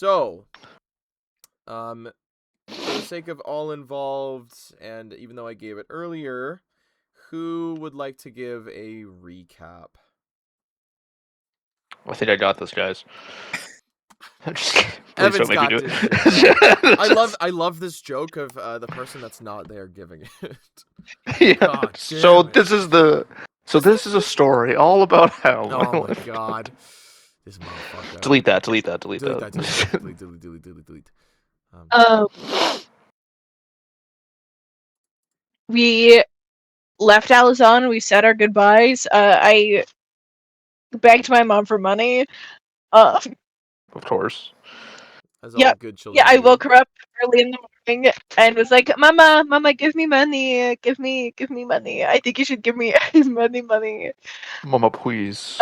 So, for the sake of all involved, and even though I gave it earlier, who would like to give a recap? I think I got this, guys. I'm just kidding. Please Evan's don't make me got do this it. shit. I love this joke of the person that's not there giving it. Yeah. God So damn it. this is a story all about how Oh my life. god. This motherfucker. Delete that. Delete that. Delete that. Delete. We left Alizon. We said our goodbyes. I begged my mom for money. Of course. As all good children I do. woke her up early in the morning and was like, Mama, give me money. Give me money. I think you should give me money. Mama, please.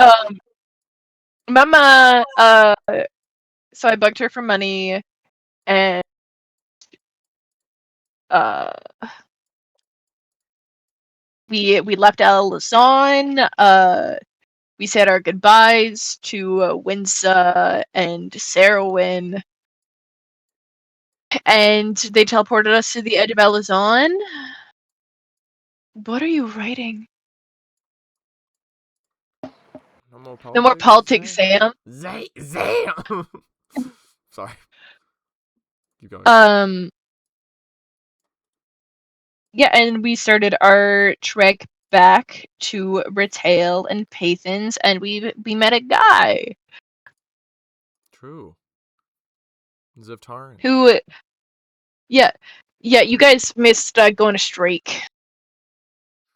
Mama, so I begged her for money, and we left Alizon. We said our goodbyes to Winsa and Sarowyn, and they teleported us to the edge of Alizon. What are you writing? No more politics, Sam. Zam. Sorry. Keep going. Yeah, and we started our trek back to Retail and Paythens, and we met a guy. True. Zivtaran. Who, yeah, you guys missed going to Strake.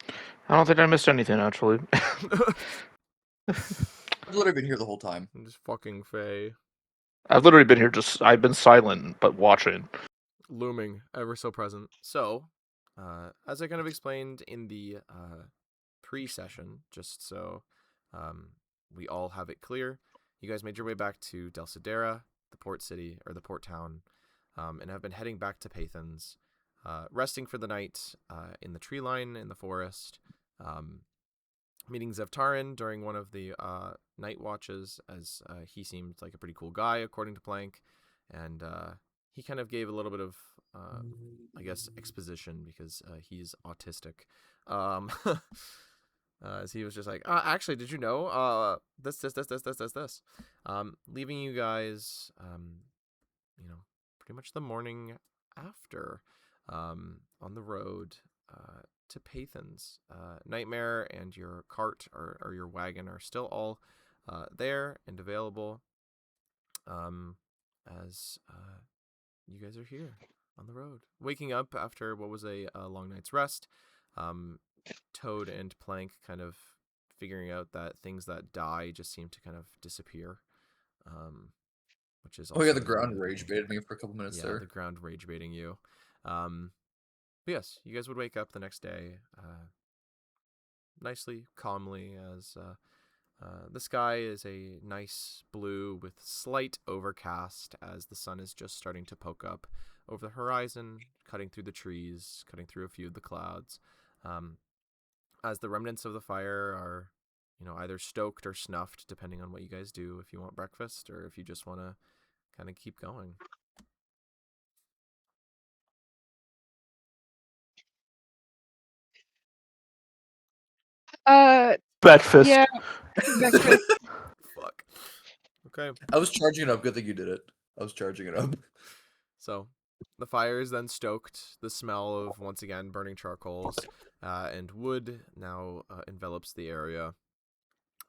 I don't think I missed anything, actually. I've literally been here the whole time. I'm just fucking Faye. I've literally been here I've been silent, but watching. Looming, ever so present. So, as I kind of explained in the pre-session, just so we all have it clear, you guys made your way back to Delsidera, the port city, or the port town, and have been heading back to Paythens, resting for the night in the tree line in the forest, meeting Zevtarin during one of the night watches, as he seemed like a pretty cool guy, according to Plank, and he kind of gave a little bit of, I guess, exposition, because he's autistic. As he was just like, actually, did you know this? Leaving you guys, pretty much the morning after, on the road to Paythens. Nightmare and your cart or your wagon are still all there and available, as you guys are here on the road, waking up after what was a long night's rest. Toad and Plank kind of figuring out that things that die just seem to kind of disappear, which is also the ground rage baited me for a couple minutes there. The ground rage baiting you. But yes, you guys would wake up the next day, nicely, calmly, as the sky is a nice blue with slight overcast, as the sun is just starting to poke up over the horizon, cutting through the trees, cutting through a few of the clouds, as the remnants of the fire are, either stoked or snuffed, depending on what you guys do, if you want breakfast or if you just want to kind of keep going. Breakfast. Yeah. Breakfast. Fuck. Okay. I was charging it up. Good thing you did it. I was charging it up. So, the fire is then stoked. The smell of, once again, burning charcoals and wood now envelops the area,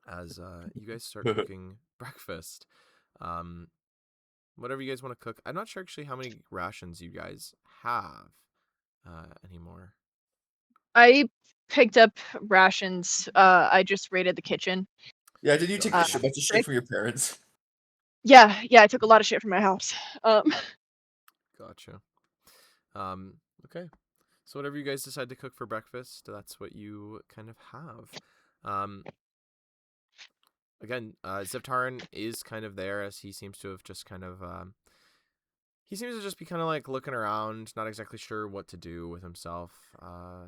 as you guys start cooking breakfast. Whatever you guys want to cook. I'm not sure actually how many rations you guys have anymore. I picked up rations. I just raided the kitchen. Yeah, did you take a bunch of shit from your parents? Yeah, I took a lot of shit from my house. Gotcha. Okay. So whatever you guys decide to cook for breakfast, that's what you kind of have. Again, Ziptarin is kind of there, as he seems to have just kind of he seems to just be kind of like looking around, not exactly sure what to do with himself.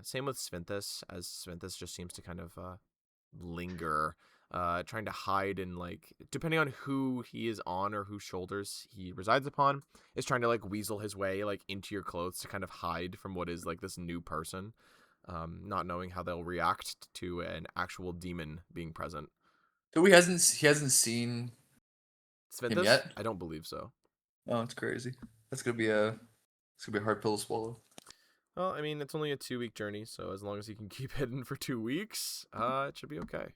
Same with Svinthus, as Svinthus just seems to kind of linger trying to hide in like depending on who he is on or whose shoulders he resides upon, is trying to like weasel his way like into your clothes to kind of hide from what is like this new person, not knowing how they'll react to an actual demon being present. So he hasn't seen him Sventhus? yet? I don't believe so. Oh, it's crazy. That's gonna be a hard pill to swallow. Well, I mean, it's only a 2-week journey, so as long as he can keep hidden for 2 weeks, it should be okay.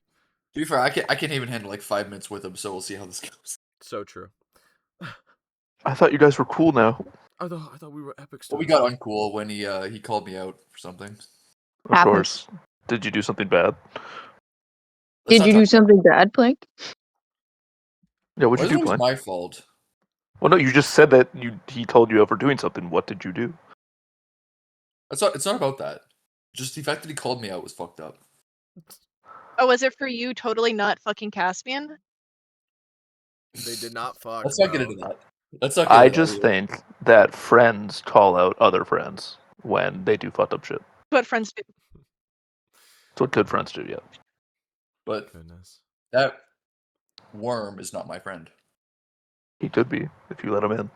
To be fair, I can't even handle like 5 minutes with him, so we'll see how this goes. So true. I thought you guys were cool now. I thought we were epic But still. we got uncool when he called me out for something. Of Happens. course. Did you do something bad? Let's Did not you talk do something bad, Plank? Yeah, what'd Well, you it do, was Glenn? my fault. Well, no, you just said that he told you out for doing something. What did you do? It's not about that. Just the fact that he called me out was fucked up. Oh, was it for you totally not fucking Caspian? They did not fuck. Let's not get bro. into that. Let's not get I into that just either. think that friends call out other friends when they do fucked up shit. What friends do? That's what good friends do, yeah. But Goodness. that worm is not my friend. He could be, if you let him in.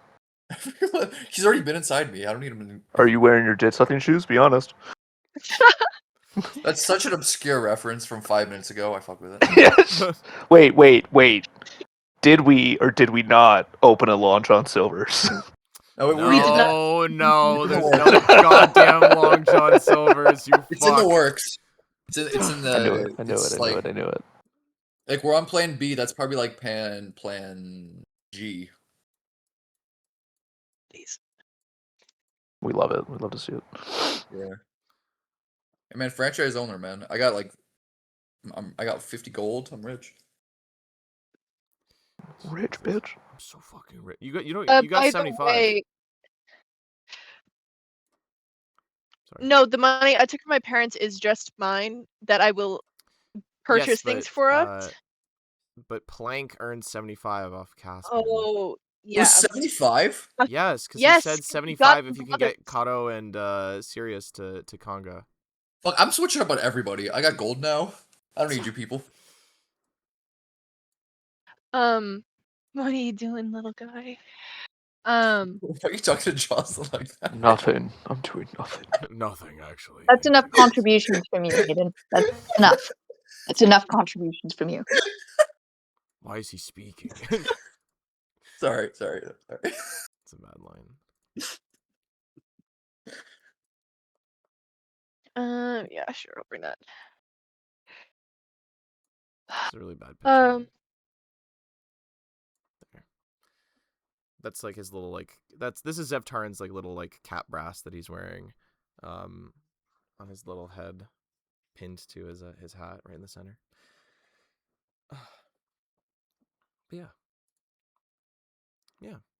He's already been inside me. I don't need him to... Are you wearing your jet sucking shoes? Be honest. That's such an obscure reference from 5 minutes ago. I fuck with it. Yes. Wait. Did we or did we not open a launch on Silvers? No, We did not- No, there's It's no goddamn Long John Silvers. You It's in the fuck. works. It's in the. I knew it. I knew it. Like we're on plan B. That's probably like plan G. Please. We love it. We love to see it. Yeah. Hey man, franchise owner, man. I got like, I got 50 gold. I'm rich. Rich bitch. I'm so fucking rich. You got you By got the 75. way, Sorry. no, the money I took from my parents is just mine that I will purchase Yes, things but, for us. But Plank earned 75 off Caspian. Oh, It yeah. was 75. Yes, because Yes, he said 'cause he 75 got if you can brothers. get Kato and Sirius to Conga. Fuck, I'm switching up on everybody. I got gold now. I don't need you people. What are you doing, little guy? Why are you talking to Jocelyn like that? Nothing. I'm doing nothing. Nothing, actually. That's enough contributions from you, Hayden. That's enough. That's enough contributions from you. Why is he speaking? Sorry. It's a bad line. Yeah, sure, I'll bring that. It's a really bad picture. There. That's like his little like this is Zevtarin's like little like cap brass that he's wearing on his little head, pinned to his hat right in the center. But yeah,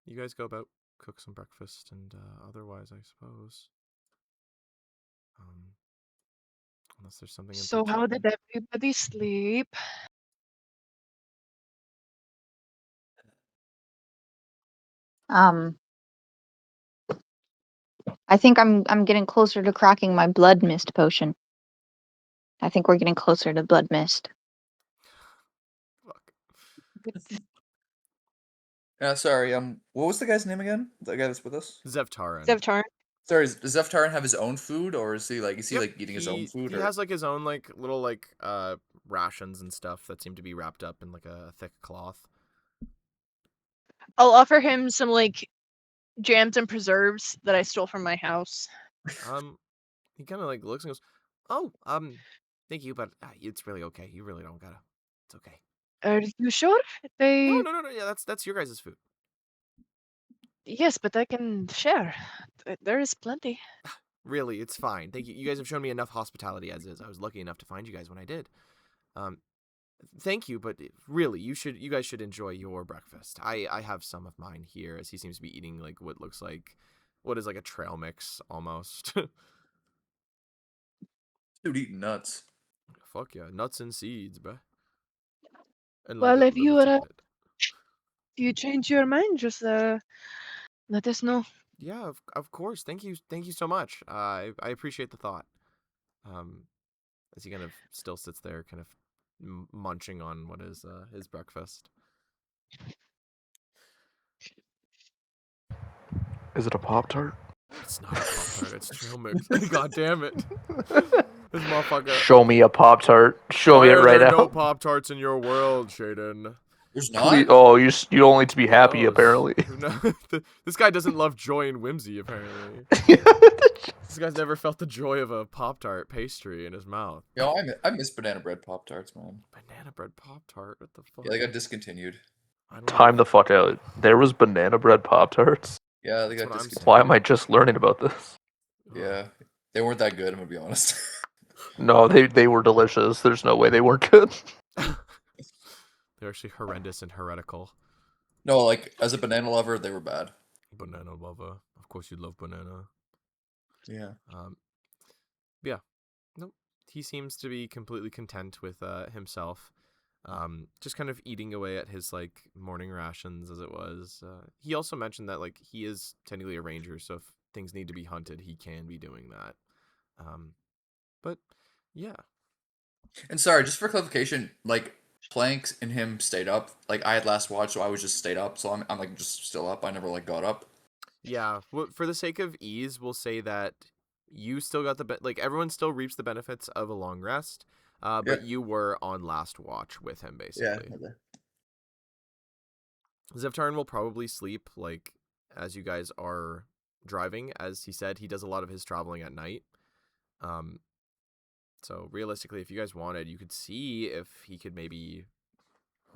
you guys go about, cook some breakfast, and otherwise I suppose unless there's something in So how did everybody sleep? I think I'm getting closer to cracking my blood mist potion. I think we're getting closer to blood mist. Fuck. Sorry. What was the guy's name again? The guy that's with us. Zevtarin. Zevtarin. Sorry. Does Zeftarin have his own food, or is he like Yep, eating his own food? He Or... has like his own like little like rations and stuff that seem to be wrapped up in like a thick cloth. I'll offer him some like jams and preserves that I stole from my house. He kind of like looks and goes, "Oh, thank you, but it's really okay. You really don't gotta. It's okay." Are you sure? They No. Yeah, that's your guys' food. Yes, but I can share. There is plenty. Really, it's fine. Thank you. You guys have shown me enough hospitality as is. I was lucky enough to find you guys when I did. Thank you, but really, you guys should enjoy your breakfast. I have some of mine here, as he seems to be eating like what is like a trail mix almost. Dude eating nuts. Fuck yeah, nuts and seeds, bruh. And Well, like if you little were tidbit. if you change your mind, just let us know. Yeah, of course. Thank you so much. I appreciate the thought. As he kind of still sits there, kind of munching on what is his breakfast. Is it a Pop-Tart? It's not a Pop-Tart, it's trail mix. God damn it. This motherfucker. Show me a Pop-Tart. Show me Why it are right there now. no Pop-Tarts in your world, Shaden? There's Please, not. oh, you don't need to be happy, Gross. apparently. No, this guy doesn't love joy and whimsy, apparently. This guy's never felt the joy of a Pop-Tart pastry in his mouth. Yo, I miss banana bread Pop Tarts, man. Banana bread Pop-Tart? What the fuck? Yeah, they got discontinued. I don't Time know. the fuck out. There was banana bread Pop-Tarts? Yeah, they That's got what I'm saying. discontinued. Why am I just learning about this? Yeah, they weren't that good. I'm gonna be honest. No, they were delicious. There's no way they weren't good. They're actually horrendous and heretical. No, like as a banana lover, they were bad. Banana lover. Of course you love banana. Yeah. Yeah. Nope. He seems to be completely content with himself. Just kind of eating away at his like morning rations as it was. He also mentioned that like he is technically a ranger, so if things need to be hunted, he can be doing that. But yeah. And sorry, just for clarification, like Planks and him stayed up. Like I had last watch, so I was just stayed up. So I'm like just still up. I never like got up. Yeah, for the sake of ease, we'll say that you still got like everyone still reaps the benefits of a long rest, but Yeah. you were on last watch with him Yeah. basically. Zevtarn will probably sleep like as you guys are driving, as he said he does a lot of his traveling at night. So realistically, if you guys wanted, you could see if he could maybe.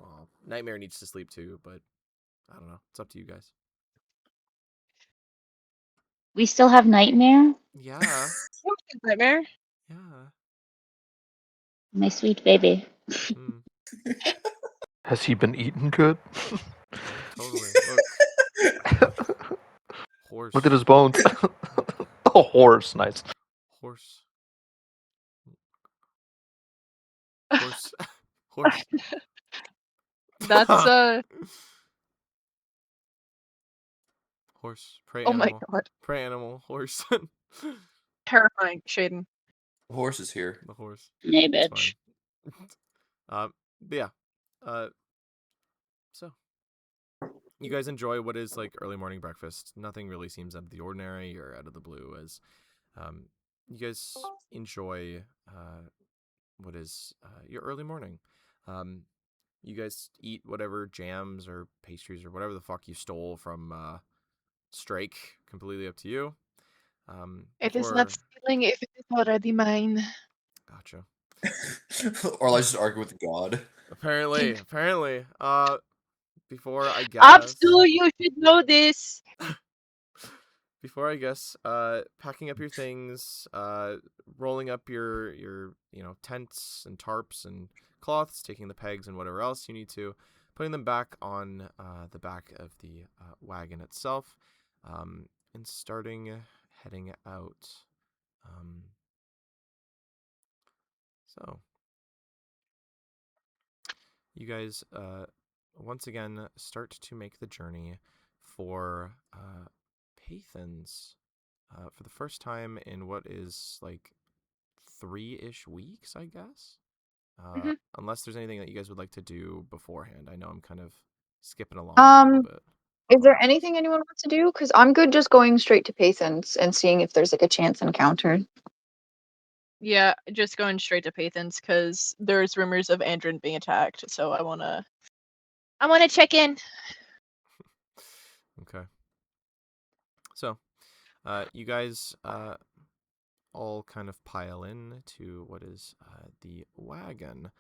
Well, Nightmare needs to sleep too, but I don't know. It's up to you guys. We still have Nightmare? Yeah, Nightmare. yeah. My sweet baby. Mm, Has he been eating good? totally. Look, horse. Look at his bones. A horse, nice. Horse. Horse. Horse. That's Horse. Prey oh my animal. god, Prey animal. Horse. terrifying, Shaden. The horse is here. The horse. Nay, It's bitch. fine. But yeah. So you guys enjoy what is like early morning breakfast. Nothing really seems out of the ordinary or out of the blue as you guys enjoy what is your early morning. You guys eat whatever jams or pastries or whatever the fuck you stole from Strake. Completely up to you. It is not stealing if it is already mine. Gotcha. Or I just argue with God. Apparently. Before I guess. Absu, you should know this. Before I guess, packing up your things, rolling up your tents and tarps and cloths, taking the pegs and whatever else you need to, putting them back on the back of the wagon itself, and starting heading out. So you guys once again start to make the journey for Paythens for the first time in what is like 3-ish weeks, I guess. Unless there's anything that you guys would like to do beforehand. I know I'm kind of skipping along a little bit. Is there anything anyone wants to do? Because I'm good just going straight to Paythens and seeing if there's like a chance encounter. Yeah, just going straight to Paythens because there's rumors of Andrin being attacked, so I wanna check in. Okay. So, you guys all kind of pile in to what is the wagon.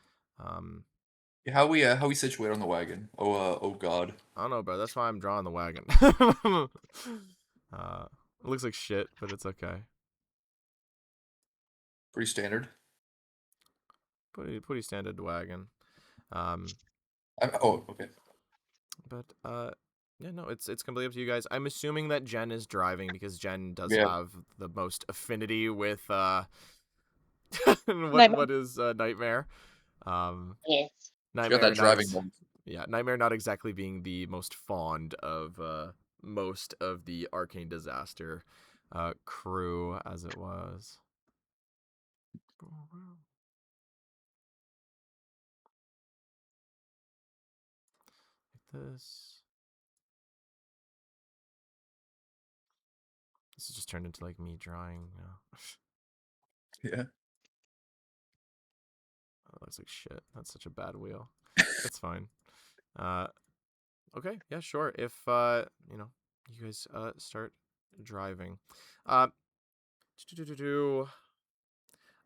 How we situate on the wagon? Oh God. I don't know, bro. That's why I'm drawing the wagon. It looks like shit, but it's okay. Pretty standard. Pretty standard wagon. Oh, okay. But yeah, no, it's completely up to you guys. I'm assuming that Jen is driving because Jen does Yeah. have the most affinity with Nightmare. what is Nightmare. Yes. She Nightmare got that not driving ex- one. Yeah, Nightmare not exactly being the most fond of most of the Arcane Disaster crew as it was. this. This has just turned into like me drawing now. Yeah. Oh, that looks like shit. That's such a bad wheel. That's fine. Okay, yeah, sure. If you know, you guys start driving. Uh,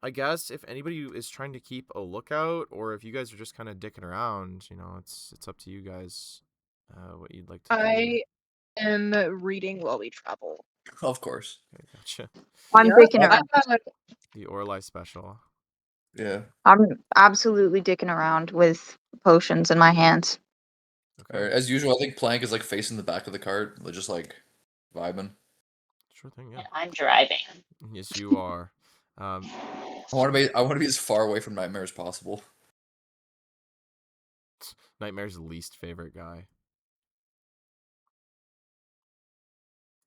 I guess if anybody is trying to keep a lookout, or if you guys are just kind of dicking around, you know, it's up to you guys. What you'd like to do. I am reading while we travel. Of course. Okay, gotcha. I'm Yep. dicking around. The Orlai special. Yeah. I'm absolutely dicking around with potions in my hands. Okay, Alright, as usual, I think Plank is like facing the back of the cart, just like vibing. sure thing. Yeah. And I'm driving. Yes, you are. I want to be as far away from Nightmare as possible. Nightmare's least favorite guy.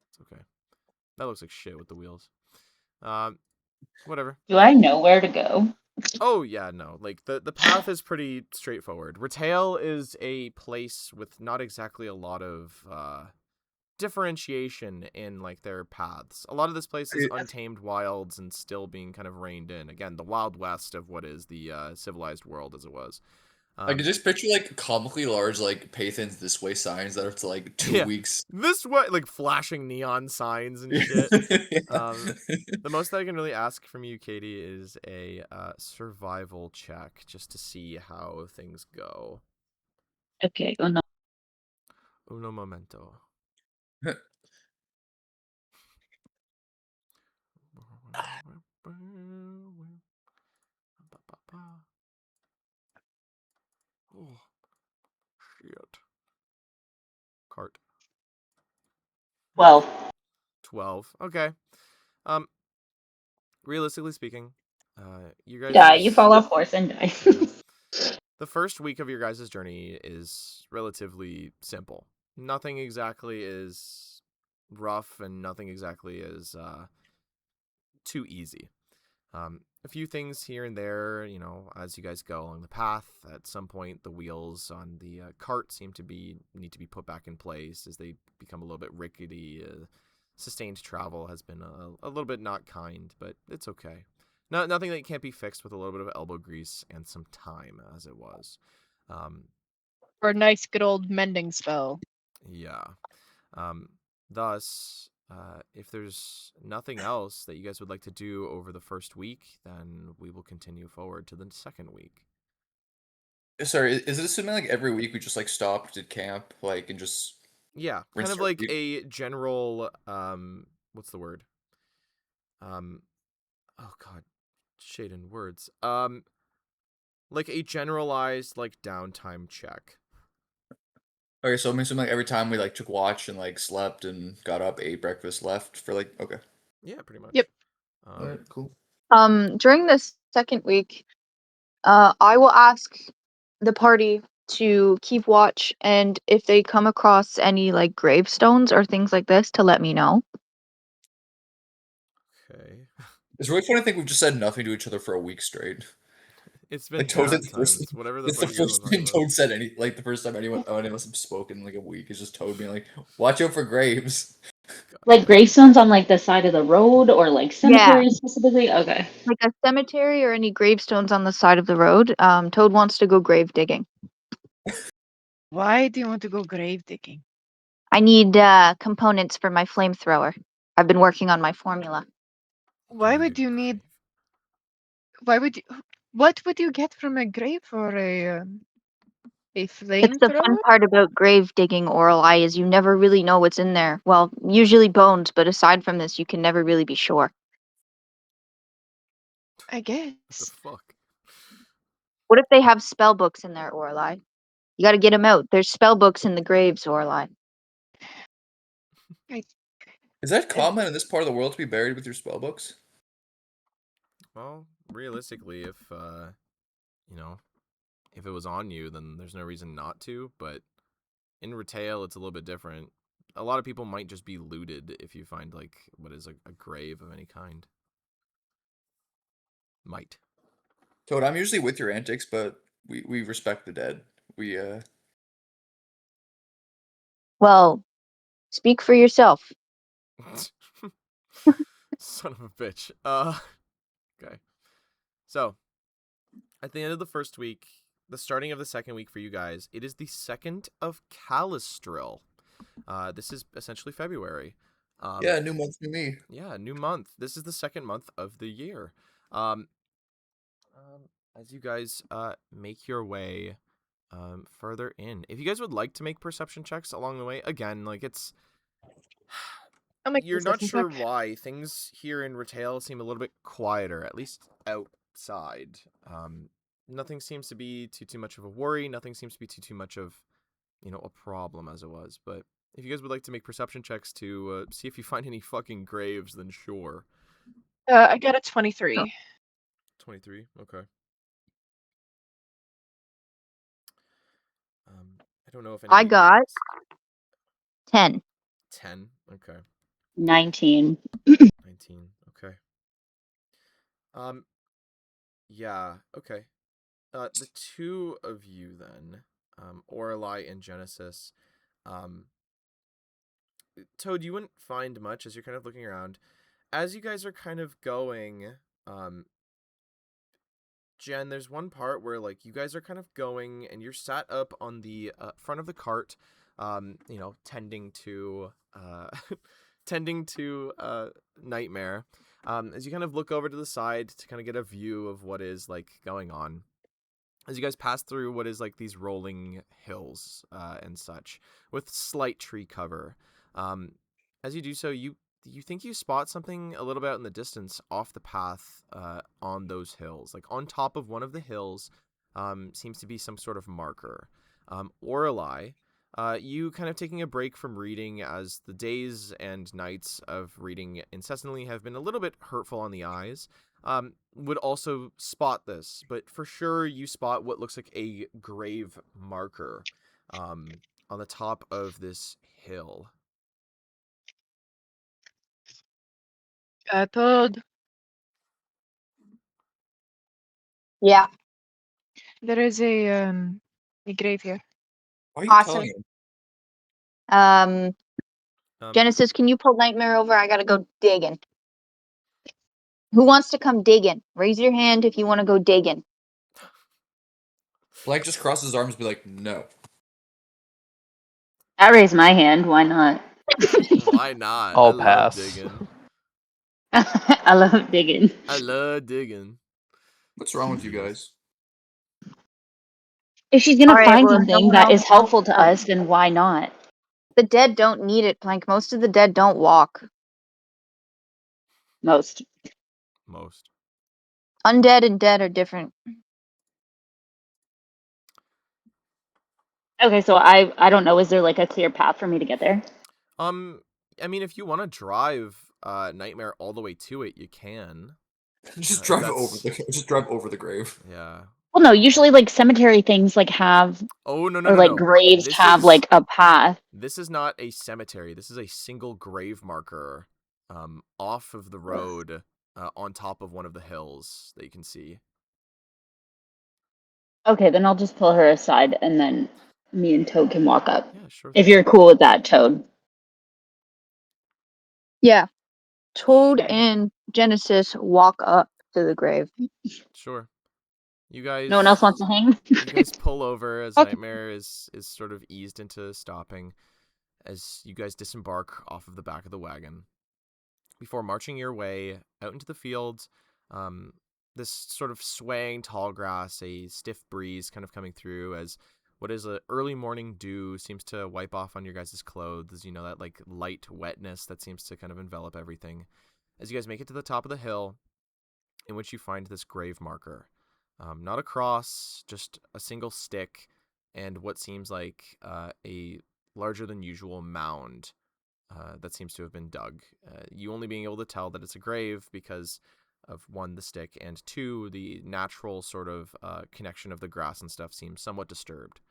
It's okay. That looks like shit with the wheels. Whatever. Do I know where to go? Oh yeah, no. Like the path is pretty straightforward. Retail is a place with not exactly a lot of differentiation in like their paths. A lot of this place is untamed wilds and still being kind of reined in. Again, the wild west of what is the civilized world as it was. I could just picture like comically large like Paythens this way signs that are to like 2 Yeah. weeks. This way, like flashing neon signs and shit. The most that I can really ask from you, Katie, is a survival check just to see how things go. Okay, go no. Uno momento. Oh, shit. Cart. Well, 12. Okay. Realistically speaking, you guys die. You fall off horse and die. the first week of your guys' journey is relatively simple. Nothing exactly is rough and nothing exactly is too easy. A few things here and there, you know, as you guys go along the path. At some point, the wheels on the cart need to be put back in place as they become a little bit rickety. Sustained travel has been a little bit not kind, but it's okay. Nothing that can't be fixed with a little bit of elbow grease and some time, as it was. For a nice good old mending spell. Yeah. Thus, if there's nothing else that you guys would like to do over the first week, then we will continue forward to the second week. Sorry, is it assuming like every week we just like stopped, did camp, like, and just Yeah, kind rinse of our like feet? a general what's the word? Oh god, shade in words. Like a generalized like downtime check. Okay, so I'm assuming like every time we like took watch and like slept and got up, ate breakfast, left for like okay. Yeah, pretty much. Yep. Alright, cool. During this second week, I will ask the party to keep watch, and if they come across any like gravestones or things like this, to let me know. Okay. It's really funny to think we've just said nothing to each other for a week straight. It's been Like Toad nap the time. first It's whatever the it's the fuck you guys first want to thing talk about. Toad said like the first time anyone of us have spoken in like a week is just Toad being like, watch out for graves. Like gravestones on like the side of the road or like cemeteries specifically? Okay. Like a cemetery or any gravestones on the side of the road. Toad wants to go grave digging. Why do you want to go grave digging? I need components for my flamethrower. I've been working on my formula. Why would you need? Why would you? What would you get from a grave for a It's the flamethrower? fun part about grave digging, Oral Eye, is you never really know what's in there. Well, usually bones, but aside from this, you can never really be sure. I What the guess. fuck? What if they have spell books in there, Oral Eye? You gotta get them out. There's spell books in the graves, Oral Eye. Is that common in this part of the world to be buried with your spellbooks? Well, realistically, if you know, if it was on you, then there's no reason not to. But in retail, it's a little bit different. A lot of people might just be looted if you find like what is a grave of any kind. Might. Toad, I'm usually with your antics, but we respect the dead. We Well, speak for yourself. Son of a bitch. Okay. So, at the end of the first week, the starting of the second week for you guys, it is the 2nd of Calistril. This is essentially February. Yeah, new month, new me. Yeah, new month. This is the 2nd month of the year. As you guys make your way further in, if you guys would like to make perception checks along the way, again, like I'll make you're this not second sure check. why things here in Retail seem a little bit quieter, at least outside. Nothing seems to be too much of a worry. Nothing seems to be too much of, a problem as it was. But if you guys would like to make perception checks to see if you find any fucking graves, then sure. I got a 23. 23. Okay. I don't know if I anybody... got 10. 10. Okay. 19. 19. Okay. Yeah. Okay. The two of you then, Orelai and Genesis, Toad, you wouldn't find much as you're kind of looking around. As you guys are kind of going, Jen, there's one part where like you guys are kind of going and you're sat up on the front of the cart, tending to tending to Nightmare. As you kind of look over to the side to kind of get a view of what is like going on. As you guys pass through what is like these rolling hills and such with slight tree cover. As you do so, you think you spot something a little bit out in the distance off the path on those hills. Like on top of one of the hills seems to be some sort of marker. Orelai, you kind of taking a break from reading as the days and nights of reading incessantly have been a little bit hurtful on the eyes. Would also spot this, but for sure you spot what looks like a grave marker on the top of this hill. Toad, Yeah. there is a grave here. Why are you Awesome. telling him? Genesis, can you pull Nightmare over? I gotta go digging. Who wants to come digging? Raise your hand if you want to go digging. Blank just crosses his arms and be like, no. I raise my hand. Why not? Why not? I'll I pass. love digging. I love digging. I love digging. What's wrong with you guys? If she's gonna Alright, find well, if no something one that else is helpful wants to to come- us, then why not? The dead don't need it, Plank. Most of the dead don't walk. Most. Undead and dead are different. Okay, so I don't know. Is there like a clear path for me to get there? I mean, if you want to drive Nightmare all the way to it, you can. Just if drive that's- just drive over the grave. Yeah. Well, no. Usually, like cemetery things, like have Oh no or like graves This have is- like a path. This is not a cemetery. This is a single grave marker off of the road on top of one of the hills that you can see. Okay, then I'll just pull her aside, and then me and Toad can walk up. Yeah, sure. If you're cool with that, Toad. Yeah. Toad Sure. and Genesis walk up to the grave. Sure. You guys. No one else wants to hang? You guys pull over as Okay. Nightmare is sort of eased into stopping as you guys disembark off of the back of the wagon before marching your way out into the fields. This sort of swaying tall grass, a stiff breeze kind of coming through as what is a early morning dew seems to wipe off on your guys' clothes. That like light wetness that seems to kind of envelop everything. As you guys make it to the top of the hill, in which you find this grave marker. Not a cross, just a single stick, and what seems like a larger than usual mound that seems to have been dug. You only being able to tell that it's a grave because of one, the stick, and two, the natural sort of connection of the grass and stuff seems somewhat disturbed.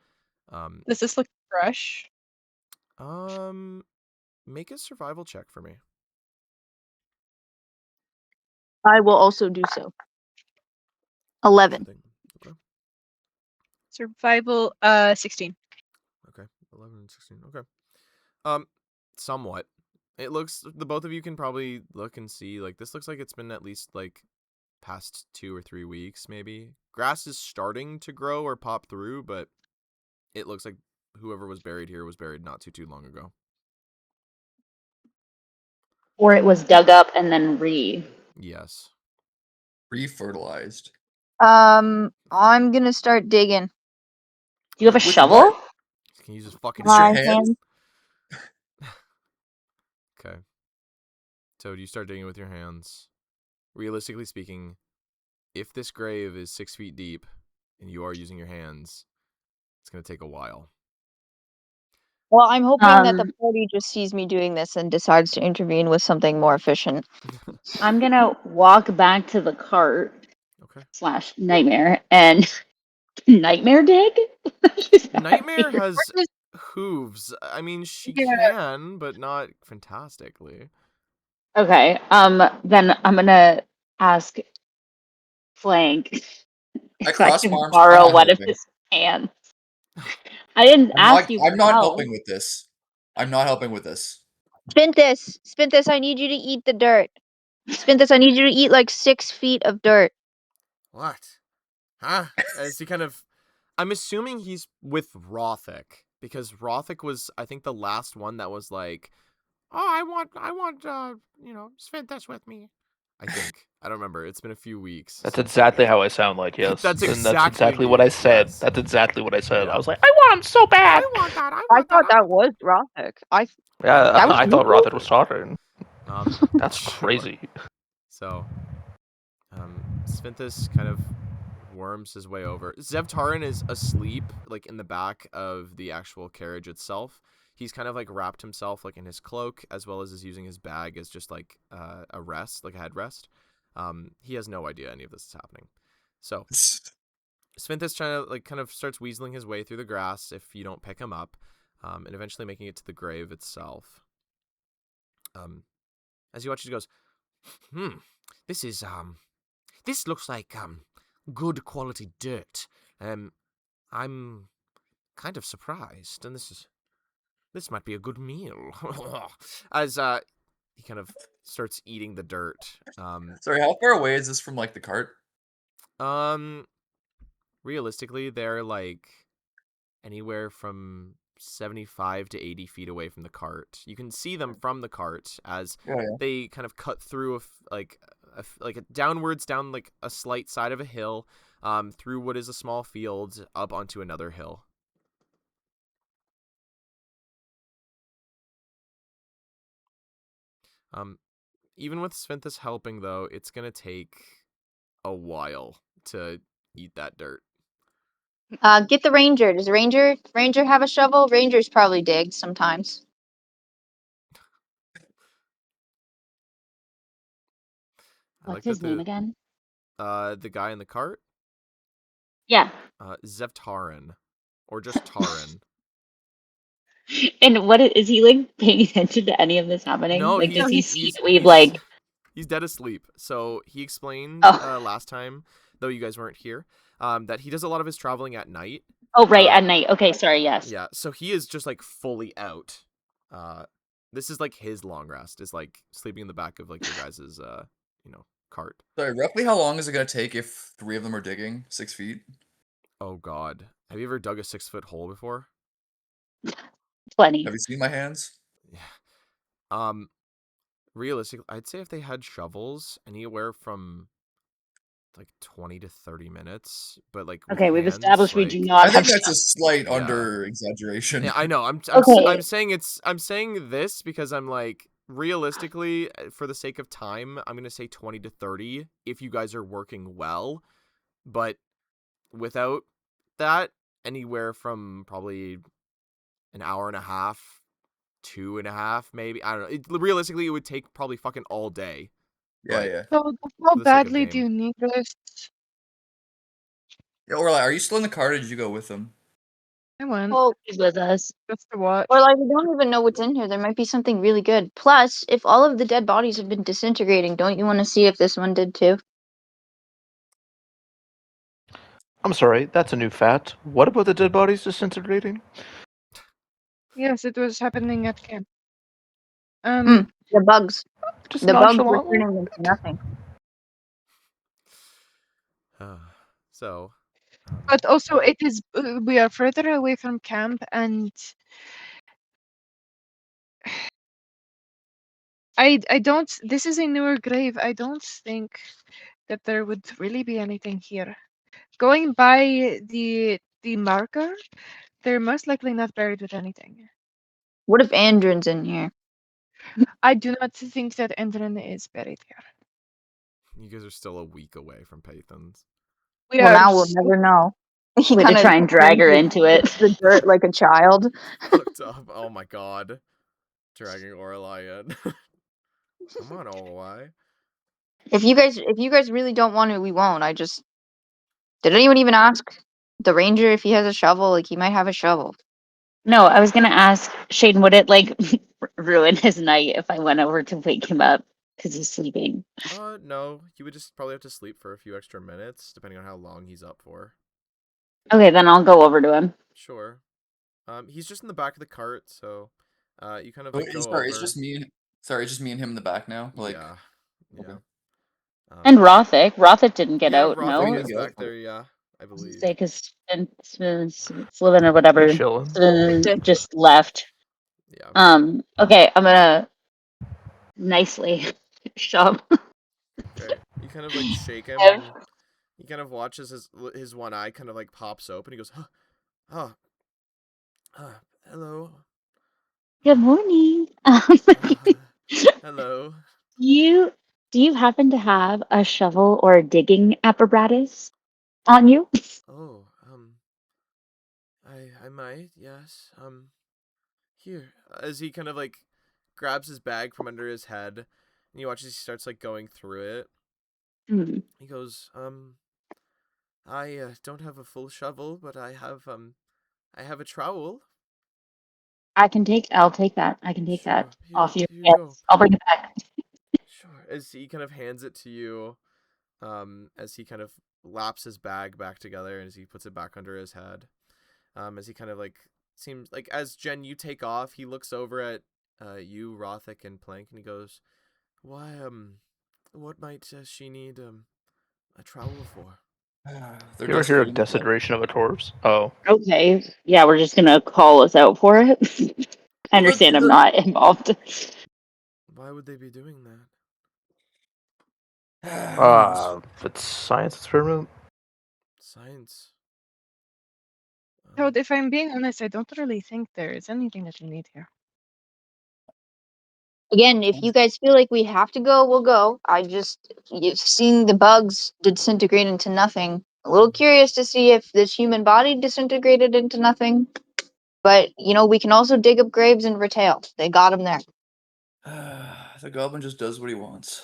Does this look fresh? Make a survival check for me. I will also do so. 11. Okay. Survival 16. Okay. 11 and 16. Okay. Somewhat. It looks, the both of you can probably look and see, like, this looks like it's been at least, like, past 2 or 3 weeks, maybe. Grass is starting to grow or pop through, but it looks like whoever was buried here was buried not too long ago. Or it was dug up and then Yes. Refertilized. I'm gonna start digging. Do you have a With shovel? what? Can you use his fucking Use your My hands? hand. Okay. So do you start digging with your hands? Realistically speaking, if this grave is 6 feet deep and you are using your hands, it's going to take a while. Well, I'm hoping that the Um, party just sees me doing this and decides to intervene with something more efficient. I'm gonna walk back to the cart Okay. / nightmare and nightmare dig. Is that Nightmare weird? has What is- hooves. I mean, she Yeah. can, but not fantastically. Okay. Then I'm gonna ask Flank I if I cross my can arms. I'm borrow not one of helping. his hands. I didn't ask you I'm for not help. helping with this. I'm not helping with this. Spinthus, I need you to eat the dirt. Spinthus, I need you to eat like 6 feet of dirt. What? Huh? As he kind of, I'm assuming he's with Rothic, because Rothic was, I think, the last one that was like, oh, I want, Sventus with me. I think. I don't remember. It's been a few weeks. That's since exactly how I sound like, yes. That's And that's exactly exactly me, what I said. yes. That's exactly what I said. Yeah. I was like, I want him so bad. I want that. I I want thought that. that was Rothic. Yeah, That was I thought you? Rothet was talking. That's Sure. crazy. So, Svinthus kind of worms his way over. Zevtarin is asleep, like, in the back of the actual carriage itself. He's kind of, like, wrapped himself, like, in his cloak, as well as is using his bag as just, like, a rest, like a headrest. He has no idea any of this is happening. So, Svinthus trying to, like, kind of starts weaseling his way through the grass if you don't pick him up, and eventually making it to the grave itself. As he watches, he goes, this is, this looks like, good quality dirt. I'm kind of surprised, and this might be a good meal. As, he kind of starts eating the dirt. Sorry, how far away is this from like the cart? Realistically, they're like anywhere from 75 to 80 feet away from the cart. You can see them from the cart as Yeah. they kind of cut through like downwards down like a slight side of a hill, through what is a small field up onto another hill. Even with Sventhus helping, though, it's gonna take a while to eat that dirt. Get the ranger. Does ranger have a shovel? Ranger's probably digged sometimes. What's his name again? The guy in the cart? Yeah. Zevtarin. Or just Tarin. And is he like paying attention to any of this happening? No, like, does he he's see that we've like? he's dead asleep. So he explained Oh. Last time, though you guys weren't here, that he does a lot of his traveling at night. Oh, right, at night. Okay, sorry. Yes. Yeah, so he is just like fully out. This is like his long rest, is like sleeping in the back of like your guys's cart. Sorry, roughly how long is it gonna take if 3 of them are digging 6 feet? Oh God, have you ever dug a 6-foot hole before? Plenty. Have you seen my hands? Yeah. Realistically, I'd say if they had shovels, anywhere from like 20 to 30 minutes, but like with Okay, we've hands, established we like, do not I have. think that's a slight Yeah. under exaggeration. Yeah, I know. I'm Okay. saying this because I'm like, realistically, for the sake of time, I'm gonna say 20 to 30 if you guys are working well, but without that, anywhere from probably an hour and a half, 2.5 maybe. I don't know. Realistically, it would take probably fucking all day. Yeah, But yeah. So for how the sake of badly do game. you need this? Yeah, Orla, are you still in the car or did you go with them? I went Well, He's with us. just to watch. or like we don't even know what's in here. There might be something really good. Plus, if all of the dead bodies have been disintegrating, don't you want to see if this one did too? I'm sorry, that's a new fact. What about the dead bodies disintegrating? Yes, it was happening at camp. The bugs. Just The bugs were nonchalantly. turning into nothing. So, But also, it is we are further away from camp, and I don't. This is a newer grave. I don't think that there would really be anything here. Going by the marker, they're most likely not buried with anything. What if Andrin's in here? I do not think that Endrin is buried here. you guys are still a week away from Paythens. We Well, are now we'll so never know. He Way to kind of try and drag her into it. the dirt like a child. Hooked up. Oh my god. Dragging Orelai in. Come on, Orelai. If you guys really don't want to, we won't. Did anyone even ask the ranger if he has a shovel? Like, he might have a shovel. No, I was gonna ask Shane, would it like ruin his night if I went over to wake him up because he's sleeping? No. You would just probably have to sleep for a few extra minutes, depending on how long he's up for. Okay, then I'll go over to him. Sure. He's just in the back of the cart, so you kind of Oh, like go sorry, over. it's just me. Sorry, it's just me and him in the back now. Like, Yeah. okay. And Rothic. Rothic didn't get yeah, out, Rothic no? is Go back for it. there, yeah, I believe. Say, because Slytherin or whatever Chillin'. just left. Yeah. Okay, I'm gonna nicely shove. Okay. You kind of like shake him, Ev. and he kind of watches his one eye kind of like pops open. He goes, hello. Good morning. Hello. Do you happen to have a shovel or a digging apparatus on you? Oh, I might, yes. Here. As he kind of like grabs his bag from under his head, and you watch as he starts like going through it. Hmm. He goes, I don't have a full shovel, but I have a trowel. I'll take that. I can take that Sure, off your here you go. hands. I'll bring it back. Sure. As he kind of hands it to you, as he kind of laps his bag back together and as he puts it back under his head. As he kind of like seems like as Jen, you take off, he looks over at you, Rothic, and Plank, and he goes, "Why, what might she need a trowel for?" They're You ever hear of desecrating the dead. desecration of a corpse? Oh, Okay. Yeah, we're just gonna call us out for it. I understand I'm not involved. Why would they be doing that? Who knows? it's science experiment. Science. So, if I'm being honest, I don't really think there is anything that we need here. Again, if you guys feel like we have to go, we'll go. Seeing the bugs disintegrate into nothing. A little curious to see if this human body disintegrated into nothing. But, we can also dig up graves in Retail. They got him there. The goblin just does what he wants.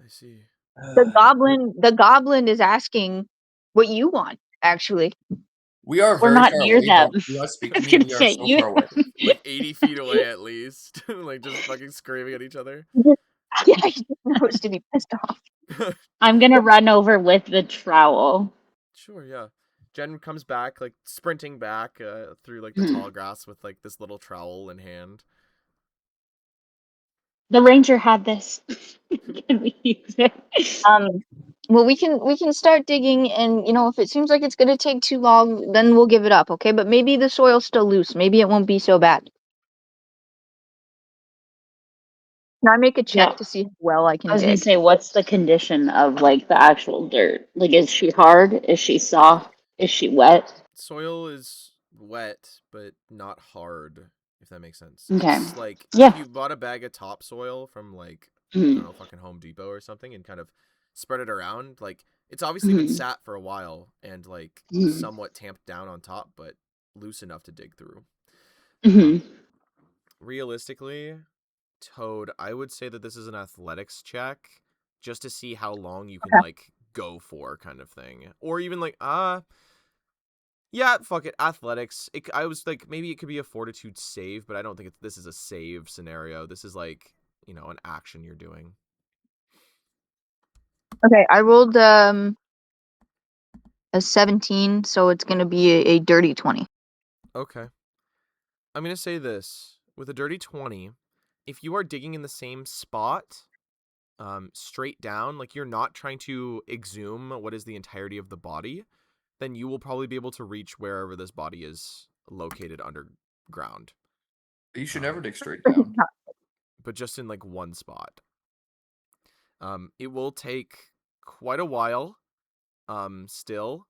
I see. The goblin is asking what you want, actually. We are We're very not far near away. them. Do not speak I to was me. gonna We are say, so far away. Like 80 feet away at least. Like just fucking screaming at each other. Yeah, he just knows to be pissed off. I'm gonna run over with the trowel. Sure, yeah. Jen comes back, like sprinting back through like the tall grass with like this little trowel in hand. The ranger had this. Can we use it? Well, we can start digging, and if it seems like it's gonna take too long, then we'll give it up, okay? But maybe the soil's still loose. Maybe it won't be so bad. Can I make a check Yeah. to see how well I can I was gonna dig? say, what's the condition of like the actual dirt? Like, is she hard? Is she soft? Is she wet? Soil is wet, but not hard, if that makes sense. Okay. It's like Yeah. if you bought a bag of topsoil from like I Mhm. don't know, fucking Home Depot or something and kind of spread it around, like it's obviously been sat for a while and like somewhat tamped down on top, but loose enough to dig through. Realistically, Toad, I would say that this is an athletics check just to see how long you can like go for, kind of thing. Or even like yeah, fuck it, athletics. I was like, maybe it could be a fortitude save, but I don't think this is a save scenario. This is like, an action you're doing. Okay, I rolled a 17, so it's gonna be a dirty 20. Okay. I'm going to say this. With a dirty 20, if you are digging in the same spot, straight down, like you're not trying to exhume what is the entirety of the body, then you will probably be able to reach wherever this body is located underground. You should never dig straight down. But just in like one spot. It will take quite a while. Still.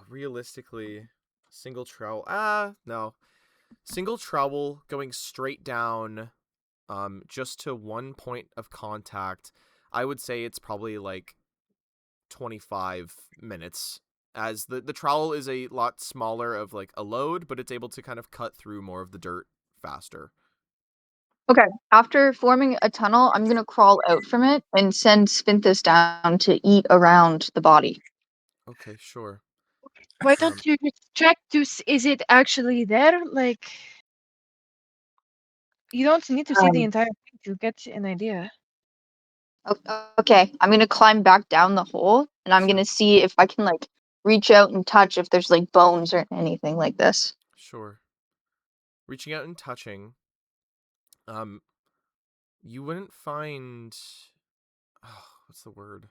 Realistically, single trowel. No. Single trowel going straight down, just to one point of contact. I would say it's probably like 25 minutes, as the trowel is a lot smaller of like a load, but it's able to kind of cut through more of the dirt faster. Okay, after forming a tunnel, I'm gonna crawl out from it and send Sphinthus down to eat around the body. Okay, sure. Why don't you just check to is it actually there? Like, you don't need to see the Um, entire thing to get an idea. Okay, I'm gonna climb back down the hole and I'm Sure. gonna see if I can like reach out and touch if there's like bones or anything like this. Sure. Reaching out and touching. You wouldn't find. Oh, what's the word?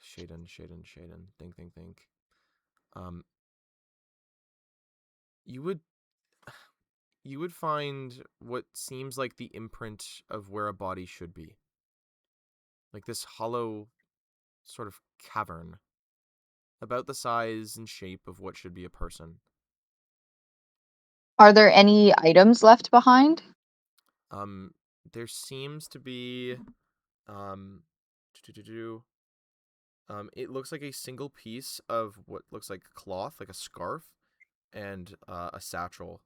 Shaden. Think. You would find what seems like the imprint of where a body should be. Like this hollow sort of cavern. About the size and shape of what should be a person. Are there any items left behind? There seems to be, it looks like a single piece of what looks like cloth, like a scarf, and a satchel.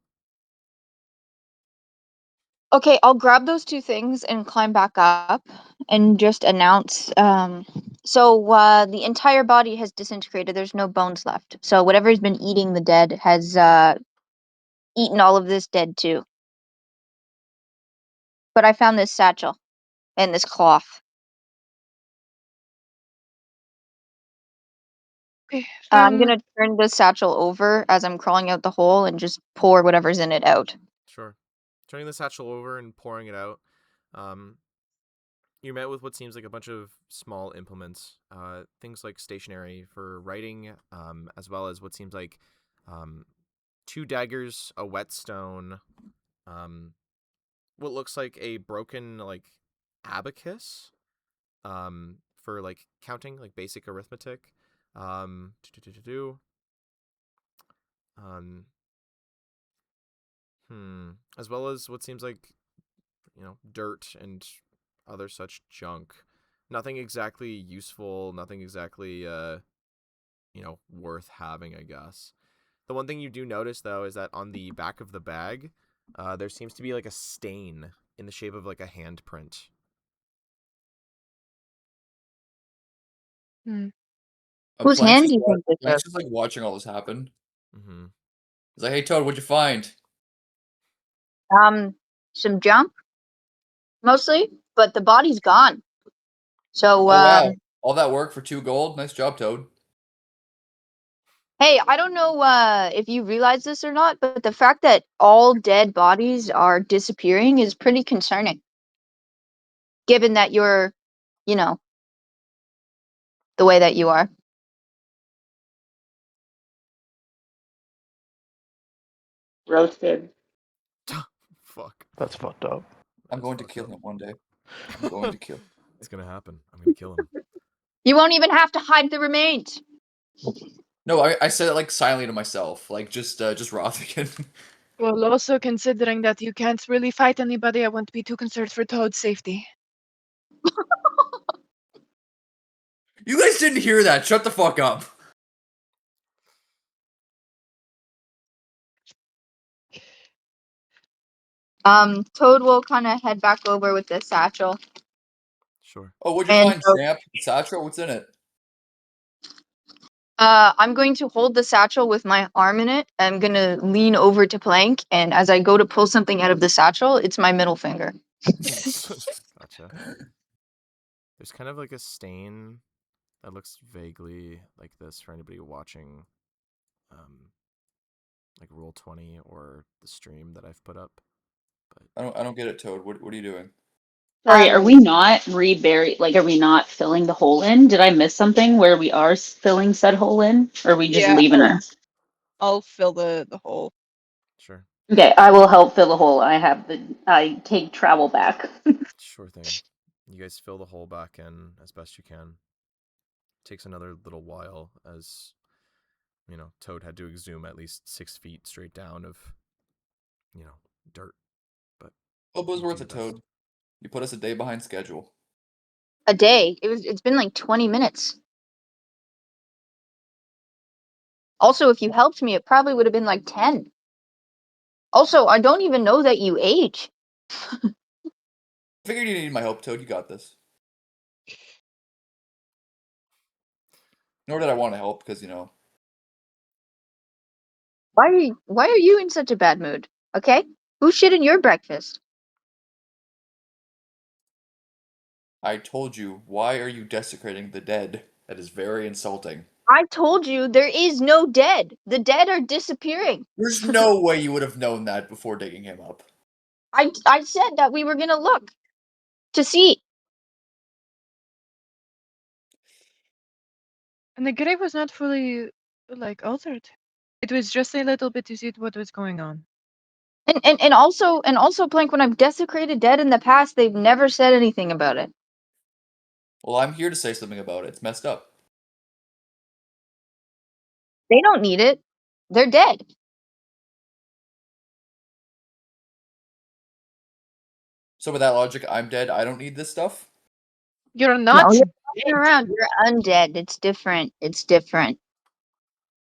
Okay, I'll grab those two things and climb back up and just announce. The entire body has disintegrated. There's no bones left. So whatever's been eating the dead has eaten all of this dead too. But I found this satchel and this cloth. Okay. I'm gonna turn the satchel over as I'm crawling out the hole and just pour whatever's in it out. Sure. Turning the satchel over and pouring it out. You're met with what seems like a bunch of small implements, things like stationery for writing, as well as what seems like 2 daggers, a whetstone, what looks like a broken like abacus, for like counting, like basic arithmetic, um, um, as well as what seems like dirt and other such junk. Nothing exactly useful, nothing exactly worth having, I guess. The one thing you do notice though is that on the back of the bag, there seems to be like a stain in the shape of like a handprint. Whose Plank's hand just do you think this Plank's is? just like watching all this happen. Mm-hmm. He's like, "Hey Toad, what'd you find?" Some junk, mostly, but the body's gone. So, Oh wow, all that work for 2 gold. Nice job, Toad. hey, I don't know if you realize this or not, but the fact that all dead bodies are disappearing is pretty concerning. Given that you're, you know, the way that you are. Roasted. Fuck. That's fucked up. I'm That's going to fucked kill up. him one day. I'm going to kill. It's gonna happen. I'm gonna kill him. You won't even have to hide the remains. No, I said it like silently to myself, like just Rothigan. Well, also considering that you can't really fight anybody, I won't be too concerned for Toad's safety. You guys didn't hear that. Shut the fuck up. Toad will kind of head back over with the satchel. Sure. Oh, what'd you And find, so, Champ? Satchel? What's in it? I'm going to hold the satchel with my arm in it. I'm going to lean over to Plank, and as I go to pull something out of the satchel, it's my middle finger. Gotcha. There's kind of like a stain that looks vaguely like this for anybody watching, like Roll20 or the stream that I've put up. But I don't get it, Toad. What are you doing? Sorry, are we not reburied? Like, are we not filling the hole in? Did I miss something where we are filling said hole in? Or are we just Yeah, leaving her? I'll fill the hole. sure, Okay, I will help fill the hole. I take travel back. sure thing. You guys fill the hole back in as best you can. Takes another little while as, you know, Toad had to exhume at least 6 feet straight down of, you know, dirt. But Hope it was you worth do it, your best. Toad. You put us a day behind schedule. A day. It's been like 20 minutes. Also, if you helped me, it probably would have been like 10. Also, I don't even know that you age. I figured you needed my help, Toad. You got this. Nor did I want to help, because, you know. Why are you in such a bad mood? Okay? Who shit in your breakfast? I told you, why are you desecrating the dead? That is very insulting. I told you there is no dead. The dead are disappearing. There's no way you would have known that before digging him up. I said that we were gonna look to see. And the grave was not fully, like, altered. It was just a little bit to see what was going on. And also, Plank, when I've desecrated dead in the past, they've never said anything about it. Well, I'm here to say something about it. It's messed up. They don't need it. They're dead. So with that logic, I'm dead. I don't need this stuff? You're No, not you're dead. walking around. You're undead. It's different. It's different.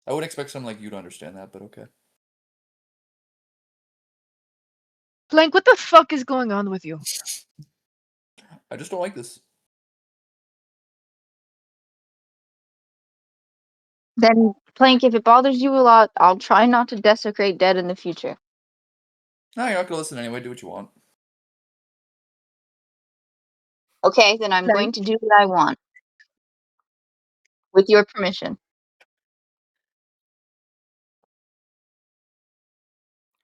I would expect someone like you to understand that, but okay. Plank, what the fuck is going on with you? I just don't like this. Then, Plank, if it bothers you a lot, I'll try not to desecrate dead in the future. No, you're not gonna listen anyway. Do what you want. Okay, then I'm going to do what I want. With your permission.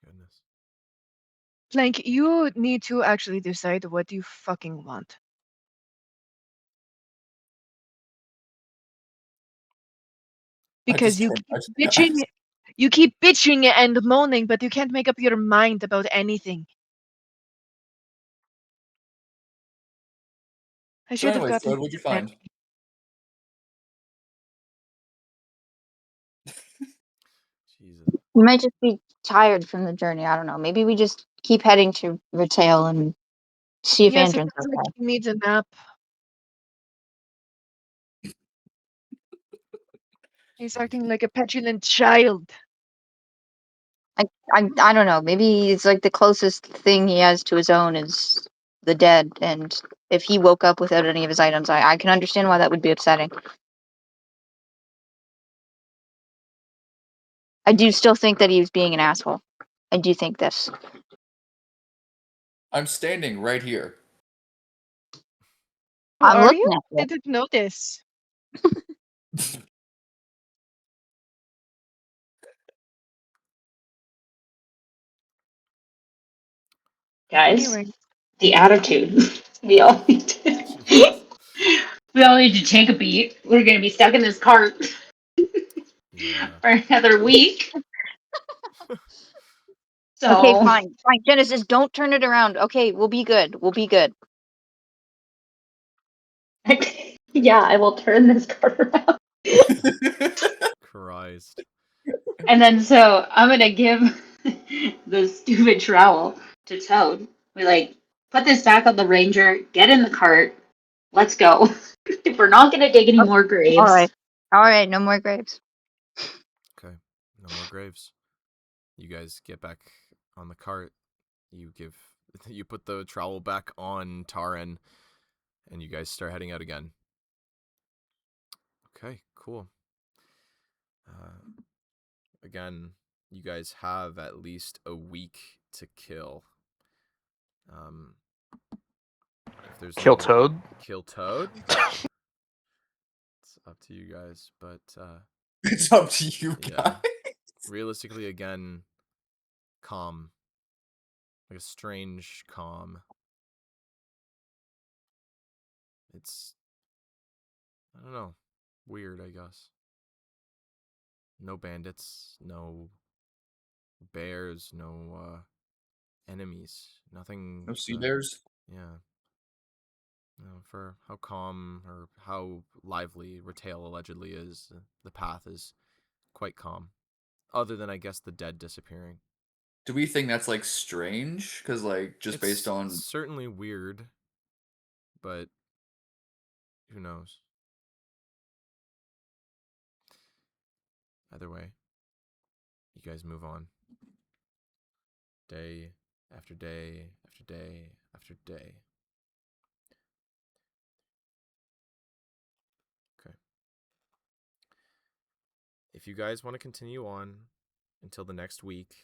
Goodness. Plank, you need to actually decide what you fucking want. Because you keep bitching, you keep bitching and moaning, but you can't make up your mind about anything. I So should have anyways, gotten. Toad, what'd you find? Jesus. You might just be tired from the journey. I don't know. Maybe we just keep heading to Retail and see if Yes, it Andron's sounds okay. like he needs a nap. He's acting like a petulant child. I don't know. Maybe it's like the closest thing he has to his own is the dead, and if he woke up without any of his items, I can understand why that would be upsetting. I do still think that he was being an asshole. I do think this. I'm standing right here. Who I'm are looking you? at I you. didn't notice. Guys, Anyway, the attitude. We all need to. Jesus. We all need to take a beat. We're gonna be stuck in this cart Yeah. for another week. Okay, So fine. Genesis, don't turn it around. Okay, we'll be good. We'll be good. yeah, I will turn this cart around. Christ. And then so I'm gonna give the stupid trowel to Toad. We like put this back on the ranger, get in the cart, let's go. If we're not gonna dig any Oh, more graves. All right, no more graves. Okay. No more graves. You guys get back on the cart. You put the trowel back on Taran, and you guys start heading out again. Okay, cool. Again, you guys have at least a week to kill. If there's Kill no Toad. kill Toad. up to you guys, but It's up to you Yeah. guys. realistically, again, calm, like a strange calm. It's, I don't know, weird, I guess. No bandits, no bears, no enemies, nothing. No sea that- bears. Yeah. For how calm or how lively Retail allegedly is, the path is quite calm. Other than, I guess, the dead disappearing. Do we think that's like strange? Because like just It's based on certainly weird, but who knows? Either way, you guys move on. Day after day after day after day. Okay. If you guys want to continue on until the next week,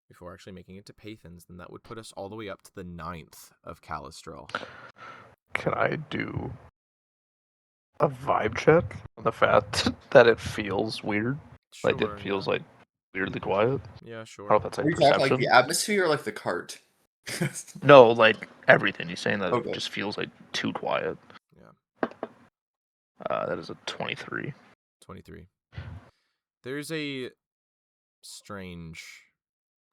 before actually making it to Paythens, then that would put us all the way up to the 9th of Calistrel. Can I do a vibe check on the fact that it feels weird? Like it feels yeah. like weirdly quiet. Yeah, I sure. don't know if that's are like you talking like perception. the atmosphere or like the cart? No, like everything. He's saying that Okay. it just feels like too quiet. Yeah. That is a 23. 23. There's a strange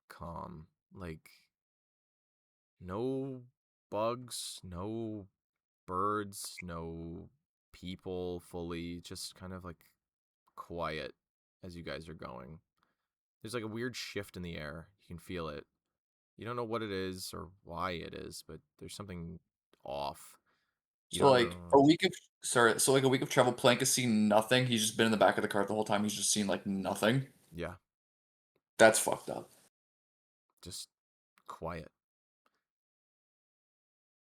calm. Like, no bugs, no birds, no people fully, just kind of like quiet as you guys are going. There's like a weird shift in the air. You can feel it. You don't know what it is or why it is, but there's something off. You So don't like know. a week of so like a week of travel, Plank has seen nothing. He's just been in the back of the cart the whole time. He's just seen like nothing. Yeah, That's fucked up. just quiet.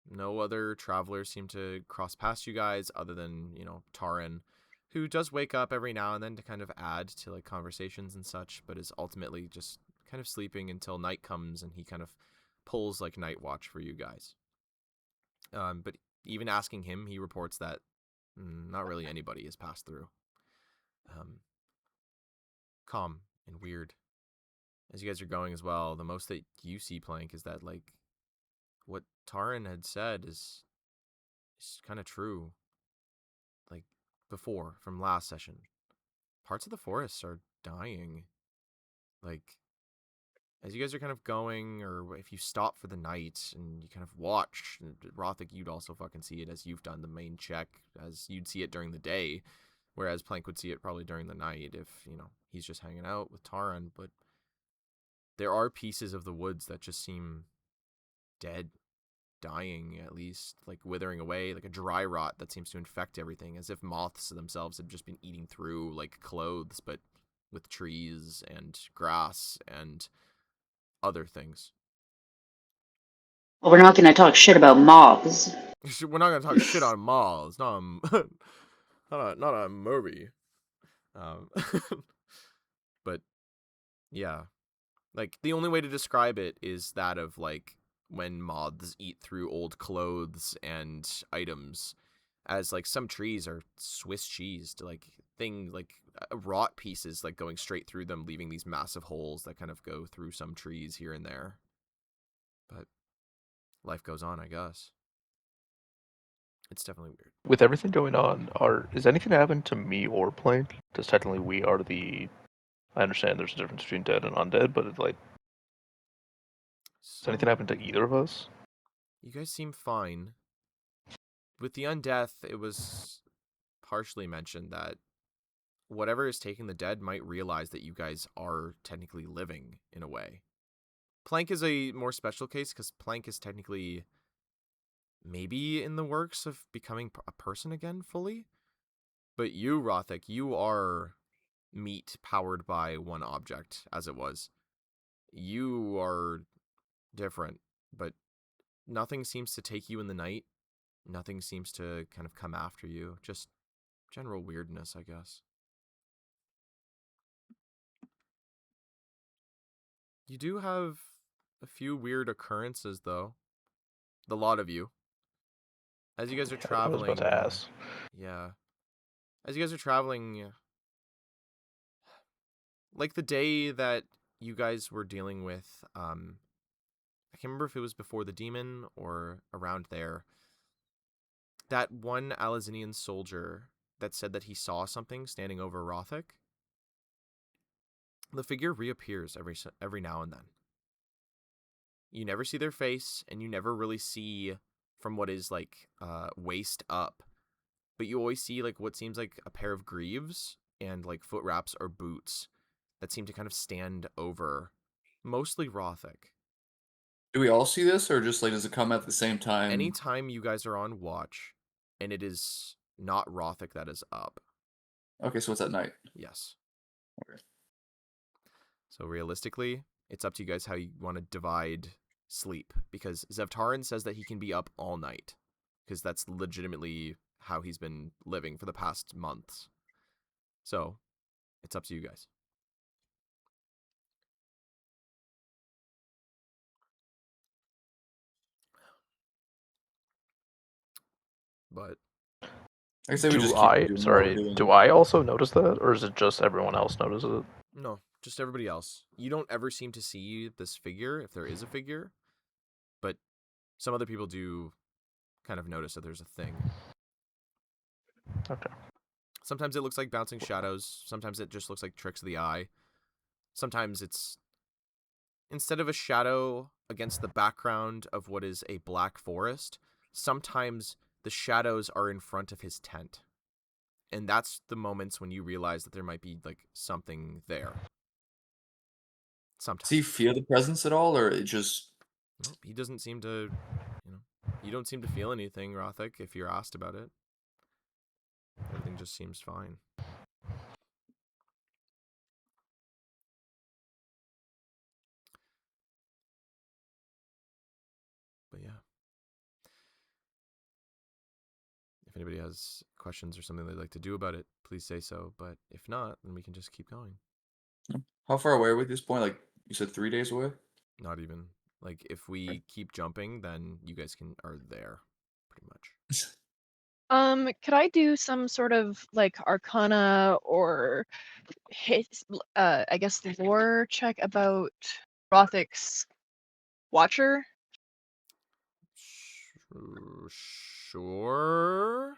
No other travelers seem to cross past you guys other than, Taran, who does wake up every now and then to kind of add to like conversations and such, but is ultimately just kind of sleeping until night comes and he kind of pulls like night watch for you guys. But even asking him, he reports that not really anybody has passed through. Calm and weird. As you guys are going as well, the most that you see, Plank, is that like what Taran had said is kind of true. Like before from last session, parts of the forests are dying. Like as you guys are kind of going, or if you stop for the night and you kind of watch, Rothic, you'd also fucking see it as you've done the main check, as you'd see it during the day, whereas Plank would see it probably during the night if, he's just hanging out with Taran. But there are pieces of the woods that just seem dead, dying, at least, like withering away, like a dry rot that seems to infect everything, as if moths themselves have just been eating through like clothes, but with trees and grass and other things. Well, we're not going to talk shit about mobs. We're not gonna talk shit on Maul. It's not not a movie. But yeah, like the only way to describe it is that of like when moths eat through old clothes and items, as like some trees are Swiss cheese to like rot pieces like going straight through them, leaving these massive holes that kind of go through some trees here and there. But life goes on, I guess. It's definitely weird. With everything going on, is anything happened to me or Plank? Because technically we are the. I understand there's a difference between dead and undead, but it's like, has anything happened to either of us? You guys seem fine. With the undeath, it was partially mentioned that whatever is taking the dead might realize that you guys are technically living in a way. Plank is a more special case because Plank is technically maybe in the works of becoming a person again fully. But you, Rothic, you are meat powered by one object, as it was. You are different, but nothing seems to take you in the night. Nothing seems to kind of come after you. Just general weirdness, I guess. You do have a few weird occurrences, though. The lot of you. as you guys are I was traveling, about to ask. yeah, as you guys are traveling, like the day that you guys were dealing with, I can't remember if it was before the demon or around there. That one Alizinian soldier that said that he saw something standing over Rothic, the figure reappears every now and then. You never see their face, and you never really see from what is like waist up, but you always see like what seems like a pair of greaves and like foot wraps or boots that seem to kind of stand over mostly Rothic. Do we all see this, or just like does it come at the same time? Anytime you guys are on watch, and it is not Rothic that is up. Okay, so it's at night. Yes. Okay. So realistically, it's up to you guys how you want to divide sleep, because Zevtarin says that he can be up all night, because that's legitimately how he's been living for the past months. So, it's up to you guys. But I say we just Do keep I? doing what we're Sorry. doing. Do I also notice that, or is it just everyone else notices it? no, just everybody else. You don't ever seem to see this figure, if there is a figure, but some other people do kind of notice that there's a thing. Okay. Sometimes it looks like bouncing shadows. Sometimes it just looks like tricks of the eye. Sometimes it's, instead of a shadow against the background of what is a black forest, sometimes the shadows are in front of his tent. And that's the moments when you realize that there might be like something there. Sometimes. Does he feel the presence at all, or it just? Nope, he doesn't seem to, you don't seem to feel anything, Rothic, if you're asked about it. Everything just seems fine. But yeah. If anybody has questions or something they'd like to do about it, please say so. But if not, then we can just keep going. How far away are we at this point? Like you said, 3 days away. Not even. Like, if we keep jumping, then you guys are there, pretty much. Could I do some sort of like Arcana or I guess lore check about Rothic's Watcher? Sure.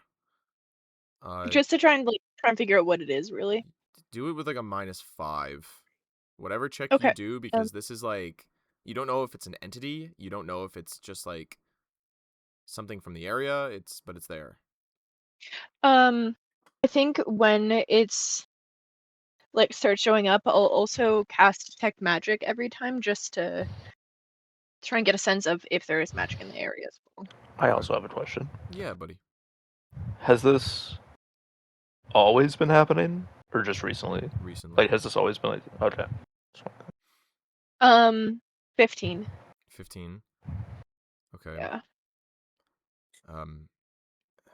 Just to try and figure out what it is, really. Do it with like a -5. Whatever check you Okay. do, because this is like, you don't know if it's an entity. You don't know if it's just like something from the area. But it's there. I think when it's like starts showing up, I'll also cast Detect Magic every time just to try and get a sense of if there is magic in the area as well. I also have a question. Yeah, buddy. Has this always been happening, or just recently? Recently. Like, has this always been like? Okay. 15. 15. Okay. Yeah.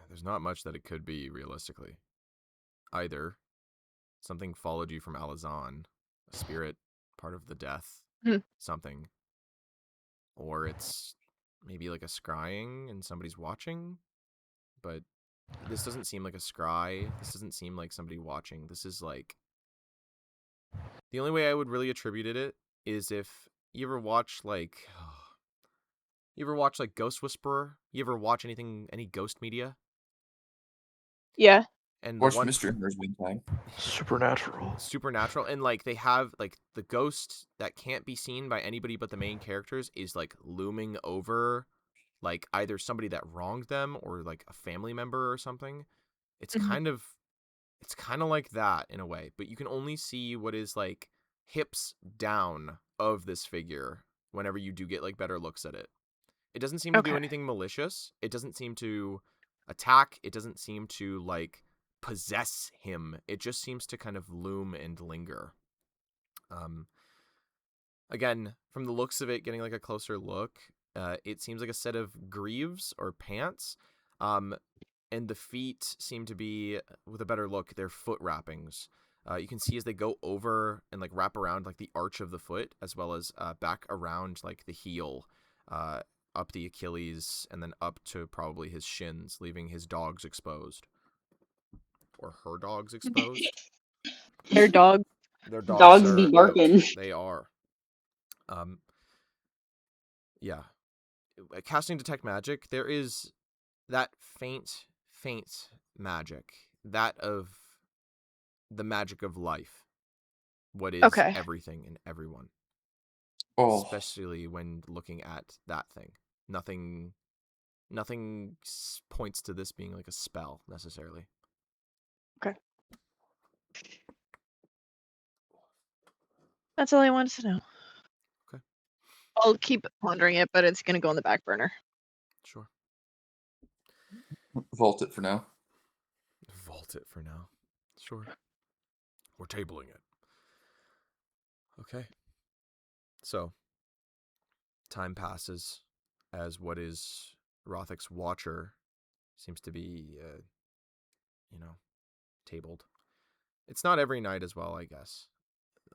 There's not much that it could be realistically. Either something followed you from Alazan, a spirit, part of the death, something, or it's maybe like a scrying and somebody's watching. But this doesn't seem like a scry. This doesn't seem like somebody watching. This is like, the only way I would really attribute it is if you ever watch like Ghost Whisperer? You ever watch any ghost media? Yeah. And Watch Mystery Hunters one time. Supernatural. And like they have like the ghost that can't be seen by anybody but the main characters is like looming over like either somebody that wronged them or like a family member or something. It's kind of like that in a way, but you can only see what is like hips down of this figure whenever you do get like better looks at it. It doesn't seem to do anything malicious. It doesn't seem to attack. It doesn't seem to like possess him. It just seems to kind of loom and linger. Again, from the looks of it, getting like a closer look, it seems like a set of greaves or pants. And the feet seem to be, with a better look, they're foot wrappings. You can see as they go over and like wrap around like the arch of the foot, as well as back around like the heel. up the Achilles, and then up to probably his shins, leaving his dogs exposed. Or her dogs exposed. Their dog. Their dogs, Dogs are be out. barking. They are. Yeah. Casting Detect Magic, there is that faint magic. That of the magic of life. What is Okay. everything and everyone. Oh, Especially when looking at that thing. Nothing points to this being like a spell, necessarily. Okay. That's all I wanted to know. Okay. I'll keep pondering it, but it's gonna go on the back burner. Sure. vault it for now. Vault it for now. Sure. We're tabling it. Okay. So, time passes as what is Rothic's Watcher seems to be, tabled. It's not every night as well, I guess.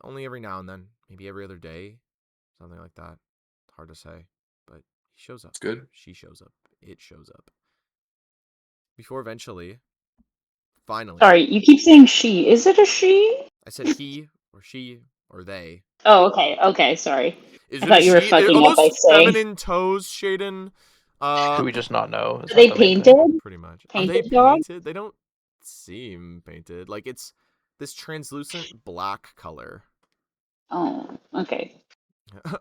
Only every now and then. Maybe every other day. Something like that. Hard to say. But he shows up. It's good. She shows up. It shows up. Before eventually, finally. Sorry, you keep saying she. Is it a she? I said he, or she, or they. Oh, okay. Okay, sorry. Is I it thought a you were she? fucking Are up by those saying. feminine toes, Shaden? Do we just not know? Is Are that they the main painted? thing? Pretty much. Are they Painted dog? painted? They don't seem painted. Like, it's this translucent black color. Oh, okay.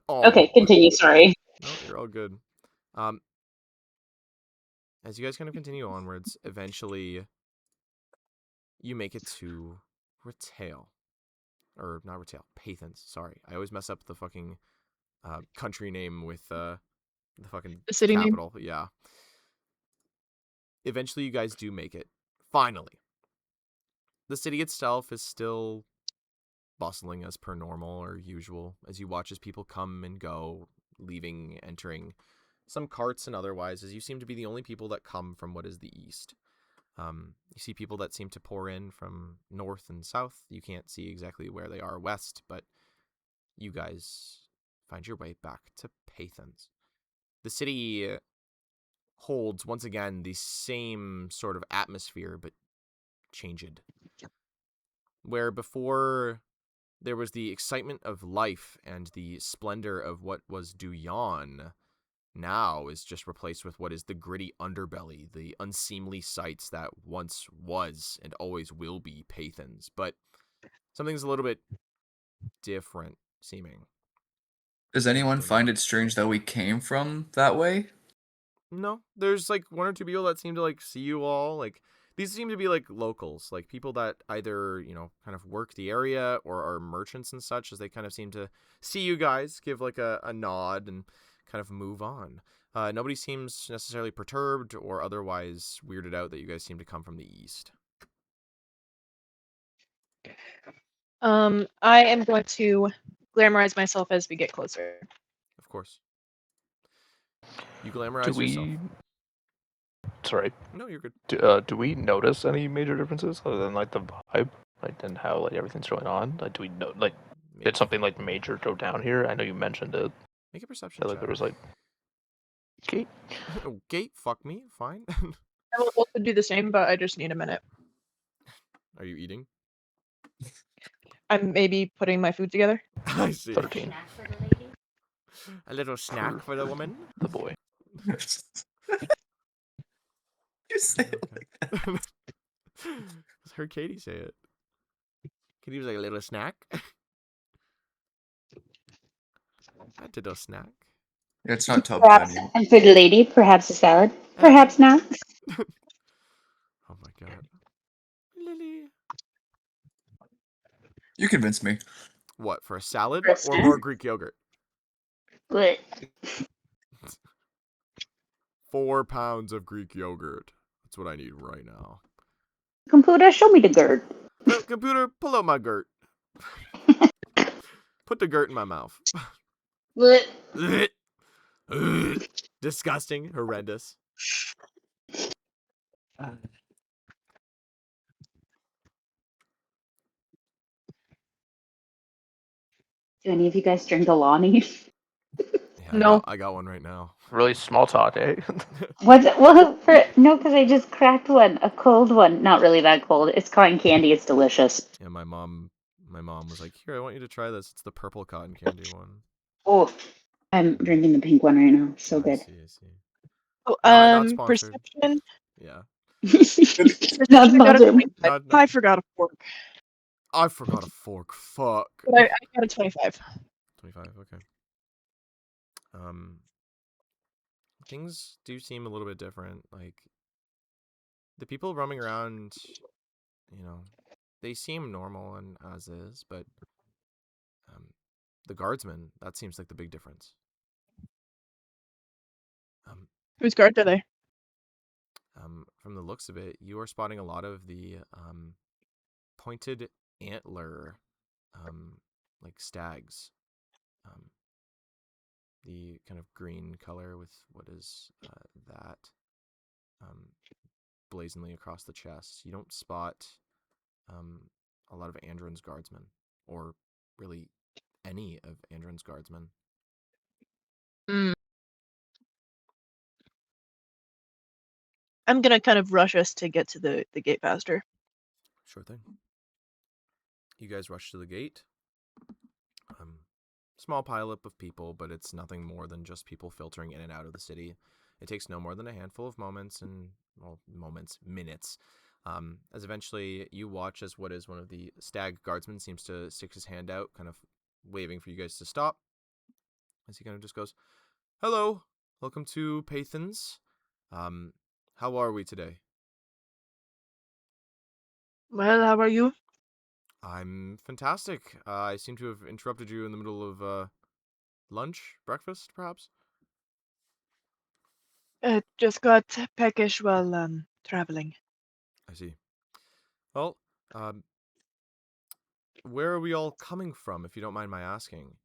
Oh. Okay, continue. Sorry. No, you're all good. As you guys kind of continue onwards, eventually you make it to Retail. Or not Retail, Paythens. Sorry. I always mess up the fucking country name with the fucking The city name? capital. Yeah. Eventually you guys do make it. Finally. The city itself is still bustling as per normal or usual as you watch as people come and go, leaving, entering, some carts and otherwise, as you seem to be the only people that come from what is the east. You see people that seem to pour in from north and south. You can't see exactly where they are west, but you guys find your way back to Paythens. The city holds, once again, the same sort of atmosphere, but changed. Where before there was the excitement of life and the splendor of what was Duyan, now is just replaced with what is the gritty underbelly, the unseemly sights that once was and always will be Paythens, but something's a little bit different seeming. Does anyone find it strange that we came from that way? No, there's like one or two people that seem to like see you all. Like, these seem to be like locals, like people that either, kind of work the area or are merchants and such, as they kind of seem to see you guys, give like a nod and kind of move on. Nobody seems necessarily perturbed or otherwise weirded out that you guys seem to come from the east. I am going to glamorize myself as we get closer. Of course. You glamorize Do we? yourself. Sorry. No, you're good. Do we notice any major differences other than like the vibe, like and how like everything's going on? Like, do we know like did something like major go down here? I know you mentioned it. Make a perception That, like check. there was like gate. Gate, fuck me, fine. I will also do the same, but I just need a minute. Are you eating? I'm maybe putting my food together. I see. 13. A little snack for the woman. The boy. You say it like that. Heard Katie say it. Katie was like, a little snack. A little snack. It's not tub Perhaps, time. and for the lady, perhaps a salad. Perhaps not. Oh my god. Lily. You convinced me. What, for a salad For a or snack? more Greek yogurt? But 4 pounds of Greek yogurt. That's what I need right now. computer, show me the gird. Computer, pull out my gurt. Put the gurt in my mouth. But Disgusting. Horrendous. do any of you guys drink Alani? Yeah, No. I got one right now. Really small talk, eh? What's it? Well, no, because I just cracked one, a cold one. Not really that cold. It's cotton candy. It's delicious. Yeah, my mom was like, "Here, I want you to try this. It's the purple cotton candy one." Oh, I'm drinking the pink one right now. So I good. see, I see. Oh, Not sponsored. perception. Yeah. Not I got a sponsored. 25. Not I forgot a fork, I forgot a fork. Fuck. but I got a 25. 25. Okay. Things do seem a little bit different. Like the people roaming around, you know, they seem normal and as is, but the guardsmen, that seems like the big difference. Whose guard are they? From the looks of it, you are spotting a lot of the pointed antler, like stags. The kind of green color with what is that blazonly across the chest. You don't spot a lot of Andron's guardsmen, or really any of Andron's guardsmen. Mm. I'm gonna kind of rush us to get to the gate faster. Sure thing. You guys rush to the gate. Small pileup of people, but it's nothing more than just people filtering in and out of the city. It takes no more than a handful of moments minutes. As eventually you watch as what is one of the stag guardsmen seems to stick his hand out, kind of waving for you guys to stop. As he kind of just goes, "Hello, welcome to Paythens. How are we today?" Well, how are you? "I'm fantastic. I seem to have interrupted you in the middle of lunch, breakfast, perhaps?" Just got peckish while traveling. "I see. Well, where are we all coming from, if you don't mind my asking?"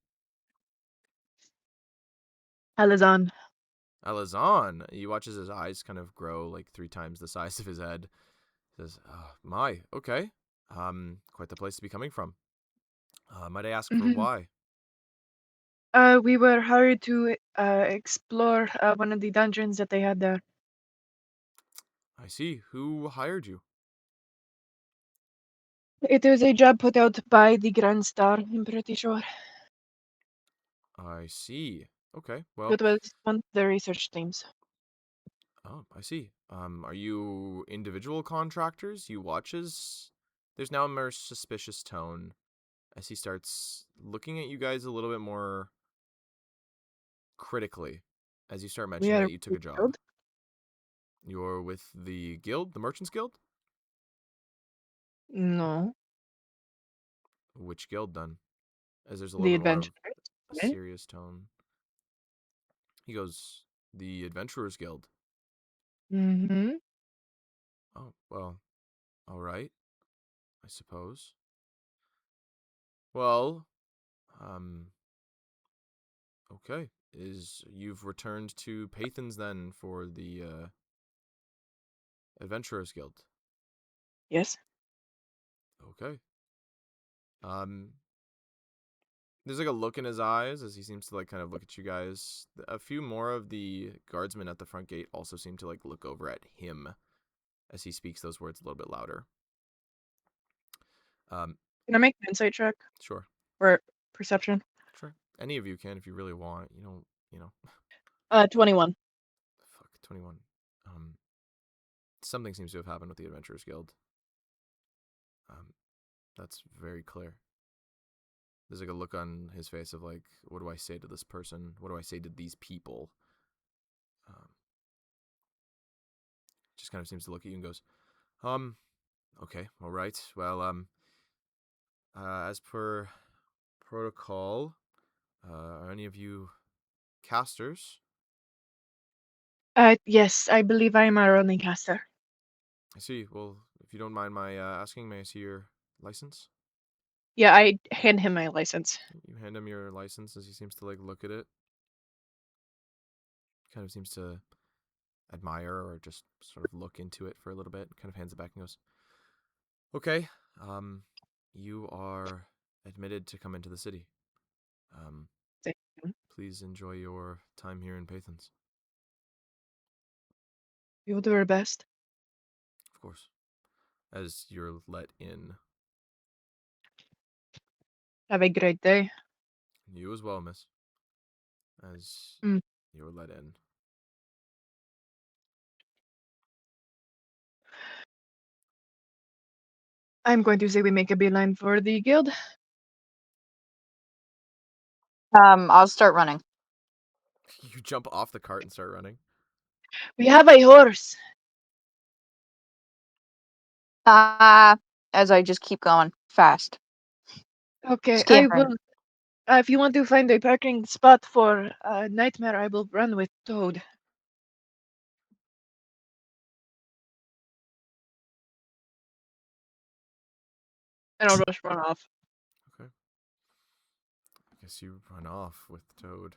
Alazan. "Alazan." You watch as his eyes kind of grow like 3 times the size of his head. Says, "Oh, my, okay. Quite the place to be coming from. Might I ask for why?" We were hired to explore one of the dungeons that they had there. "I see. Who hired you?" It was a job put out by the Grand Star, I'm pretty sure. "I see. Okay, well, It was one of the research teams. oh, I see. Are you individual contractors? You watch as there's now a more suspicious tone as he starts looking at you guys a little bit more critically as you start We mentioning are that you took a job. guild? You're with the guild, the Merchants Guild? No, Which guild then? As there's a the little bit more of adventurers. a Right? serious tone. He goes, "The Adventurers Guild." Mm-hmm. "Oh, well, all right, I suppose. Well, um, okay. You've returned to Paythens then for the Adventurers Guild?" Yes. "Okay. There's like a look in his eyes as he seems to like kind of look at you guys. A few more of the guardsmen at the front gate also seem to like look over at him as he speaks those words a little bit louder. Can I make an insight check Sure. or perception? Sure. Any of you can if you really want. You know. 21. Fuck, 21. Something seems to have happened with the Adventurers Guild. That's very clear. There's like a look on his face of like, what do I say to this person? What do I say to these people? Just kind of seems to look at you and goes, okay, all right. Well, as per protocol, are any of you casters? Yes, I believe I'm our only caster. I see. Well, if you don't mind my asking, may I see your license? Yeah, I hand him my license. You hand him your license as he seems to like look at it. Kind of seems to admire or just sort of look into it for a little bit. Kind of hands it back and goes, okay, you are admitted to come into the city. please enjoy your time here in Paythens. We will do our best. Of course. As you're let in. Have a great day. You as well, miss. As Mm. you're let in. I'm going to say we make a beeline for the guild. I'll start running. You jump off the cart and start running. We have a horse. As I just keep going fast. Okay, I Scampering. will. If you want to find a parking spot for Nightmare, I will run with Toad. And I'll just run off. Okay. I guess you run off with Toad.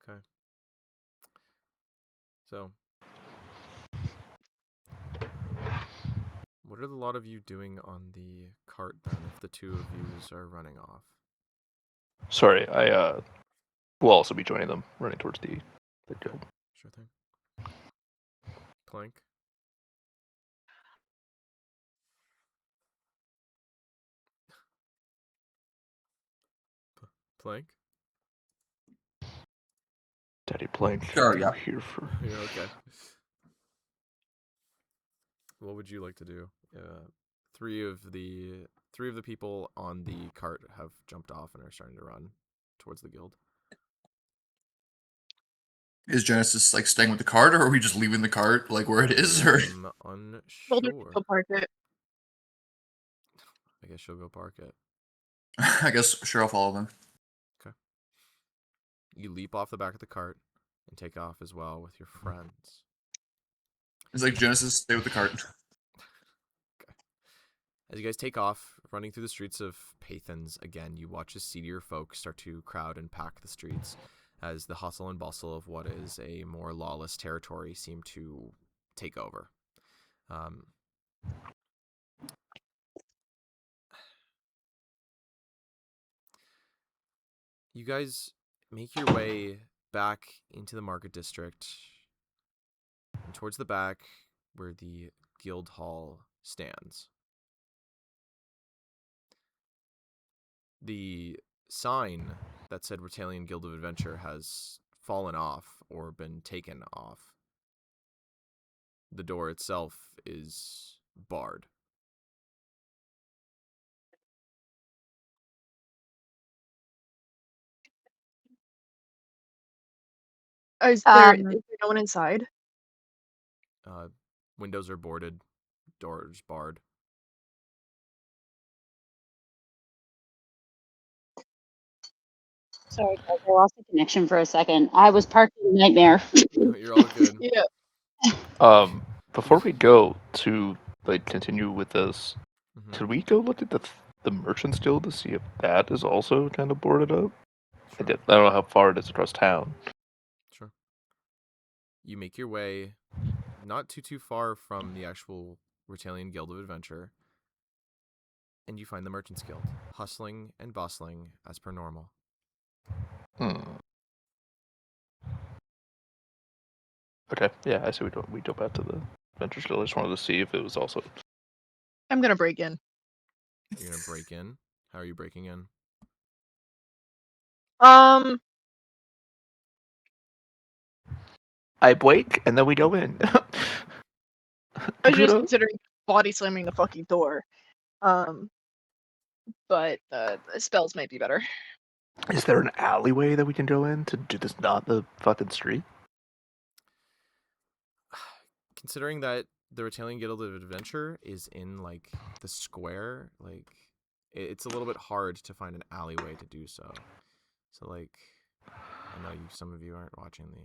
Okay. So, what are the lot of you doing on the cart then if the two of yous are running off? Sorry, I will also be joining them, running towards the guild. Sure thing. Plank? Plank? Daddy Plank, Sure, you're yeah. here for. You're okay. What would you like to do? Three of the people on the cart have jumped off and are starting to run towards the guild. Is Genesis like staying with the cart, or are we just leaving the cart like where it is? Or I'm Told her to unsure. go park it. I guess she'll go park it. I guess sure I'll follow them. You leap off the back of the cart and take off as well with your friends. It's like Genesis, stay with the cart. Okay. As you guys take off, running through the streets of Paythens, again, you watch as seedier folk start to crowd and pack the streets as the hustle and bustle of what is a more lawless territory seem to take over. You guys make your way back into the market district and towards the back where the guild hall stands. The sign that said Retalian Guild of Adventure has fallen off or been taken off. The door itself is barred. Is Um, there no one inside? Windows are boarded, doors barred. Sorry, guys, I lost the connection for a second. I was parked in Nightmare. You're all good. Yeah. Before we go to like continue with this, Mhm. could we go look at the Merchants Guild to see if that is also kind of boarded up? Sure. I don't know how far it is across town. Sure. You make your way not too far from the actual Retalian Guild of Adventure, and you find the Merchants Guild, hustling and bustling as per normal. Okay, yeah, I say we go back to the Adventure Guild. I just wanted to see if it was also. I'm gonna break in. You're gonna break in? How are you breaking in? I break and then we go in. I was just Computer. considering body slamming the fucking door. But spells might be better. Is there an alleyway that we can go in to do this? Not the fucking street. Considering that the Retalian Guild of Adventure is in like the square, like it's a little bit hard to find an alleyway to do so. So like, I know some of you aren't watching the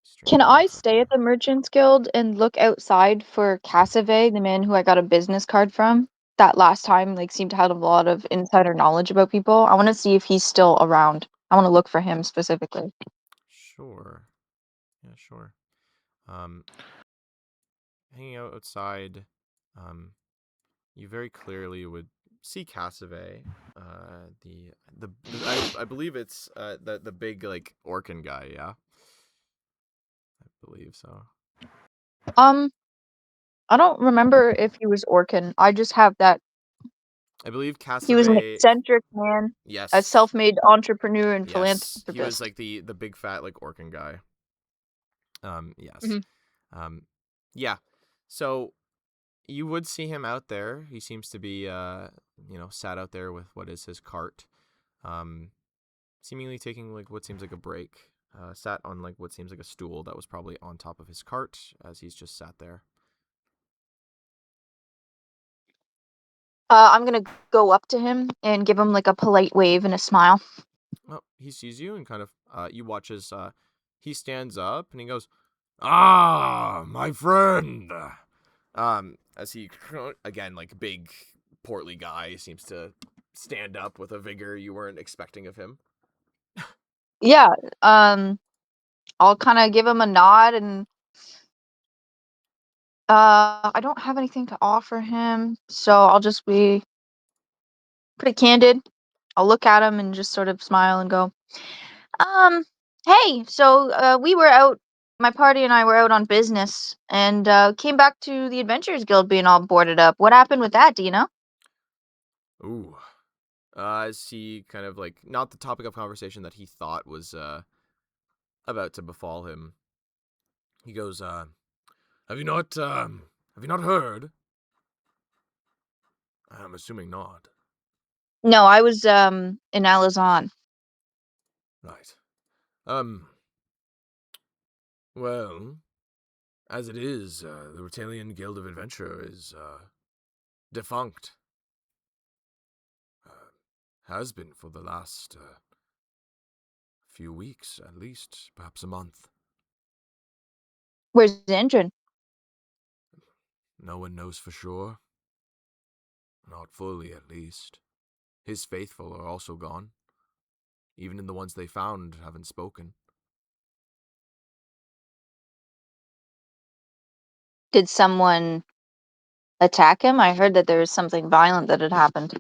stream. Can that I looks like stay it. at the Merchants Guild and look outside for Cassave, the man who I got a business card from? That last time, like, seemed to have a lot of insider knowledge about people. I want to see if he's still around. I want to look for him specifically. Sure. Yeah, sure. Hanging out outside, you very clearly would see Cassave, I believe it's the big like Orcan guy, yeah. I believe so. I don't remember if he was Orcan. I just have that I believe he was an Cassave. eccentric man, a Yes. self-made entrepreneur and Yes. philanthropist. He was like the big fat like Orcan guy. Yes. Mhm. Yeah. So you would see him out there. He seems to be sat out there with what is his cart. Seemingly taking like what seems like a break. Sat on like what seems like a stool that was probably on top of his cart as he's just sat there. I'm gonna go up to him and give him like a polite wave and a smile. Well, he sees you and kind of you watch as he stands up and he goes, "Ah, my friend." As he again like big portly guy seems to stand up with a vigor you weren't expecting of him. Yeah. I'll kind of give him a nod and I don't have anything to offer him, so I'll just be pretty candid. I'll look at him and just sort of smile and go, hey, so we were out, my party and I were out on business and came back to the Adventurers Guild being all boarded up. What happened with that? Do you know? Ooh. As he kind of like not the topic of conversation that he thought was about to befall him. He goes, have you not heard? I'm assuming not. No, I was in Alazan. Right. Well, as it is, the Retalian Guild of Adventure is defunct. Has been for the last few weeks, at least, perhaps a month. Where's the engine? No one knows for sure. Not fully, at least. His faithful are also gone. Even in the ones they found haven't spoken. Did someone attack him? I heard that there was something violent that had happened.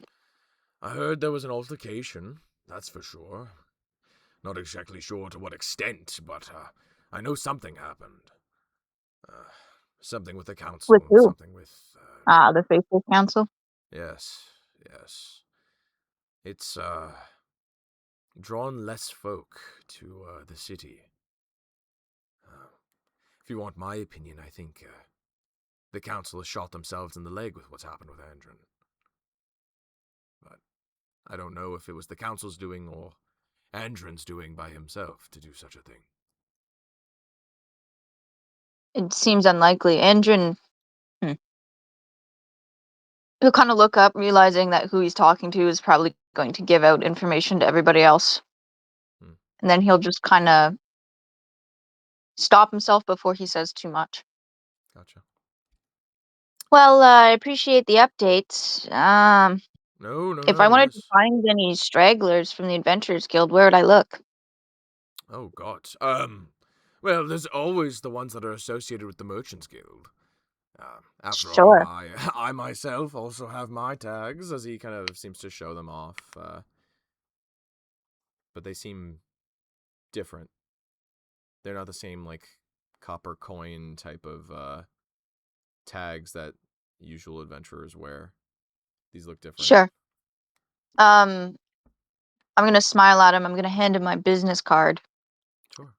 I heard there was an altercation, that's for sure. Not exactly sure to what extent, but I know something happened. Something with the council, With who? something with... The Faithful Council. Yes. It's drawn less folk to the city. If you want my opinion, I think the council has shot themselves in the leg with what's happened with Andron. But I don't know if it was the council's doing or Andron's doing by himself to do such a thing. It seems unlikely. Andrin, he'll kind of look up, realizing that who he's talking to is probably going to give out information to everybody else. And then he'll just kind of stop himself before he says too much. Gotcha. Well, I appreciate the updates. No If I wanted to worries. find any stragglers from the Adventurers Guild, where would I look? Oh, God. Well, there's always the ones that are associated with the Merchants Guild. After all, Sure. I myself also have my tags, as he kind of seems to show them off. But they seem different. They're not the same, like, copper coin type of tags that usual adventurers wear. These look different. Sure. I'm gonna smile at him. I'm gonna hand him my business card. Sure.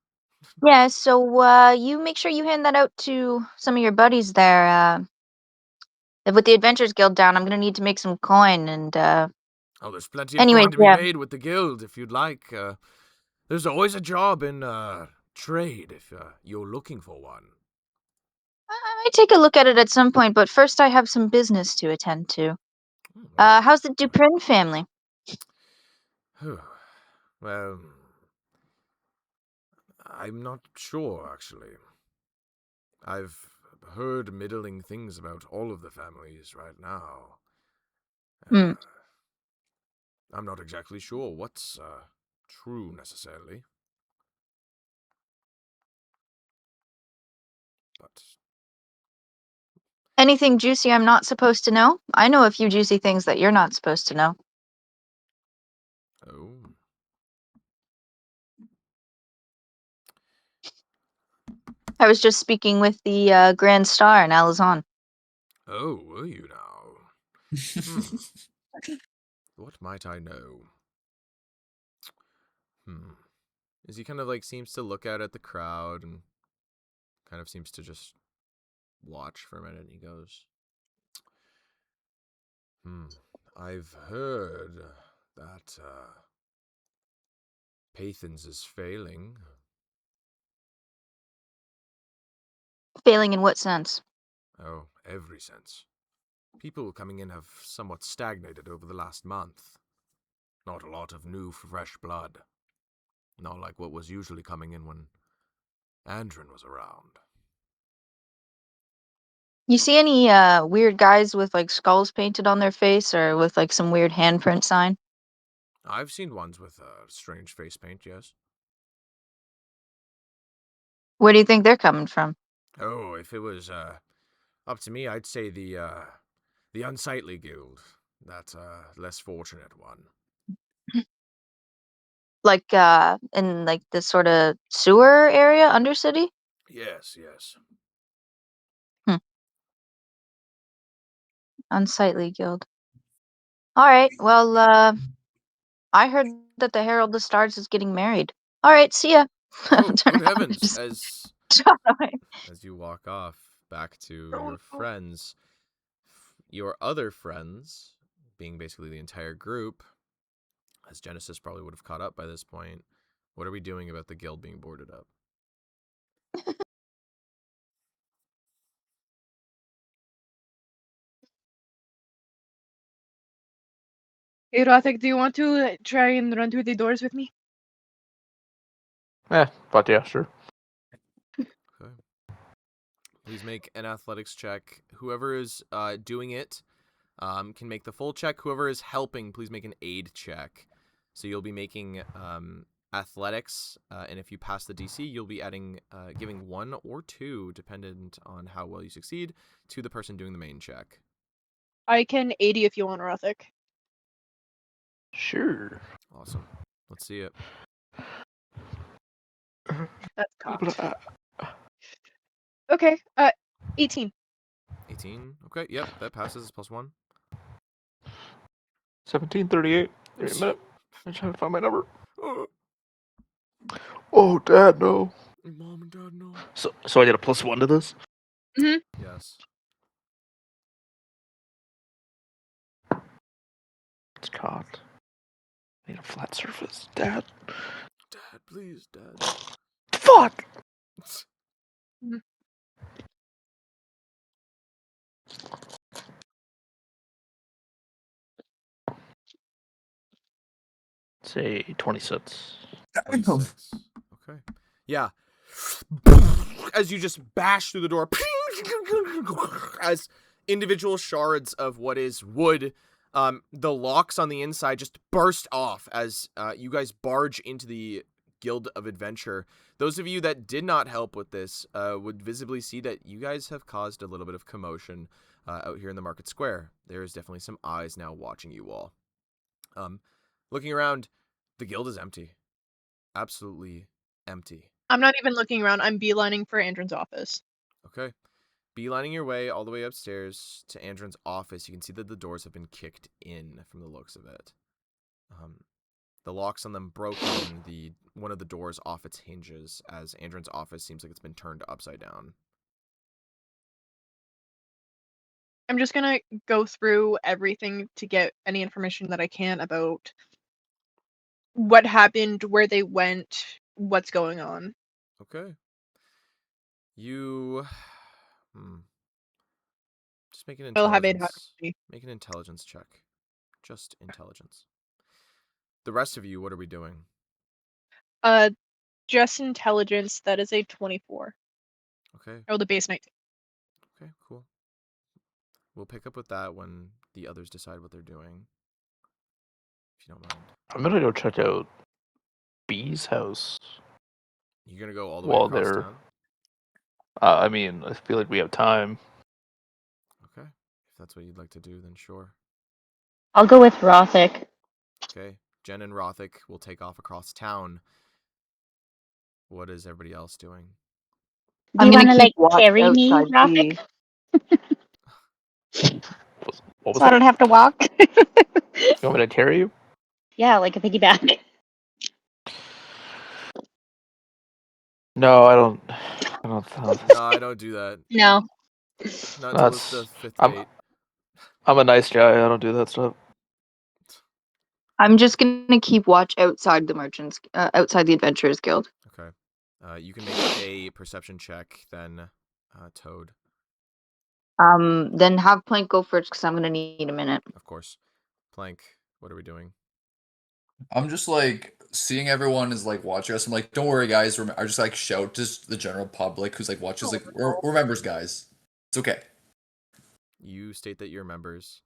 Yeah, so you make sure you hand that out to some of your buddies there. With the Adventurers Guild down, I'm gonna need to make some coin and Oh, there's plenty of anyway, coin to be yeah. made with the guild if you'd like. There's always a job in trade if you're looking for one. I might take a look at it at some point, but first I have some business to attend to. Well, How's the Duprin family? well, I'm not sure, actually. I've heard middling things about all of the families right now. Hmm. I'm not exactly sure what's true, necessarily. But Anything juicy I'm not supposed to know? I know a few juicy things that you're not supposed to know. Oh. I was just speaking with the Grand Star in Alazan. Oh, were you now? Hmm. What might I know? As he kind of like seems to look out at the crowd and kind of seems to just watch for a minute, and he goes, I've heard that Paythens is failing. Failing in what sense? Oh, every sense. People coming in have somewhat stagnated over the last month. Not a lot of new, fresh blood. Not like what was usually coming in when Andrin was around. You see any weird guys with like skulls painted on their face or with like some weird handprint sign? I've seen ones with strange face paint, yes. Where do you think they're coming from? Oh, if it was up to me, I'd say the Unsightly Guild. That less fortunate one. Like in like this sort of sewer area, Undercity? Yes, yes. Unsightly Guild. All right. Well, I heard that the Herald of the Stars is getting married. All right. See ya. Oh, Turn good around and heavens! just As you walk off back to your friends, your other friends, being basically the entire group, as Genesis probably would have caught up by this point. What are we doing about the guild being boarded up? Hey, Rothik, do you want to try and run through the doors with me? But yeah, sure. Okay. Please make an athletics check. Whoever is doing it can make the full check. Whoever is helping, please make an aid check. So you'll be making athletics, and if you pass the DC, you'll be adding, giving 1 or 2, dependent on how well you succeed, to the person doing the main check. I can 80 if you want, Rothik. Sure. Awesome. Let's see it. That's cocked. Okay, 18. 18. Okay, yep, that passes. Plus 1. 1738. Wait a minute. I'm trying to find my number. Oh, Dad, no. Mom and Dad, no. So I did a +1 to this? Yes. It's caught. I need a flat surface. Dad. Dad, please, Dad. Fuck! Say 26. 26. Okay. Yeah. As you just bash through the door, as individual shards of what is wood, the locks on the inside just burst off as you guys barge into the Guild of Adventure. Those of you that did not help with this would visibly see that you guys have caused a little bit of commotion out here in the market square. There's definitely some eyes now watching you all. Looking around, the guild is empty. Absolutely empty. I'm not even looking around. I'm beelining for Andron's office. Okay. Beelining your way all the way upstairs to Andron's office, you can see that the doors have been kicked in from the looks of it. The locks on them broken, one of the doors off its hinges, as Andron's office seems like it's been turned upside down. I'm just gonna go through everything to get any information that I can about what happened, where they went, what's going on. Okay. You... Just make an I'll have it intelligence. happen. Make an intelligence check. Just intelligence. The rest of you, what are we doing? Just intelligence. That is a 24. Okay. Oh, the base 19. Okay, cool. We'll pick up with that when the others decide what they're doing. If you don't mind. I'm gonna go check out B's house. You're gonna go all the way While across they're... town? I mean, I feel like we have time. that's what you'd like to do, then sure. I'll go with Rothic. Okay. Jen and Rothic will take off across town. What is everybody else doing? Do you I'm want gonna to, keep watch carry me, outside Rothic? What was So I that? don't have to walk? You want me to carry you? Yeah, like a piggyback. No, I don't. No, I don't do that. No. Not until it's the fifth date. I'm a nice guy. I don't do that stuff. I'm just gonna keep watch outside the merchants, outside the Adventurers Guild. Okay. You can make a perception check then, Toad. Then have Plank go first because I'm gonna need a minute. Of course. Plank, what are we doing? I'm just like seeing everyone is like watching us. I'm like, don't worry, guys. I just like shout to the general public who's like watches, like we're members, guys. It's okay. You state that you're members.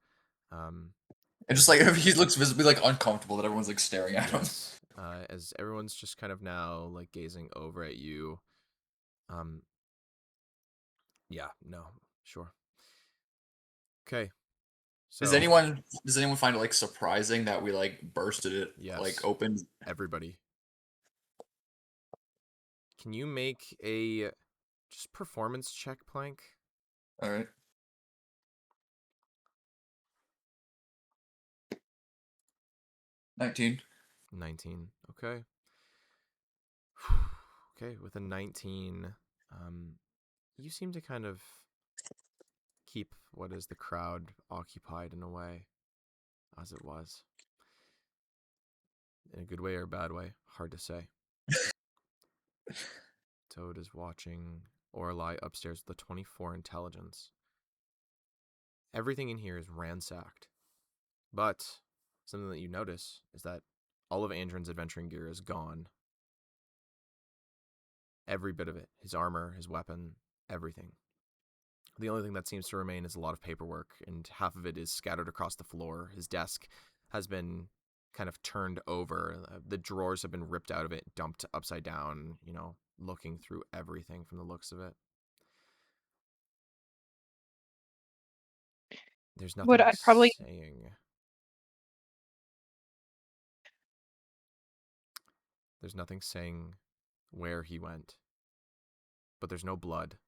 And just like he looks visibly like uncomfortable that everyone's like staring at him. Yes. As everyone's just kind of now like gazing over at you. Yeah, no, sure. Okay. So Does anyone find it like surprising that we like bursted it Yes. like open? Everybody. Can you make a just performance check, Plank? All right. $19. 19. Okay. Okay, with a 19, you seem to kind of keep what is the crowd occupied in a way, as it was. In a good way or a bad way, hard to say. Toad is watching Orlai upstairs with a 24 intelligence. Everything in here is ransacked. But something that you notice is that all of Andron's adventuring gear is gone. Every bit of it. His armor, his weapon, everything. The only thing that seems to remain is a lot of paperwork, and half of it is scattered across the floor. His desk has been kind of turned over. The drawers have been ripped out of it, dumped upside down, looking through everything from the looks of it. There's nothing Would I probably saying. There's nothing saying where he went. But there's no blood.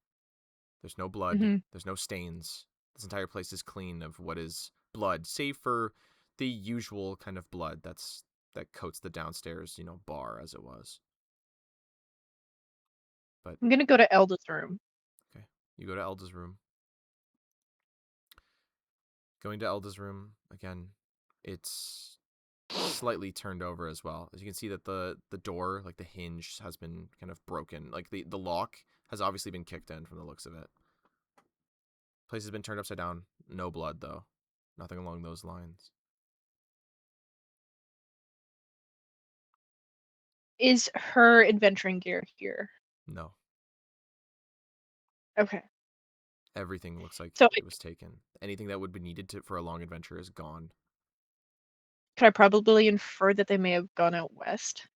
There's no blood. Mhm. There's no stains. This entire place is clean of what is blood, save for the usual kind of blood that coats the downstairs, bar as it was. But I'm gonna go to Elda's room. okay, you go to Elda's room. Going to Elda's room again, it's slightly turned over as well. As you can see that the door, like the hinge, has been kind of broken. Like the lock has obviously been kicked in from the looks of it. Place has been turned upside down. No blood though. Nothing along those lines. Is her adventuring gear here? No. Okay. Everything looks like So it was taken. Anything that would be needed for a long adventure is gone. could I probably infer that they may have gone out west?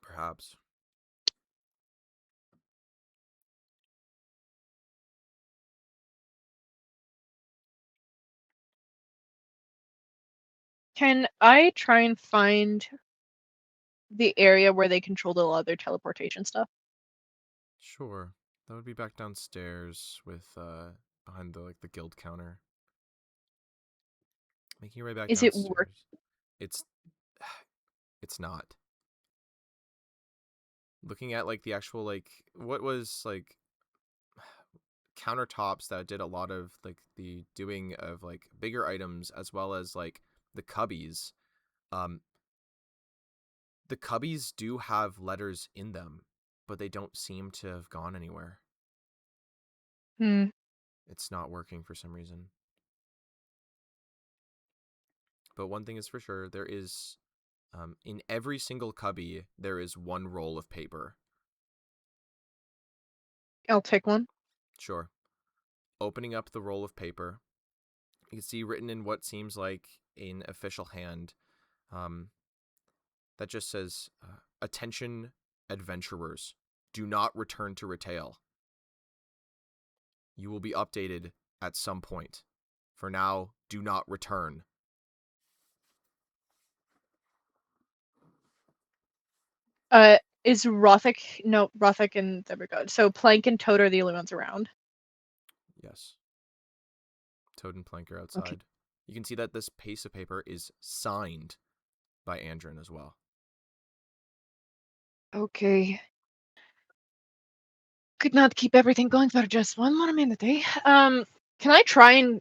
Perhaps. Can I try and find the area where they controlled a lot of their teleportation stuff? Sure. That would be back downstairs with behind the guild counter. Making your way back Is it downstairs. work? It's not. Looking at the actual what was countertops that did a lot of the doing of bigger items as well as the cubbies. The cubbies do have letters in them, but they don't seem to have gone anywhere. Hmm. It's not working for some reason. But one thing is for sure, there is, in every single cubby, there is one roll of paper. I'll take one. Sure. Opening up the roll of paper, you can see written in what seems like an official hand, that just says, "Attention, adventurers. Do not return to Retail. You will be updated at some point." For now, do not return. Is Rothic? No, Rothic and there we go. So Plank and Toad are the only ones around. Yes. Toad and Plank are outside. You can see that this piece of paper is signed by Andrin as well. Okay. Could not keep everything going for just 1 more minute, eh? Can I try and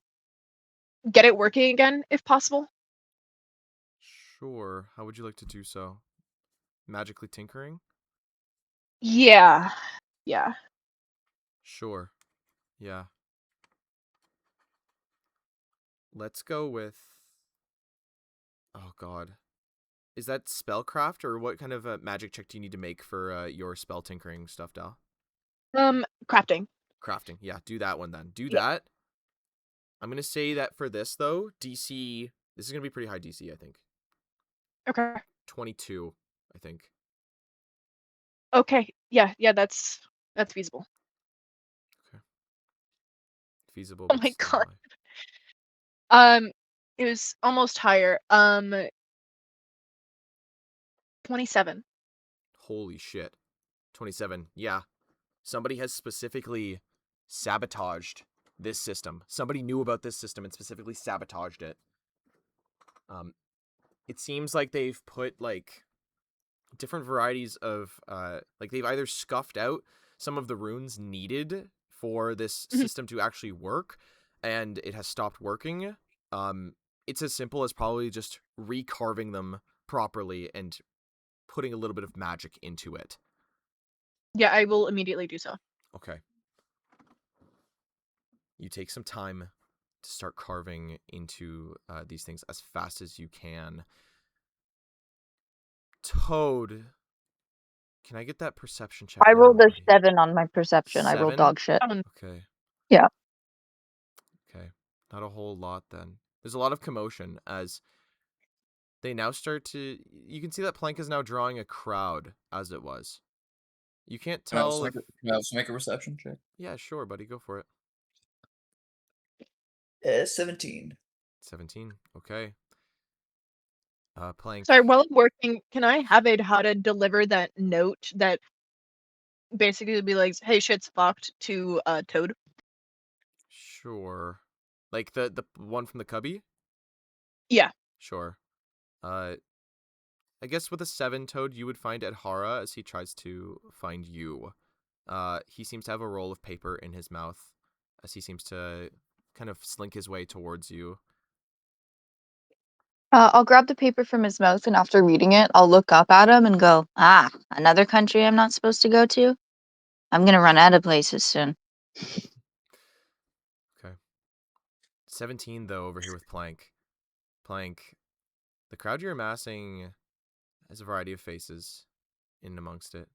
get it working again, if possible? Sure. How would you like to do so? Magically tinkering? Yeah. Yeah. Sure. Yeah. Let's go with... Oh, God. Is that spellcraft, or what kind of magic check do you need to make for your spell tinkering stuff, Dal? Crafting. Crafting. Yeah, do that one then. Do Yeah. that. I'm going to say that for this, though, DC... This is going to be pretty high DC, I think. Okay. 22, I think. Okay. Yeah, that's feasible. Feasible, Oh but my still God. high. It was almost higher. 27. Holy shit. 27. Yeah. Somebody has specifically sabotaged this system. Somebody knew about this system and specifically sabotaged it. It seems like they've put, like, different varieties of, like, they've either scuffed out some of the runes needed for this system to actually work, and it has stopped working. It's as simple as probably just recarving them properly and putting a little bit of magic into it. Yeah, I will immediately do so. Okay. You take some time to start carving into these things as fast as you can. Toad, can I get that perception check? I now, rolled a buddy? 7 on my perception. I 7? rolled dog shit. Okay. Yeah. Okay. Not a whole lot then. There's a lot of commotion as they now start to... You can see that Plank is now drawing a crowd, as it was. You can't Can I tell... also make a reception check? Yeah, sure, buddy. Go for it. 17. 17. Okay. Plank. Sorry, while I'm working, can I have it how to deliver that note that basically would be like, hey, shit's fucked to Toad? Sure. Like the one from the cubby? Yeah. Sure. I guess with a 7, Toad, you would find Adhara as he tries to find you. He seems to have a roll of paper in his mouth as he seems to kind of slink his way towards you. I'll grab the paper from his mouth, and after reading it, I'll look up at him and go, another country I'm not supposed to go to? I'm gonna run out of places soon. Okay. 17, though, over here with Plank. Plank, the crowd you're amassing has a variety of faces in amongst it.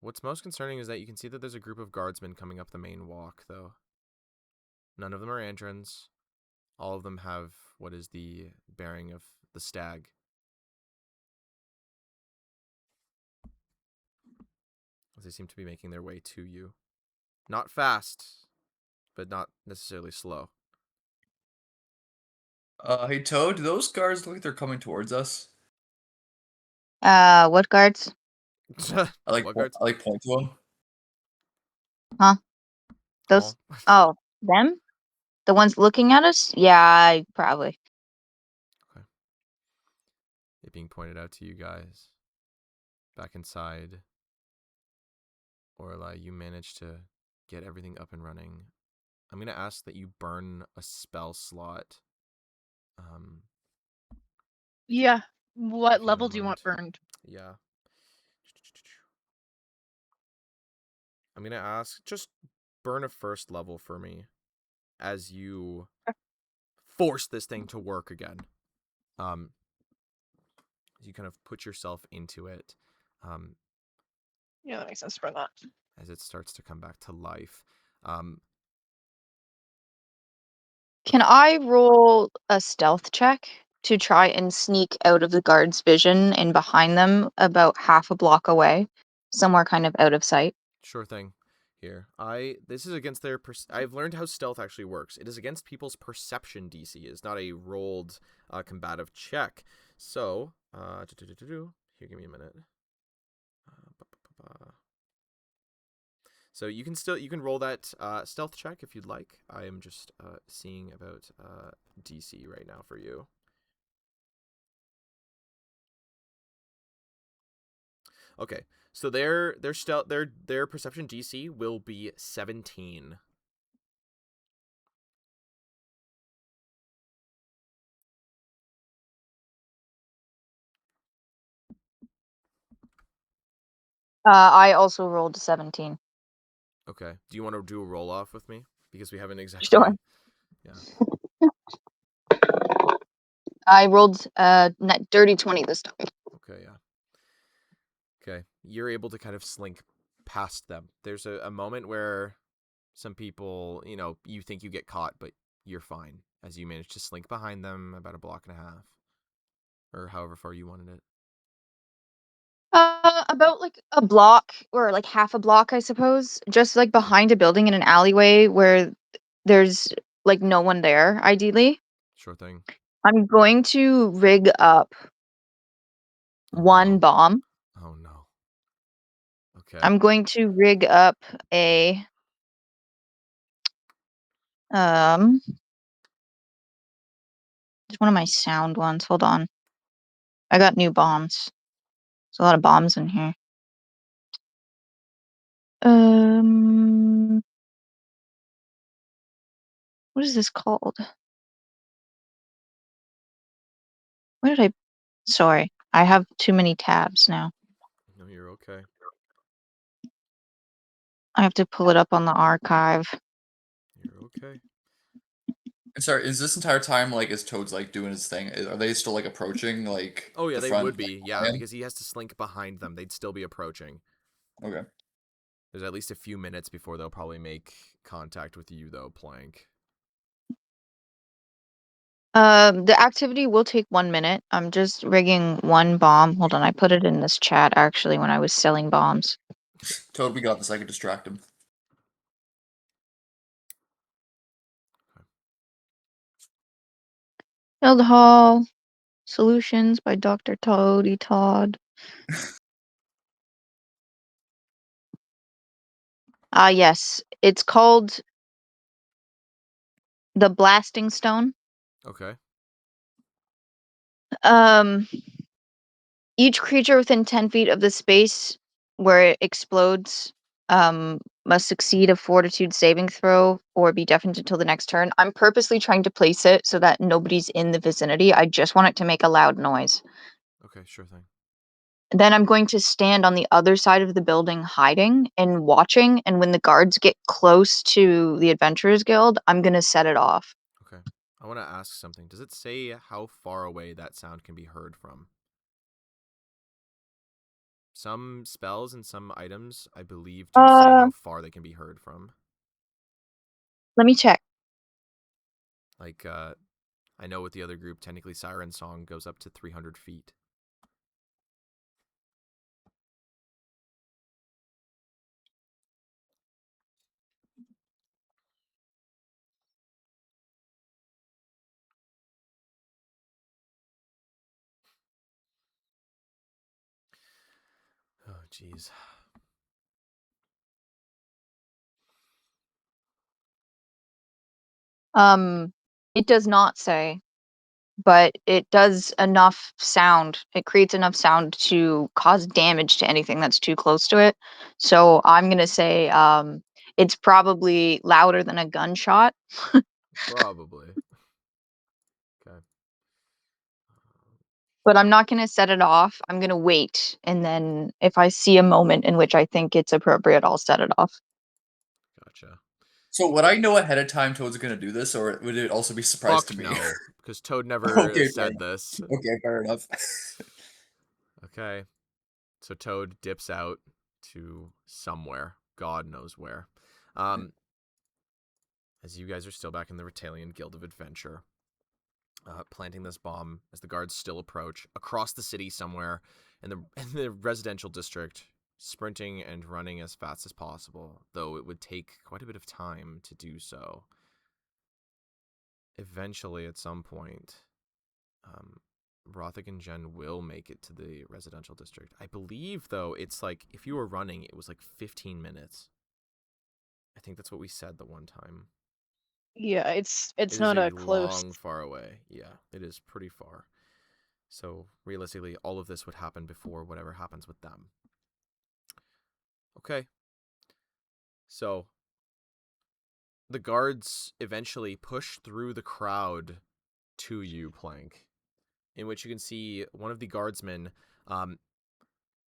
What's most concerning is that you can see that there's a group of guardsmen coming up the main walk, though. None of them are Andrins. All of them have what is the bearing of the stag. As they seem to be making their way to you. Not fast, but not necessarily slow. Hey Toad, do those guards look like they're coming towards us? What guards? I like What guards? point to them. Huh? Those? Oh, them? The ones looking at us? Yeah, probably. Okay. It being pointed out to you guys. Back inside. Orla, you managed to get everything up and running. I'm going to ask that you burn a spell slot. Yeah. What If you level don't do you want mind. burned? Yeah. I'm going to ask, just burn a first level for me as you force this thing to work again. You kind of put yourself into it. Yeah, that makes sense for that. As it starts to come back to life. Can I roll a stealth check to try and sneak out of the guard's vision and behind them about half a block away? Somewhere kind of out of sight. Sure thing. Here, this is against their. I've learned how stealth actually works. It is against people's perception DC. It's not a rolled combative check. So, here, give me a minute. So you can roll that stealth check if you'd like. I am just seeing about DC right now for you. Okay, so their perception DC will be 17. I also rolled 17. Okay. Do you want to do a roll off with me? Because we haven't exactly. Sure. Yeah. I rolled dirty 20 this time. Okay. Yeah. Okay. You're able to kind of slink past them. There's a moment where some people, you think you get caught, but you're fine as you manage to slink behind them about a block and a half, or however far you wanted it. About like a block or like half a block, I suppose. Just like behind a building in an alleyway where there's like no one there, ideally. Sure thing. I'm going to rig up one no. bomb. Oh no. Okay. I'm going to rig up a it's one of my sound ones. Hold on. I got new bombs. There's a lot of bombs in here. What is this called? Where did I? Sorry, I have too many tabs now. No, you're okay. I have to pull it up on the archive. You're okay. And sorry, is this entire time like is Toad's like doing his thing? Are they still like approaching like? Oh yeah, the they front, would be. Yeah, line? because he has to slink behind them. They'd still be approaching. Okay. There's at least a few minutes before they'll probably make contact with you, though, Plank. The activity will take 1 minute. I'm just rigging one bomb. Hold on, I put it in this chat actually when I was selling bombs. Toad, we got this. I could distract him. Field Hall Solutions by Dr. Toady Todd. Yes. It's called the Blasting Stone. Okay. Each creature within 10 feet of the space where it explodes must succeed a fortitude saving throw or be deafened until the next turn. I'm purposely trying to place it so that nobody's in the vicinity. I just want it to make a loud noise. Okay, sure thing. Then I'm going to stand on the other side of the building hiding and watching, and when the guards get close to the Adventurers Guild, I'm going to set it off. Okay. I want to ask something. Does it say how far away that sound can be heard from? Some spells and some items, I believe, do say how far they can be heard from. Let me check. Like, I know with the other group, technically Siren Song goes up to 300 feet. Oh, jeez. It does not say, but it does enough sound. It creates enough sound to cause damage to anything that's too close to it. So I'm going to say it's probably louder than a gunshot. Probably. Okay. But I'm not going to set it off. I'm going to wait. And then if I see a moment in which I think it's appropriate, I'll set it off. Gotcha. So would I know ahead of time Toad's gonna do this, or would it also be a surprise to me? No, because Toad never Okay, said this. Okay, fair enough. Okay. So Toad dips out to somewhere. God knows where. As you guys are still back in the Retalian Guild of Adventure, planting this bomb as the guards still approach across the city somewhere in the residential district. sprinting and running as fast as possible, though it would take quite a bit of time to do so. Eventually, at some point, Rothic and Jen will make it to the residential district. I believe, though, it's like, if you were running, it was like 15 minutes. I think that's what we said the one time. Yeah, it's It is not a a close. long far away. Yeah, it is pretty far. So realistically, all of this would happen before whatever happens with them. Okay. So the guards eventually push through the crowd to you, Plank, in which you can see one of the guardsmen,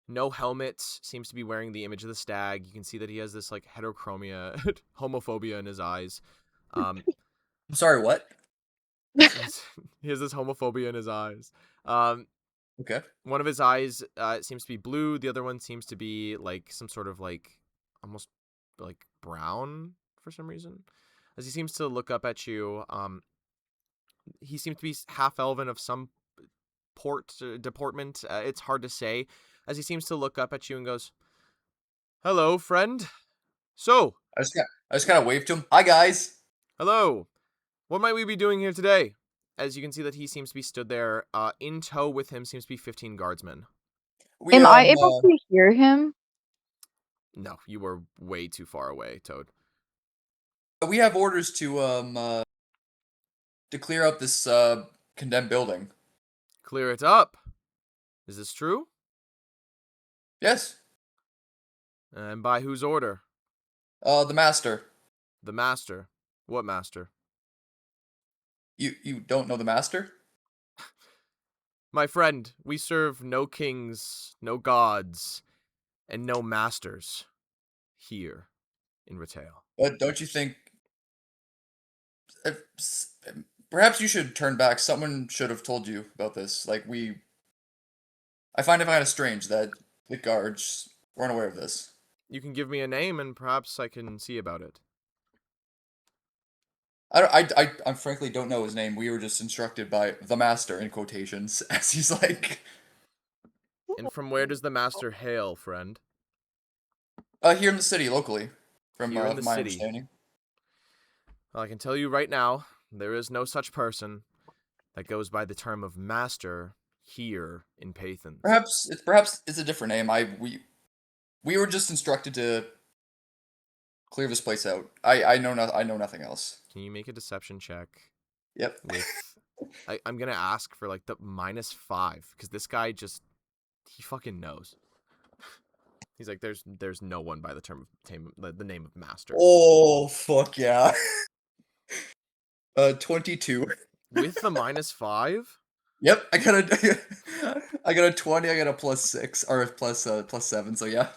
no helmet, seems to be wearing the image of the stag. You can see that he has this like heterochromia, homophobia in his eyes. I'm sorry, what? He has this homophobia in his eyes. Okay. One of his eyes seems to be blue. The other one seems to be like some sort of like almost like brown for some reason. As he seems to look up at you, he seems to be half elven of some deportment. It's hard to say. As he seems to look up at you and goes, "Hello, friend. So, I just kind of waved to him. Hi, guys. hello. What might we be doing here today?" As you can see that he seems to be stood there. In tow with him seems to be 15 guardsmen. We Am I able to hear him? No, you were way too far away, Toad. we have orders to clear up this condemned building. Clear it up. Is this true? Yes. And by whose order? The master. The master. What master? You don't know the master? My friend, we serve no kings, no gods, and no masters here in Retail. But don't you think perhaps you should turn back? Someone should have told you about this. I find it kind of strange that the guards weren't aware of this. You can give me a name and perhaps I can see about it. I frankly don't know his name. We were just instructed by the master in quotations, as he's like. And from where does the master hail, friend? Here in the city, locally, from Here in the my city. understanding. Well, I can tell you right now, there is no such person that goes by the term of master here in Paythens. Perhaps it's a different name. We were just instructed to clear this place out. I know nothing else. Can you make a deception check? Yep. With I'm gonna ask for like the -5 because this guy he fucking knows. He's like, there's no one by the the name of master. Oh fuck yeah. 22. With the -5. Yep, I got a 20. I got a +6 or +7. So yeah.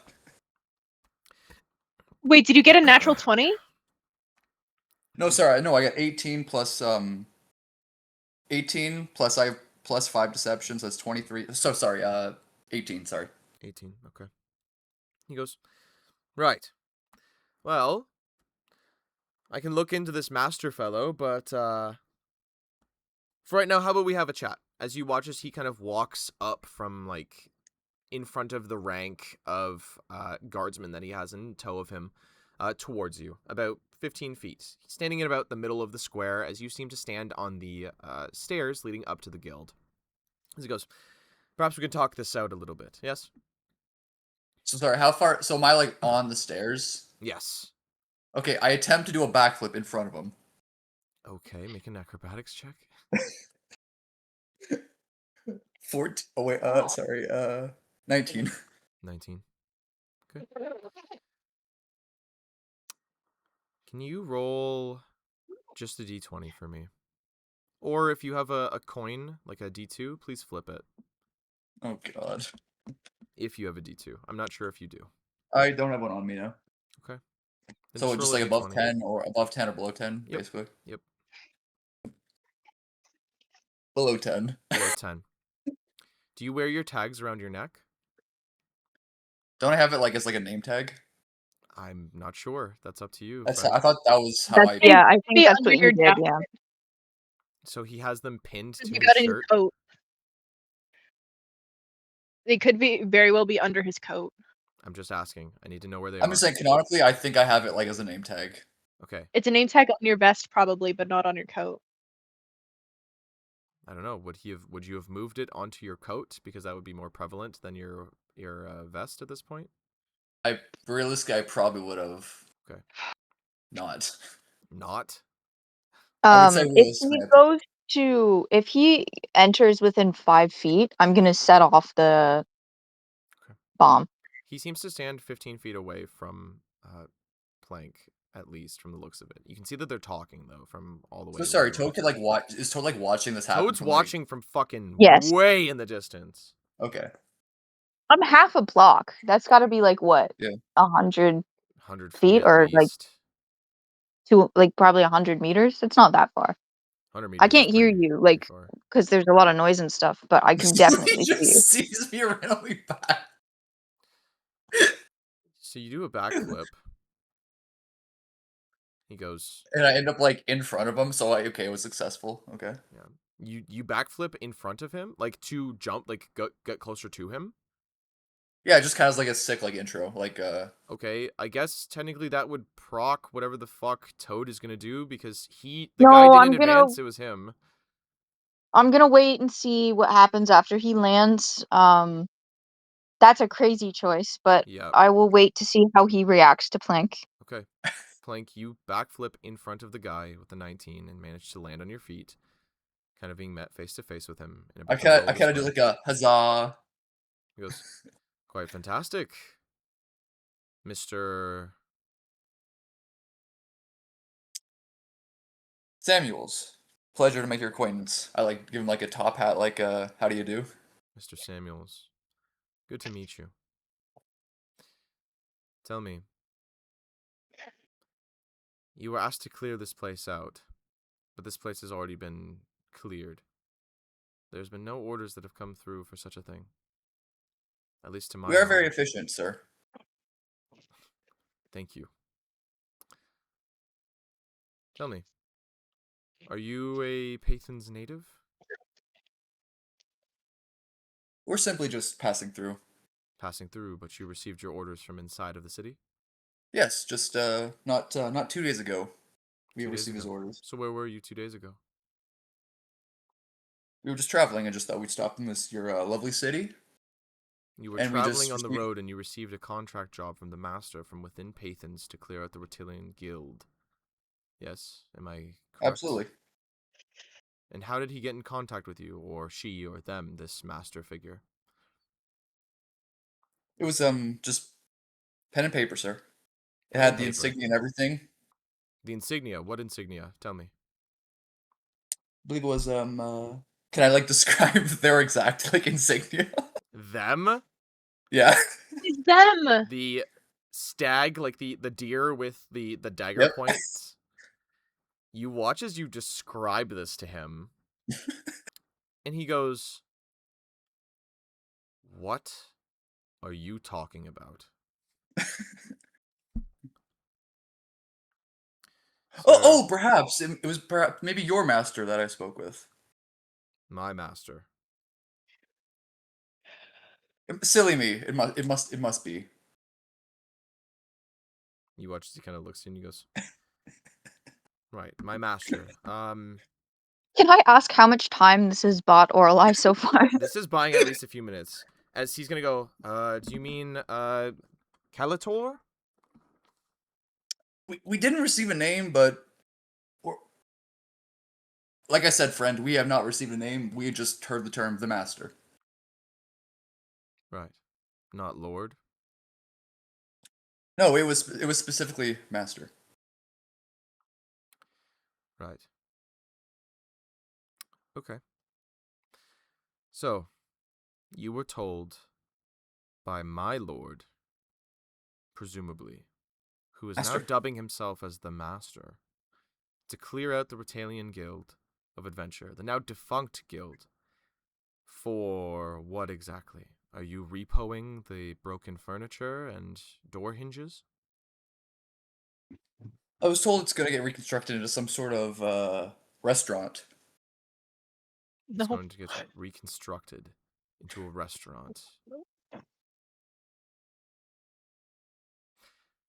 Wait, did you get a natural 20? No, sorry. No, I got 18 plus 18 plus I have +5 deceptions. That's 23. So sorry. 18. Sorry. 18. Okay. He goes, right. Well, I can look into this master fellow, but for right now, how about we have a chat? As you watch as he kind of walks up from like in front of the rank of guardsmen that he has in tow of him towards you, about 15 feet. He's standing in about the middle of the square as you seem to stand on the stairs leading up to the guild. As he goes, perhaps we can talk this out a little bit, yes? So sorry, how far? So am I like on the stairs? Yes. Okay, I attempt to do a backflip in front of him. Okay, make an acrobatics check. 14. Oh wait, sorry, 19. 19. Okay. Can you roll just a d20 for me? Or if you have a coin, like a d2, please flip it. Oh god. If you have a d2. I'm not sure if you do. I don't have one on me now. Okay. Then So just roll like a above d20. 10 or above 10 or below 10, Yep. basically. Yep. Below 10. Below 10. Do you wear your tags around your neck? Don't I have it like as like a name tag? I'm not sure. That's up to you. That's friend. I thought that was how I. Yeah, I think Be that's under what your you did. jacket. Yeah. So he has them pinned to You his got it in your shirt. coat. They could be very well be under his coat. I'm just asking. I need to know where they I'm are. just saying, canonically, I think I have it like as a name tag. Okay. It's a name tag on your vest probably, but not on your coat. I don't know. Would you have moved it onto your coat because that would be more prevalent than your vest at this point? Realistically, I probably would have. Okay. Not. Not. I would say If he enters within 5 feet, I'm gonna set off the Okay. bomb. He seems to stand 15 feet away from Plank, at least from the looks of it. You can see that they're talking though from all the way. So sorry, away. Toad could like watch. Is Toad like watching this happen? Toad's from, watching from fucking Yes. way in the distance. Okay. I'm half a block. That's got to be like what? Yeah. 100 100 feet feet at or like least. probably 100 meters. It's not that far. 100 meters. I can't is hear pretty- you pretty like far. because there's a lot of noise and stuff, but I can He definitely see you. just sees me randomly back. So you do a backflip. He goes, And I end up like in front of him, so okay, it was successful. Okay. yeah. You backflip in front of him, like to jump, like get closer to him. Yeah, it just kind of like a sick like intro, like Okay, I guess technically that would proc whatever the fuck Toad is gonna do because the No, guy I'm didn't gonna- advance. It was him. I'm gonna wait and see what happens after he lands. That's a crazy choice, but Yeah. I will wait to see how he reacts to Plank. Okay. Plank, you backflip in front of the guy with the 19 and manage to land on your feet, kind of being met face to face with him. In a I bit of a kind of do whisper. like a huzzah. He goes, quite fantastic, Mr. Samuels. Pleasure to make your acquaintance. I like give him like a top hat, like how do you do? Mr. Samuels. Good to meet you. Tell me, you were asked to clear this place out, but this place has already been cleared. There's been no orders that have come through for such a thing. At least to my We are very knowledge. efficient, sir. Thank you. Tell me, are you a Paythens native? We're simply just passing through. Passing through, but you received your orders from inside of the city? Yes, just not 2 days ago. We 2 days received his ago. orders. So where were you 2 days ago? We were just traveling and just thought we'd stop in your lovely city. You were And we traveling just on the received- road and you received a contract job from the master from within Paythens to clear out the Reptilian Guild. Yes, am I correct? Absolutely. And how did he get in contact with you, or she, or them, this master figure? It was just pen and paper, sir. It Pen had and the paper. insignia and everything. The insignia. What insignia? Tell me. I believe it was can I like describe their exact like insignia? Them? Yeah. It's them. The stag, like the deer with the dagger Yep. points. You watch as you describe this to him, and he goes, "What are you talking about?" Oh, perhaps it was perhaps maybe your master that I spoke with. My master. Silly me. It must be. You watch as he kind of looks at you and he goes, "Right, my master. Can I ask how much time this has bought Orelai so far? This is buying at least a few minutes." As he's gonna go, do you mean Calator? We didn't receive a name, but like I said, friend, we have not received a name. We just heard the term the master. Right. Not Lord. No, it was specifically master. Right. Okay. So, you were told by my lord, presumably, who is now Master. dubbing himself as the Master, to clear out the Reptilian Guild of Adventure, the now defunct guild. For what exactly? Are you repoing the broken furniture and door hinges? I was told it's gonna get reconstructed into some sort of restaurant. It's No. going to get reconstructed into a restaurant.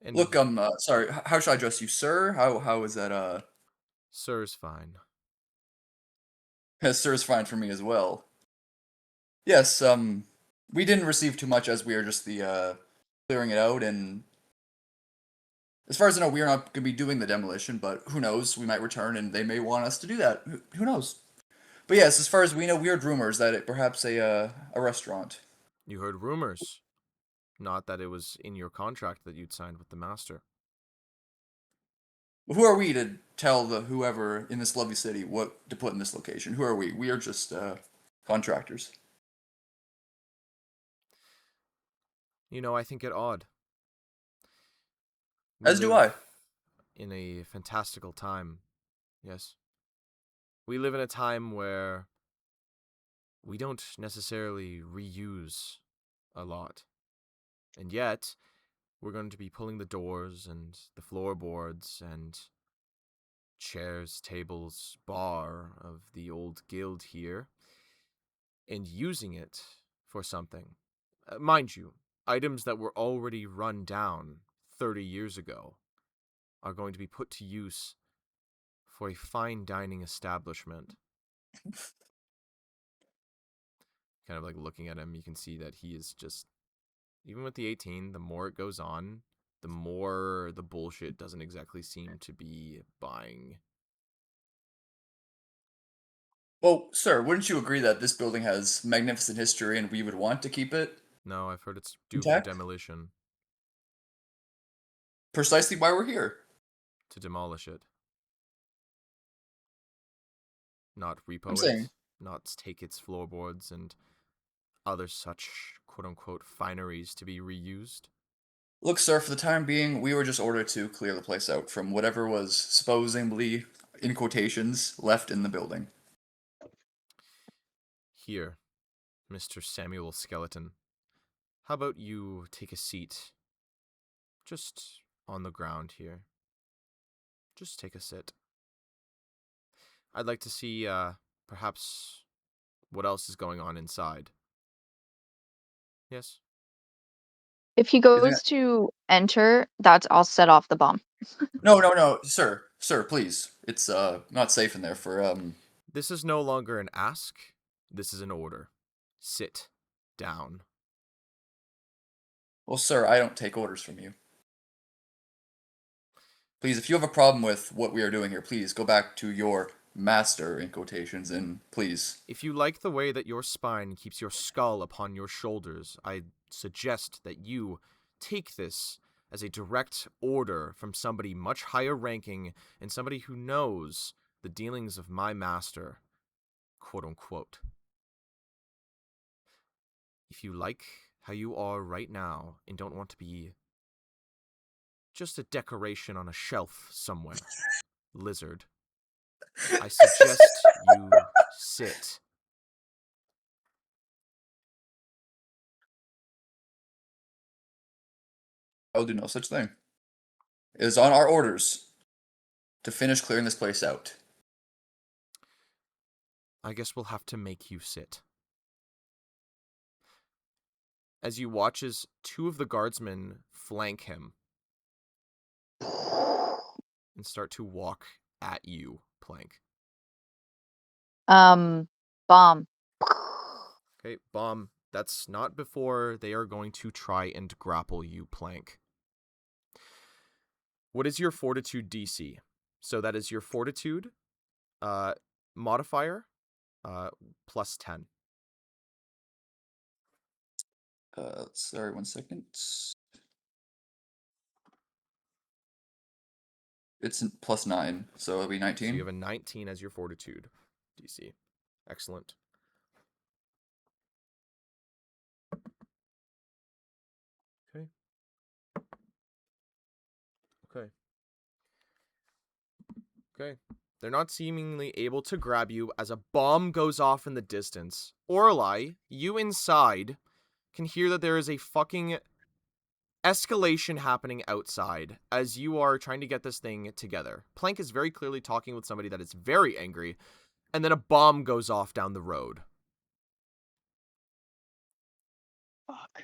And Look, sorry. How should I address you, sir? How is that? Sir's fine. Sir is fine for me as well. Yes. We didn't receive too much as we are just the clearing it out, and as far as I know, we are not going to be doing the demolition. But who knows? We might return, and they may want us to do that. Who knows? But yes, as far as we know, we heard rumors that it perhaps a restaurant. You heard rumors. Not that it was in your contract that you'd signed with the master. Who are we to tell the whoever in this lovely city what to put in this location? Who are we? We are just contractors. You know, I think it odd. As do I. In a fantastical time, yes. We live in a time where we don't necessarily reuse a lot. And yet, we're going to be pulling the doors and the floorboards and chairs, tables, bar of the old guild here and using it for something. Mind you, items that were already run down 30 years ago are going to be put to use for a fine dining establishment. Kind of like looking at him, you can see that he is just, even with the 18, the more it goes on, the more the bullshit doesn't exactly seem to be buying. Well, sir, wouldn't you agree that this building has magnificent history and we would want to keep it? No, I've heard it's due for Intact? demolition. Precisely why we're here. To demolish it. Not repo I'm it, saying. not take its floorboards and other such quote-unquote fineries to be reused. Look, sir, for the time being, we were just ordered to clear the place out from whatever was supposedly, in quotations, left in the building. Here, Mr. Samuel Skeleton, how about you take a seat just on the ground here? Just take a sit. I'd like to see, perhaps, what else is going on inside. Yes? If he goes to enter, I'll set off the bomb. No, sir, please. It's not safe in there for This is no longer an ask. This is an order. Sit down. Well, sir, I don't take orders from you. Please, if you have a problem with what we are doing here, please go back to your master, in quotations, and please. If you like the way that your spine keeps your skull upon your shoulders, I suggest that you take this as a direct order from somebody much higher ranking and somebody who knows the dealings of my master, quote unquote. If you like how you are right now and don't want to be just a decoration on a shelf somewhere, lizard, I suggest you sit. I'll do no such thing. It is on our orders to finish clearing this place out. I guess we'll have to make you sit. As you watch as two of the guardsmen flank him and start to walk at you, Plank. Bomb. Okay, Bomb. That's not before they are going to try and grapple you, Plank. What is your fortitude DC? So that is your fortitude modifier plus 10. Sorry, 1 second. It's plus 9, so it'll be 19. So you have a 19 as your fortitude DC. Excellent. Okay. Okay. They're not seemingly able to grab you as a bomb goes off in the distance. Orlai, you inside can hear that there is a fucking escalation happening outside as you are trying to get this thing together. Plank is very clearly talking with somebody that is very angry, and then a bomb goes off down the road. Fuck.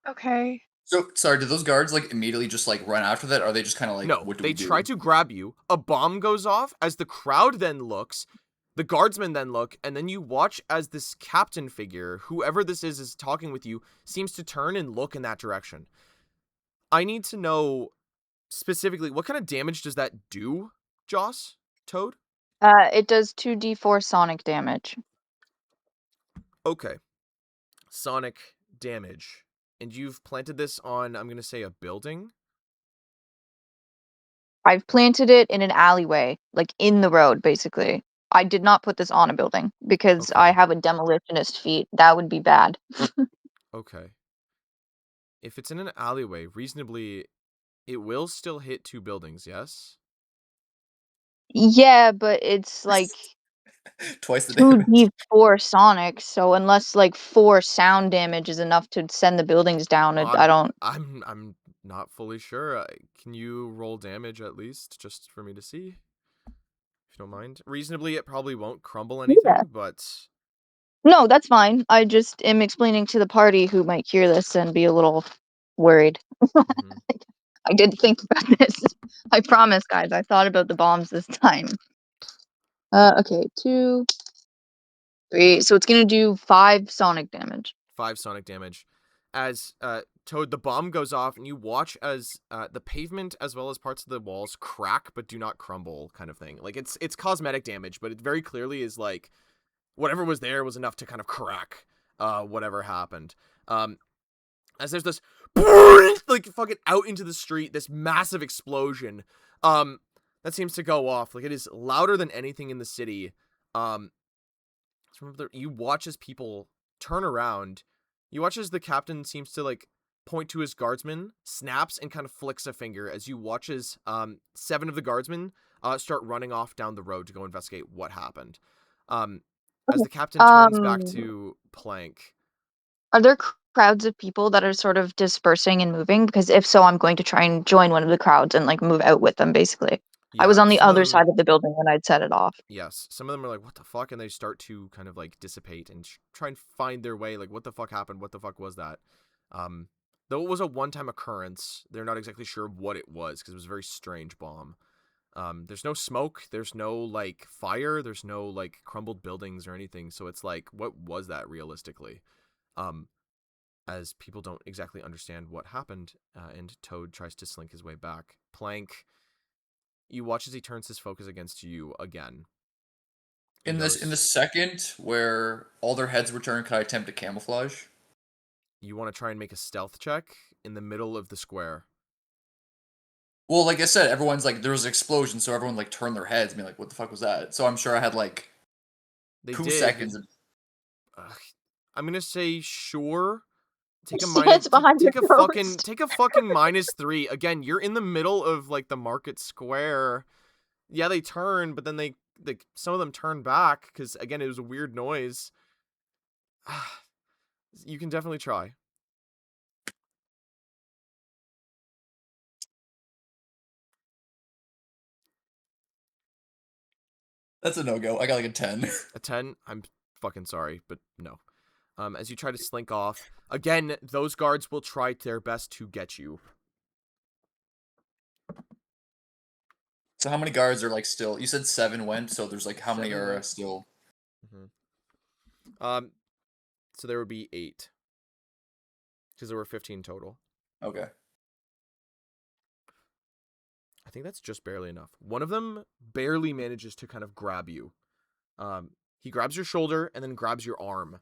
Okay. So sorry, did those guards like immediately just like run after that? Or are they just kind of like, No, what do they we do? try to grab you. A bomb goes off as the crowd then looks. The guardsmen then look, and then you watch as this captain figure, whoever this is talking with you, seems to turn and look in that direction. I need to know specifically, what kind of damage does that do, Joss? Toad? It does 2d4 sonic damage. Okay. Sonic damage. And you've planted this on, I'm going to say, a building? I've planted it in an alleyway, like in the road, basically. I did not put this on a building because I Okay. have a demolitionist feat. That would be bad. Okay. If it's in an alleyway, reasonably, it will still hit 2 buildings, yes? Yeah, but it's like Twice the damage. 2d4 sonic, so unless like 4 sound damage is enough to send the buildings down, I don't. I'm not fully sure. Can you roll damage at least, just for me to see? If you don't mind. Reasonably, it probably won't crumble anything, Yeah. but... No, that's fine. I just am explaining to the party who might hear this and be a little worried. Mhm. I did think about this. I promise, guys. I thought about the bombs this time. Okay, 2, 3. So it's gonna do 5 sonic damage. 5 sonic damage. As Toad, the bomb goes off, and you watch as the pavement as well as parts of the walls crack but do not crumble, kind of thing. Like, it's cosmetic damage, but it very clearly is like whatever was there was enough to kind of crack whatever happened. As there's this like fucking out into the street, this massive explosion that seems to go off. Like, it is louder than anything in the city. You watch as people turn around. You watch as the captain seems to like point to his guardsmen, snaps, and kind of flicks a finger as you watch as 7 of the guardsmen start running off down the road to go investigate what happened. As the captain turns back to Plank. Are there crowds of people that are sort of dispersing and moving? Because if so, I'm going to try and join one of the crowds and like move out with them, basically. I was Yeah, on the some of other them, side of the building when I'd set it off. yes, some of them are like, what the fuck? And they start to kind of like dissipate and try and find their way. Like, what the fuck happened? What the fuck was that? Though it was a one-time occurrence, they're not exactly sure what it was because it was a very strange bomb. There's no smoke, there's no like fire, there's no like crumbled buildings or anything. So it's like, what was that realistically? As people don't exactly understand what happened, and Toad tries to slink his way back. Plank, you watch as he turns his focus against you again. In the second where all their heads were turned, can I attempt to camouflage? You want to try and make a stealth check in the middle of the square. Well, like I said, everyone's like, there was an explosion, so everyone like turned their heads and be like, what the fuck was that? So I'm sure I had like They 2 did. seconds. I'm gonna say sure. Take a Stands behind take your a fucking ghost. take a fucking -3. Again, you're in the middle of like the market square. Yeah, they turn, but then they like some of them turn back because again it was a weird noise. You can definitely try. That's a no-go. I got like a 10. A 10? I'm fucking sorry, but no. As you try to slink off, again, those guards will try their best to get you. So how many guards are like still? You said 7 went, so there's like how many 7 are went. still? So there would be 8. Because there were 15 total. Okay. I think that's just barely enough. One of them barely manages to kind of grab you. He grabs your shoulder and then grabs your arm,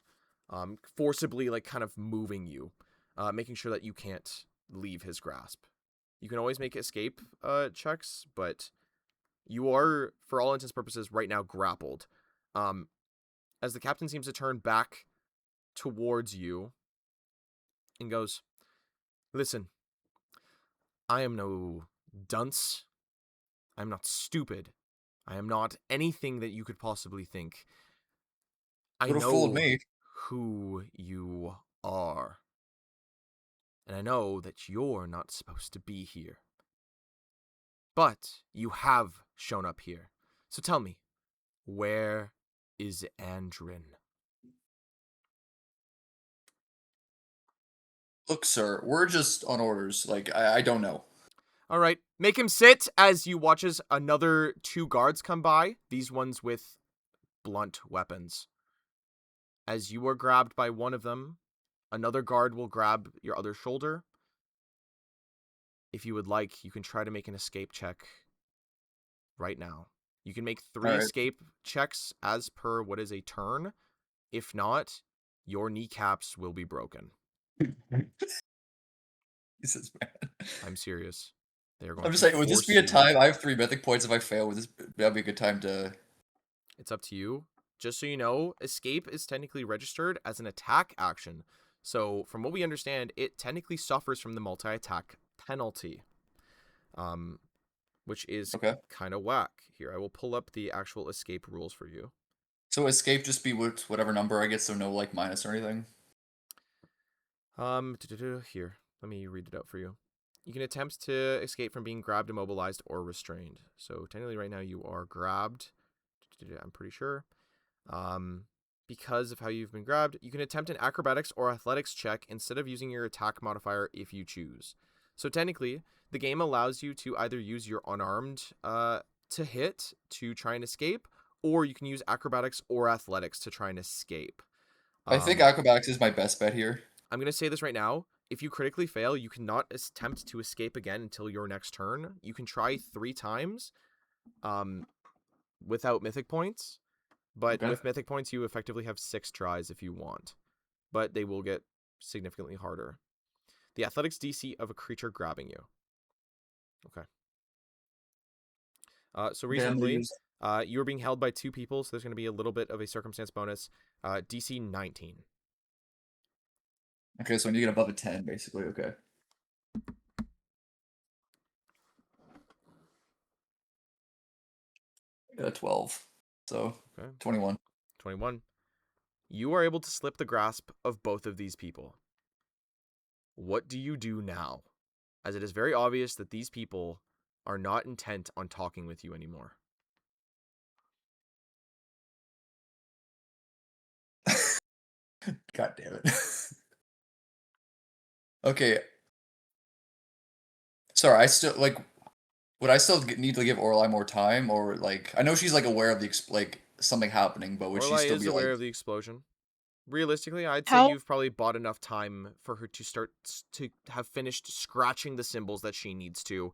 forcibly like kind of moving you, making sure that you can't leave his grasp. You can always make escape checks, but you are, for all intents and purposes, right now grappled. As the captain seems to turn back towards you and goes, "Listen, I am no dunce. I'm not stupid. I am not anything that you could possibly think. I Would have fooled know me. who you are. And I know that you're not supposed to be here. But you have shown up here. So tell me, where is Andrin?" Look, sir, we're just on orders. Like, I don't know. All right, make him sit as you watch as another 2 guards come by, these ones with blunt weapons. As you are grabbed by one of them, another guard will grab your other shoulder. If you would like, you can try to make an escape check right now. You can make 3 All right. escape checks as per what is a turn. If not, your kneecaps will be broken. Jesus, man. I'm serious. They are going I'm just to saying, would this force be a you- time? I have 3 mythic points. If I fail, that'd be a good time to? It's up to you. Just so you know, escape is technically registered as an attack action. So, from what we understand, it technically suffers from the multi-attack penalty. Which is Okay. kind of whack. Here, I will pull up the actual escape rules for you. So escape just be with whatever number I get, so no like minus or anything. Here, let me read it out for you. You can attempt to escape from being grabbed, immobilized, or restrained. So technically right now you are grabbed. I'm pretty sure. Because of how you've been grabbed, you can attempt an acrobatics or athletics check instead of using your attack modifier if you choose. So technically, the game allows you to either use your unarmed to hit to try and escape, or you can use acrobatics or athletics to try and escape. I think acrobatics is my best bet here. I'm going to say this right now. If you critically fail, you cannot attempt to escape again until your next turn. You can try 3 times without mythic points. But Okay. with mythic points, you effectively have 6 tries if you want. But they will get significantly harder. The athletics DC of a creature grabbing you. Okay. So reasonably, you are being held by 2 people, so there's going to be a little bit of a circumstance bonus. DC 19. Okay, so when you get above a 10, basically, okay. I got a 12. So, Okay. 21. 21. You are able to slip the grasp of both of these people. What do you do now? As it is very obvious that these people are not intent on talking with you anymore. God damn it. Okay. Sorry, I still, like, would I still need to give Orlai more time? Or, like, I know she's, like, aware of the, like, something happening, but would she Orlai still is be, aware like... of the explosion. Realistically, I'd say How- you've probably bought enough time for her to start to have finished scratching the symbols that she needs to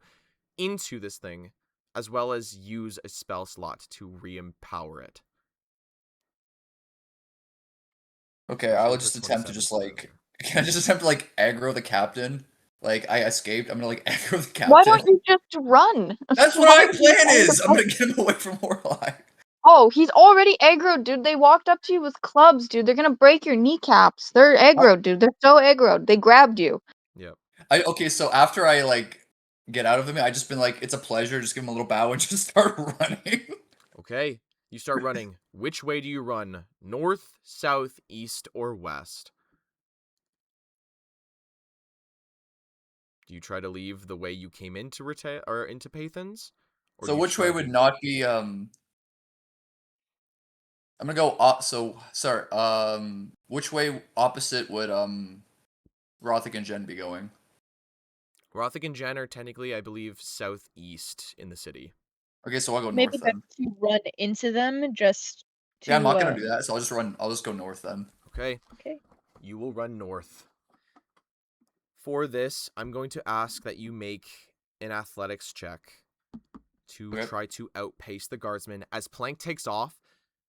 into this thing, as well as use a spell slot to re-empower it. Okay, So I will she'll just put attempt to 27 just, for like... earlier. Can I just attempt to, like, aggro the captain? Like, I escaped, I'm gonna, like, aggro the captain. Why don't you just run? That's what Why my are you plan trying to is! I'm gonna get him away from Orlai. Oh, he's already aggroed, dude. They walked up to you with clubs, dude. They're gonna break your kneecaps. They're aggroed, dude. They're so aggroed. They grabbed you. Yep. Okay, so after I, like, get out of him, I just been like, it's a pleasure, just give him a little bow and just start running. Okay. You start running. Which way do you run? North, south, east, or west? Do you try to leave the way you came into into Paythens? Or So do you which try way to would be- not be, I'm gonna go, sorry, which way opposite would, Rothic and Jen be going? Rothic and Jen are technically, I believe, southeast in the city. Okay, so I'll go Maybe north then. best to run into them just to. Yeah, I'm not gonna do that, so I'll just go north then. Okay. Okay. You will run north. For this, I'm going to ask that you make an athletics check to Okay. try to outpace the guardsman as Plank takes off,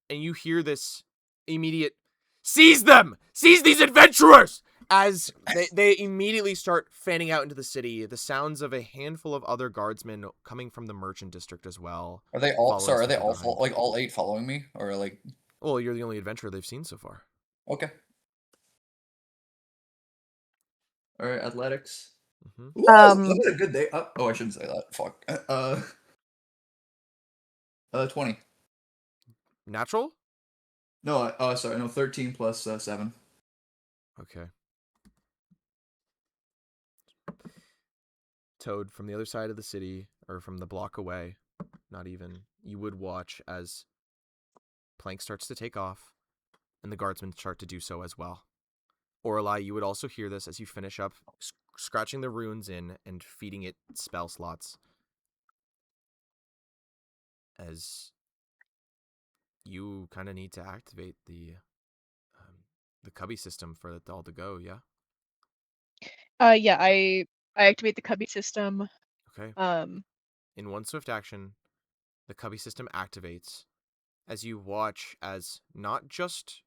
and you hear this immediate, "Seize them! Seize these adventurers!" As they immediately start fanning out into the city, the sounds of a handful of other guardsmen coming from the merchant district as well. Are they all, Follow are they swiftly all, behind. like, all 8 following me? Or, like, Well, you're the only adventurer they've seen so far. okay. Alright, athletics. Mm-hmm. Ooh, that was a good day. Oh, I shouldn't say that. Fuck. 20. Natural? No, sorry, no, 13 plus 7. Okay. Toad, from the other side of the city, or from the block away, not even, you would watch as Plank starts to take off, and the guardsmen start to do so as well. Orlai, you would also hear this as you finish up scratching the runes in and feeding it spell slots. As you kind of need to activate the cubby system for it all to go, yeah? Yeah, I activate the cubby system. Okay. Um, In one swift action, the cubby system activates as you watch as not just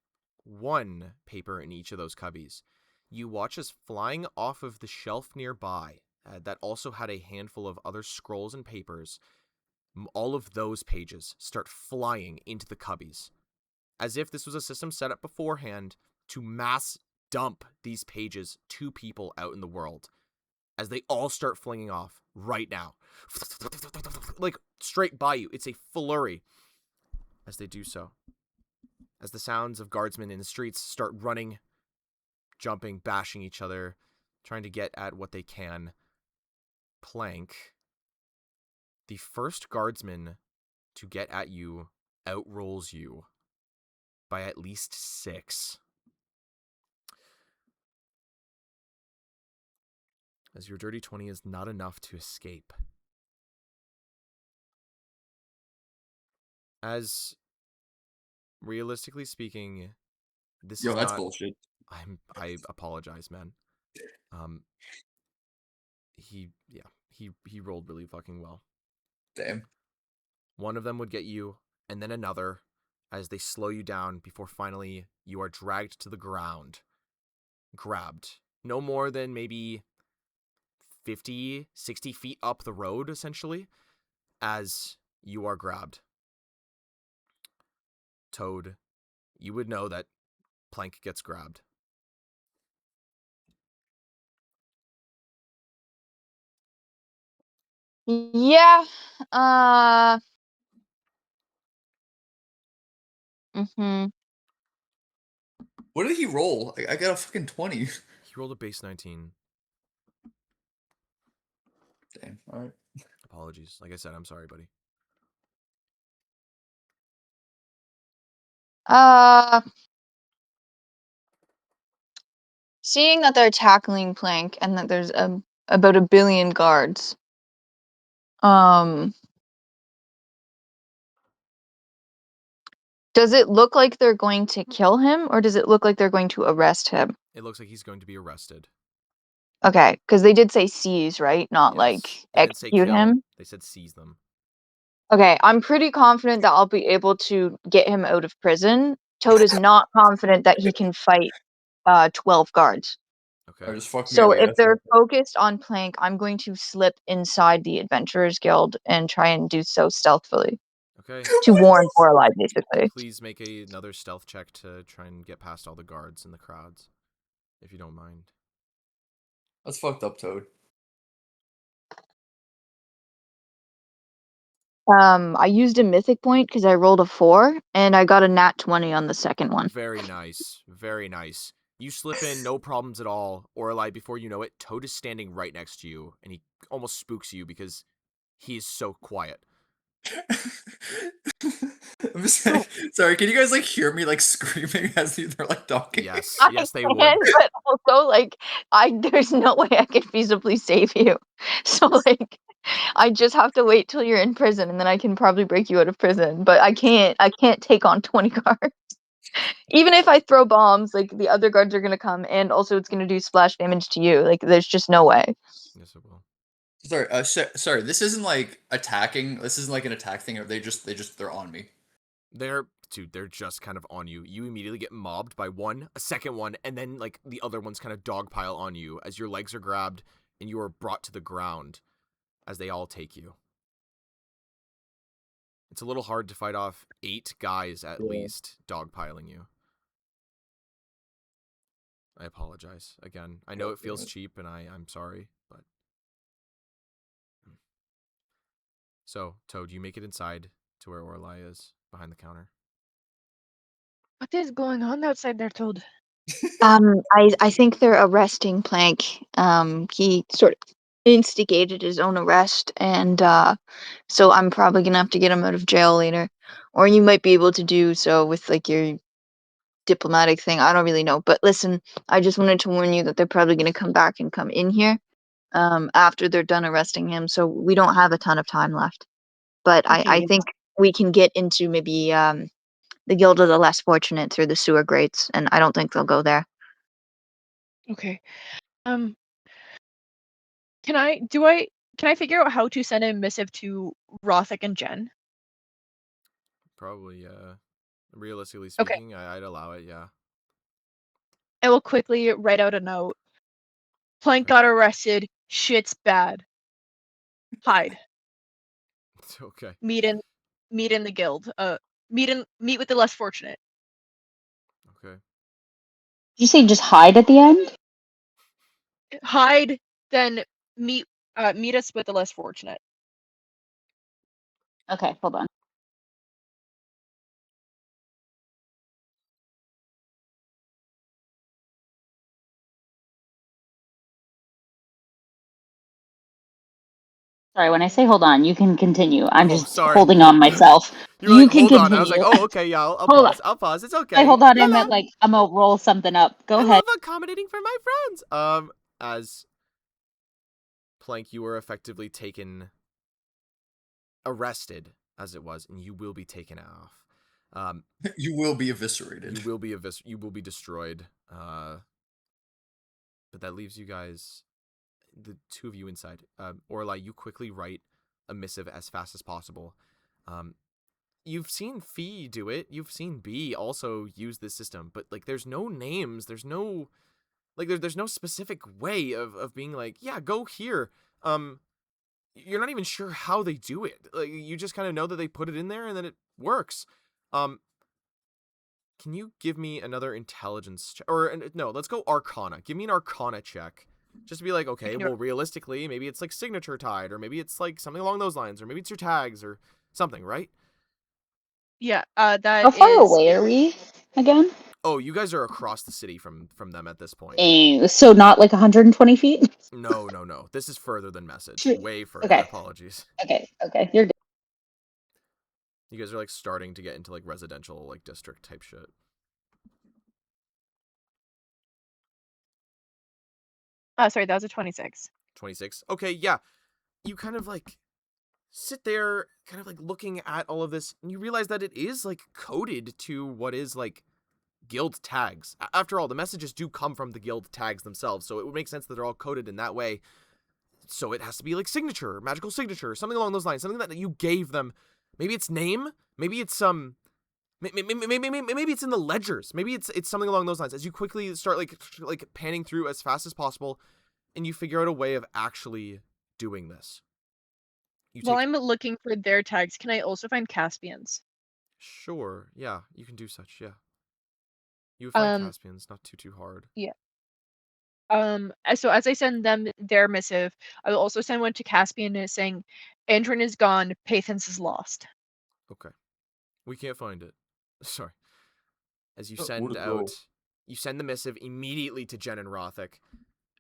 one paper in each of those cubbies, you watch as flying off of the shelf nearby that also had a handful of other scrolls and papers, all of those pages start flying into the cubbies, as if this was a system set up beforehand to mass dump these pages to people out in the world, as they all start flinging off right now. Like, straight by you. It's a flurry as they do so. As the sounds of guardsmen in the streets start running, jumping, bashing each other, trying to get at what they can. Plank, the first guardsman to get at you, outrolls you by at least 6. As your dirty 20 is not enough to escape. As, realistically speaking, this Yo, is that's not... bullshit. I apologize, man. He rolled really fucking well. Damn. One of them would get you, and then another, as they slow you down before finally you are dragged to the ground. Grabbed. No more than maybe 50, 60 feet up the road, essentially, as you are grabbed. Toad, you would know that Plank gets grabbed. Yeah. What did he roll? I got a fucking 20. He rolled a base 19. Damn. All right. Apologies. Like I said, I'm sorry, buddy. Seeing that they're tackling Plank and that there's about 1 billion guards, does it look like they're going to kill him, or does it look like they're going to arrest him? It looks like he's going to be arrested. Okay, because they did say seize, right? Not like Yes. They didn't say execute kill. him. They said seize them. Okay, I'm pretty confident that I'll be able to get him out of prison. Toad is not confident that he can fight 12 guards. Okay. Or just fuck me So up, I if guess. they're focused on Plank, I'm going to slip inside the Adventurers Guild and try and do so stealthily Okay. to warn Lorelai, basically. Please make another stealth check to try and get past all the guards and the crowds, if you don't mind. That's fucked up, Toad. I used a mythic point because I rolled a 4, and I got a nat 20 on the second one. Very nice. Very nice. You slip in, no problems at all. Orlai, before you know it, Toad is standing right next to you, and he almost spooks you because he's so quiet. I'm just sorry, can you guys like hear me like screaming as they're like talking? Yes, I yes, they can, would. but also like there's no way I could feasibly save you. So like I just have to wait till you're in prison, and then I can probably break you out of prison. But I can't take on 20 guards. Even if I throw bombs, like the other guards are gonna come, and also it's gonna do splash damage to you. Like there's just no way. Yes, it will. Sorry, sorry. This isn't like attacking. This isn't like an attack thing. Or they're on me. They're just kind of on you. You immediately get mobbed by one, a second one, and then like the other ones kind of dogpile on you as your legs are grabbed and you are brought to the ground as they all take you. It's a little hard to fight off 8 guys at least dogpiling you. I apologize again. I know it feels cheap, and I'm sorry, but... So, Toad, you make it inside to where Orlai is, behind the counter. What is going on outside there, Toad? I think they're arresting Plank. He sort of instigated his own arrest, and so I'm probably gonna have to get him out of jail later. Or you might be able to do so with like your diplomatic thing. I don't really know. But listen, I just wanted to warn you that they're probably going to come back and come in here after they're done arresting him. So we don't have a ton of time left. But I Okay. think we can get into maybe the Guild of the Less Fortunate through the sewer grates, and I don't think they'll go there. Okay. Can I figure out how to send a missive to Rothick and Jen? Probably, realistically Okay. speaking, I'd allow it, yeah. I will quickly write out a note. Plank Okay. got arrested. Shit's bad. Hide. Okay. Meet in the guild. Meet with the less fortunate. Okay. Did you say just hide at the end? Hide, then meet us with the less fortunate. Okay, hold on. Sorry, when I say hold on, you can continue. I'm Oh, just sorry. holding on myself. You were You like, can hold on. continue. I was like, oh, okay, yeah, I'll Hold pause. on. I'll pause. It's okay. I hold on. No, I meant no. like I'm gonna roll something up. Go I ahead. love accommodating for my friends. As Plank, you were effectively arrested, as it was, and you will be taken off. You will be eviscerated. You will be destroyed. But that leaves you guys, the two of you inside. Orla, you quickly write a missive as fast as possible. You've seen Fee do it. You've seen B also use this system, but like, there's no names. There's no there's no specific way of being like, yeah, go here. You're not even sure how they do it. Like, you just kind of know that they put it in there and then it works. Can you give me another intelligence check? Or no, let's go Arcana. Give me an Arcana check. Just to be like, okay, well, realistically, maybe it's like signature tied, or maybe it's like something along those lines, or maybe it's your tags or something, right? Yeah, that How far is. away are we again? Oh, you guys are across the city from them at this point. So not like 120 feet? No. This is further than message. Shoot. Way further. Okay. Apologies. Okay, you're good. You guys are like starting to get into like residential like district type shit. Sorry, that was a 26. 26. Okay, yeah. You kind of like sit there kind of like looking at all of this, and you realize that it is like coded to what is like guild tags. After all, the messages do come from the guild tags themselves, so it would make sense that they're all coded in that way. So it has to be like signature, magical signature, something along those lines, something that you gave them. Maybe it's name, maybe it's maybe it's in the ledgers, maybe it's something along those lines. As you quickly start like panning through as fast as possible, and you figure out a way of actually doing this. While I'm looking for their tags, can I also find Caspian's? Sure, yeah, you can do such, yeah. You would find Caspian's, not too hard. Yeah. So as I send them their missive, I will also send one to Caspian saying, Andrin is gone, Paythens is lost. Okay. We can't find it. Sorry. As you Where'd send it go? out, you send the missive immediately to Jen and Rothick,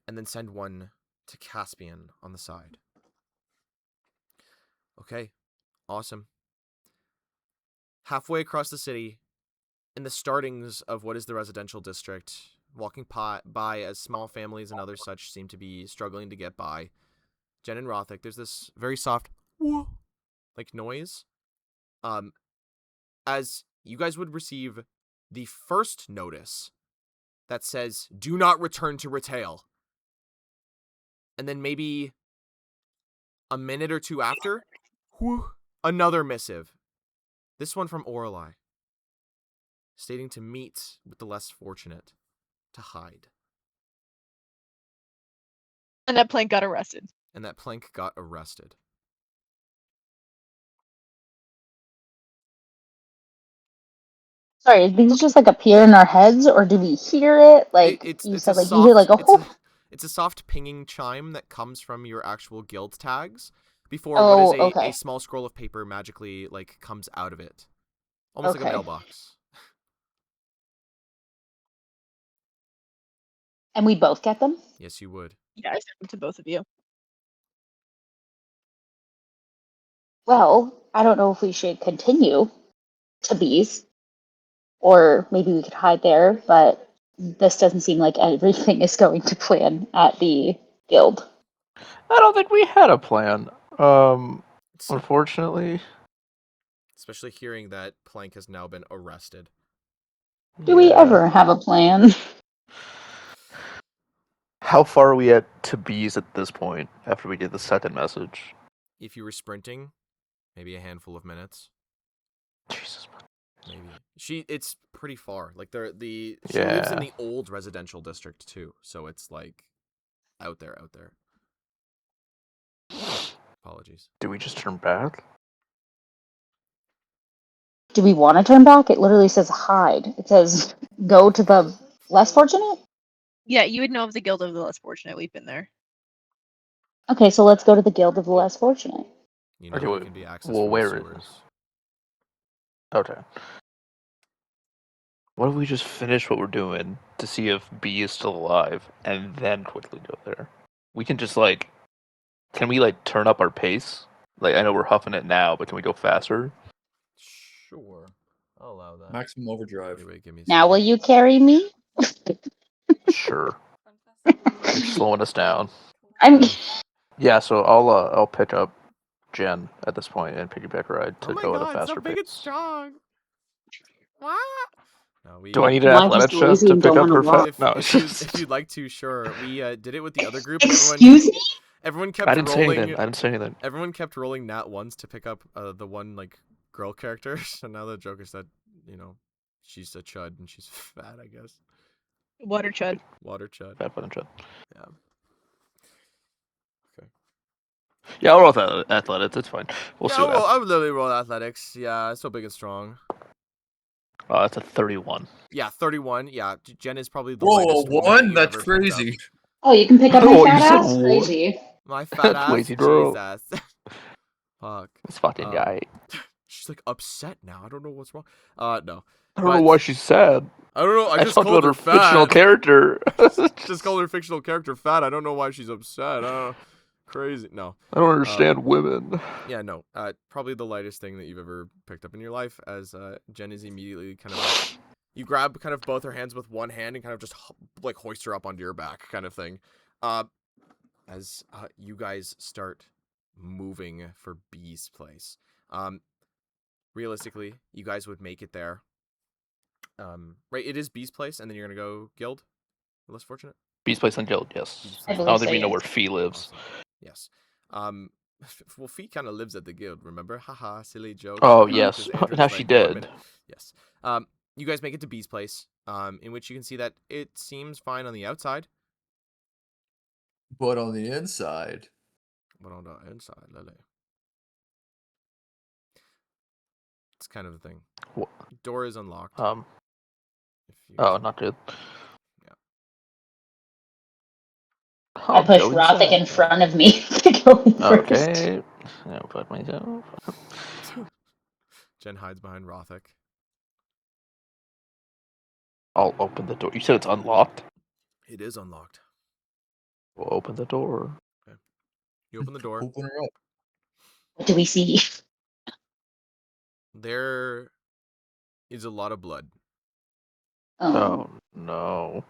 and then send one to Caspian on the side. Okay. Awesome. Halfway across the city, in the startings of what is the residential district, walking by as small families and other such seem to be struggling to get by, Jen and Rothick, there's this very soft whoa, like noise. As you guys would receive the first notice that says, do not return to retail. And then maybe a minute or two after, another missive. This one from Orlai, stating to meet with the less fortunate, to hide. And that plank got arrested. And that plank got arrested. Sorry, these just like appear in our heads, or do we hear it? Like It's you a said, like soft, you hear like a whoof. it's a soft pinging chime that comes from your actual guild tags before what is a small scroll of paper magically like comes out of it. Almost like a mailbox. And we both get them? Yes, you would. Yeah, I sent them to both of you. Well, I don't know if we should continue to these, or maybe we could hide there, but this doesn't seem like everything is going to plan at the guild. I don't think we had a plan. It's- Unfortunately. especially hearing that Plank has now been arrested. Do we Yeah. ever have a plan? How far are we at to bees at this point after we get the second message? If you were sprinting, maybe a handful of minutes. Jesus. Maybe it's pretty far. Like she lives in the old residential district too, so it's like out there. Apologies. Do we just turn back? Do we want to turn back? It literally says hide. It says go to the less fortunate? Yeah, you would know of the Guild of the Less Fortunate. We've been there. Okay, so let's go to the Guild of the Less Fortunate. You know, Okay, there wait, can be access well, from where the is sewers. this? Okay. What if we just finish what we're doing to see if B is still alive and then quickly go there? We can just can we turn up our pace? Like I know we're huffing it now, but can we go faster? Sure, I'll allow that. Maximum overdrive. Wait, give me a Now will second. you carry me? Sure. You're slowing us down. I'm Yeah, so I'll pick up Jen at this point and piggyback ride to Oh my go at a god, faster stop making it pace. strong. What? No, Do I need an Why, I'm just athletics check lazy to and pick don't up wanna her walk. fat? No, if you'd like to, sure. We did it with the other group. Excuse me? Everyone kept I didn't say rolling. anything. I didn't say anything. Everyone kept rolling nat ones to pick up the one girl character. So now the joke is that she's a chud and she's fat. I guess Water chud. water chud. Fat button chub. Yeah. Okay. Yeah, I'll roll with athletics. It's fine. We'll see. I'm literally roll athletics. Yeah, so big and strong. That's a 31. Yeah, 31. Yeah, Jen is probably the Whoa, lightest woman that one? you've That's ever picked up. crazy. Oh, you can pick up my Oh, you fat said ass? what? Crazy. My fat That's ass. lazy, bro. Jesus. Fuck. This fucking Um, guy. She's upset now. I don't know what's wrong. No. I don't know why she's sad. I don't know. I just talked called about her her fictional fat. character. Just called her fictional character fat. I don't know why she's upset. Crazy. No. I don't understand women. Yeah, no. Probably the lightest thing that you've ever picked up in your life, as Jen is immediately kind of you grab kind of both her hands with one hand and kind of just hoist her up onto your back, kind of thing. As you guys start moving for B's place. Realistically, you guys would make it there. Right, it is B's place, and then you're gonna go guild. Less fortunate. Beast Place and Guild, yes. I I believe don't so, think we know yes. where Fee lives. Awesome. Yes. Well, Fee kind of lives at the guild. Remember? Haha, silly joke. Oh, yes. 'Cause Andrew's Now she like, 1 did. minute. Yes. You guys make it to B's place. In which you can see that it seems fine on the outside, But on the inside. but on the inside, Lele. It's kind of a thing. What? Door is unlocked. If you Oh, guys- not good. Yeah. I Oh, pushed go Rothic inside. in front of me to go in first. Okay. I'll put myself. Jen hides behind Rothic. I'll open the door. You said it's unlocked? It is unlocked. We'll open the door. You open the door. Open her up. What do we see? There is a lot of blood Oh, no.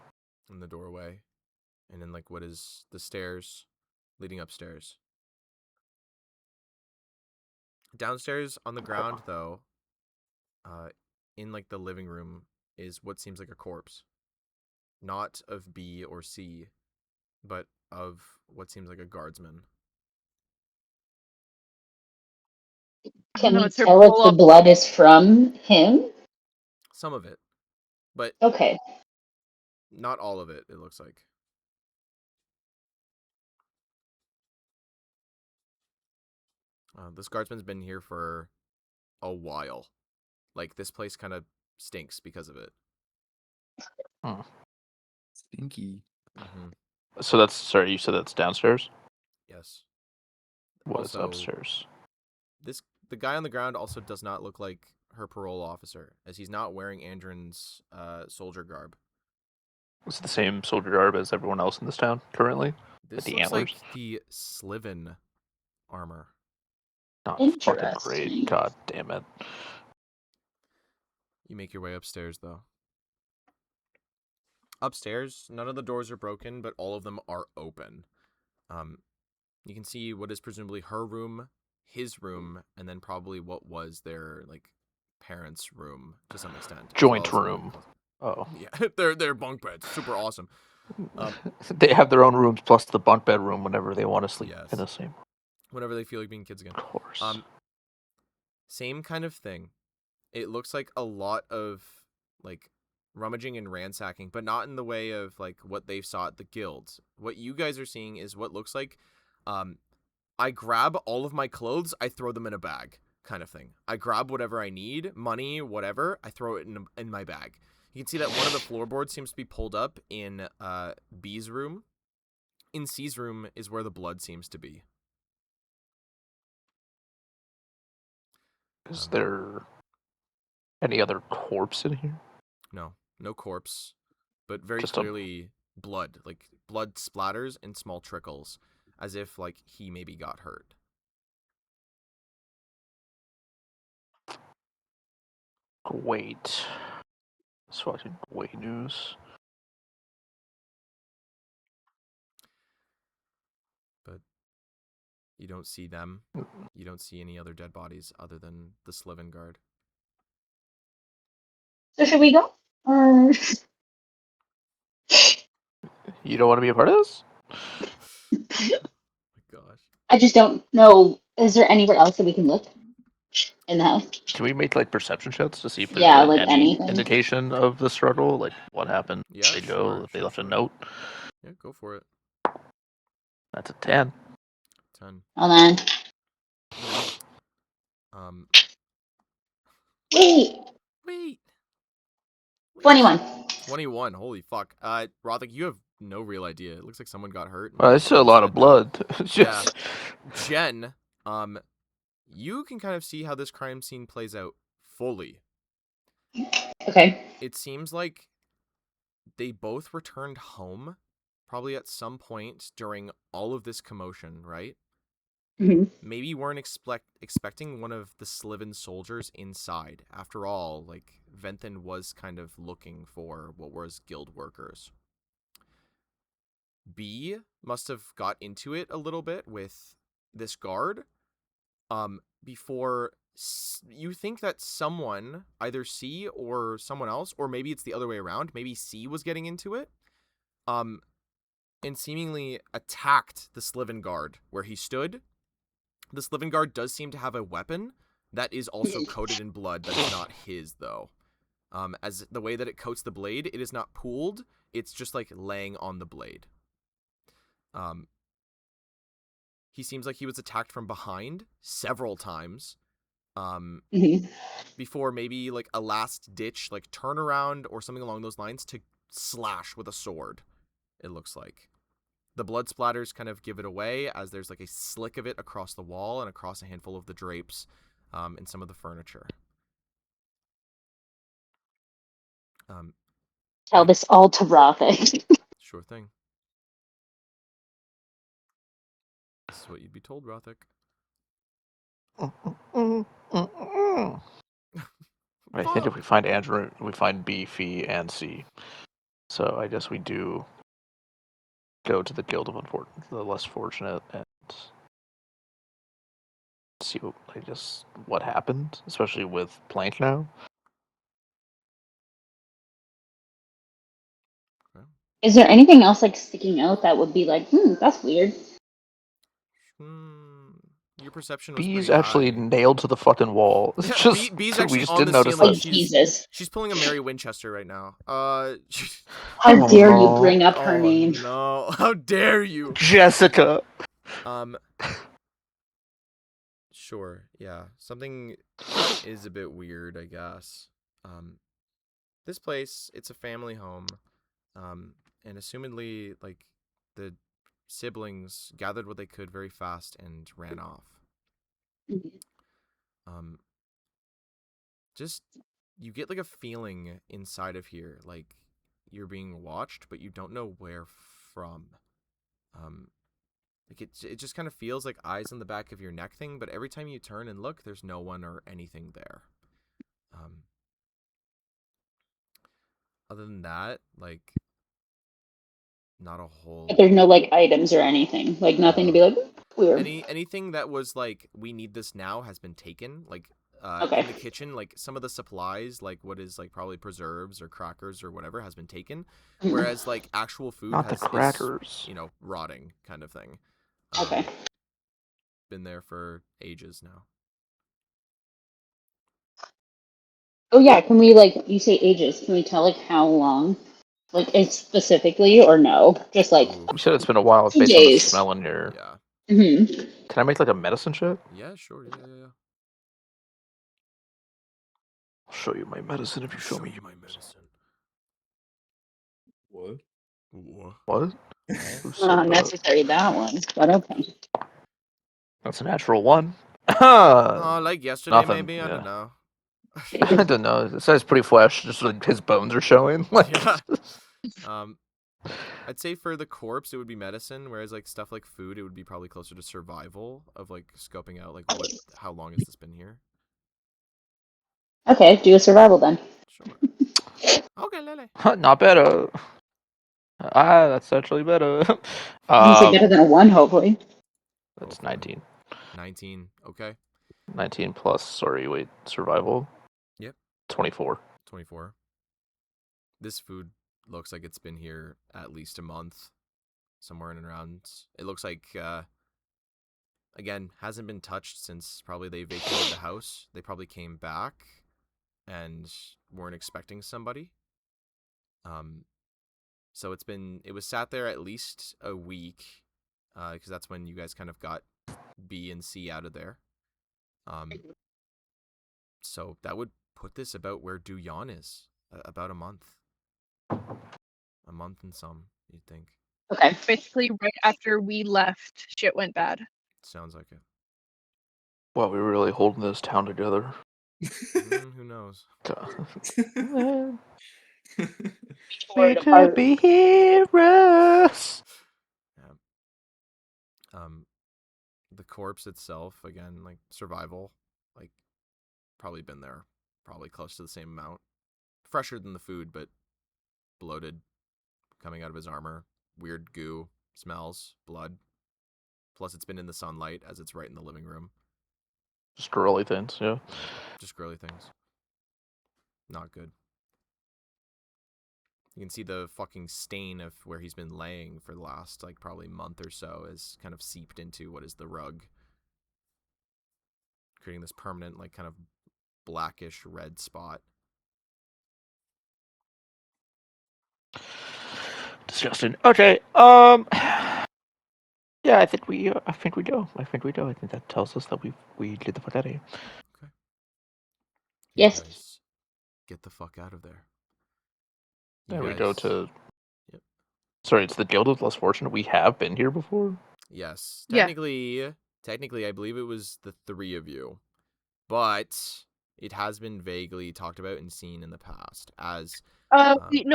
in the doorway, and in what is the stairs leading upstairs. Downstairs on the ground, though, in the living room, is what seems like a corpse. Not of B or C, but of what seems like a guardsman. Can No, we it's her tell if the pull-up. blood is from him? Some of it, but Okay. not all of it, it looks like. This guardsman's been here for a while. This place kind of stinks because of it. Stinky. Mm-hmm. So that's, sorry, you said that's downstairs? Yes. What is Also, upstairs? The guy on the ground also does not look like her parole officer, as he's not wearing Andrin's soldier garb. Is it the same soldier garb as everyone else in this town currently? This the looks antlers? like the Sliven armor. Not fucking Interesting. great. God damn it. You make your way upstairs, though. Upstairs, none of the doors are broken, but all of them are open. You can see what is presumably her room, his room, and then probably what was their like parents' room to some extent. as Joint well as room. Oh. Yeah, they're bunk beds. Super awesome. They have their own rooms plus the bunk bed room whenever they want to sleep Yes. in the same. Whenever they feel like being kids again. Of course. Same kind of thing. It looks like a lot of like rummaging and ransacking, but not in the way of like what they saw at the guilds. What you guys are seeing is what looks like I grab all of my clothes, I throw them in a bag kind of thing. I grab whatever I need, money, whatever, I throw it in my bag. You can see that one of the floorboards seems to be pulled up in B's room. In C's room is where the blood seems to be. Is there any other corpse in here? No corpse, but very Just clearly blood, like blood splatters and small trickles, as if like he maybe got hurt. Wait. Just watching Way News. But you don't see them. You don't see any other dead bodies other than the Sliven guard. So should we go? Or You don't want to be a part of this? Oh my gosh. I just don't know. Is there anywhere else that we can look in the house? Can we make like perception checks to see if there's Yeah, like, like any anything. indication of the struggle? Like what happened? Yeah, They go. sure, If they sure, left sure. a note. Yeah, go for it. That's a 10. 10. Hold on. Wait. Wait. 21. 21. Holy fuck. Rothick, you have no real idea. It looks like someone got hurt. Well, and it's a lot of instead died. blood. It's just Jen, you can kind of see how this crime scene plays out fully. Okay. It seems like they both returned home probably at some point during all of this commotion, right? Mhm. Maybe you weren't expecting one of the Sliven soldiers inside. After all, like, Venthan was kind of looking for what was guild workers. B must have got into it a little bit with this guard before you think that someone, either C or someone else, or maybe it's the other way around, maybe C was getting into it, and seemingly attacked the Sliven guard where he stood. The Sliven guard does seem to have a weapon that is also coated in blood that is not his, though. As the way that it coats the blade, it is not pooled, it's just like laying on the blade. He seems like he was attacked from behind several times. Mhm. Before maybe like a last ditch like turnaround or something along those lines to slash with a sword, it looks like. The blood splatters kind of give it away as there's like a slick of it across the wall and across a handful of the drapes and some of the furniture. Tell this all to Rothick. Sure thing. This is what you'd be told, Rothick. I think if we find Andrew, we find B, Fee, and C. So I guess we do go to the Guild of the less fortunate and see what happened, especially with Plank now. Is there anything else like sticking out that would be like, that's weird? Your perception was B's pretty actually high. nailed to the fucking wall. It's just B's we actually just on didn't the notice ceiling. Oh, that. Jesus. She's pulling a Mary Winchester right now. How dare you Oh. bring up her Oh, name? no. How dare you? Jessica. Sure. Yeah. Something is a bit weird, I guess. This place, it's a family home. And assumedly, like, the siblings gathered what they could very fast and ran off. Just, you get, like, a feeling inside of here, like, you're being watched, but you don't know where from. Like, it just kind of feels like eyes on the back of your neck thing, but every time you turn and look, there's no one or anything there. other than that, like, not a whole. But there's no like items or anything, like nothing to be like weird. Anything that was like we need this now has been taken. Like Okay. in the kitchen, like some of the supplies, like what is like probably preserves or crackers or whatever, has been taken. Whereas like actual food Not the is, crackers. rotting kind of thing. Okay. Been there for ages now. Oh yeah, can we like you say ages? Can we tell like how long? Like it's specifically or no? Just like Ooh, We said it's been a while 2 based on the days. smell in here. yeah. Can I make like a medicine check? Yeah, sure. Yeah. I'll show you my medicine if you show me my medicine. What? What? Who said Not that? necessary that one, but okay. That's a natural one. Oh, like yesterday, Nothing, maybe. I yeah. don't know. I don't know. It says pretty fresh. Just like his bones are showing. Like, Yeah. I'd say for the corpse it would be medicine, whereas like stuff like food it would be probably closer to survival of like scoping out like how long has this been here. Okay, do a survival then. Sure. Okay, Lele. not better. That's actually better. You say better than a 1, hopefully. That's Hopefully. 19. 19. Okay. 19 plus. Sorry, wait. Survival. Yep. 24. 24. This food looks like it's been here at least a month, somewhere in and around. It looks like again hasn't been touched since probably they vacated the house. They probably came back and weren't expecting somebody. So it was sat there at least a week, because that's when you guys kind of got B and C out of there. So that would put this about where Duyan is, about a month. A month and some, you'd think. Okay. Basically, right after we left, shit went bad. Sounds like it. Wow, we were really holding this town together. Who knows? We could be heroes. Yeah. The corpse itself, again, like survival, like probably been there, probably close to the same amount. Fresher than the food, but bloated, coming out of his armor. Weird goo, smells, blood. Plus, it's been in the sunlight as it's right in the living room. Just girly things, yeah. Just girly things. Not good. You can see the fucking stain of where he's been laying for the last, like, probably month or so is kind of seeped into what is the rug. Creating this permanent, like, kind of blackish red spot. Disgusting. Okay. Yeah, I think we go. I think we do. I think that tells us that we get the fuck out of here. Okay. Yes. You guys get the fuck out of there. There we go to. Yep. Sorry, it's the Guild of Less Fortunate. We have been here before. Yes. Yeah. Technically, I believe it was the 3 of you, but it has been vaguely talked about and seen in the past as. We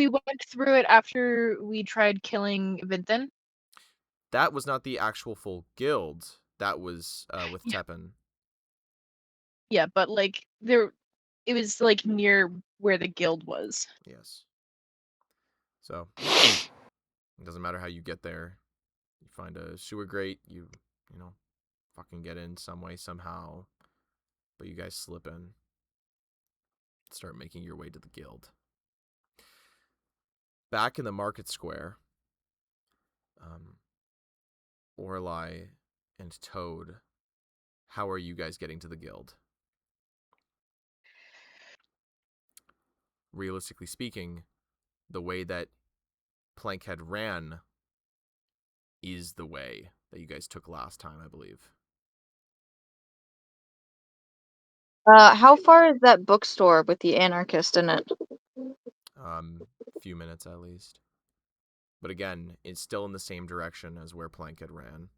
went through it after we tried killing Vinthen. That was not the actual full guild. That was with Yeah. Teppen. Yeah, but like it was like near where the guild was. Yes. So it doesn't matter how you get there. You find a sewer grate. You know, fucking get in some way somehow. But you guys slip in. Start making your way to the guild. Back in the market square, Orlai and Toad, how are you guys getting to the guild? Realistically speaking, the way that Plankhead ran is the way that you guys took last time, I believe. How far is that bookstore with the anarchist in it? Few minutes at least. But again, it's still in the same direction as where Plankhead ran.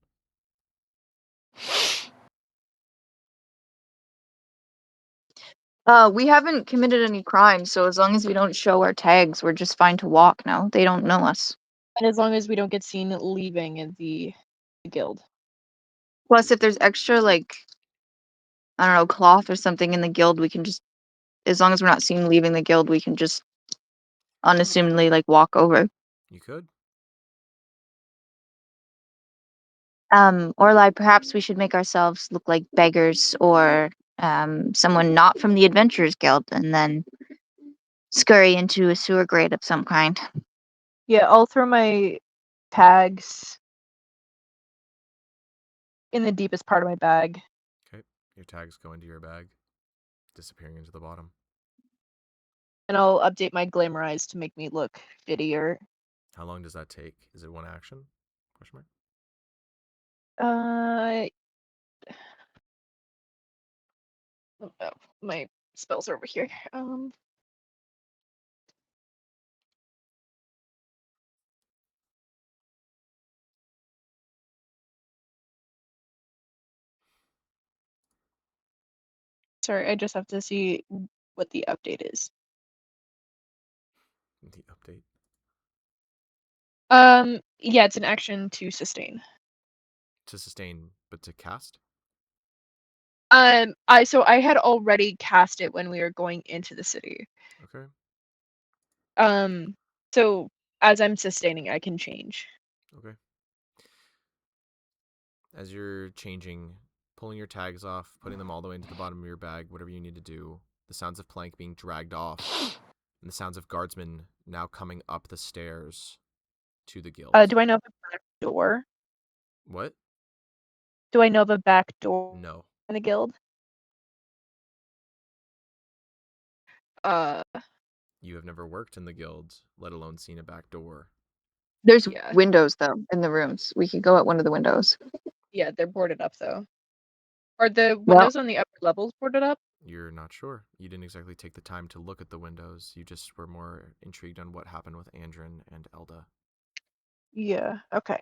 We haven't committed any crimes, so as long as we don't show our tags, we're just fine to walk now. They don't know us. And as long as we don't get seen leaving the guild. Plus, if there's extra, like, I don't know, cloth or something in the guild, we can just, as long as we're not seen leaving the guild, we can just unassumingly like walk over. You could. Or like perhaps we should make ourselves look like beggars or someone not from the Adventurers Guild and then scurry into a sewer grate of some kind. Yeah, I'll throw my tags in the deepest part of my bag. Okay. Your tags go into your bag, disappearing into the bottom. And I'll update my glamorize to make me look shittier. How long does that take? Is it one action? Question mark. Oh, my spells are over here. Sorry, I just have to see what the update is. The update. Yeah, it's an action to sustain. To sustain, but to cast? I had already cast it when we were going into the city. Okay. So as I'm sustaining, I can change. Okay. As you're changing, pulling your tags off, putting them all the way into the bottom of your bag, whatever you need to do, the sounds of plank being dragged off, and the sounds of guardsmen now coming up the stairs to the guild. Do I know of a back door? What? Do I know of a back door No. in the guild? You have never worked in the guild, let alone seen a back door. There's Yeah. windows though in the rooms. We could go at one of the windows. Yeah, they're boarded up though. Are the Well- windows on the upper levels boarded up? You're not sure. You didn't exactly take the time to look at the windows. You just were more intrigued on what happened with Andrin and Elda. Yeah. Okay.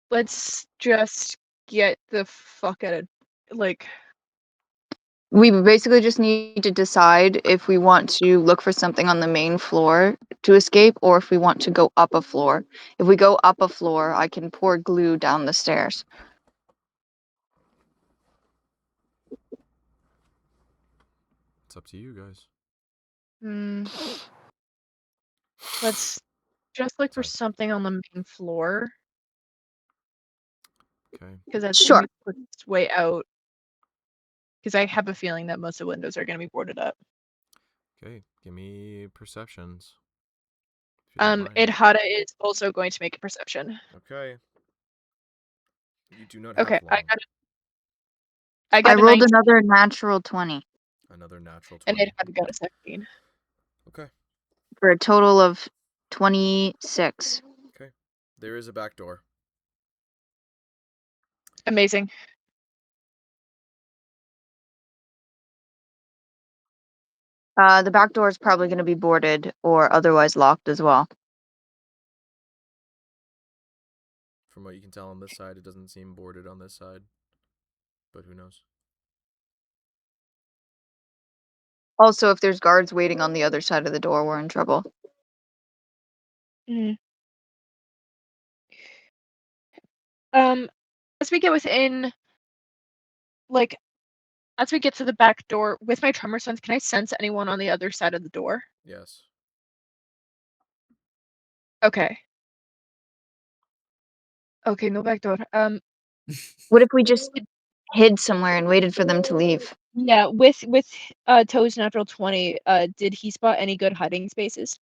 Let's just get the fuck out of We basically just need to decide if we want to look for something on the main floor to escape or if we want to go up a floor. If we go up a floor, I can pour glue down the stairs. It's up to you guys. let's just look for Sorry. something on the main floor Okay. because that's Sure. the quickest way out. Because I have a feeling that most of the windows are going to be boarded up. Okay. Give me perceptions. if you don't mind. Idhata is also going to make a perception. Okay. You do not have Okay, long. I I got a rolled 19 another natural 20 Another natural and 20. Idhata got a 17. Okay. for a total of 26. Okay. There is a back door. Amazing. The back door is probably going to be boarded or otherwise locked as well. From what you can tell on this side, it doesn't seem boarded on this side. But who knows? Also, if there's guards waiting on the other side of the door, we're in trouble. As we get within, as we get to the back door with my tremor sense, can I sense anyone on the other side of the door? Yes. Okay. Okay, no back door. What if we just hid somewhere and waited for them to leave? Yeah, with Toe's natural 20, did he spot any good hiding spaces?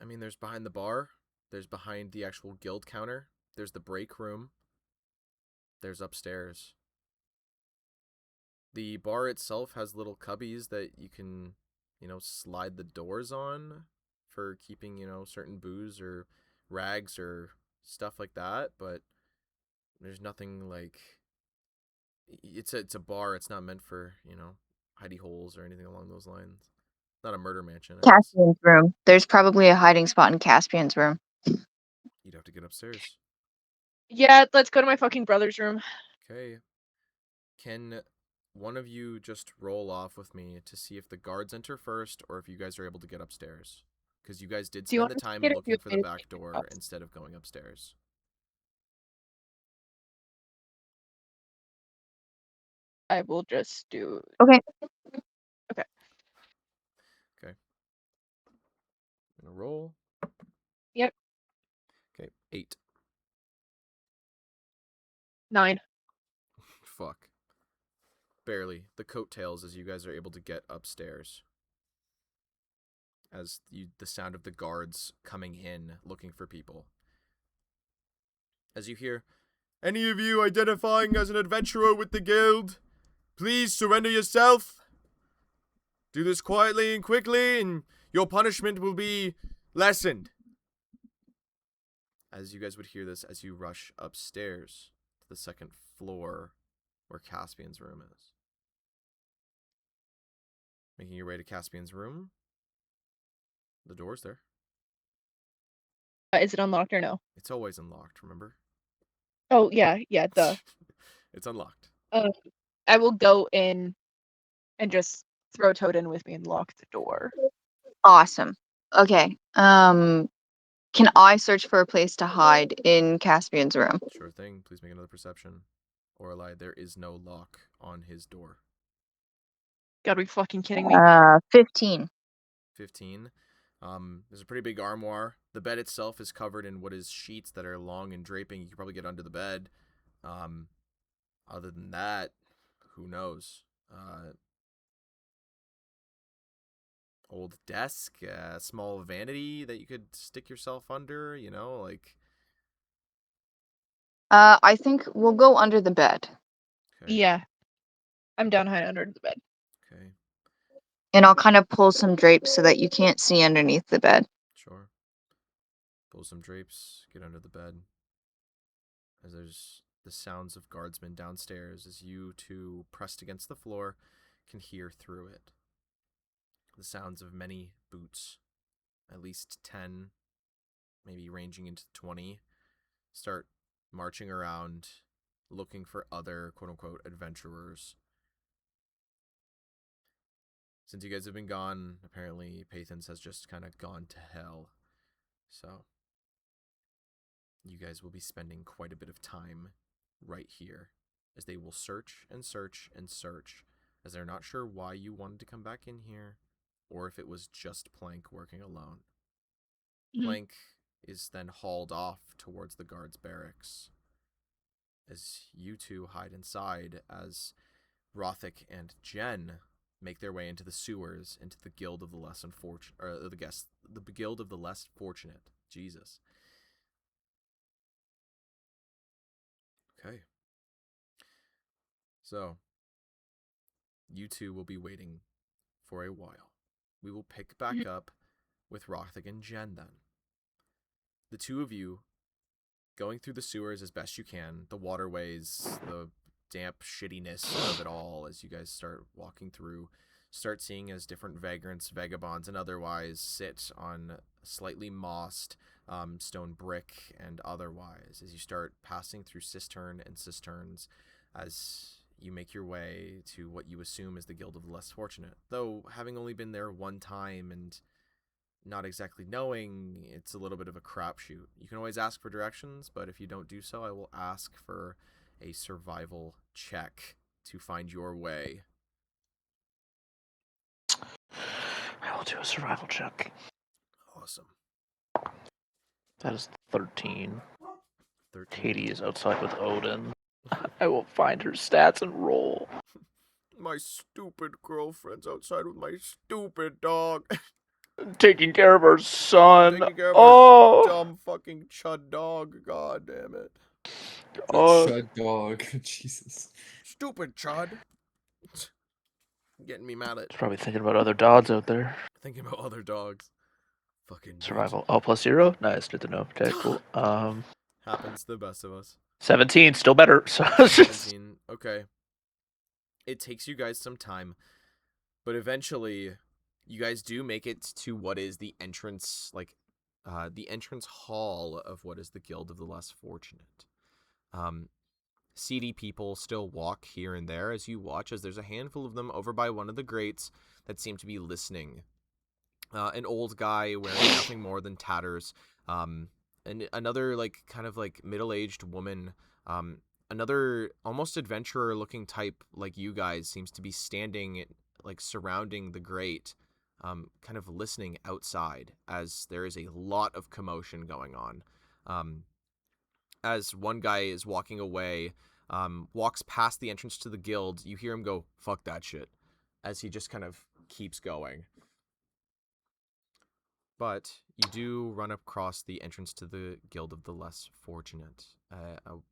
I mean, there's behind the bar. There's behind the actual guild counter. There's the break room. There's upstairs. The bar itself has little cubbies that you can, slide the doors on for keeping, certain booze or rags or stuff like that. But there's nothing like... It's a bar. It's not meant for, hidey holes or anything along those lines. Not a murder mansion, I guess. Caspian's room. There's probably a hiding spot in Caspian's room. You'd have to get upstairs. Yeah, let's go to my fucking brother's room. Okay. Can one of you just roll off with me to see if the guards enter first or if you guys are able to get upstairs? Because you guys did Do you spend want the me to time get it? looking You for want the me to back take it door up? instead of going upstairs. I will just do. Okay. Okay. Okay. I'm gonna roll. Yep. Okay, 8. 9. Fuck. Barely. The coattails as you guys are able to get upstairs. As the sound of the guards coming in looking for people. As you hear, any of you identifying as an adventurer with the guild, please surrender yourself. Do this quietly and quickly, and your punishment will be lessened. As you guys would hear this as you rush upstairs to the second floor where Caspian's room is. Making your way to Caspian's room. The door's there. Is it unlocked or no? It's always unlocked, remember? Oh yeah, duh. It's unlocked. I will go in and just throw Toad in with me and lock the door. Awesome. Okay. Can I search for a place to hide in Caspian's room? Sure thing. Please make another perception. Orlai, there is no lock on his door. Gotta be fucking kidding me. 15. 15. There's a pretty big armoire. The bed itself is covered in what is sheets that are long and draping. You can probably get under the bed. Other than that, who knows? Old desk, small vanity that you could stick yourself under, you know, like... I think we'll go under the bed. Okay. Yeah. I'm down high under the bed. Okay, And I'll kind of pull some drapes so that you can't see underneath the bed. sure. Pull some drapes, get under the bed. As there's the sounds of guardsmen downstairs as you two, pressed against the floor, can hear through it. The sounds of many boots, at least 10, maybe ranging into 20, start marching around, looking for other quote-unquote adventurers. Since you guys have been gone, apparently Paythens has just kind of gone to hell. So, you guys will be spending quite a bit of time right here, as they will search and search and search, as they're not sure why you wanted to come back in here, or if it was just Plank working alone. Plank is then hauled off towards the guards' barracks, as you two hide inside, as Rothic and Jen make their way into the sewers, into the Guild of the Less Unfortunate, or the Guild of the Less Fortunate. Jesus. Okay. So, you two will be waiting for a while. We will pick back up with Rothic and Jen then. The two of you going through the sewers as best you can, the waterways, the damp shittiness of it all as you guys start walking through, start seeing as different vagrants, vagabonds, and otherwise sit on slightly mossed stone brick and otherwise as you start passing through cistern and cisterns as you make your way to what you assume is the Guild of the Less Fortunate. Though, having only been there one time and not exactly knowing, it's a little bit of a crapshoot. You can always ask for directions, but if you don't do so, I will ask for a survival check to find your way. I will do a survival check. Awesome. That is 13. 13. Katie is outside with Odin. I will find her stats and roll. My stupid girlfriend's outside with my stupid dog. Taking care of her son. Taking care of Oh, our dumb fucking chud dog. God damn it. oh. Chud dog. Jesus. Stupid chud. Getting me mad at She's probably thinking about other dogs out there. thinking about other dogs. Fucking bitch. Survival. Oh, +0? Nice, good to know. Okay, cool. Happens to the best of us. 17, still better. So 17. Okay. It takes you guys some time, but eventually you guys do make it to what is the entrance, the entrance hall of what is the Guild of the Less Fortunate. Seedy people still walk here and there as you watch, as there's a handful of them over by one of the grates that seem to be listening. An old guy wearing nothing more than tatters, and another kind of middle-aged woman, an another almost adventurer-looking type like you guys seems to be standing, like surrounding the grate, kind of listening outside as there is a lot of commotion going on. As one guy is walking away, walks past the entrance to the guild, you hear him go, "Fuck that shit," as he just kind of keeps going. But you do run across the entrance to the Guild of the Less Fortunate,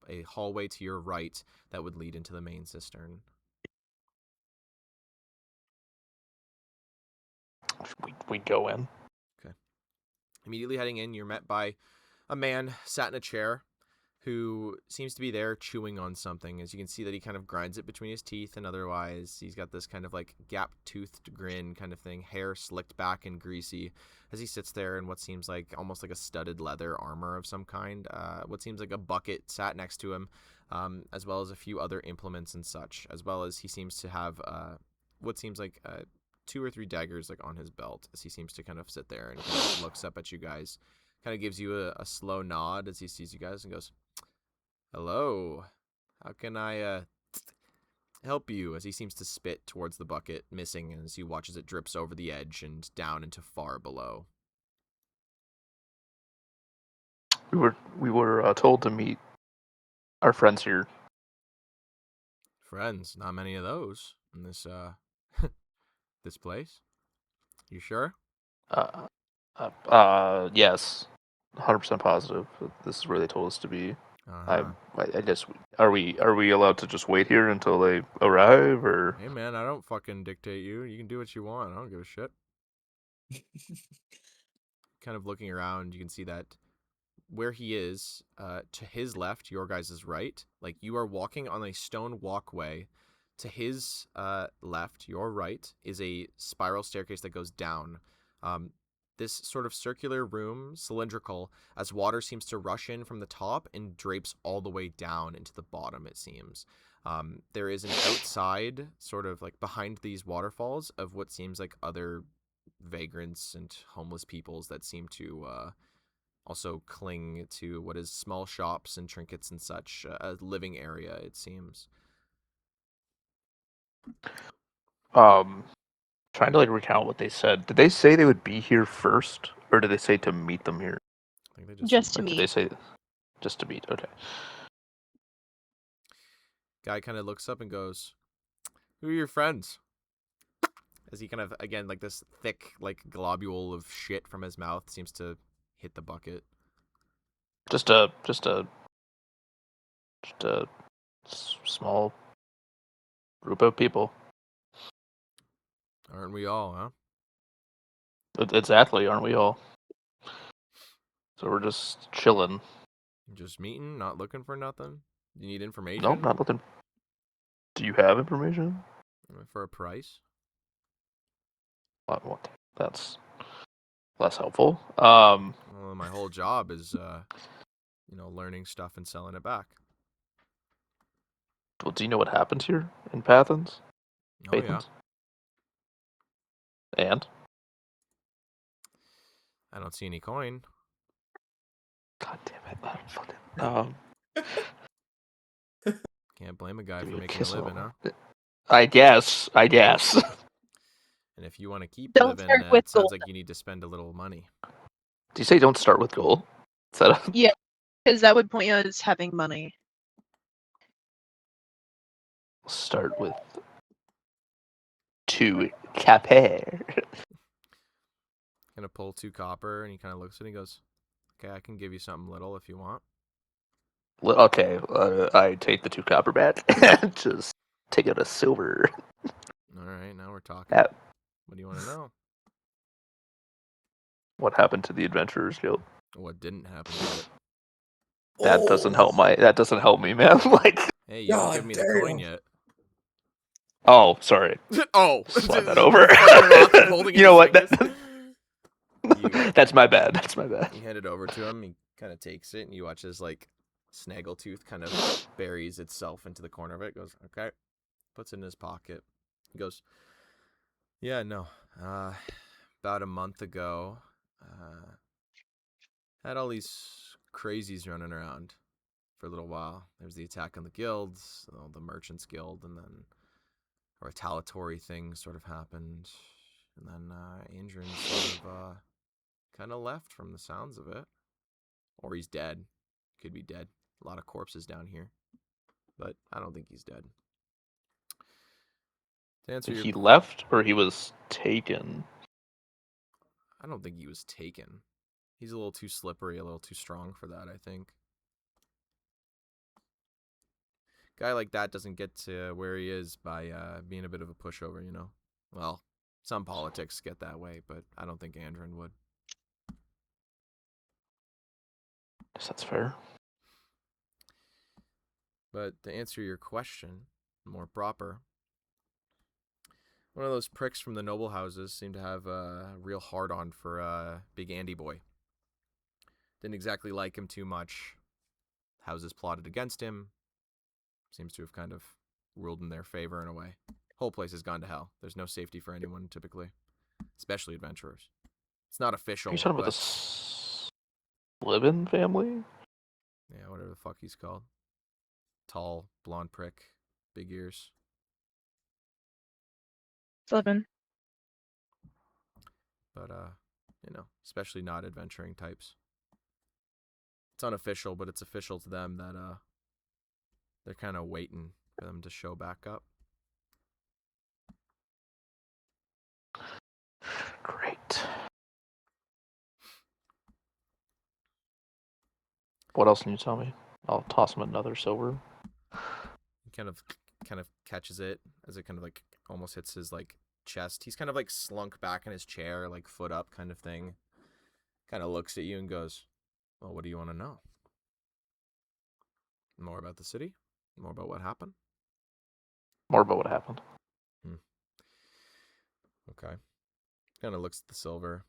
a hallway to your right that would lead into the main cistern. We go in. Immediately heading in, you're met by a man sat in a chair who seems to be there chewing on something. As you can see that he kind of grinds it between his teeth, and otherwise he's got this kind of like gap-toothed grin kind of thing, hair slicked back and greasy, as he sits there in what seems like almost like a studded leather armor of some kind. What seems like a bucket sat next to him, as well as a few other implements and such, as well as he seems to have what seems like 2 or 3 daggers like on his belt, as he seems to kind of sit there and kind of looks up at you guys, kind of gives you a slow nod as he sees you guys and goes, "Hello, how can I help you?" As he seems to spit towards the bucket, missing as he watches it drips over the edge and down into far below. We were told to meet our friends here. Friends, not many of those in this this place. You sure? Yes, 100% positive. This is where they told us to be. Uh-huh. I guess are we allowed to just wait here until they arrive, or? Hey man, I don't fucking dictate you. You can do what you want. I don't give a shit. Kind of looking around, you can see that where he is, to his left, your guys' right, like you are walking on a stone walkway. To his left, your right, is a spiral staircase that goes down. This sort of circular room, cylindrical, as water seems to rush in from the top and drapes all the way down into the bottom, it seems. There is an outside, sort of like behind these waterfalls, of what seems like other vagrants and homeless peoples that seem to also cling to what is small shops and trinkets and such, a living area, it seems. Trying to like recount what they said. Did they say they would be here first, or did they say to meet them here? I think they Just to Like, did meet. they say just to meet? Okay. Guy kind of looks up and goes, "Who are your friends?" As he kind of, again, like this thick, like globule of shit from his mouth seems to hit the bucket. Just a small group of people. Aren't we all, huh? Exactly, aren't we all? So we're just chilling. Just meeting, not looking for nothing? You need information? Nope, not looking. Do you have information? For a price? What? That's less helpful. Well, my whole job is, learning stuff and selling it back. Well, do you know what happened here in Paythens? Oh, yeah. And? I don't see any coin. God damn it. Can't blame a guy for Give me a making a kiss living, on- huh? I guess. And if you want to keep Don't living, start with it sounds gold. like you need to spend a little money. Do you say don't start with gold? Is that a... Yeah, because that would point you as having money. Start with 2 caper. Gonna pull 2 copper, and he kind of looks at it and he goes, "Okay, I can give you something little if you want." Okay, I take the 2 copper back. Just take out a silver. All right, now we're talking. That, What do you want to know? what happened to the Adventurers Guild? What didn't happen to it? That doesn't help me, man. Like, Hey, you haven't God given me the coin damn. yet. oh, sorry. Oh, Slide that over. Holding You know what? You- That's my bad. You hand it over to him. He kind of takes it, and you watch his like snaggletooth kind of buries itself into the corner of it. Goes, okay, puts it in his pocket. He goes, yeah, no. About a month ago, had all these crazies running around. for a little while. There was the attack on the guilds, the Merchants Guild, and then a retaliatory thing sort of happened. And then Andrin sort of kind of left from the sounds of it. Or he's dead. Could be dead. A lot of corpses down here. But I don't think he's dead. To answer your He left or he was taken? I don't think he was taken. He's a little too slippery, a little too strong for that, I think. Guy like that doesn't get to where he is by being a bit of a pushover, you know? Well, some politics get that way, but I don't think Andrin would. Guess that's fair. But to answer your question more proper, one of those pricks from the noble houses seemed to have a real hard-on for Big Andy Boy. Didn't exactly like him too much. Houses plotted against him. Seems to have kind of ruled in their favor in a way. Whole place has gone to hell. There's no safety for anyone, typically. Especially adventurers. It's not official. Are you talking about the Slivin family? Yeah, whatever the fuck he's called. Tall, blonde prick, big ears. Slivin. But, especially not adventuring types. It's unofficial, but it's official to them that, they're kind of waiting for them to show back up. Great. What else can you tell me? I'll toss him another silver. He kind of catches it as it kind of like almost hits his like chest. He's kind of like slunk back in his chair, like foot up kind of thing. Kind of looks at you and goes, "Well, what do you want to know? More about the city? More about what happened?" More about what happened. Okay. Kind of looks at the silver,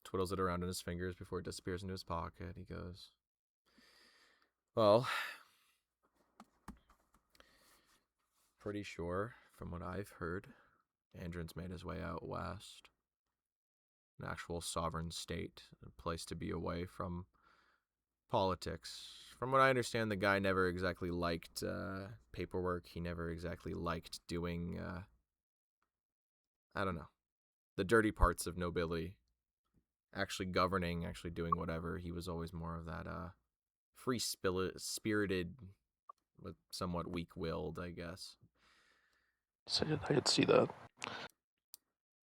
twiddles it around in his fingers before it disappears into his pocket. He goes, "Well, pretty sure from what I've heard, Andrin's made his way out west. An actual sovereign state, a place to be away from politics. From what I understand, the guy never exactly liked paperwork. He never exactly liked doing, I don't know, the dirty parts of nobility. Actually governing, actually doing whatever. He was always more of that free-spirited, but somewhat weak-willed, I guess." So I could see that.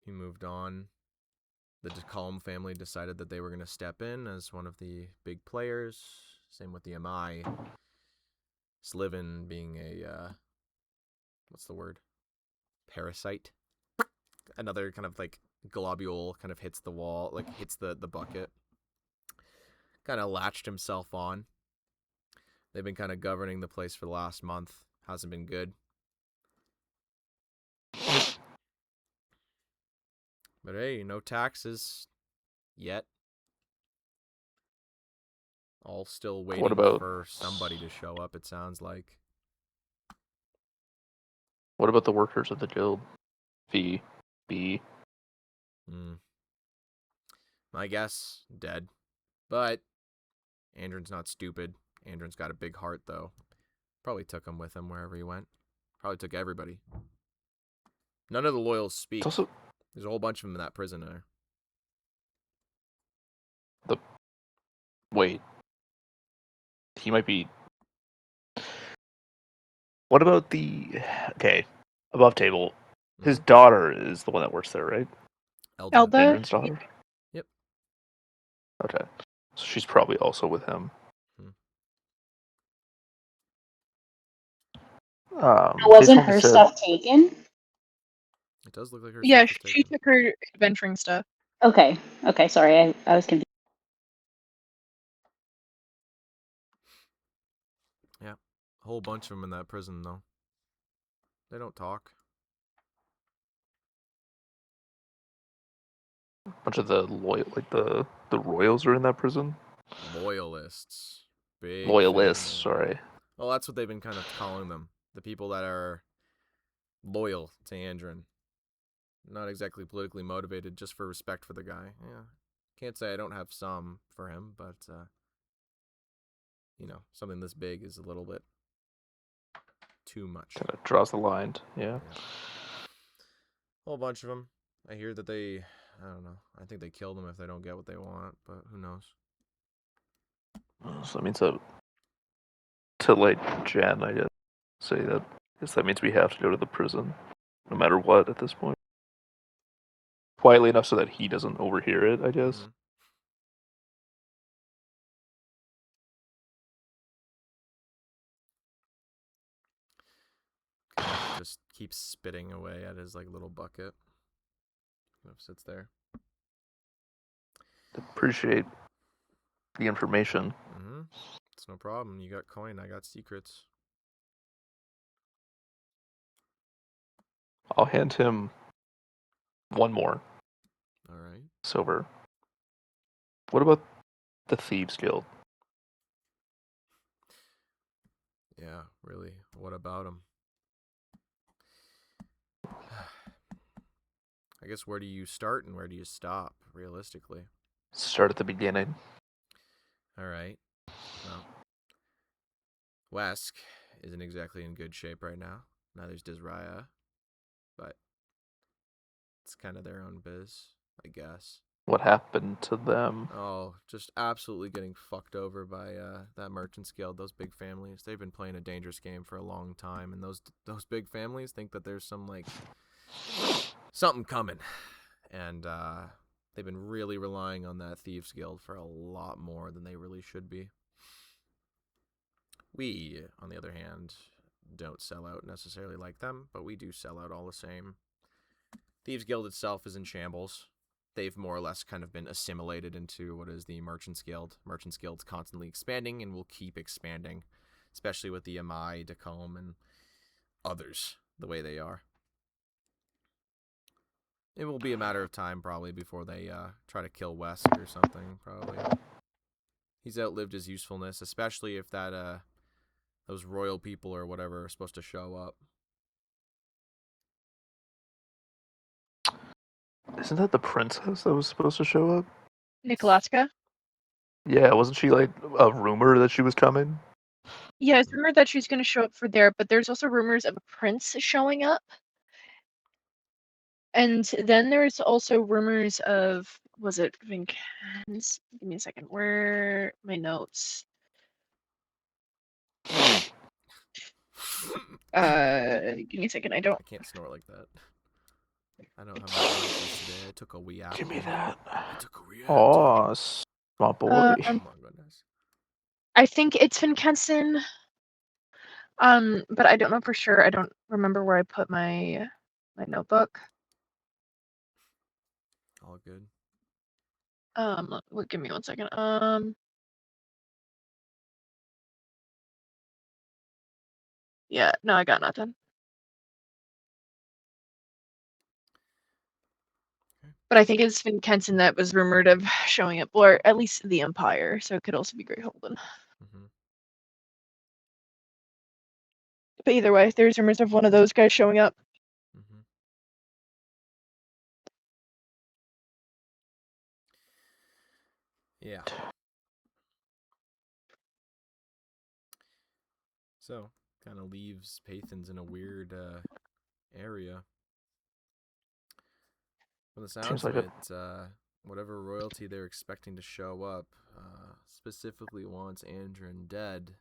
He moved on. The Calm family decided that they were going to step in as one of the big players. Same with the MI. Slivin being a, what's the word? Parasite? Another kind of like globule kind of hits the wall, like hits the bucket. Kind of latched himself on. They've been kind of governing the place for the last month. Hasn't been good. But hey, no taxes yet. All still waiting for somebody to show up, it sounds like. What about the workers of the guild? B. My guess, dead. But Andrin's not stupid. Andrin's got a big heart, though. Probably took him with him wherever he went. Probably took everybody. None of the loyals speak. There's a whole bunch of them in that prison there. Wait. He might be... What about the... Okay. Above table. His daughter is the one that works there, right? Elda? Andrin's daughter? Yep. Okay. So she's probably also with him. Wasn't her stuff taken? It does look like her Yeah, stuff was she taken. took her adventuring stuff. Okay, sorry, I was confused. Yeah. A whole bunch of them in that prison, though. They don't talk. A bunch of the the royals are in that prison? Loyalists. Big Loyalists, thing. sorry. Well, that's what they've been kind of calling them. The people that are loyal to Andrin. Not exactly politically motivated, just for respect for the guy. Yeah. Can't say I don't have some for him, but something this big is a little bit too much. Kind of draws the line. Yeah. Whole bunch of them. I hear that I don't know. I think they kill them if they don't get what they want, but who knows? So that means that to like Jen, I guess, say that. I guess that means we have to go to the prison, no matter what at this point. Quietly enough so that he doesn't overhear it, I guess. Mhm. Just keeps spitting away at his like little bucket. Sits there. Appreciate the information. It's no problem. You got coin. I got secrets. I'll hand him one more All right. silver. What about the Thieves Guild? Yeah, really. What about him? I guess where do you start and where do you stop, realistically? Start at the beginning. All right. Well, Wesk isn't exactly in good shape right now. Neither's Disraya, but it's kind of their own biz, I guess. What happened to them? Oh, just absolutely getting fucked over by that Merchants Guild, those big families. They've been playing a dangerous game for a long time, and those big families think that there's something coming. And they've been really relying on that Thieves Guild for a lot more than they really should be. We, on the other hand, don't sell out necessarily like them, but we do sell out all the same. Thieves Guild itself is in shambles. They've more or less kind of been assimilated into what is the Merchants Guild. Merchants Guild's constantly expanding and will keep expanding, especially with the Amai, Dacombe, and others the way they are. It will be a matter of time probably before they try to kill Wesk or something, probably. He's outlived his usefulness, especially if that those royal people or whatever are supposed to show up. Isn't that the princess that was supposed to show up? Nikolaska? Yeah, wasn't she like a rumor that she was coming? Yeah, it's rumored that she's going to show up for there, but there's also rumors of a prince showing up. And then there's also rumors of, was it Vincans? Give me a second. Where are my notes? Give me a second. I don't. I can't snort like that. I don't have my glasses today. I took a wee apple. Give me that. I took a wee apple. Oh, smart boy. Um, Oh my goodness. I think it's Vincenson. But I don't know for sure. I don't remember where I put my notebook. All good. Give me 1 second. Yeah, no, I got nothing. But I think it's Vincenson that was rumored of showing up, or at least the Empire, so it could also be Great Holden. Mm-hmm. But either way, there's rumors of one of those guys showing up. Mm-hmm. Yeah. So, kind of leaves Paythens in a weird area. From the sounds Seems like of it, whatever royalty they're expecting to show up specifically wants Andrin dead,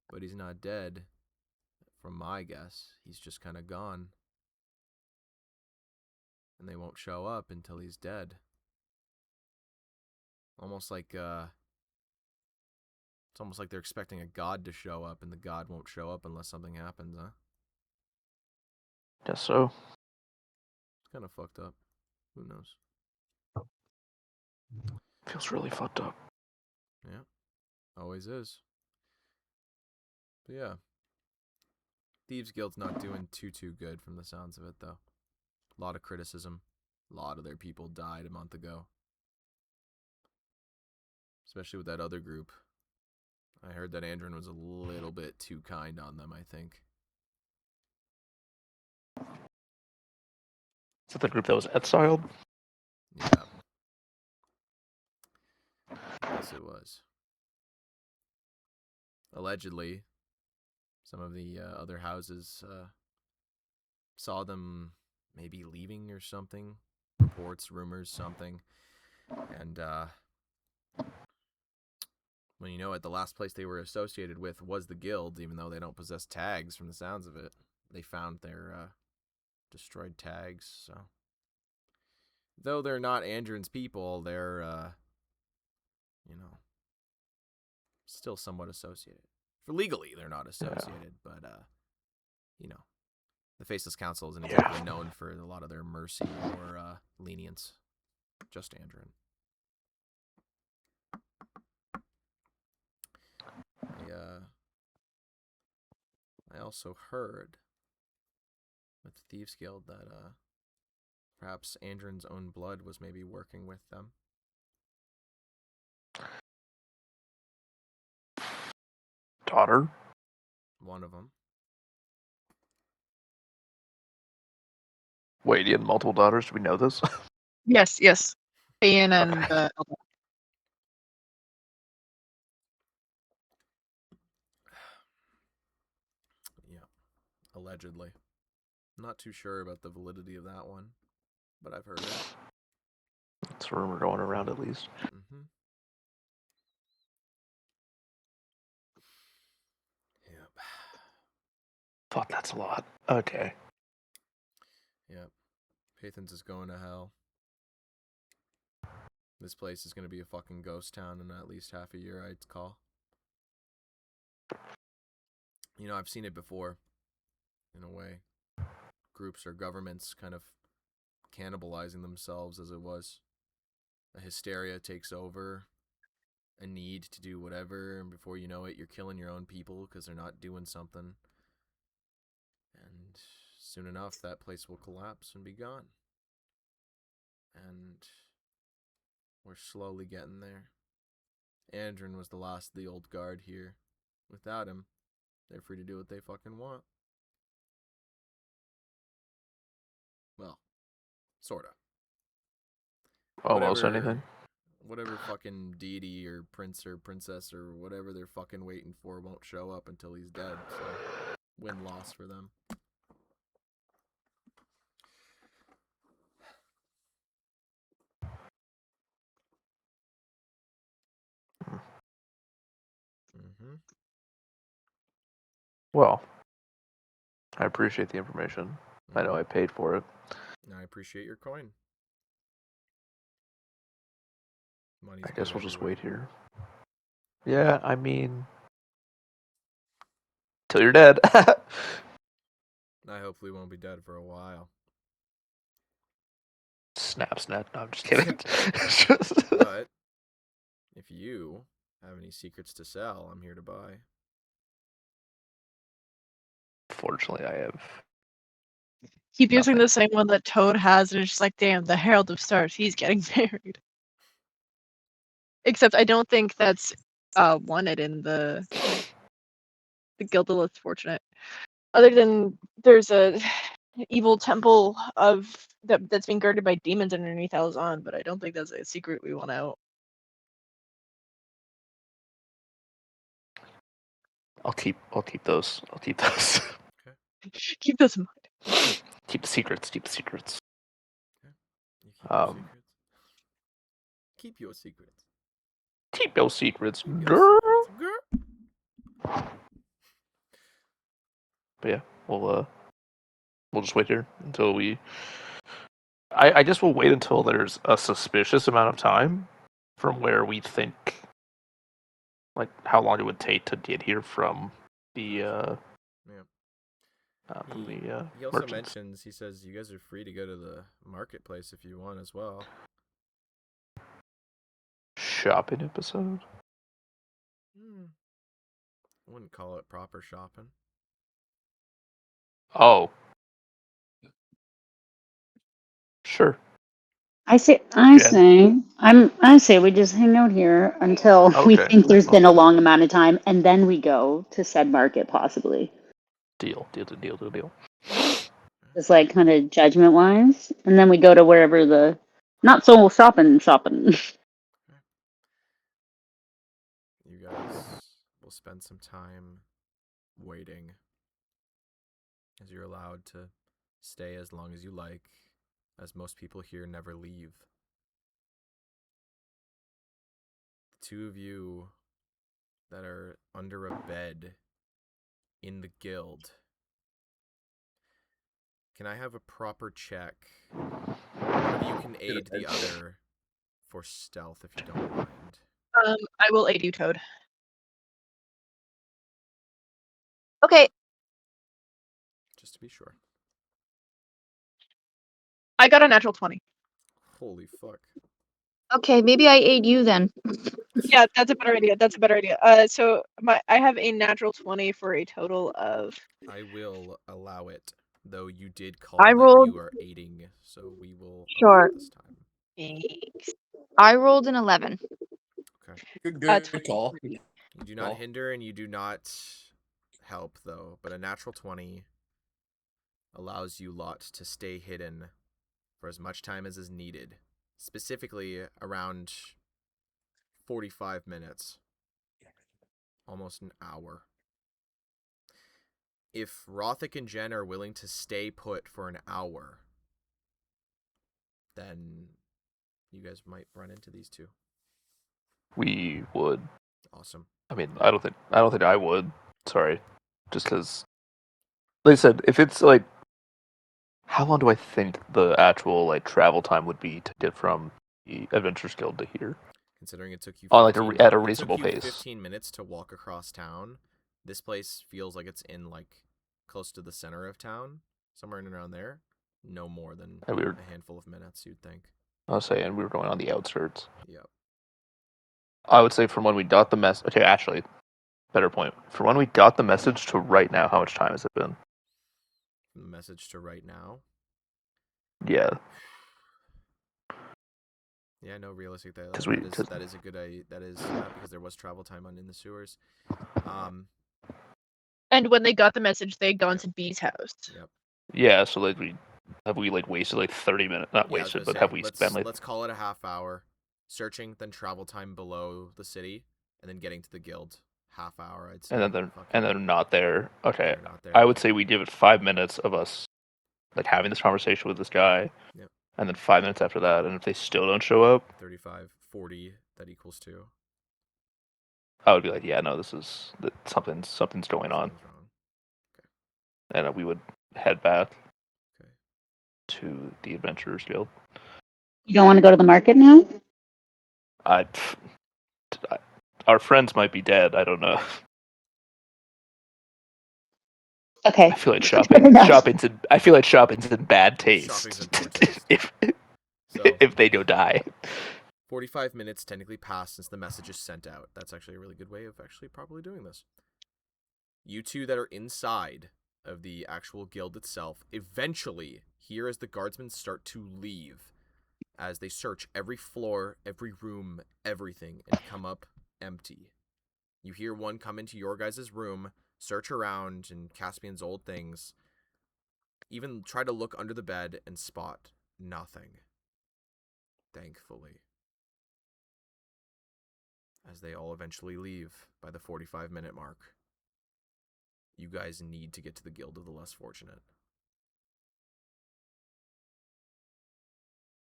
but he's not dead. From my guess, he's just kind of gone. And they won't show up until he's dead. Almost like it's almost like they're expecting a god to show up, and the god won't show up unless something happens, huh? Guess so. It's kind of fucked up. Who knows? Feels really fucked up. Yeah, always is. But yeah, Thieves Guild's not doing too good from the sounds of it, though. A lot of criticism. A lot of their people died a month ago. Especially with that other group. I heard that Andrin was a little bit too kind on them, I think. Is that the group that was exiled? Yeah. Yes, it was. allegedly, some of the other houses saw them maybe leaving or something. Reports, rumors, something. And, well, you know, at the last place they were associated with was the guild, even though they don't possess tags from the sounds of it. They found their destroyed tags, so. Though they're not Andron's people, they're, you know, still somewhat associated. For legally, they're not associated, but, you know, the Faceless Council isn't exactly known for a lot of their mercy or lenience. Just Andron. I also heard with the Thieves Guild that perhaps Andron's own blood was maybe working with them. Daughter? One of them. Wait, you had multiple daughters? Do we know this? Yes, yes. Ian and Okay. Yeah, allegedly. I'm not too sure about the validity of that one, but I've heard it. It's a rumor going around at least. Mm-hmm. Yep. Fuck, that's a lot. Okay. Yep. Paythens is going to hell. This place is going to be a fucking ghost town in at least half a year, I'd call. You know, I've seen it before, in a way. Groups or governments kind of cannibalizing themselves as it was. A hysteria takes over, a need to do whatever, and before you know it, you're killing your own people because they're not doing something. And soon enough, that place will collapse and be gone. And we're slowly getting there. Andron was the last of the old guard here. Without him, they're free to do what they fucking want. Well, sorta. Almost anything. Whatever fucking deity or prince or princess or whatever they're fucking waiting for won't show up until he's dead, so win-loss for them. Mm-hmm. Well, I appreciate the information. I know I paid for it. I appreciate your coin. Money's I guess good we'll just everywhere. wait here. Yeah, I mean, till you're dead. I hopefully won't be dead for a while. Snap. No, I'm just kidding. But if you have any secrets to sell, I'm here to buy. Fortunately, I have. Keep using Nothing. the same one that Toad has, and it's just like, damn, the Herald of Stars, he's getting married. Except I don't think that's wanted in the Guild of Less Fortunate. Other than there's a evil temple that's being guarded by demons underneath Alazan, but I don't think that's a secret we want out. I'll keep those. Keep those in mind. Keep the secrets. Keep the secrets. Okay. You keep your secrets. Keep your secrets. Keep your Girl. secrets, girl. But yeah, we'll just wait here until we. I guess we'll wait until there's a suspicious amount of time from where we think, like, how long it would take to get here from the He also merchants. mentions, he says, you guys are free to go to the marketplace if you want as well. Shopping episode? I wouldn't call it proper shopping. Oh. Sure. I say we just hang out here until we Okay. think there's been a long amount of time, and then we go to said market possibly. Deal. Just like kind of judgment wise, and then we go to wherever the not so shopping. You guys will spend some time waiting, as you're allowed to stay as long as you like, as most people here never leave. The two of you that are under a bed in the guild, can I have a proper check? One of you can aid the other for stealth if you don't mind. I will aid you, Toad. Okay. Just to be sure. I got a natural 20. Holy fuck. Okay, maybe I aid you then. Yeah, that's a better idea. That's a better idea. So I have a natural 20 for a total of. I will allow it, though you did call I that rolled- you are aiding, so we will allow Sure. it this time. Thanks. I rolled an 11. Okay. Good call. You do not hinder and you do not help, though, but a natural 20 allows you lot to stay hidden for as much time as is needed. Specifically, around 45 minutes. Almost an hour. If Rothic and Jen are willing to stay put for an hour, then you guys might run into these two. We would. Awesome. I mean, I don't think I would. Sorry, just because. Like I said, if it's like, how long do I think the actual like travel time would be to get from the Adventurers Guild to here? Considering it took you 15, On like at a it reasonable took you pace. 15 minutes to walk across town. This place feels like it's in like close to the center of town, somewhere in and around there. No more than And we were, a handful of minutes, you'd think. I was saying we were going on the outskirts. Yep. I would say from when we got the message. Okay, actually, better point. From when we got the message to right now, how much time has it been? From the message to right now. Yeah. Yeah, no, realistic. That is a good idea. That is because there was travel time in the sewers. And when they got the message, they had gone to B's house. Yep. Yeah, so like have we like wasted like 30 minutes? Not Yeah, wasted, but have we spent like? Let's call it a half hour searching, then travel time below the city, and then getting to the guild. Half hour, I'd say. And then they're not there. Okay, They're not there. I would say we give it 5 minutes of us like having this conversation with this guy. Yep. And then 5 minutes after that, and if they still don't show up, 35, 40. That equals 2. I would be like, yeah, no, this is something's going on, Something's wrong. and we would head back Okay. to the Adventurers Guild. You don't want to go to the market now? Our friends might be dead. I don't know. Okay. I feel like Fair enough. shopping's in bad taste. Shopping's in poor taste. So, if they don't die. 45 minutes technically passed since the message is sent out. That's actually a really good way of actually properly doing this. You two that are inside of the actual guild itself eventually hear as the guardsmen start to leave, as they search every floor, every room, everything, and come up empty. You hear one come into your guys' room, search around in Caspian's old things, even try to look under the bed and spot nothing. Thankfully. As they all eventually leave by the 45-minute mark. You guys need to get to the Guild of the Less Fortunate.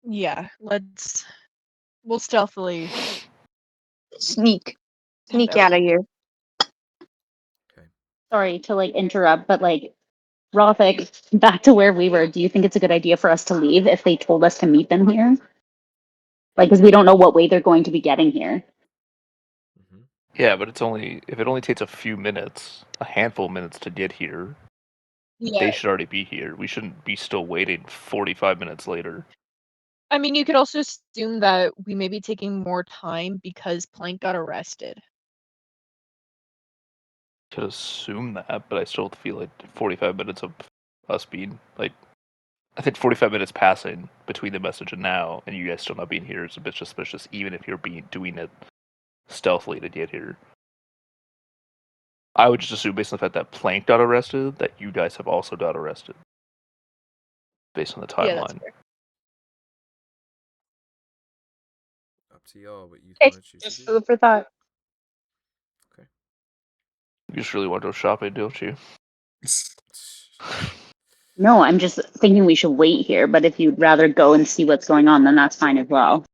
Yeah, we'll stealthily Sneak out. out of here. Okay. Sorry to like interrupt, but like Rothic, back to where we were. Do you think it's a good idea for us to leave if they told us to meet them here? Like, because we don't know what way they're going to be getting here. Mm-hmm. Yeah, but if it only takes a few minutes, a handful of minutes to get here, Yeah. they should already be here. We shouldn't be still waiting 45 minutes later. I mean, you could also assume that we may be taking more time because Plank got arrested. Could assume that, but I still feel like 45 minutes of us being like, I think 45 minutes passing between the message and now, and you guys still not being here is a bit suspicious, even if you're doing it stealthily to get here. I would just assume, based on the fact that Plank got arrested, that you guys have also got arrested, based on the timeline. Yeah, that's fair. Up to y'all what you Okay, want to choose just to do. food for thought. Okay. You just really want to go shopping, don't you? No, I'm just thinking we should wait here, but if you'd rather go and see what's going on, then that's fine as well.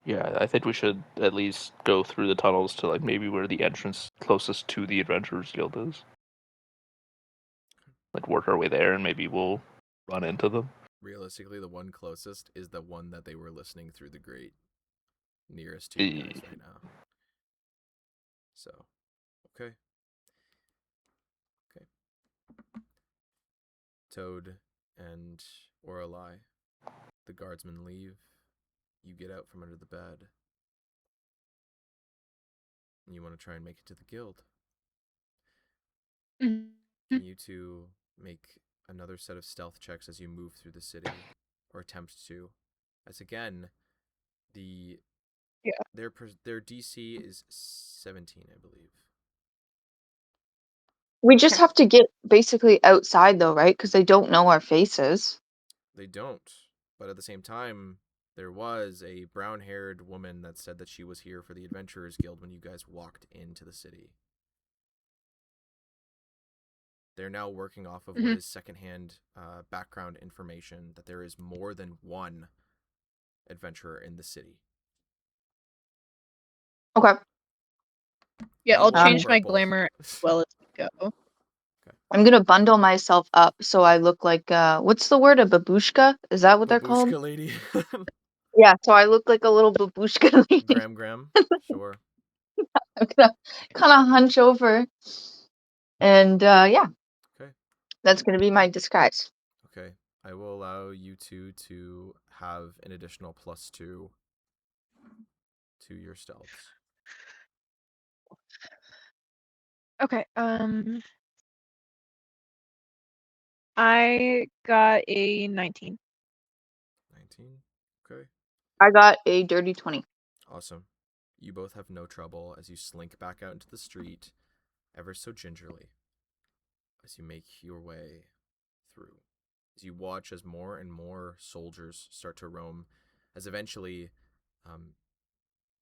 Yeah, I think we should at least go through the tunnels to like maybe where the entrance closest to the Adventurers Guild is. Like work our way there, and maybe we'll run into them. Realistically, the one closest is the one that they were listening through the grate nearest to you guys right now. So, okay. Okay. Toad and Oralai, the guardsmen leave. You get out from under the bed. And you want to try and make it to the guild. Mhm. Can you two make another set of stealth checks as you move through the city, or attempt to? As again, their DC is 17, I believe. We just have to get basically outside though, right? Because they don't know our faces. They don't, but at the same time, there was a brown-haired woman that said that she was here for the Adventurers Guild when you guys walked into the city. They're now working off of what is secondhand background information that there is more than one adventurer in the city. Okay. Yeah, You I'll will change my purple. glamour as well as we go. I'm gonna bundle myself up so I look like what's the word? A babushka? Is that what they're called? Babushka lady. Yeah, so I look like a little babushka lady. Gram. Sure. I'm gonna kind of hunch over, and yeah, Okay. that's gonna be my disguise. Okay. I will allow you two to have an additional +2 to your stealths. Okay. I got a 19. 19. Okay. I got a dirty 20. Awesome. You both have no trouble as you slink back out into the street, ever so gingerly, as you make your way through. As you watch as more and more soldiers start to roam, as eventually,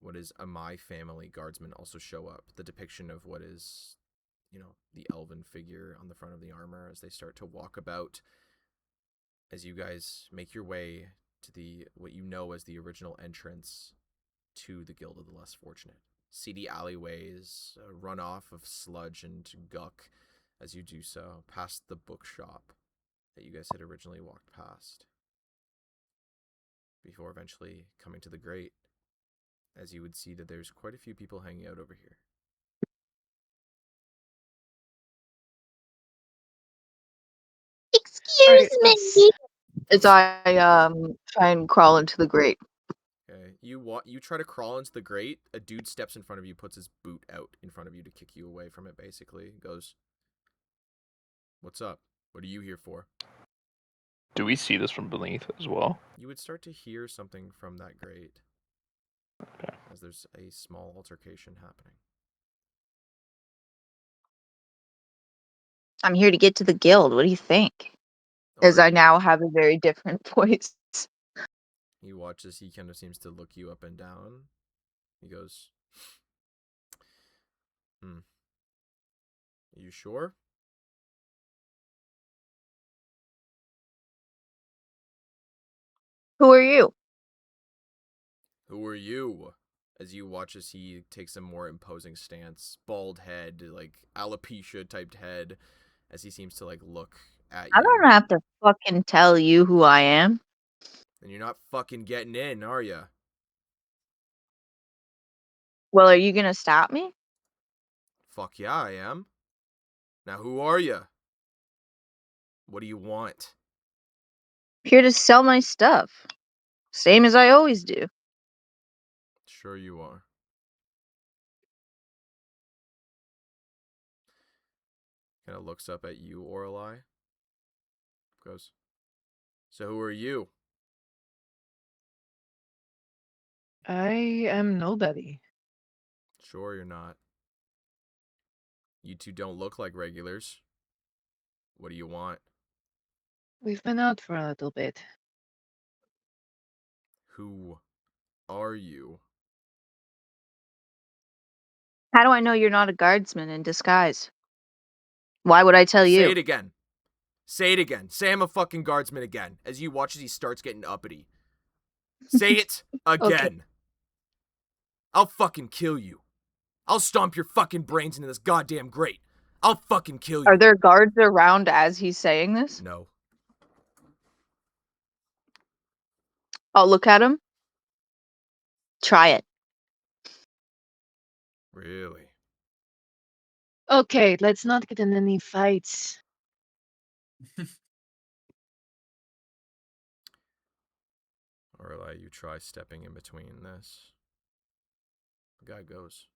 what is a My Family guardsmen also show up. The depiction of what is, the elven figure on the front of the armor as they start to walk about. As you guys make your way to what you know as the original entrance to the Guild of the Less Fortunate. Seedy alleyways, a runoff of sludge and guck as you do so, past the bookshop that you guys had originally walked past. Before eventually coming to the grate, as you would see that there's quite a few people hanging out over here. Excuse let's- me. As I try and crawl into the grate. Okay, you try to crawl into the grate. A dude steps in front of you, puts his boot out in front of you to kick you away from it. Basically, goes, "What's up? What are you here for?" Do we see this from beneath as well? You would start to hear something from that grate. Okay. As there's a small altercation happening. I'm here to get to the guild. What do you think? As Are I you? now have a very different voice. He watches. He kind of seems to look you up and down. He goes, Are you sure? Who are you? Who are you? As you watch as he takes a more imposing stance, bald head, like alopecia typed head, as he seems to look at you. I don't have to fucking tell you who I am. And you're not fucking getting in, are you? Well, are you gonna stop me? Fuck yeah, I am. Now who are you? What do you want? Here to sell my stuff. Same as I always do. Sure you are. Kind of looks up at you, Oralai. Goes, so who are you? I am nobody. Sure you're not. You two don't look like regulars. What do you want? We've been out for a little bit. Who are you? How do I know you're not a guardsman in disguise? Why would I tell Say you? it again. Say it again. Say I'm a fucking guardsman again. As you watch as he starts getting uppity. Say it again. I'll fucking kill you. I'll stomp your fucking brains into this goddamn grate. I'll fucking kill you. Are there guards around as he's saying this? No. I'll look at him. Try it. Really? Okay, let's not get in any fights. Or you try stepping in between this. The guy goes.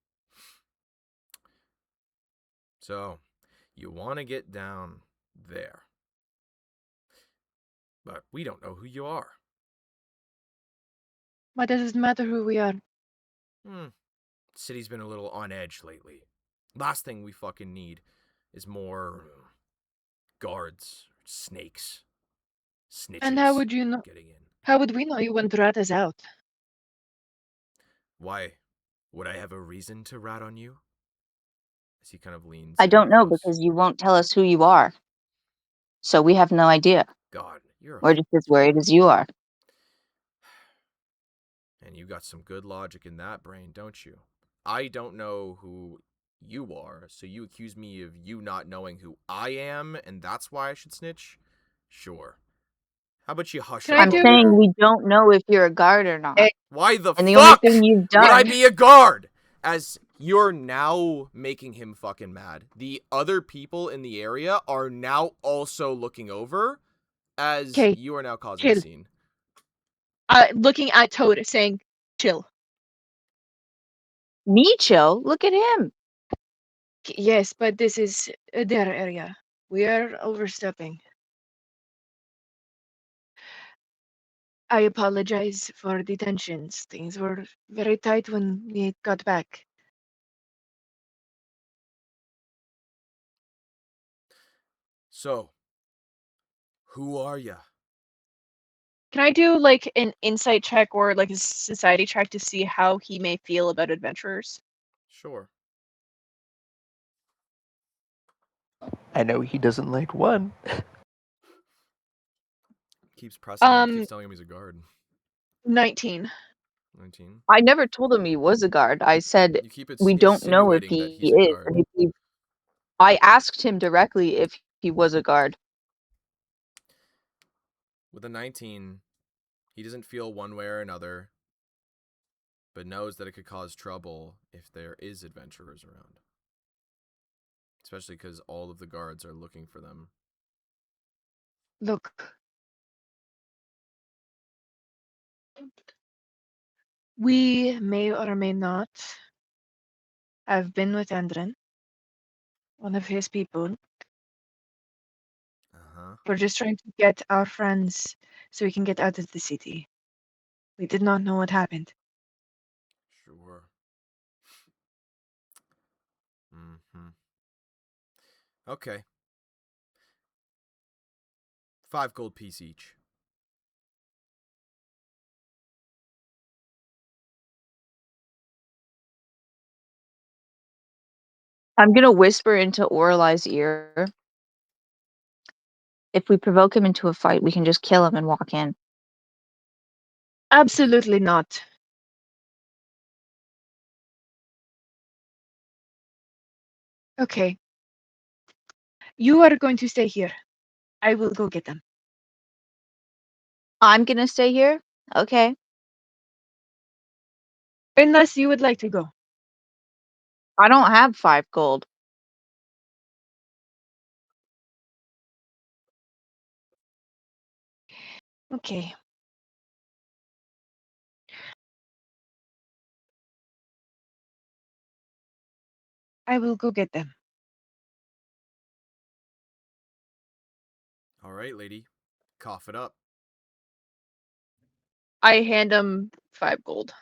So, you want to get down there. But we don't know who you are. Why does it matter who we are? City's been a little on edge lately. Last thing we fucking need is more guards, snakes, snitches. And how would you know? Getting in? How would we know you wouldn't rat us out? Why? Would I have a reason to rat on you? As he kind of leans. I in don't know close. because you won't tell us who you are. So we have no idea. God, you're. We're just as worried as you are. And you got some good logic in that brain, don't you? I don't know who you are, so you accuse me of you not knowing who I am, and that's why I should snitch? Sure. How about you hush Can up I I'm do- over saying there? we don't know if you're a guard or not. Why the And the only fuck thing you've would I done. be a guard? As you're now making him fucking mad. The other people in the area are now also looking over, as 'Kay, you are now causing a chill. scene. Looking at Toad, saying, "Chill." Me chill? Look at him. Yes, but this is their area. We are overstepping. I apologize for the tensions. Things were very tight when we got back. So, who are ya? Can I do like an insight check or like a society check to see how he may feel about adventurers? Sure. I know he doesn't like one. Keeps pressing him, Um, keeps telling him he's a guard. 19. 19. I never told him he was a guard. I said You keep we don't know if insinuating that he he's a is. guard. And I asked him directly if he was a guard. With a 19, he doesn't feel one way or another, but knows that it could cause trouble if there is adventurers around. Especially because all of the guards are looking for them. Look, we may or may not have been with Andren, one of his people. Uh-huh. We're just trying to get our friends so we can get out of the city. We did not know what happened. Sure. Mm-hmm. Okay. 5 gold piece each. I'm gonna whisper into Orlai's ear. If we provoke him into a fight, we can just kill him and walk in. Absolutely not. Okay. You are going to stay here. I will go get them. I'm gonna stay here? Okay. Unless you would like to go. I don't have 5 gold. Okay. I will go get them. All right, lady. Cough it up. I hand him 5 gold.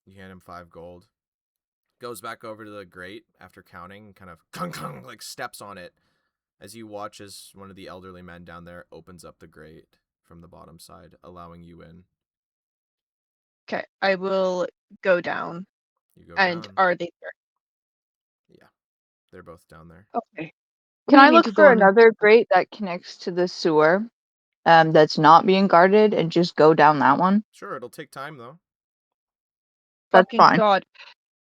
You hand him 5 gold. Goes back over to the grate after counting, kind of kung, like steps on it as you watch as one of the elderly men down there opens up the grate from the bottom side, allowing you in. Okay, I will go down. You go And down. are they there? They're both down there. Okay. Can We I need look to for go now. another grate that connects to the sewer that's not being guarded and just go down that one? Sure, it'll take time though. That's Fucking fine. God.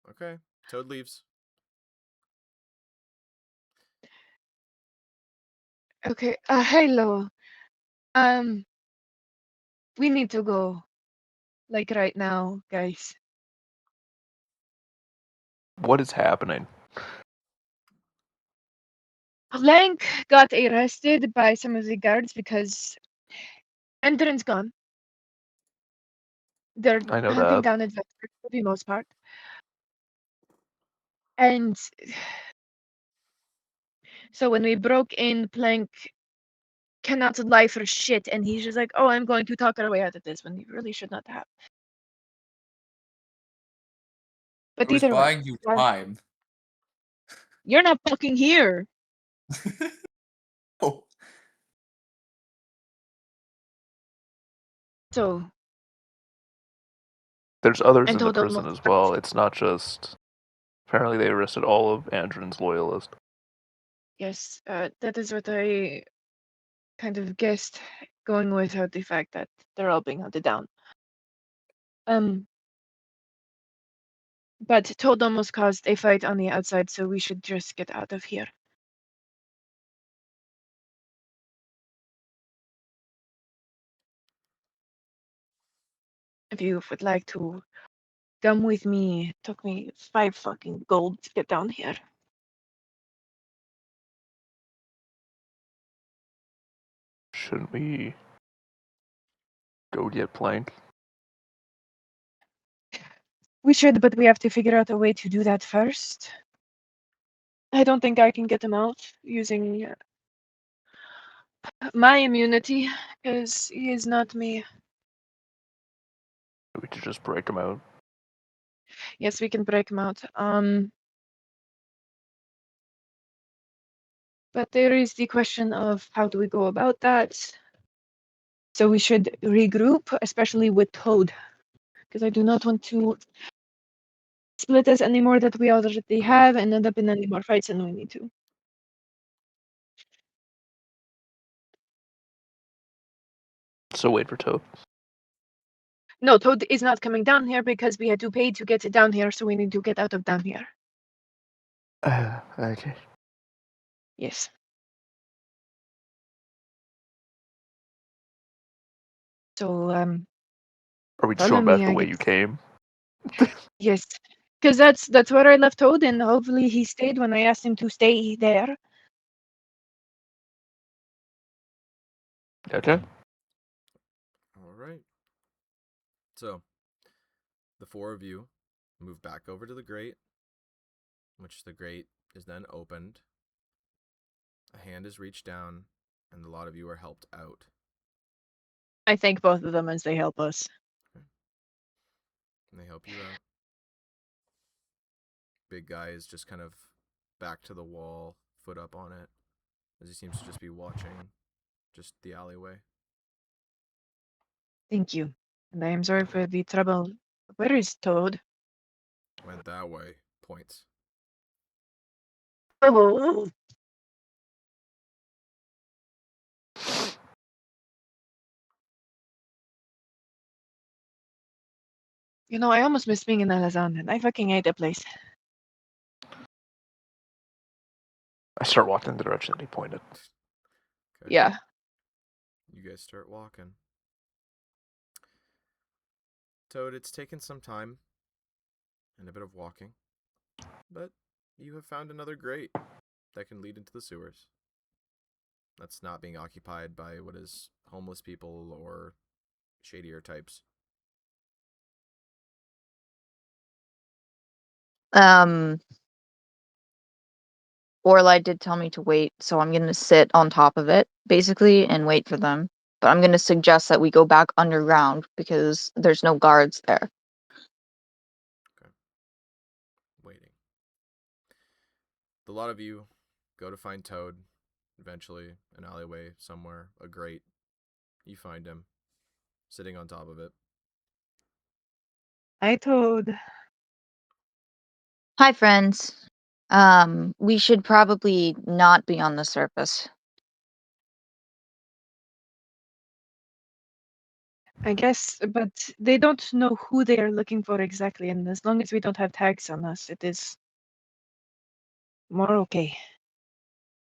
Okay, Toad leaves. Okay. Hello. We need to go. Like right now, guys. What is happening? Blank got arrested by some of the guards because Enderon's gone. They're I know hunting that. down adventurers for the most part. And so when we broke in, Plank cannot lie for shit, and he's just like, "Oh, I'm going to talk our way out of this," when he really should not have. But It was either way, buying you time. you're not fucking here. Oh, So, There's others and in the told prison almost as well. It's not just. Apparently, they arrested all of Andron's loyalists. yes, that is what I kind of guessed, going without the fact that they're all being hunted down. But Toad almost caused a fight on the outside, so we should just get out of here. If you would like to come with me, it took me 5 fucking gold to get down here. Shouldn't we go get Plank? We should, but we have to figure out a way to do that first. I don't think I can get him out using my immunity, because he is not me. We could just break him out. Yes, we can break him out. But there is the question of how do we go about that? So we should regroup, especially with Toad, because I do not want to split us any more that we already have and end up in any more fights than we need to. So wait for Toad. No, Toad is not coming down here because we had to pay to get it down here, so we need to get out of down here. Okay. Yes. So, Are we just follow going back me, the I way guess. you came? Yes. Because that's where I left Toad, and hopefully he stayed when I asked him to stay there. Okay. All right. So, the 4 of you move back over to the grate, which the grate is then opened. A hand is reached down, and a lot of you are helped out. I thank both of them as they help us. And they help you out. Big guy is just kind of back to the wall, foot up on it, as he seems to just be watching just the alleyway. Thank you. And I am sorry for the trouble. Where is Toad? Went that way. Points. Oh. You know, I almost miss being in Alazan, and I fucking hate that place. I start walking in the direction that he pointed. Okay. Yeah. You guys start walking. Toad, it's taken some time and a bit of walking, but you have found another grate that can lead into the sewers. That's not being occupied by what is homeless people or shadier types. Orlai did tell me to wait, so I'm gonna sit on top of it, basically, and wait for them. But I'm gonna suggest that we go back underground because there's no guards there. Waiting. The lot of you go to find Toad, eventually, an alleyway somewhere, a grate. You find him, sitting on top of it. Hi, Toad. Hi, friends. We should probably not be on the surface. I guess, but they don't know who they are looking for exactly, and as long as we don't have tags on us, it is more okay.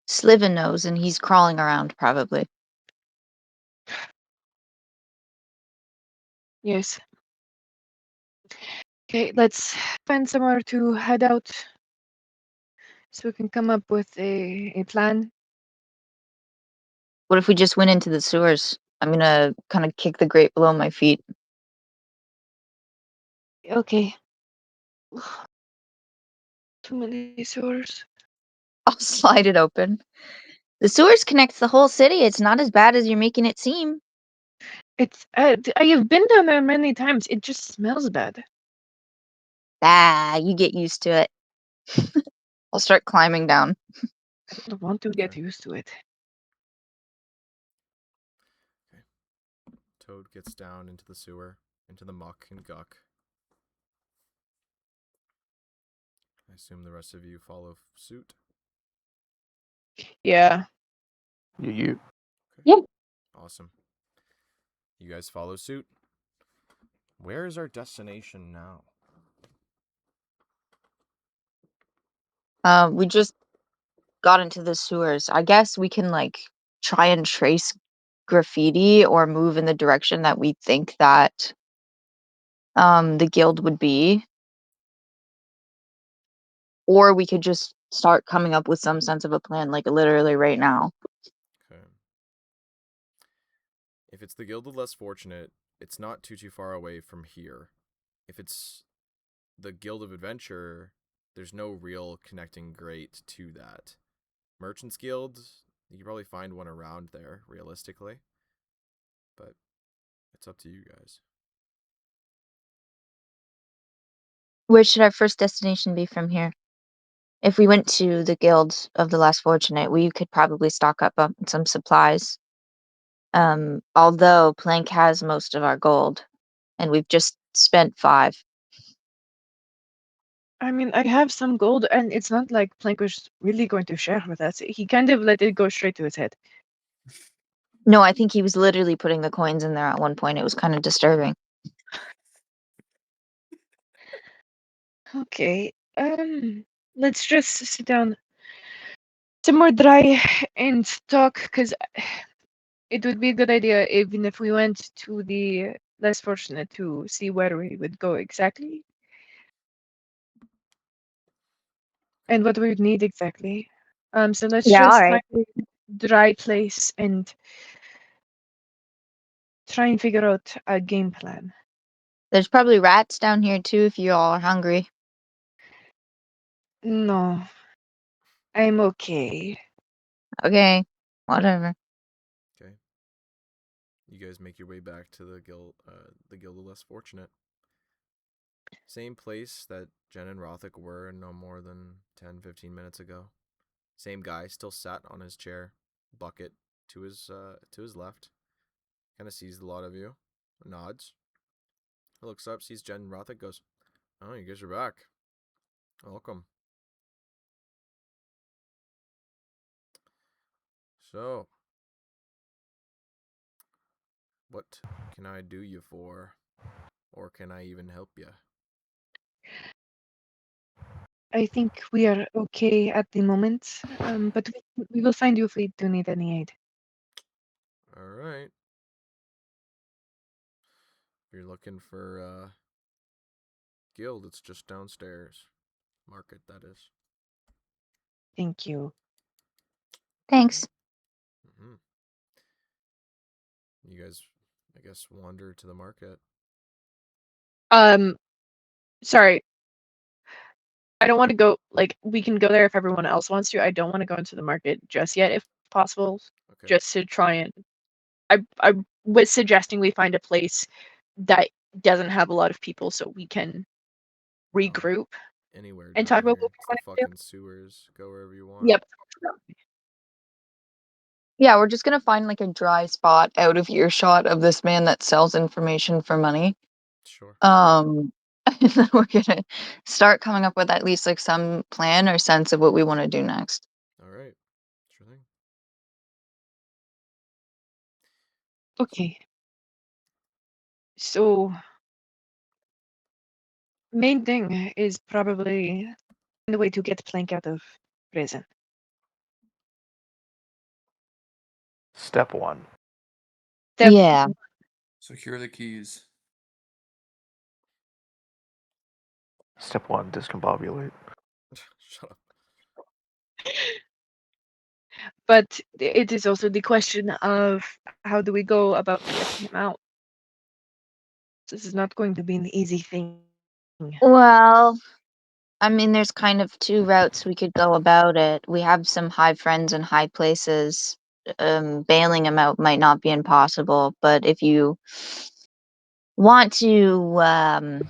Sliven knows, and he's crawling around probably. Yes. Okay, let's find somewhere to head out so we can come up with a plan. What if we just went into the sewers? I'm gonna kind of kick the grate below my feet. Okay. Too many sewers. I'll slide it open. The sewers connects the whole city. It's not as bad as you're making it seem. It's I have been down there many times. It just smells bad. Ah, you get used to it. I'll start climbing down. I don't want to get Okay. used to it. Toad gets down into the sewer, into the muck and guck. I assume the rest of you follow suit. Yeah. You. Awesome. You guys follow suit. Where is our destination now? We just got into the sewers. I guess we can like try and trace graffiti or move in the direction that we think that the guild would be. Or we could just start coming up with some sense of a plan, like literally right now. Okay. If it's the Guild of Less Fortunate, it's not too far away from here. If it's the Guild of Adventure, there's no real connecting grate to that. Merchants Guild, you can probably find one around there, realistically. But it's up to you guys. Where should our first destination be from here? If we went to the Guild of the Less Fortunate, we could probably stock up on some supplies. Although Plank has most of our gold, and we've just spent 5. I mean, I have some gold, and it's not like Plank was really going to share with us. He kind of let it go straight to his head. No, I think he was literally putting the coins in there at one point. It was kind of disturbing. Okay. Let's just sit down somewhere dry and talk, because it would be a good idea even if we went to the Less Fortunate to see where we would go exactly. And what we would need exactly. So let's Yeah, just alright. find a dry place and try and figure out a game plan. There's probably rats down here too if you all are hungry. No, I'm okay. Okay, whatever. Okay. You guys make your way back to the Guild of Less Fortunate. Same place that Jen and Rothic were no more than 10-15 minutes ago. Same guy still sat on his chair, bucket to his left. Kind of sees a lot of you, nods. Looks up, sees Jen and Rothic, goes, "Oh, you guys are back. Welcome." So, what can I do you for? Or can I even help you? I think we are okay at the moment, but we will find you if we do need any aid. Alright. If you're looking for guild, it's just downstairs. Market, that is. Thank you. Thanks. Mm-hmm. You guys, I guess, wander to the market. Sorry. I don't want to go, like, we can go there if everyone else wants to. I don't want to go into the market just yet, if possible, Okay. just to try and. I was suggesting we find a place that doesn't have a lot of people so we can regroup Anywhere and down talk about here. what It's we the want to do. fucking sewers. Go wherever you want. Yep. Yeah, we're just gonna find like a dry spot out of earshot of this man that sells information for money. Sure. and then we're gonna start coming up with at least like some plan or sense of what we want to do next. All right. Sure thing. Okay. So, main thing is probably the way to get Plank out of prison. Step 1. Step Yeah. Secure the keys. Step 1, discombobulate. Shut up. But it is also the question of how do we go about getting him out? This is not going to be an easy thing. Well, I mean, there's kind of two routes we could go about it. We have some high friends in high places. Bailing him out might not be impossible, but if you want to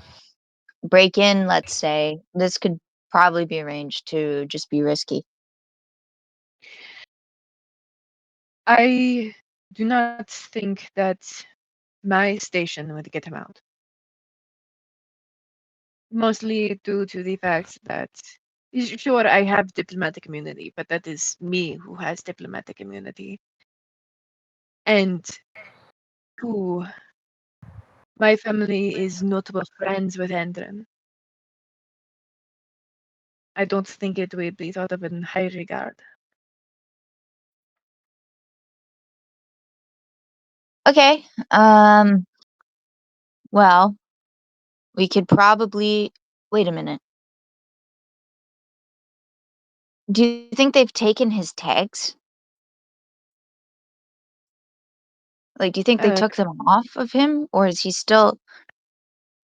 break in, let's say, this could probably be arranged to just be risky. I do not think that my station would get him out. Mostly due to the fact that, sure, I have diplomatic immunity, but that is me who has diplomatic immunity. And two, my family is notable friends with Endrin. I don't think it will be thought of in high regard. Okay. Well, we could probably wait a minute. Do you think they've taken his tags? Like, do you think they Uh, took them off of him, or is he still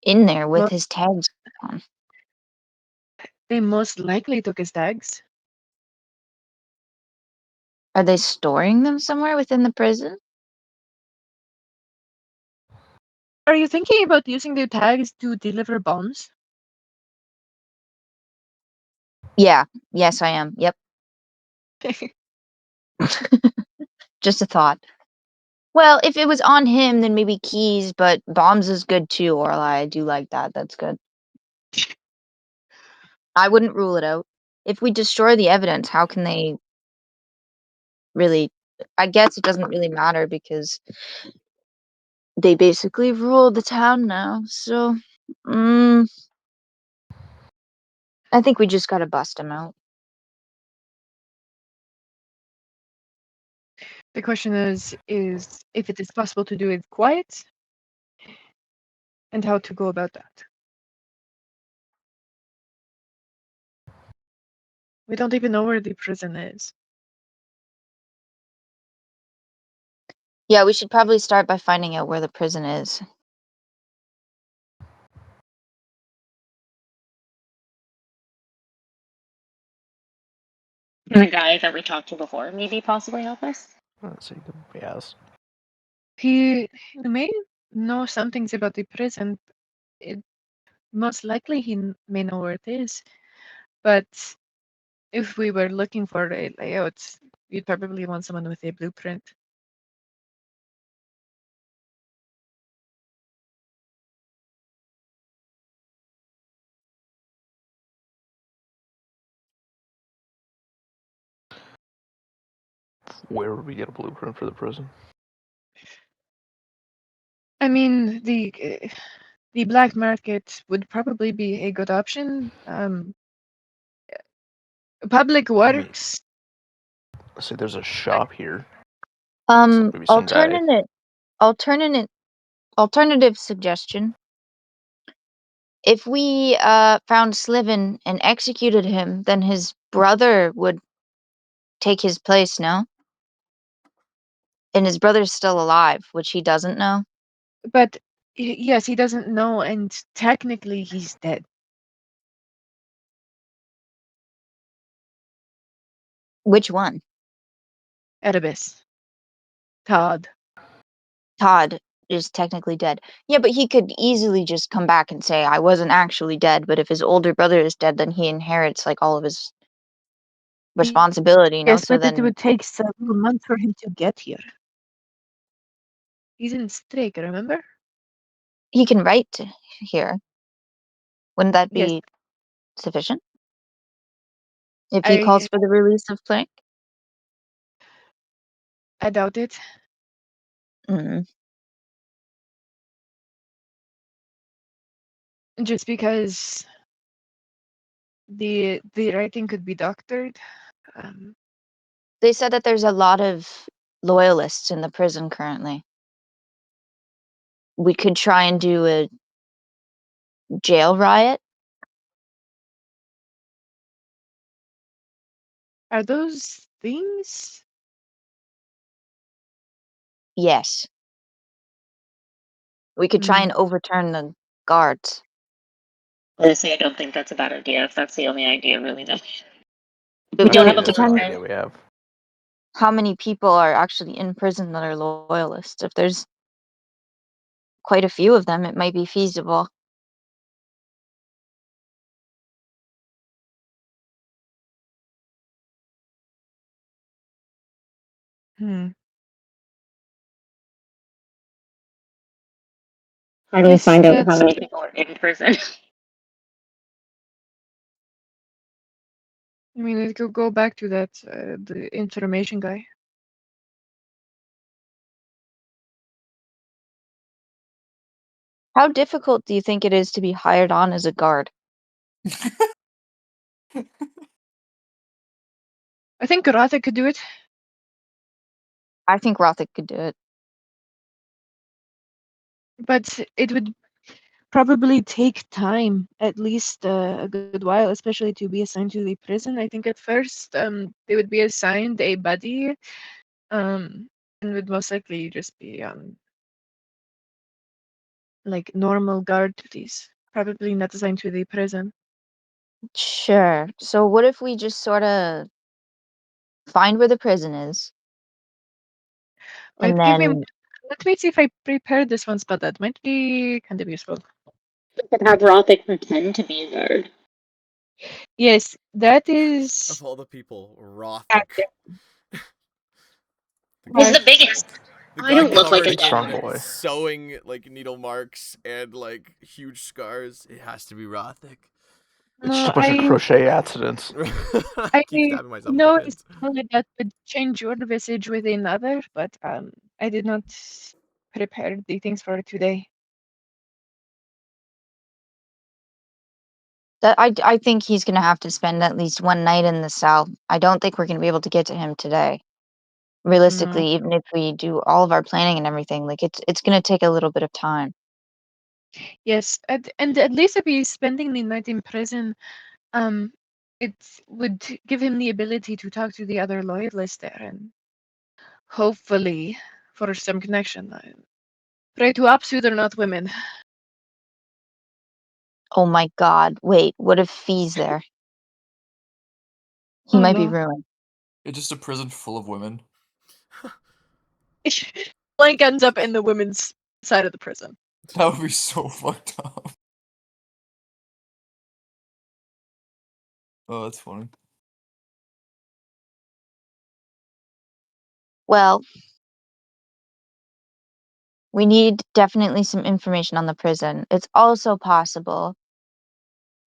in there with Well- his tags on? They most likely took his tags. Are they storing them somewhere within the prison? Are you thinking about using their tags to deliver bombs? Yeah. Yes, I am. Yep. Just a thought. Well, if it was on him, then maybe keys, but bombs is good too, Orla. I do like that. That's good. I wouldn't rule it out. If we destroy the evidence, how can they really? I guess it doesn't really matter because they basically rule the town now. So, I think we just gotta bust him out. The question is if it is possible to do it quiet and how to go about that. We don't even know where the prison is. Yeah, we should probably start by finding out where the prison is. Can the guy that we talked to before maybe possibly help us? Let's see. Yes. He may know some things about the prison. Most likely he may know where it is. But if we were looking for a layout, we'd probably want someone with a blueprint. Where would we get a blueprint for the prison? I mean, the black market would probably be a good option. Public works. Let's see, there's a shop here. So maybe some guy. Alternative suggestion. If we found Sliven and executed him, then his brother would take his place, no? And his brother's still alive, which he doesn't know. But yes, he doesn't know, and technically he's dead. Which one? Erebus. Todd. Todd is technically dead. Yeah, but he could easily just come back and say, I wasn't actually dead, but if his older brother is dead, then he inherits like all of his responsibility, you know? Yes, So but it then would take several months for him to get here. He's in Strake, remember? he can write here. Wouldn't that Yes. be sufficient? If he calls for the release of Plank? I doubt it. Mm. Just because the writing could be doctored. Um, They said that there's a lot of loyalists in the prison currently. We could try and do a jail riot. are those things? Yes. We could try Hmm. and overturn the guards. Honestly, I don't think that's a bad idea. If that's the only idea, really, though. It We don't have Actually, a that's the only blueprint. idea we have. How many people are actually in prison that are loyalists? If there's quite a few of them, it might be feasible. Hmm. How do we Yes, find out how that's- many people are in prison? I mean, it could go back to that the information guy. How difficult do you think it is to be hired on as a guard? I think Karate could do it, I think Rothick could do it. but it would probably take time, at least a good while, especially to be assigned to the prison. I think at first they would be assigned a buddy, and would most likely just be like normal guard duties, probably not assigned to the prison. Sure. So what if we just sort of find where the prison is, Wait, and give me. then Let me see if I prepared this one spot. That might be kind of useful. We could have Rothick pretend to be a guard. Yes, that Of is. all the people, Rothick. The He's guy, the biggest. the I guy don't look like covered a Big strong in boy. sewing like needle marks and like huge scars. It has to be Rothick. It's just No, a bunch of crochet accidents. I Keep stabbing myself with know the it's pins. only that would change your visage with another, but I did not prepare the things for today. that I think he's gonna have to spend at least one night in the cell. I don't think we're gonna be able to get to him today. Realistically, even if we do all of our planning and everything, like it's gonna take a little bit of time. Yes, and at least if he's spending the night in prison, it would give him the ability to talk to the other loyalists there and hopefully forge some connection. I pray to Apsu they're not women. Oh my god, wait, what if Fee's there? He Oh might be no. ruined. It's just a prison full of women. Blank ends up in the women's side of the prison. That would be so fucked up. Oh, that's funny. Well, we need definitely some information on the prison. It's also possible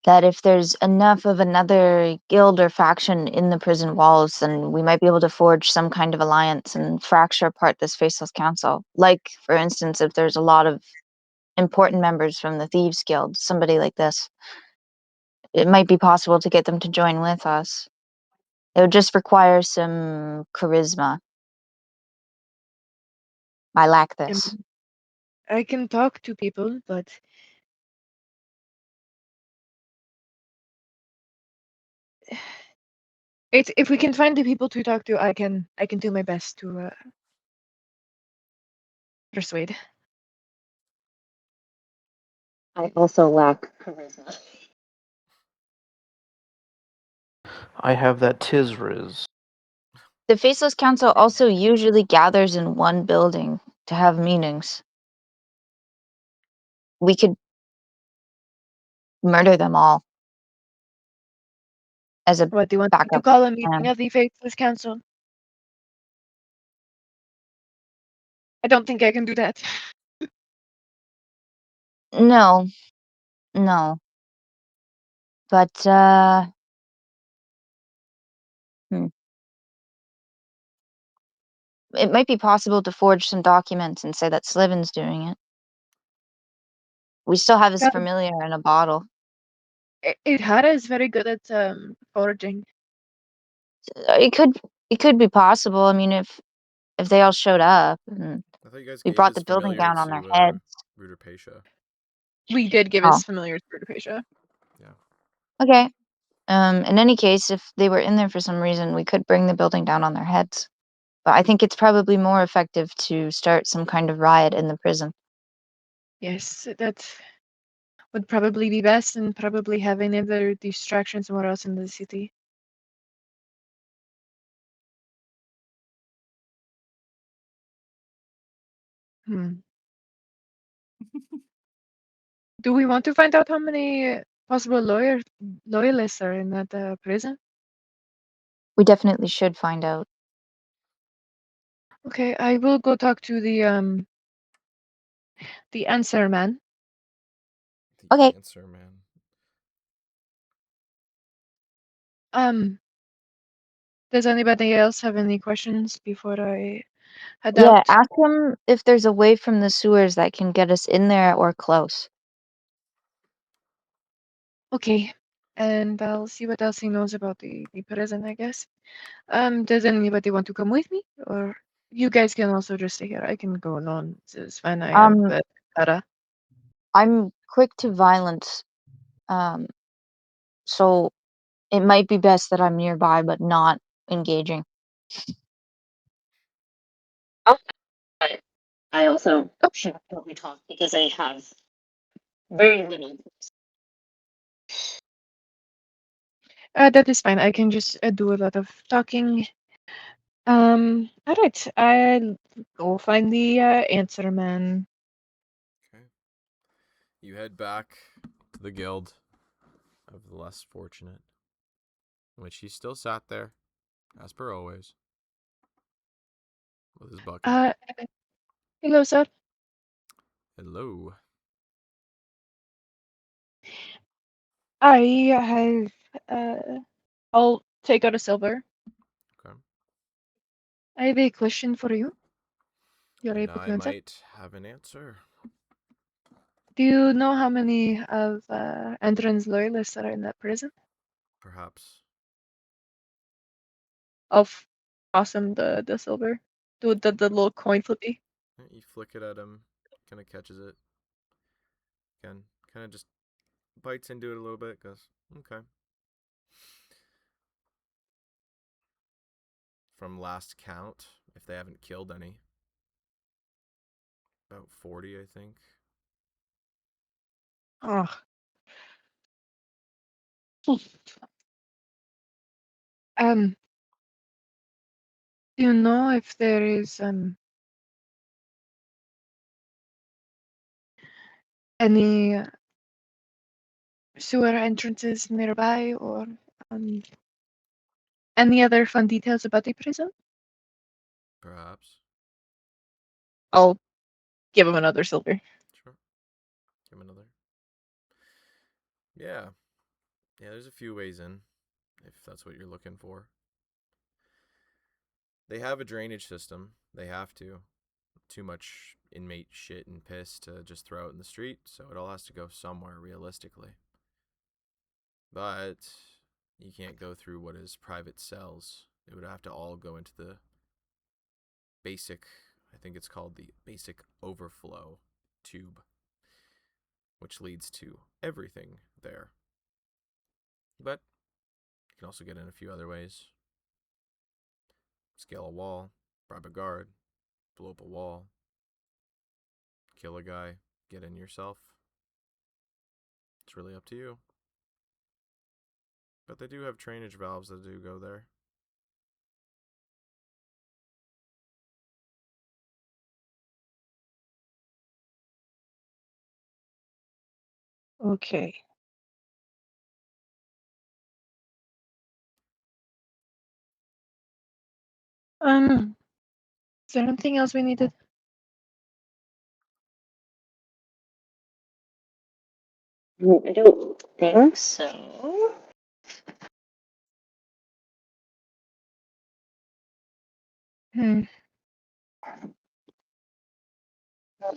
that if there's enough of another guild or faction in the prison walls, then we might be able to forge some kind of alliance and fracture apart this faceless council. Like, for instance, if there's a lot of important members from the Thieves Guild, somebody like this, it might be possible to get them to join with us. It would just require some charisma. I lack this. I can talk to people, but if we can find the people to talk to, I can do my best to persuade. I also lack charisma. I have that Tizriz. The Faceless Council also usually gathers in one building to have meetings. We could murder them all as a What do you want me to backup call a meeting plan. of the Faithless Council? I don't think I can do that. No, no. But it might be possible to forge some documents and say that Sliven's doing it. We still have his That- familiar in a bottle. Ihara is very good at foraging. It could be possible. I mean, if they all showed up and I thought you guys we gave brought this the building familiar down on their to heads. Ruder Pasha. We did give Oh. his familiar to Pasha. Okay. In any case, if they were in there for some reason, we could bring the building down on their heads. But I think it's probably more effective to start some kind of riot in the prison. Yes, that would probably be best, and probably have another distraction somewhere else in the city. Do we want to find out how many possible loyalists are in that prison? We definitely should find out. Okay, I will go talk to the answer man. The Okay. answer man. Does anybody else have any questions before I head Yeah, out? ask him if there's a way from the sewers that can get us in there or close. Okay, and I'll see what else he knows about the prison, I guess. Does anybody want to come with me, or you guys can also just stay here? I can go alone. It's fine. I have Tara. I'm quick to violence. So it might be best that I'm nearby but not engaging. But I also should probably talk because I have very little. That is fine. I can just do a lot of talking. All right. I'll go find the answer man. Okay. You head back to the guild of the less fortunate, in which he still sat there, as per always, with his bucket. Hello, sir. Hello. I have. I'll take out a silver. Okay. I have a question for you. You're And able to I answer. might have an answer. Do you know how many of Endron's loyalists are in that prison? Perhaps. I'll toss him the silver. Do the little coin flippy. You flick it at him, kind of catches it. Again, kind of just bites into it a little bit, goes, okay. From last count, if they haven't killed any, about 40, I think. Oh. Do you know if there is any sewer entrances nearby, or any other fun details about the prison? Perhaps. I'll give him another silver. Sure. Give him another. Yeah. Yeah, there's a few ways in, if that's what you're looking for. They have a drainage system. They have to. Too much inmate shit and piss to just throw out in the street, so it all has to go somewhere realistically. But you can't go through what is private cells. It would have to all go into the basic, I think it's called the basic overflow tube, which leads to everything there. But you can also get in a few other ways. Scale a wall, bribe a guard, blow up a wall, kill a guy, get in yourself. It's really up to you. But they do have drainage valves that do go there. Okay. Is there anything else we needed? I don't think so. Hmm.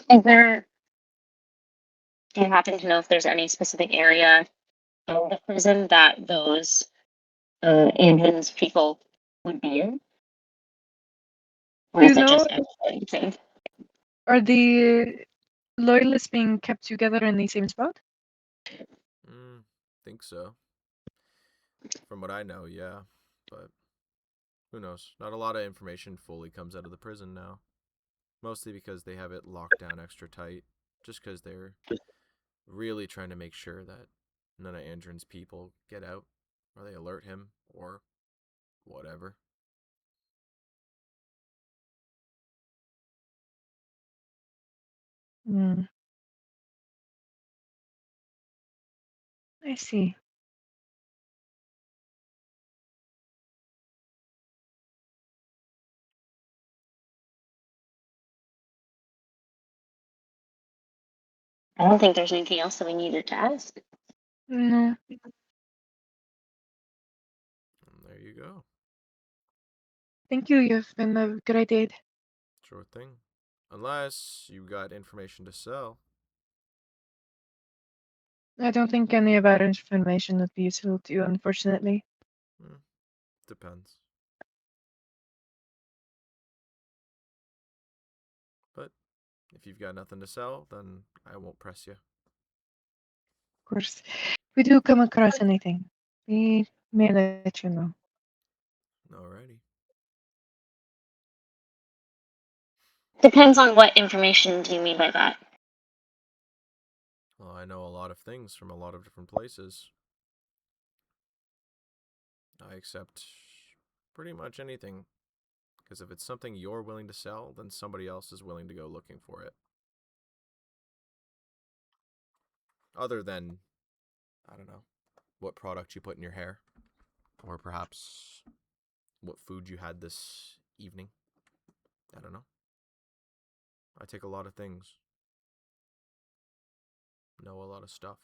Is there? Do you happen to know if there's any specific area of the prison that those Indians people would be in? Or Do is you it just know, everything? are the loyalists being kept together in the same spot? Think so. From what I know, yeah. But who knows? Not a lot of information fully comes out of the prison now. Mostly because they have it locked down extra tight. Just because they're really trying to make sure that none of Andrin's people get out. Or they alert him. Or whatever. Hmm. I see. I don't think there's anything else that we needed to ask. No. And there you go. Thank you. You've been a great aid. Sure thing. Unless you got information to sell. I don't think any of our information would be useful to you, unfortunately. Depends. But if you've got nothing to sell, then I won't press you. Of course. If we do come across anything, we may let you know. Alrighty. Depends on what information do you mean by that. Well, I know a lot of things from a lot of different places. I accept pretty much anything. Because if it's something you're willing to sell, then somebody else is willing to go looking for it. Other than, I don't know, what product you put in your hair. Or perhaps what food you had this evening. I don't know. I take a lot of things. Know a lot of stuff.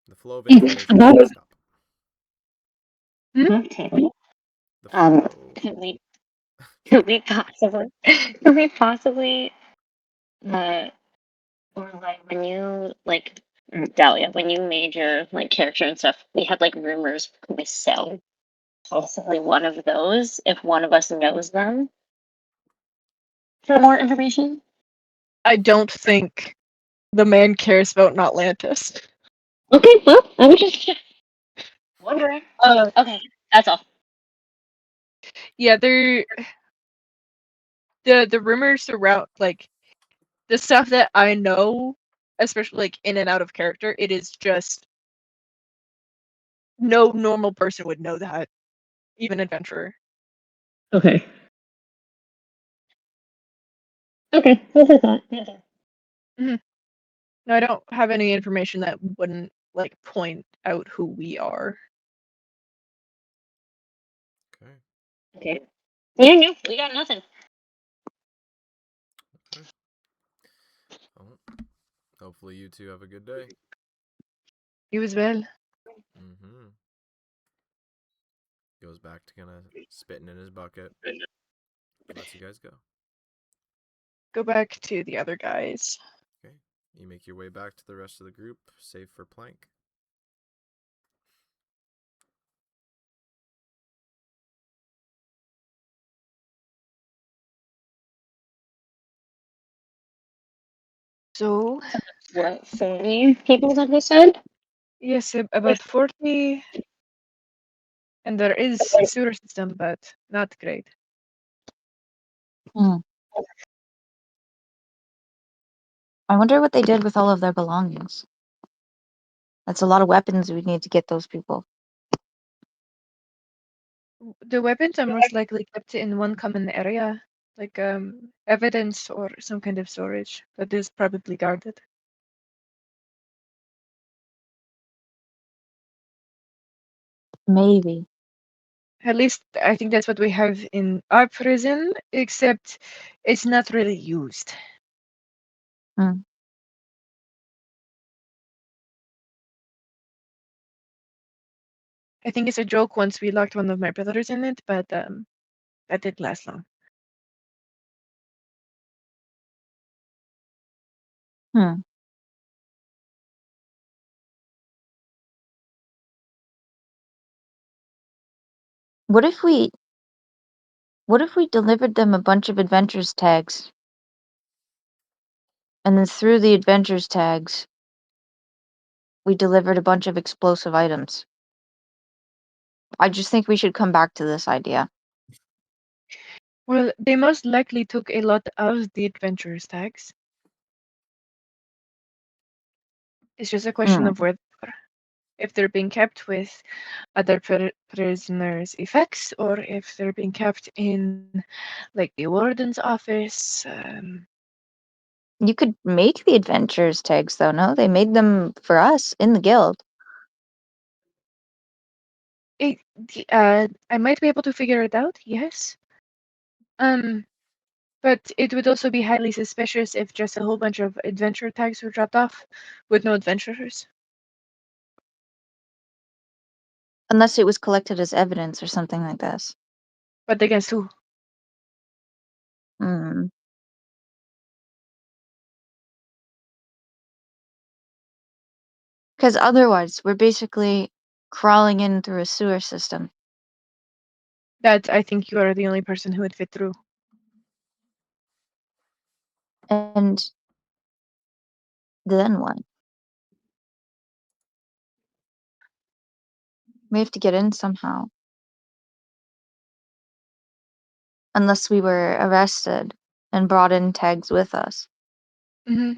The flow of information doesn't stop. Okay. The flow. Could we possibly, or like when you Dahlia, when you made your character and stuff, we had rumors. Could we sell possibly one of those if one of us knows them for more information? I don't think the man cares about Atlantis. Okay, well, I was just wondering. Okay, that's all. Yeah, the rumors around the stuff that I know, especially in and out of character, it is just no normal person would know that, even adventurer. Okay. Okay, what was that? No, I don't have any information that wouldn't point out who we are. Okay. Okay. Yeah, no, we got nothing. Okay. Well, hopefully you two have a good day. You as well. Mm-hmm. Goes back to kind of spitting in his bucket. Lets you guys go. Go back to the other guys. Okay. You make your way back to the rest of the group, save for Plank. So, What, 40 people that they said? yes, about 40. And there is a sewer system, but not great. I wonder what they did with all of their belongings. That's a lot of weapons we need to get those people. The weapons are most likely kept in one common area, like evidence or some kind of storage that is probably guarded. Maybe. At least I think that's what we have in our prison, except it's not really used. I think it's a joke once we locked one of my brothers in it, but that didn't last long. Hmm. What if we delivered them a bunch of adventures tags? And then through the adventures tags, we delivered a bunch of explosive items. I just think we should come back to this idea. Well, they most likely took a lot of the adventurers tags. It's just a question of where they are. If they're being kept with other prisoners' effects, or if they're being kept in, like, the warden's office. You could make the adventures tags, though, no? They made them for us in the guild. I might be able to figure it out, yes. But it would also be highly suspicious if just a whole bunch of adventure tags were dropped off with no adventurers. Unless it was collected as evidence or something like this. But against who? Hmm. Because otherwise, we're basically crawling in through a sewer system. That I think you are the only person who would fit through. And then what? We have to get in somehow. Unless we were arrested and brought in tags with us. Mm-hmm.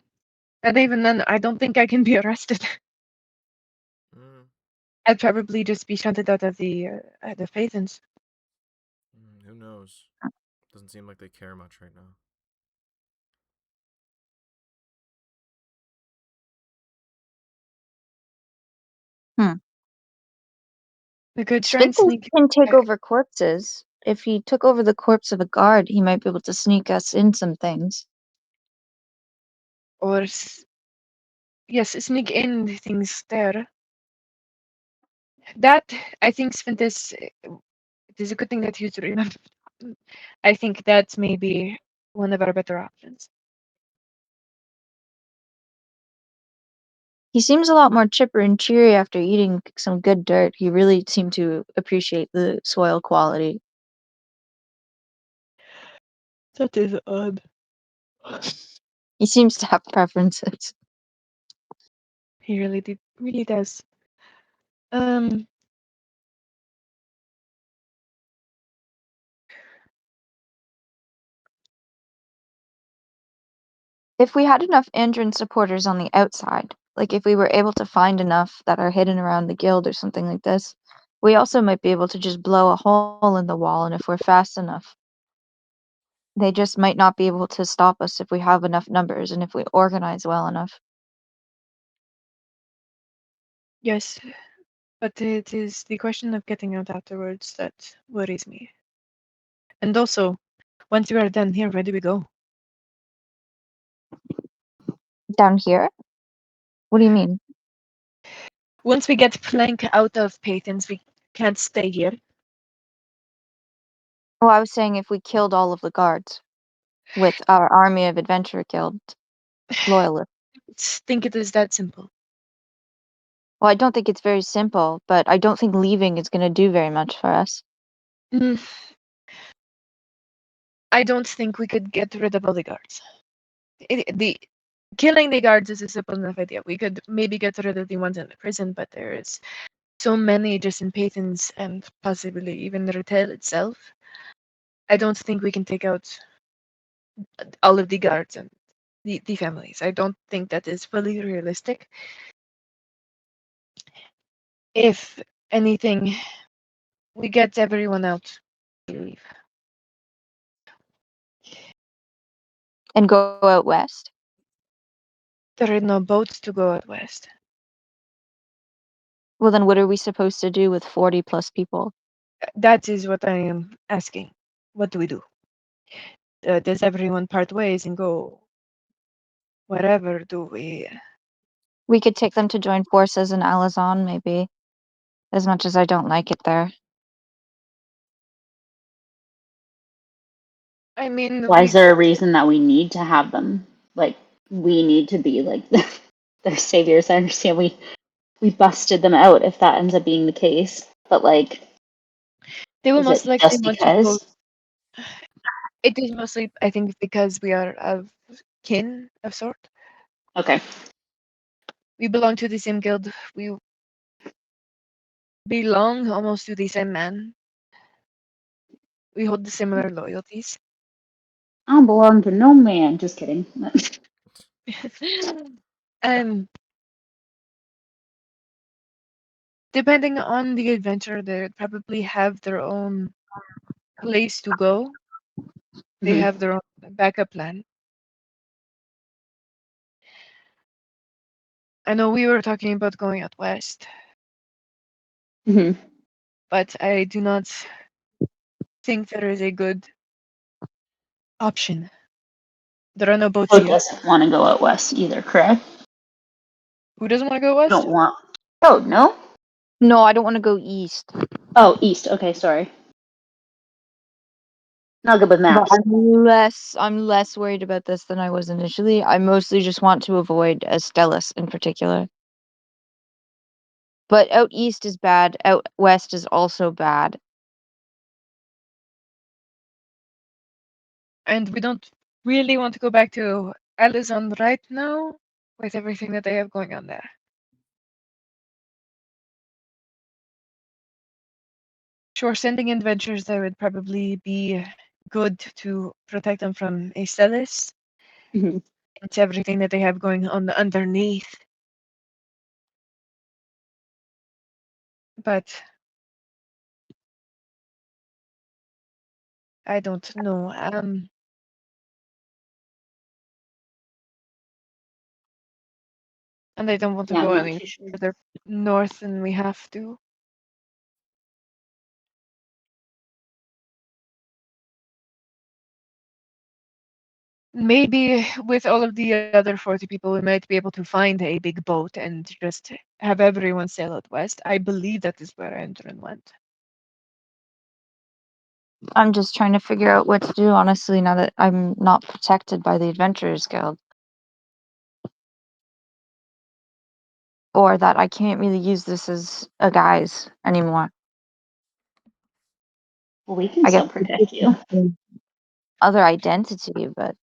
And even then, I don't think I can be arrested. Mm, I'd probably just be shunted out of the Paythens. who knows? Doesn't seem like they care much right now. We could try and Smithy sneak. can take over corpses. If he took over the corpse of a guard, he might be able to sneak us in some things. Or yes, sneak in things there. That I think Sventis. It is a good thing that you remember. I think that's maybe one of our better options. He seems a lot more chipper and cheery after eating some good dirt. He really seemed to appreciate the soil quality. That is odd. He seems to have preferences. He really does. If we had enough Andron supporters on the outside, like if we were able to find enough that are hidden around the guild or something like this, we also might be able to just blow a hole in the wall, and if we're fast enough, they just might not be able to stop us if we have enough numbers and if we organize well enough. Yes, but it is the question of getting out afterwards that worries me. And also, once we are done here, where do we go? Down here? What do you mean? Once we get Plank out of Paythens, we can't stay here. Oh, I was saying if we killed all of the guards with our army of adventure guild loyalists. Think it is that simple. Well, I don't think it's very simple, but I don't think leaving is going to do very much for us. Mm. I don't think we could get rid of all the guards. The killing the guards is a simple enough idea. We could maybe get rid of the ones in the prison, but there is so many just in Paythens and possibly even the retail itself. I don't think we can take out all of the guards and the families. I don't think that is fully realistic. If anything, we get everyone out. We leave. And go out west? There are no boats to go out west. Well, then what are we supposed to do with 40 plus people? That is what I am asking. What do we do? Does everyone part ways and go wherever? Do we? We could take them to join forces in Alazan, maybe. as much as I don't like it there. I mean, Why is there a reason that we need to have them? Like, we need to be like their saviors. I understand we busted them out if that ends up being the case, but like, they will is most it likely just want to go. because? It is mostly, I think, because we are of kin of sort. Okay. We belong to the same guild. We belong almost to the same man. We hold the similar loyalties. I don't belong to no man. Just kidding. And depending on the adventure, they probably have their own place to go. They Mhm. have their own backup plan. I know we were talking about going out west, Mhm. but I do not think there is a good option. There are no boats Who here. doesn't want to go out west either, correct? Who doesn't want to go You west? don't want. Oh no. No, I don't want to go east. Oh, east. Okay, sorry. Not good with But maps. I'm less worried about this than I was initially. I mostly just want to avoid Estelis in particular. But out east is bad. Out west is also bad. And we don't really want to go back to Alizon right now with everything that they have going on there. Sure, sending adventures there would probably be good to protect them from Astellis Mhm. and everything that they have going on underneath. But I don't know. And I don't want to Yeah, go I'm not any too sure. further north than we have to. Maybe with all of the other 40 people, we might be able to find a big boat and just have everyone sail out west. I believe that is where Endron went. I'm just trying to figure out what to do, honestly, now that I'm not protected by the Adventurers Guild. Or that I can't really use this as a guise anymore. Well, we can I guess still protect you. other identity, but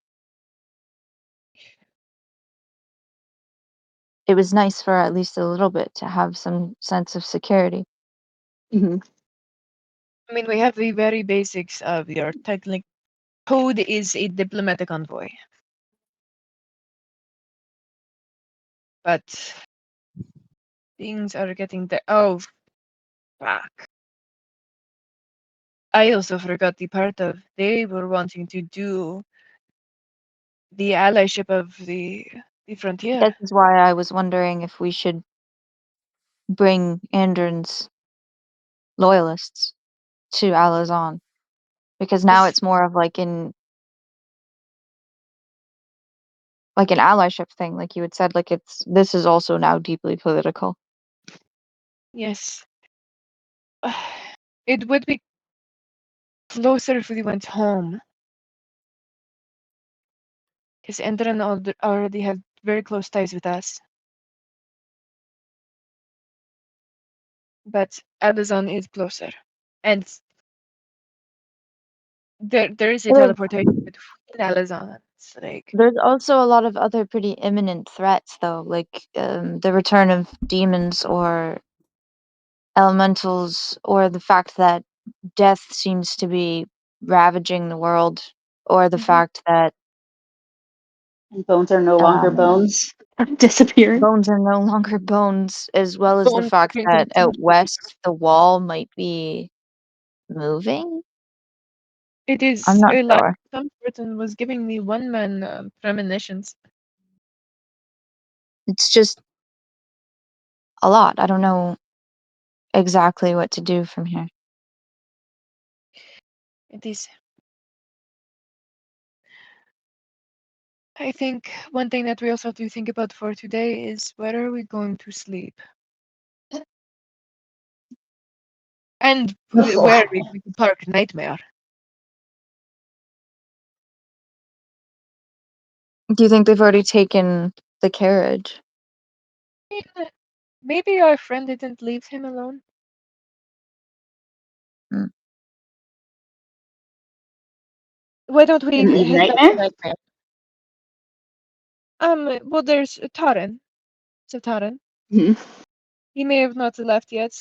it was nice for at least a little bit to have some sense of security. Hmm. I mean, we have the very basics of your technical code is a diplomatic envoy. But things are getting there. Oh, fuck. I also forgot the part of they were wanting to do the allyship of the frontier. This is why I was wondering if we should bring Andron's loyalists to Alazan. Because now Yes. it's more of like an allyship thing, like you had said, like this is also now deeply political. Yes. It would be closer if we went home. Because Endron already had very close ties with us. But Alazan is closer. And there is a There's, teleportation between Alazan. It's like there's also a lot of other pretty imminent threats, though, like the return of demons or elementals, or the fact that death seems to be ravaging the world, or the fact that And bones are no longer um, bones. Disappearing. bones are no longer bones, as well as the bones fact being that out consumed. west the wall might be moving. It I'm is not a lot. sure. Some person was giving me one man premonitions. It's just a lot. I don't know exactly what to do from here. It is. I think one thing that we also have to think about for today is where are we going to sleep? And Ugh. where are we going to park Nightmare? Do you think they've already taken the carriage? Maybe our friend didn't leave him alone. Hmm. Why don't we Didn't leave head back to Nightmare? Nightmare? Well, there's Taran. So Taran. Mhm. He may have not left yet.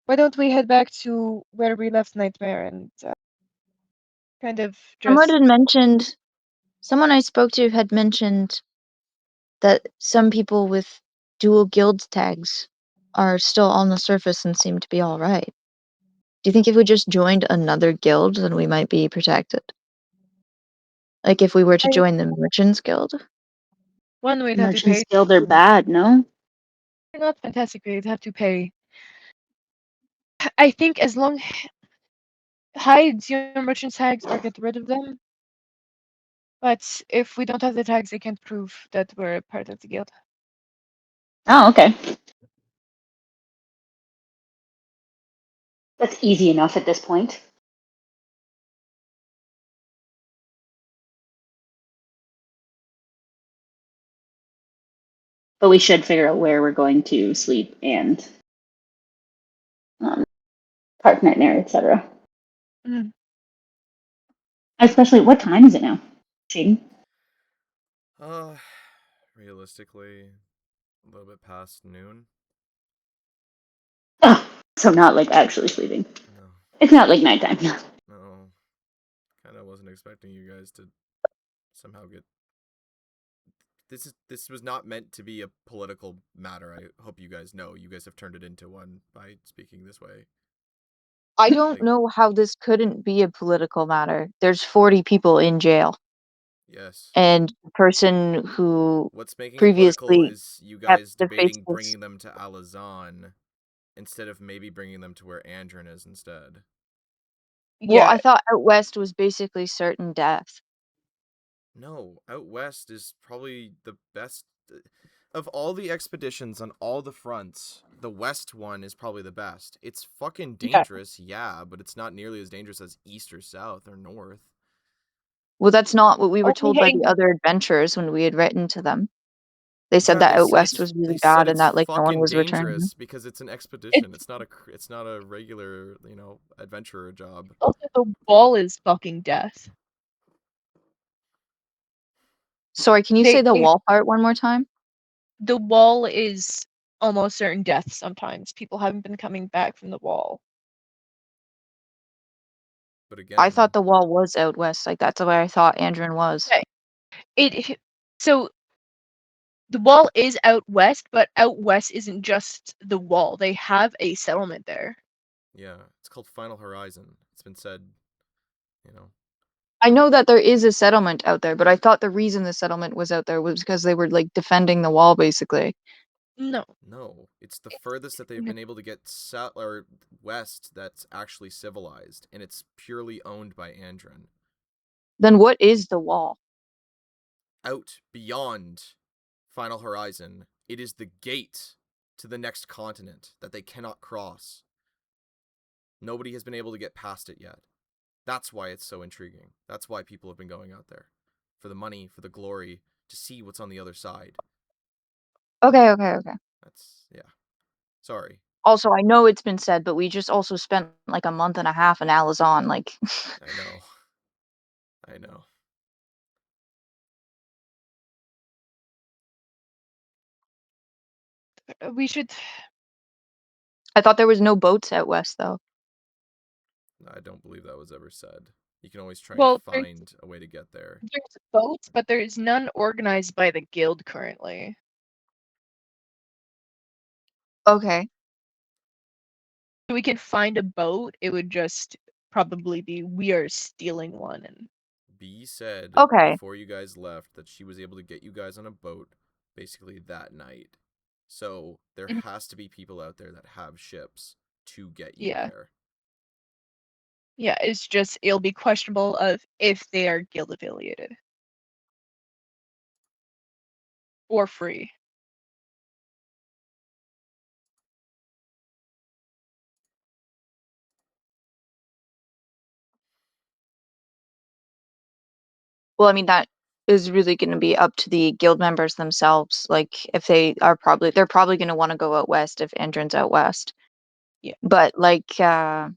Why don't we head back to where we left Nightmare and kind of Someone just... had mentioned, someone I spoke to had mentioned that some people with dual guild tags are still on the surface and seem to be all right. Do you think if we just joined another guild, then we might be protected? Like if we were to join the Merchants Guild? One, we'd have to Merchants pay. Guild are bad, no? They're not fantastic, we'd have to pay. I think as long hide your merchant tags or get rid of them. But if we don't have the tags, they can't prove that we're part of the guild. Oh, okay. That's easy enough at this point. But we should figure out where we're going to sleep and park Nightmare, etc. Mm. Especially, what time is it now? Shaden? Realistically, a little bit past noon. Oh, so not like actually sleeping. No, It's not like nighttime. no. Kind of wasn't expecting you guys to somehow get. This was not meant to be a political matter. I hope you guys know. You guys have turned it into one by speaking this way. I don't Like, know how this couldn't be a political matter. There's 40 people in jail, yes. and the person who What's making it political previously is you kept guys the debating faceless. bringing them to Alazan instead of maybe bringing them to where Andrin is instead. Well, Yeah, I thought out west was basically certain death. No, out west is probably the best. Of all the expeditions on all the fronts, the west one is probably the best. It's fucking yeah. dangerous, yeah, but it's not nearly as dangerous as east or south or north. Well, that's not what we were Only told by the hang- other adventurers when we had written to them. They said Yeah, that they out said west it's was really they said bad and it's that like no one fucking was returning. dangerous because it's an expedition. It's It's not a regular, adventurer job. also the wall is fucking death. Sorry, can you say the wall part one more time? The wall is almost certain death sometimes. People haven't been coming back from the wall. But I again, thought the wall was out west. Like that's the way I thought Andrin was. Okay. So the wall is out west, but out west isn't just the wall. They have a settlement there. yeah, it's called Final Horizon. It's been said, you know. I know that there is a settlement out there, but I thought the reason the settlement was out there was because they were like defending the wall basically. No. No, it's the furthest that they've been able to get or west that's actually civilized, and it's purely owned by Andrin. Then what is the wall? Out beyond Final Horizon, it is the gate to the next continent that they cannot cross. Nobody has been able to get past it yet. That's why it's so intriguing. That's why people have been going out there. For the money, for the glory, to see what's on the other side. Okay. That's, yeah. Sorry. Also, I know it's been said, but we just also spent like a month and a half in Alazan. Like, I know. I know. We should. I thought there was no boats out west though. I don't believe that was ever said. You can always try and Well, find a way to get there. there's boats, but there's none organized by the guild currently. Okay. So we can find a boat. It would just probably be we are stealing one, and B said Okay. before you guys left that she was able to get you guys on a boat basically that night. So there Mhm. has to be people out there that have ships to get you yeah, there. yeah. It's just it'll be questionable of if they are guild affiliated or free. Well, I mean, that is really going to be up to the guild members themselves. Like, if they're probably going to want to go out west if Andron's out west. Yeah. But like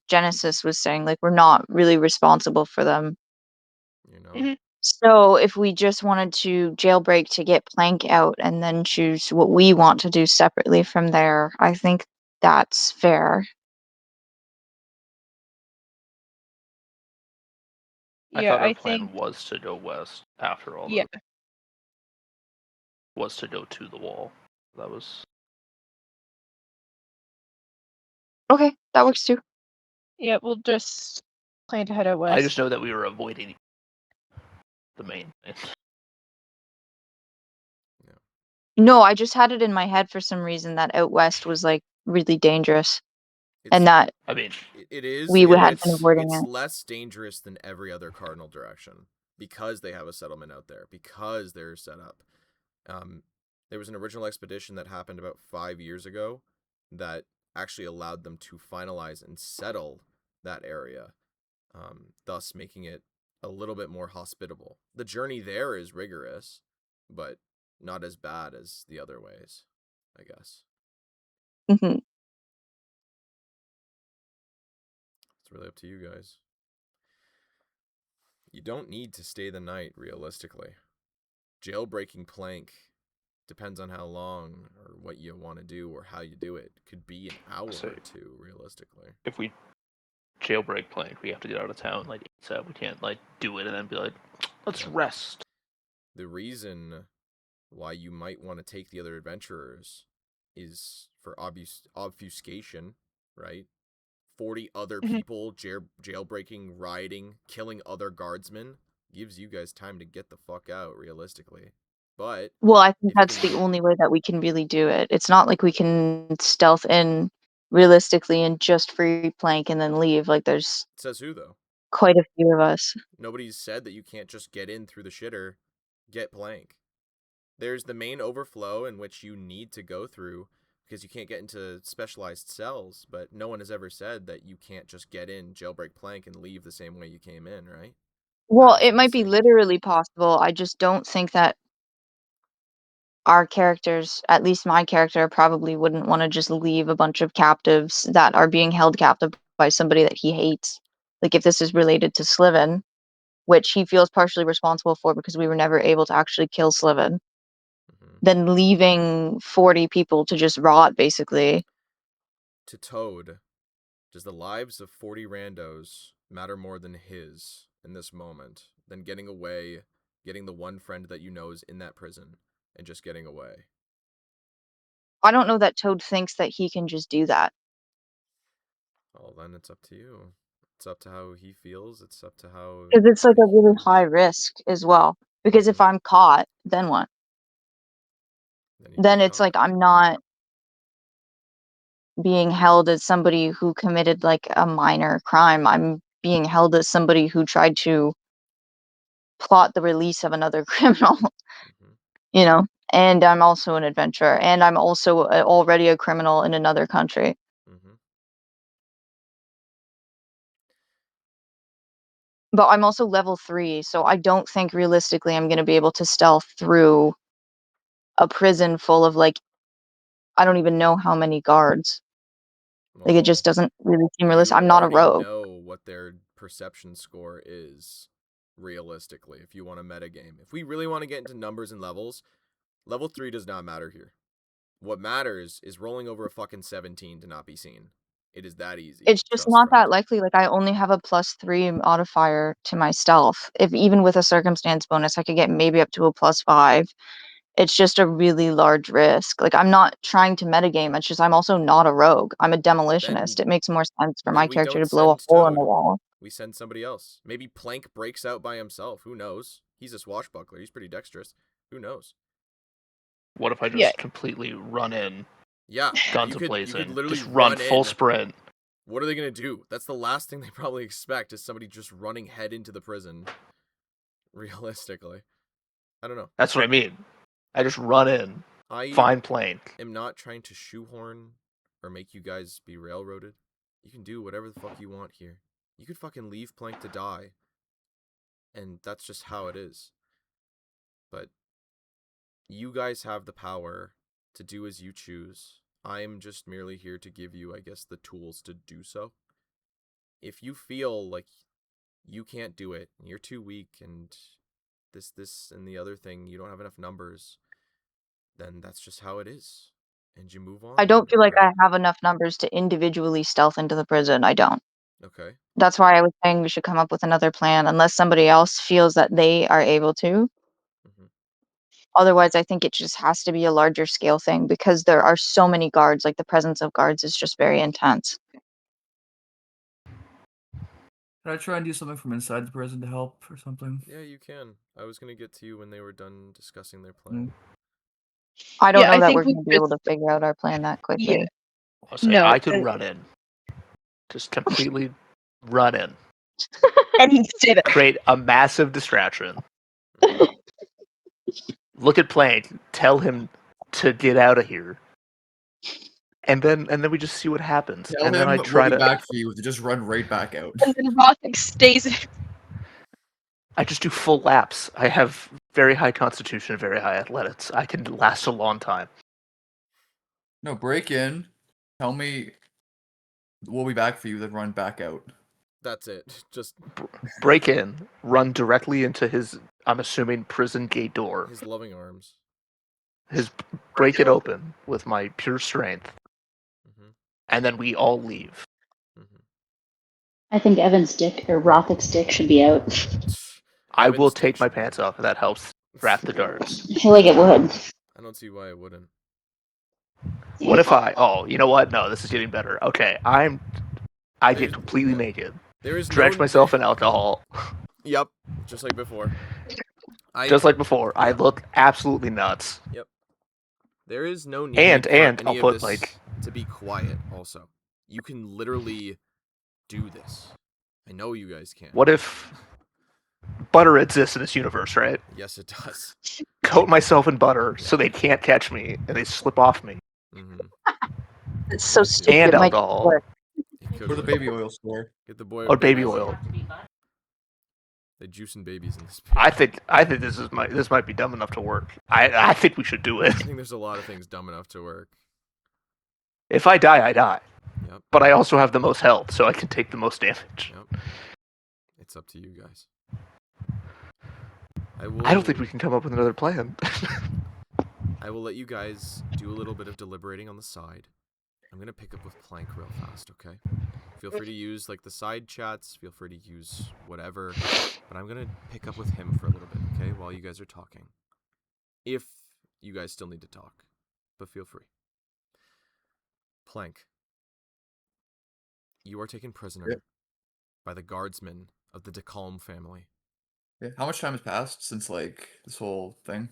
Genesis was saying, like, we're not really responsible for them. You know. Mhm. So if we just wanted to jailbreak to get Plank out and then choose what we want to do separately from there, I think that's fair. I Yeah, thought our I plan think. was to go west after all Yeah. this. Was to go to the wall. That was Okay, that works too. Yeah, we'll just plan to head out west. I just know that we were avoiding the main thing. No, I just had it in my head for some reason that out west was like really dangerous, It's, and that I mean, it is. we had been It's avoiding it. less dangerous than every other cardinal direction because they have a settlement out there, because they're set up. There was an original expedition that happened about 5 years ago that actually allowed them to finalize and settle that area, thus making it a little bit more hospitable. The journey there is rigorous, but not as bad as the other ways, I guess. Hmm. It's really up to you guys. You don't need to stay the night, realistically. Jailbreaking Plank depends on how long or what you want to do or how you do it. Could be an hour So- or two, realistically. if we jailbreak Plank, we have to get out of town like ASAP. We can't like do it and then be like, let's Yeah. rest. The reason why you might want to take the other adventurers is for obfuscation, right? 40 other Mhm. people jailbreaking, rioting, killing other guardsmen gives you guys time to get the fuck out, realistically. But Well, I think if you that's can- the only way that we can really do it. It's not like we can stealth in realistically and just free plank and then leave. Like, there's says who though? quite a few of us. Nobody's said that you can't just get in through the shitter, get Plank. There's the main overflow in which you need to go through because you can't get into specialized cells, but no one has ever said that you can't just get in, jailbreak Plank, and leave the same way you came in, right? Well, Haven't it seen might be saying that. literally possible. I just don't think that our characters, at least my character, probably wouldn't want to just leave a bunch of captives that are being held captive by somebody that he hates. Like, if this is related to Sliven, which he feels partially responsible for because we were never able to actually kill Sliven, Mhm. then leaving 40 people to just rot, basically. To Toad, does the lives of 40 randos matter more than his in this moment than getting away, getting the one friend that you know is in that prison, and just getting away? I don't know that Toad thinks that he can just do that. Well, then it's up to you. It's up to how he feels. It's up to how Because it's like they a really feel. high risk as well. Because if Mhm. I'm caught, then what? Then you Then get it's caught. like I'm not being held as somebody who committed like a minor crime. I'm being held as somebody who tried to plot the release of another criminal, Mhm. you know? And I'm also an adventurer, and I'm also already a criminal in another country. Mhm. But I'm also level 3, so I don't think realistically I'm going to be able to stealth through a prison full of like I don't even know how many guards. Like, it Well, just doesn't really seem realistic. you I'm not a already rogue. know what their perception score is, realistically, if you want a metagame. If we really want to get into numbers and levels, level 3 does not matter here. What matters is rolling over a fucking 17 to not be seen. It is that easy. It's just Trust not friend. that likely. Like, I only have a +3 modifier to my stealth. If even with a circumstance bonus, I could get maybe up to a +5. It's just a really large risk. Like, I'm not trying to metagame. It's just I'm also not a rogue. I'm a demolitionist. It makes more sense for my Then we character don't to blow a send hole in the Toad. wall. We send somebody else. Maybe Plank breaks out by himself. Who knows? He's a swashbuckler. He's pretty dexterous. Who knows? What if I Yeah. just completely run in, Yeah, guns you could a-blazing, literally just run full in. sprint? What are they gonna do? That's the last thing they probably expect is somebody just running head into the prison. Realistically, I don't know. That's what I mean. I just run in, I find Plank. am not trying to shoehorn or make you guys be railroaded. You can do whatever the fuck you want here. You could fucking leave Plank to die and that's just how it is. But you guys have the power to do as you choose. I'm just merely here to give you, I guess, the tools to do so. If you feel like you can't do it, you're too weak, and this and the other thing, you don't have enough numbers, then that's just how it is. And you move on. I don't feel like I have enough numbers to individually stealth into the prison. I don't. Okay. That's why I was saying we should come up with another plan, unless somebody else feels that they are able to. Mhm. Otherwise, I think it just has to be a larger scale thing because there are so many guards. Like, the presence of guards is just very intense. Can I try and do something from inside the prison to help or something? Yeah, you can. I was gonna get to you when they were done discussing their plan. I don't Yeah, know I that think we're we going to be able to figure out our plan that quickly. Yeah. I'll say No, I could run in. Just completely run in. I didn't say that. Create a massive distraction. Look at Plank. Tell him to get out of here. And then we just see what happens. Tell and then him I try we'll to be back for you to just run right back out. And then Rothic stays. I just do full laps. I have very high constitution, very high athletics. I can last a long time. No, break in. Tell me we'll be back for you, then run back out. That's it. Just Break in, run directly into his, I'm assuming, prison gate door. his loving arms. Break it open with my pure strength, Mhm. and then we all leave. Mhm. I think Evan's dick or Rothic's dick should be out. I will Evan's take my diction. pants off if that helps wrap the guards. I feel like it would. I don't see why it wouldn't. What if you know what? No, this is getting better. Okay, I get There's- completely yeah. naked. There is Drench no. myself in alcohol. Yep, just like before. Just like before. I Yep. look absolutely nuts. Yep. There is no need And for I'll any of put, this like- to be quiet. Also, you can literally do this. I know you guys can. What if butter exists in this universe, right? Yes, it does. Coat myself in butter so they can't catch me and they slip off me. Mm-hmm. It's so Yes, stupid. And It might alcohol. work. It could Or the work. baby oil store. Get the boy. Or baby oil. They juicing babies in this. I think this might be dumb enough to work. I think we should do I it. think there's a lot of things dumb enough to work. If I die, I die. Yep. But I also have the most health, so I can take the most damage. Yep. It's up to you guys. I don't think we can come up with another plan. I will let you guys do a little bit of deliberating on the side. I'm gonna pick up with Plank real fast, okay? Feel free to use like the side chats. Feel free to use whatever. But I'm gonna pick up with him for a little bit, okay? While you guys are talking. If you guys still need to talk. But feel free. Plank. You are taken prisoner by the guardsmen of the DeCalm family. Yeah. How much time has passed since like this whole thing?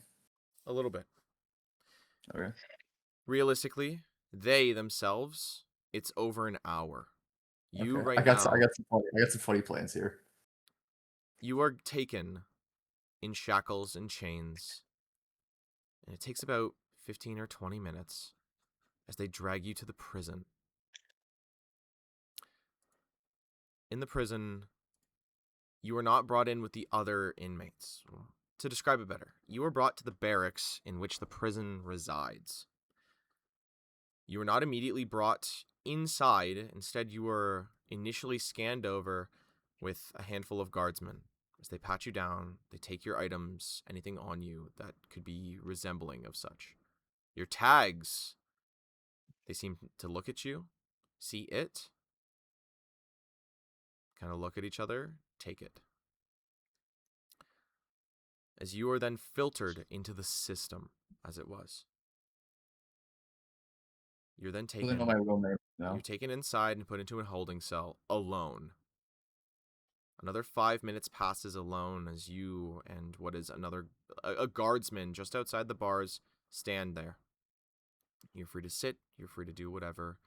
A little bit. Okay. Realistically, they themselves, it's over an hour. You Okay. right I got now, some funny plans here. you are taken in shackles and chains, and it takes about 15 or 20 minutes as they drag you to the prison. In the prison, you are not brought in with the other inmates. To describe it better, you are brought to the barracks in which the prison resides. You are not immediately brought inside. Instead, you were initially scanned over with a handful of guardsmen. As they pat you down, they take your items, anything on you that could be resembling of such. Your tags, they seem to look at you, see it, kind of look at each other, take it. As you are then filtered into the system, as it was. You're then Really taken. know my real name now. You're taken inside and put into a holding cell alone. Another 5 minutes passes alone as you and what is a guardsman just outside the bars stand there. You're free to sit, you're free to do whatever.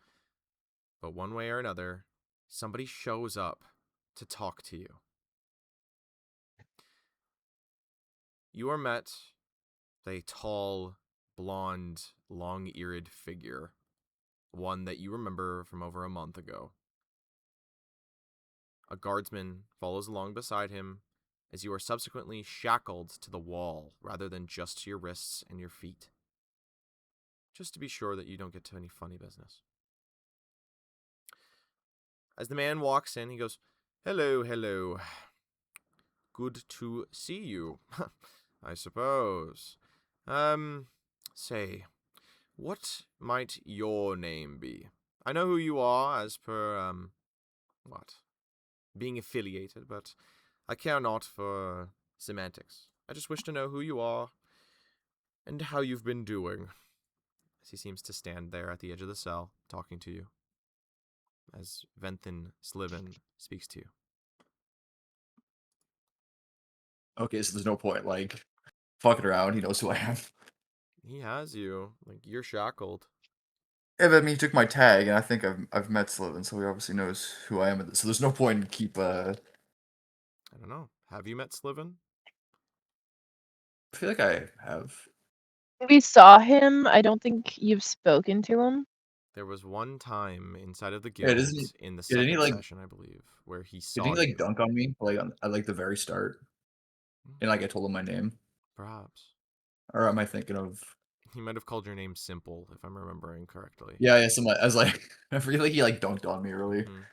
But one way or another, somebody shows up to talk to you. You are met with a tall, blonde, long-eared figure. One that you remember from over a month ago. A guardsman follows along beside him, as you are subsequently shackled to the wall rather than just to your wrists and your feet. Just to be sure that you don't get to any funny business. As the man walks in, he goes, "Hello, hello. Good to see you, I suppose. Say, what might your name be? I know who you are as per, being affiliated, but I care not for semantics. I just wish to know who you are and how you've been doing." As he seems to stand there at the edge of the cell, talking to you, as Venthin Sliven speaks to you. Okay, so there's no point, like, fucking around. He knows who I am. He has you. Like, you're shackled. Yeah, but I mean, he took my tag, and I think I've met Sliven, so he obviously knows who I am. So there's no point in keep. I don't know. Have you met Sliven? I feel like I have. We saw him. I don't think you've spoken to him. There was one time inside of the Yeah, guild doesn't he? in the Yeah, didn't he second like? session, I believe, where he Didn't saw he like you. dunk on me like at like the very start? And like I told him my name, Perhaps. or am I thinking of? He might have called your name Simple, if I'm remembering correctly. Yeah, yeah. I was like, I feel like he like dunked on me early. Mhm.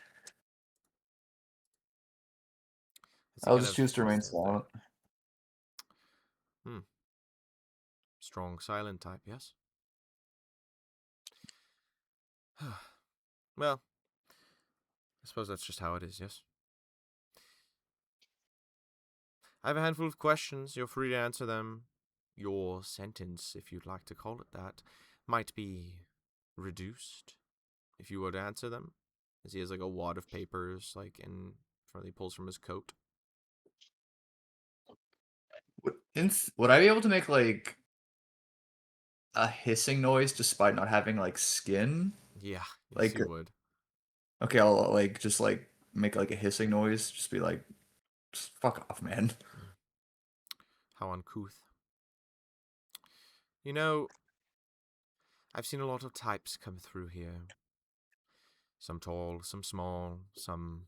As he I'll kind just of choose to remain stands there. silent. Strong silent type, yes? Well, I suppose that's just how it is, yes? I have a handful of questions. You're free to answer them. Your sentence, if you'd like to call it that, might be reduced if you were to answer them. As he has like a wad of papers, like in front, he pulls from his coat. Would I be able to make like a hissing noise despite not having like skin? Yeah, yes, Like, you would. okay, I'll like just like make like a hissing noise. Just be like, just fuck off, man. How uncouth. You know, I've seen a lot of types come through here. Some tall, some small, some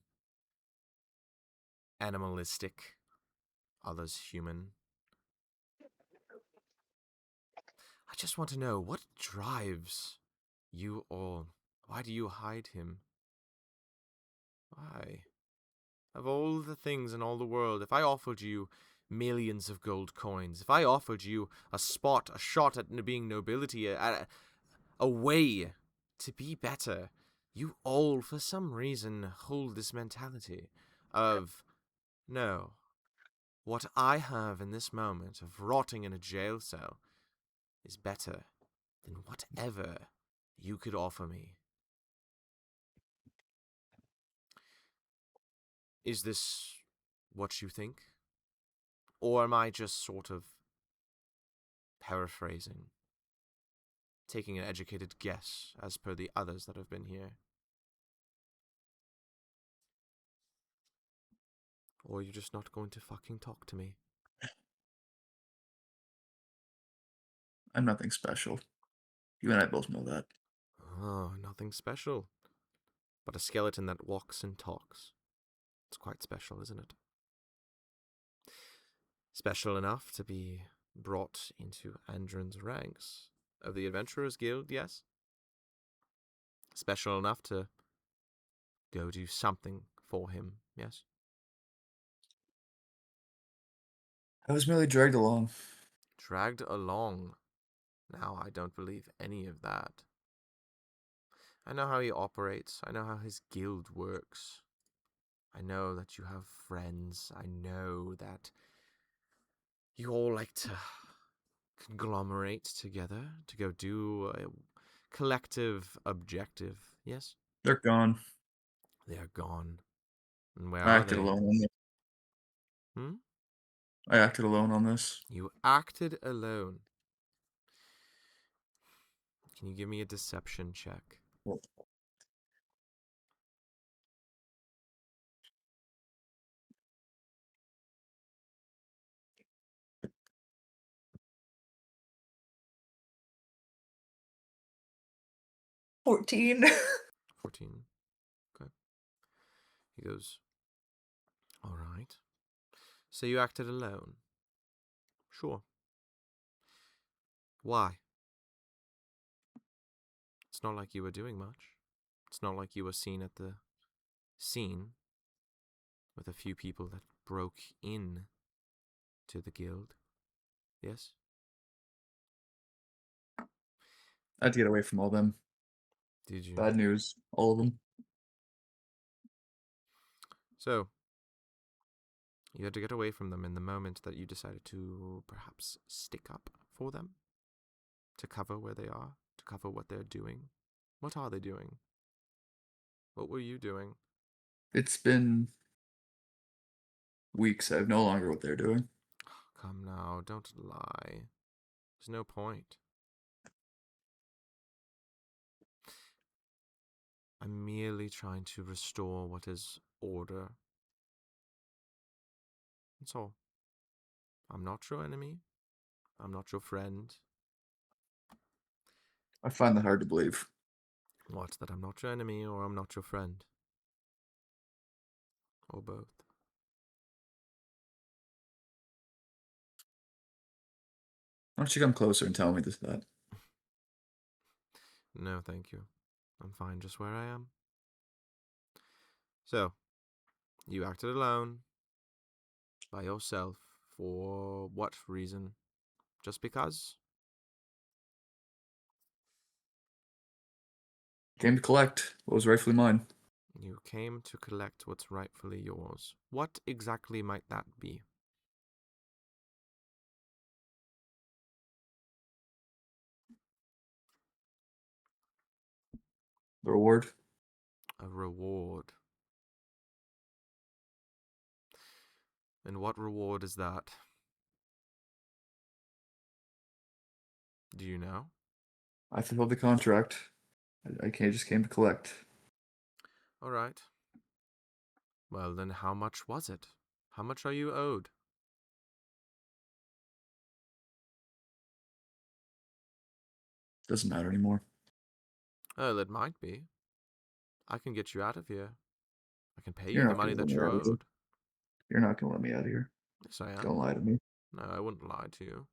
animalistic, others human. I just want to know what drives you all. Why do you hide him? Why? Of all the things in all the world, if I offered you millions of gold coins, if I offered you a shot at being nobility, a way to be better, you all, for some reason, hold this mentality of, no, what I have in this moment of rotting in a jail cell is better than whatever you could offer me. Is this what you think? Or am I just sort of paraphrasing, taking an educated guess as per the others that have been here? Or are you just not going to fucking talk to me? I'm nothing special. You and I both know that. Oh, nothing special. But a skeleton that walks and talks. It's quite special, isn't it? Special enough to be brought into Andron's ranks of the Adventurers Guild, yes? Special enough to go do something for him, yes? I was merely dragged along. Dragged along. Now I don't believe any of that. I know how he operates. I know how his guild works. I know that you have friends. I know that you all like to conglomerate together to go do a collective objective, yes? They're gone. They are gone. And where I are acted they? alone on this. Hmm? I acted alone on this. You acted alone. Can you give me a deception check? Well, 14. 14. Okay. He goes, all right. So you acted alone? Sure. Why? It's not like you were doing much. It's not like you were seen at the scene with a few people that broke in to the guild. Yes? I had to get away from all them. Did you? Bad news, all of them. So, you had to get away from them in the moment that you decided to perhaps stick up for them? To cover where they are? To cover what they're doing? What are they doing? What were you doing? It's been weeks. I have no longer what they're doing. Come now, don't lie. There's no point. I'm merely trying to restore what is order. That's all. I'm not your enemy. I'm not your friend. I find that hard to believe. What, that I'm not your enemy or I'm not your friend? Or both? Why don't you come closer and tell me that? No, thank you. I'm fine just where I am. So, you acted alone, by yourself, for what reason? Just because? Came to collect what was rightfully mine. You came to collect what's rightfully yours. What exactly might that be? The reward. A reward. And what reward is that? Do you know? I fulfilled the contract. I just came to collect. All right. Well, then how much was it? How much are you owed? Doesn't matter anymore. Oh, it might be. I can get you out of here. I can pay You're you the not money gonna let that me you're out of here. owed. You're not gonna let me out of here. Yes, I am. Don't lie to me. No, I wouldn't lie to you.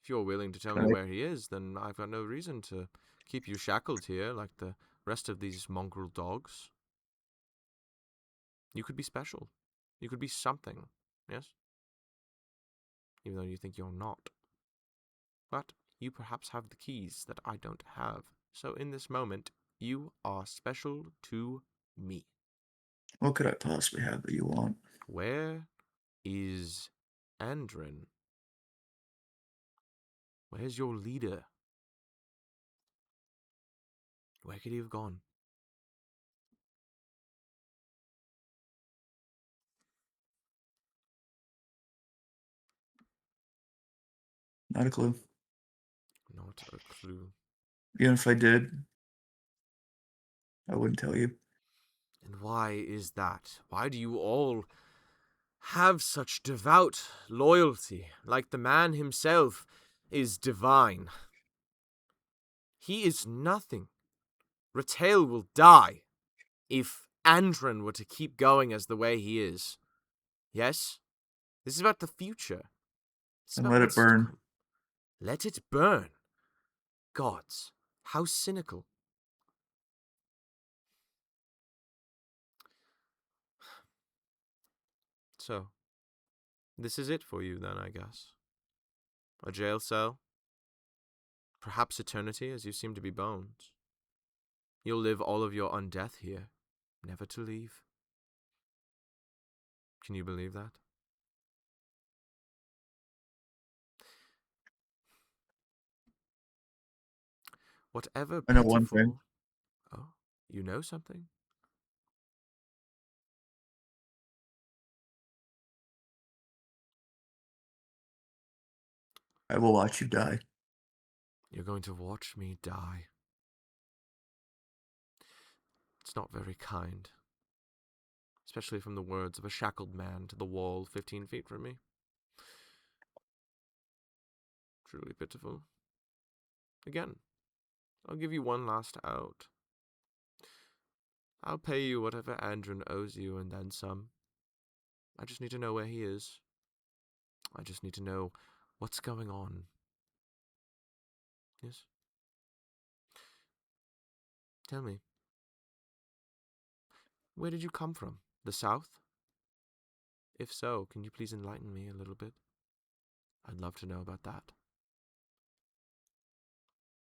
If you're willing to tell Can me I- where he is, then I've got no reason to keep you shackled here like the rest of these mongrel dogs. You could be special. You could be something, yes? Even though you think you're not. But you perhaps have the keys that I don't have. So in this moment, you are special to me. What could I possibly have that you want? Where is Andrin? Where's your leader? Where could he have gone? Not a clue. Not a clue. Even if I did, I wouldn't tell you. And why is that? Why do you all have such devout loyalty, like the man himself is divine? He is nothing. Retail will die if Andron were to keep going as the way he is. Yes? This is about the future. It's And about let it what's to burn. come. Let it burn. Gods, how cynical. So, this is it for you then, I guess. A jail cell. Perhaps eternity, as you seem to be bones. You'll live all of your undeath here, never to leave. Can you believe that? Whatever I know one thing. pitiful... Oh, you know something? I will watch you die. You're going to watch me die. It's not very kind. Especially from the words of a shackled man to the wall 15 feet from me. Truly pitiful. Again, I'll give you one last out. I'll pay you whatever Andron owes you and then some. I just need to know where he is. I just need to know what's going on. Yes? Tell me. Where did you come from? The South? If so, can you please enlighten me a little bit? I'd love to know about that.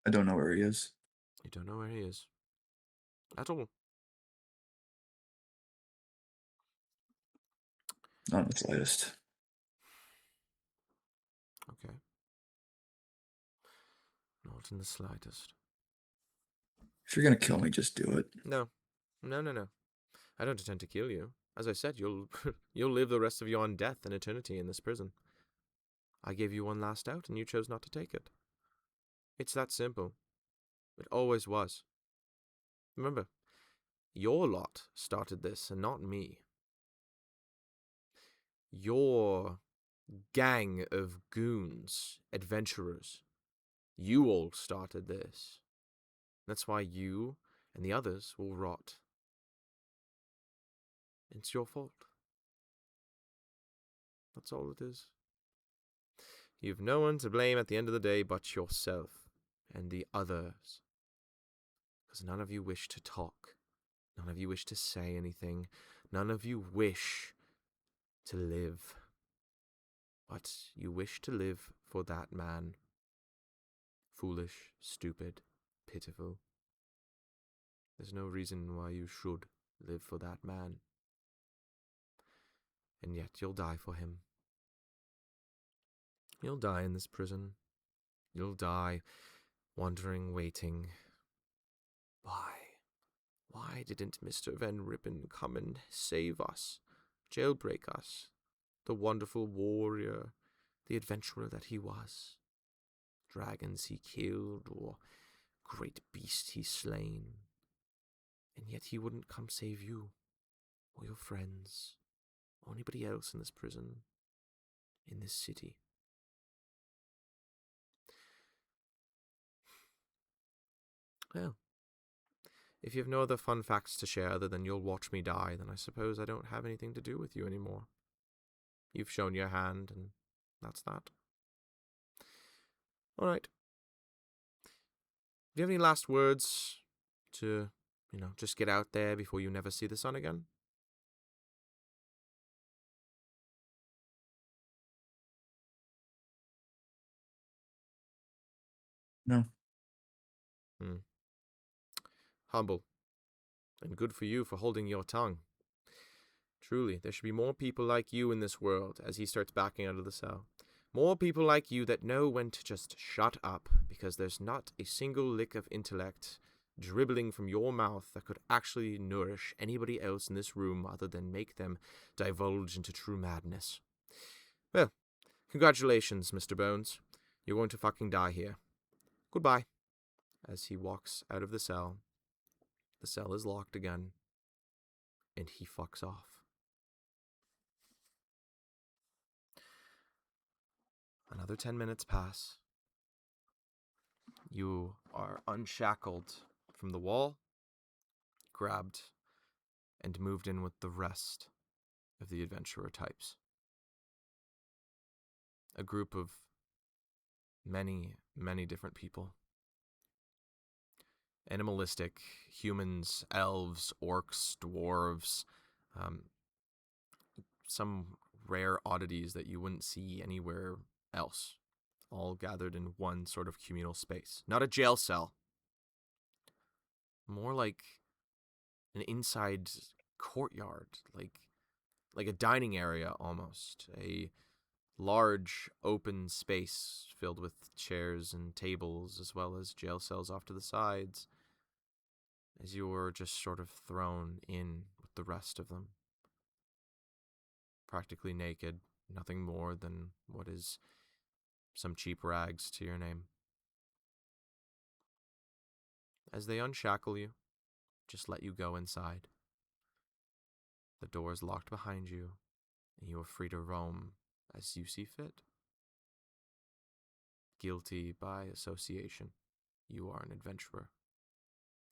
I don't know where he is. You don't know where he is. At all. Not in the slightest. Okay. Not in the slightest. If you're gonna kill me, just do it. No. No. I don't intend to kill you. As I said, you'll you'll live the rest of your own death and eternity in this prison. I gave you one last out, and you chose not to take it. It's that simple. It always was. Remember, your lot started this, and not me. Your gang of goons, adventurers, you all started this. That's why you and the others will rot. It's your fault. That's all it is. You've no one to blame at the end of the day but yourself and the others. Because none of you wish to talk. None of you wish to say anything. None of you wish to live. But you wish to live for that man. Foolish, stupid, pitiful. There's no reason why you should live for that man. And yet you'll die for him. You'll die in this prison. You'll die wandering, waiting. Why? Why didn't Mr. Van Rippen come and save us? Jailbreak us? The wonderful warrior, the adventurer that he was. Dragons he killed, or great beast he slain. And yet he wouldn't come save you, or your friends, or anybody else in this prison, in this city. Well, if you have no other fun facts to share other than you'll watch me die, then I suppose I don't have anything to do with you anymore. You've shown your hand, and that's that. Alright. Do you have any last words to, just get out there before you never see the sun again? No. Humble. And good for you for holding your tongue. Truly, there should be more people like you in this world, as he starts backing out of the cell. More people like you that know when to just shut up, because there's not a single lick of intellect dribbling from your mouth that could actually nourish anybody else in this room other than make them divulge into true madness. Well, congratulations, Mr. Bones. You're going to fucking die here. Goodbye. As he walks out of the cell is locked again, and he fucks off. Another 10 minutes pass. You are unshackled from the wall, grabbed, and moved in with the rest of the adventurer types. A group of many, many different people. Animalistic, humans, elves, orcs, dwarves, some rare oddities that you wouldn't see anywhere else, all gathered in one sort of communal space. Not a jail cell. More like an inside courtyard, like a dining area almost. A large open space filled with chairs and tables, as well as jail cells off to the sides, as you were just sort of thrown in with the rest of them. Practically naked, nothing more than what is some cheap rags to your name. As they unshackle you, just let you go inside. The door is locked behind you, and you are free to roam as you see fit. Guilty by association, you are an adventurer.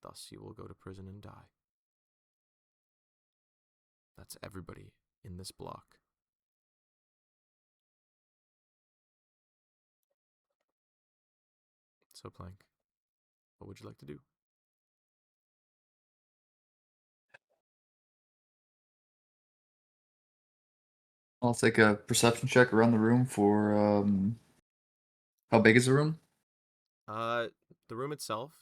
Thus you will go to prison and die. That's everybody in this block. So, Plank, what would you like to do? I'll take a perception check around the room for how big is the room? The room itself,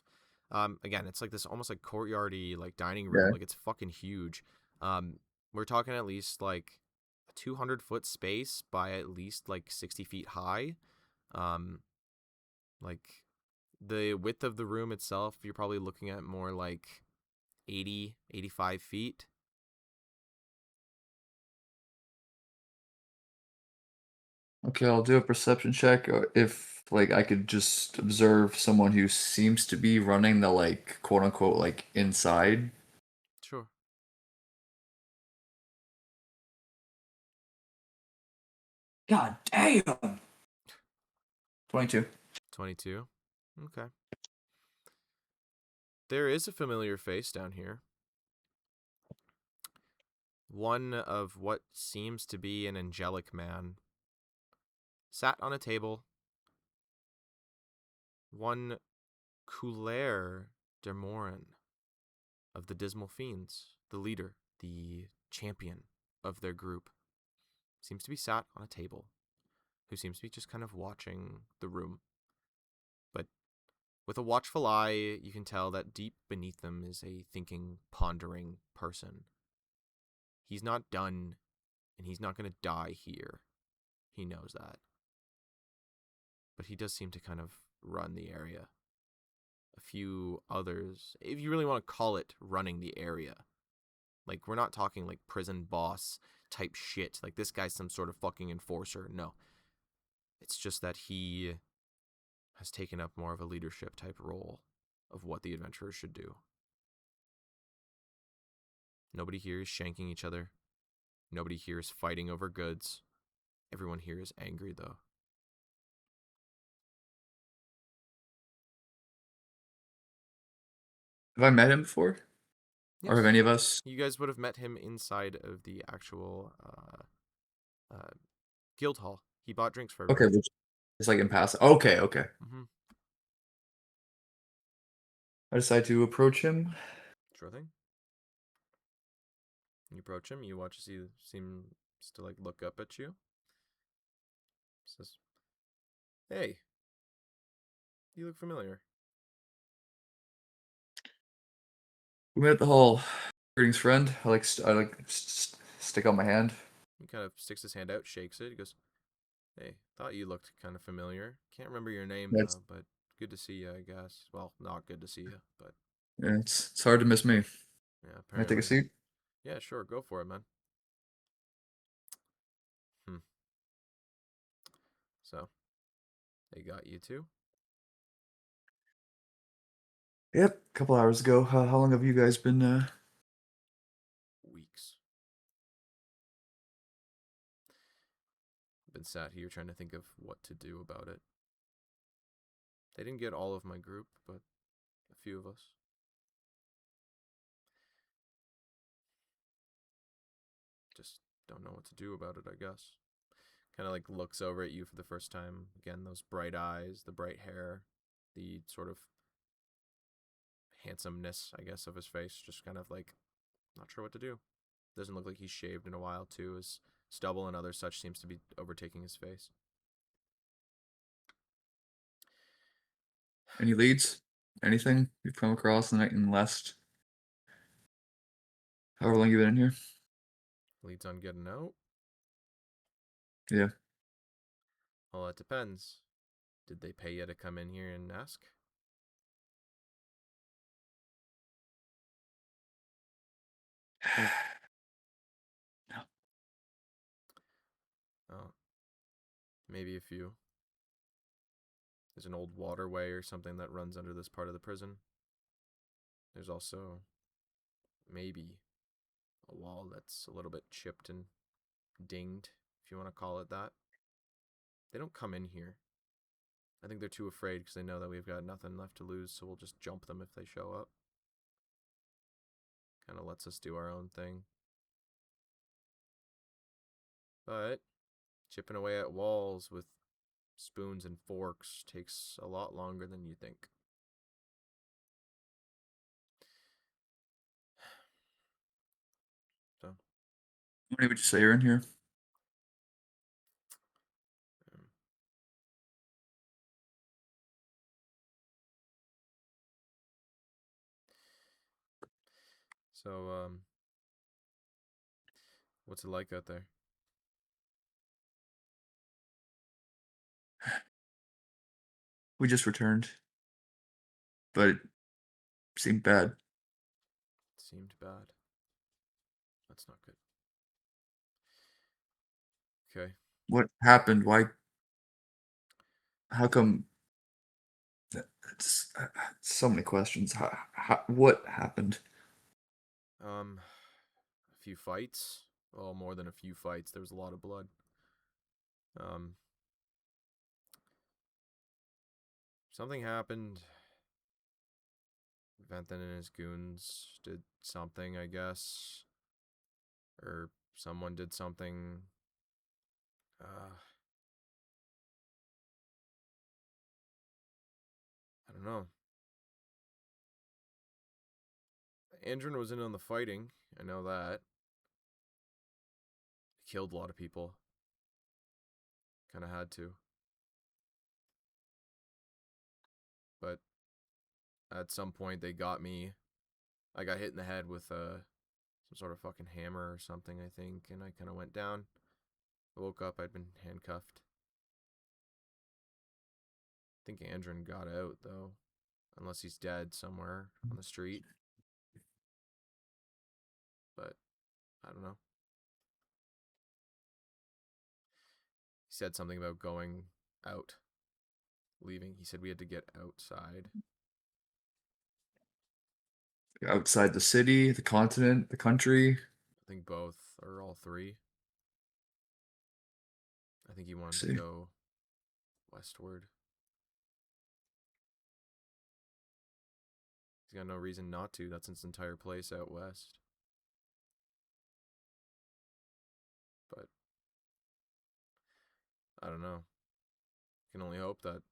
again, it's like this almost like courtyardy like dining room. Yeah. Like it's fucking huge. We're talking at least like a 200-foot space by at least like 60 feet high. Like the width of the room itself, you're probably looking at more like 80, 85 feet. Okay, I'll do a perception check if like I could just observe someone who seems to be running the like quote unquote like inside. Sure. God damn. 22. 22. Okay. There is a familiar face down here. One of what seems to be an angelic man sat on a table. One Coulaire de Morin of the Dismal Fiends, the leader, the champion of their group, seems to be sat on a table, who seems to be just kind of watching the room. But with a watchful eye, you can tell that deep beneath them is a thinking, pondering person. He's not done, and he's not going to die here. He knows that. But he does seem to kind of run the area. A few others, if you really want to call it running the area. Like, we're not talking like prison boss type shit. Like, this guy's some sort of fucking enforcer. No. It's just that he has taken up more of a leadership type role of what the adventurers should do. Nobody here is shanking each other. Nobody here is fighting over goods. Everyone here is angry, though. Have I met him before? Or have Yes. any of us? You guys would have met him inside of the actual guild hall. He bought drinks for Okay, everybody. it's like in passing. Okay, okay. Mm-hmm. I decide to approach him. Sure thing. You approach him. You watch as he seems to like look up at you. Says, "Hey, you look familiar." We met at the hall. Greetings, friend. Stick out my hand. He kind of sticks his hand out, shakes it. He goes, "Hey, thought you looked kind of familiar. Can't remember your name That's though, but good to see you, I guess. Well, not good to see you, but yeah, it's hard to miss me. yeah, Can I take a apparently. seat? Yeah, sure, go for it, man." So, they got you two? Yep, a couple hours ago. How long have you guys been Weeks. Been sat here trying to think of what to do about it. They didn't get all of my group, but a few of us. Just don't know what to do about it, I guess. Kind of like looks over at you for the first time. Again, those bright eyes, the bright hair, the sort of handsomeness, I guess, of his face. Just kind of like, not sure what to do. Doesn't look like he's shaved in a while, too. His stubble and other such seems to be overtaking his face. any leads? Anything you've come across in the last however long you've been in here? Leads on getting out? Yeah. Well, it depends. Did they pay you to come in here and ask? No. Oh, maybe a few. There's an old waterway or something that runs under this part of the prison. There's also maybe a wall that's a little bit chipped and dinged, if you want to call it that. They don't come in here. I think they're too afraid because they know that we've got nothing left to lose, so we'll just jump them if they show up. Kind of lets us do our own thing. But chipping away at walls with spoons and forks takes a lot longer than you think. So, How many would you say are in here? so what's it like out there? We just returned, but it seemed bad. Seemed bad. That's not good. Okay. What happened? Why? How come? It's so many questions. What happened? A few fights. Well, more than a few fights. There was a lot of blood. Something happened. Venthan and his goons did something, I guess. Or someone did something. I don't know. Andrin was in on the fighting. I know that. He killed a lot of people. Kind of had to. But at some point they got me. I got hit in the head with some sort of fucking hammer or something, I think, and I kind of went down. I woke up, I'd been handcuffed. I think Andrin got out, though. Unless he's dead somewhere on the street. But, I don't know. He said something about going out. Leaving. He said we had to get outside. Outside the city, the continent, the country? I think both, or all three. I think he wanted See. to go westward. He's got no reason not to. That's his entire place out west. But I don't know. Can only hope that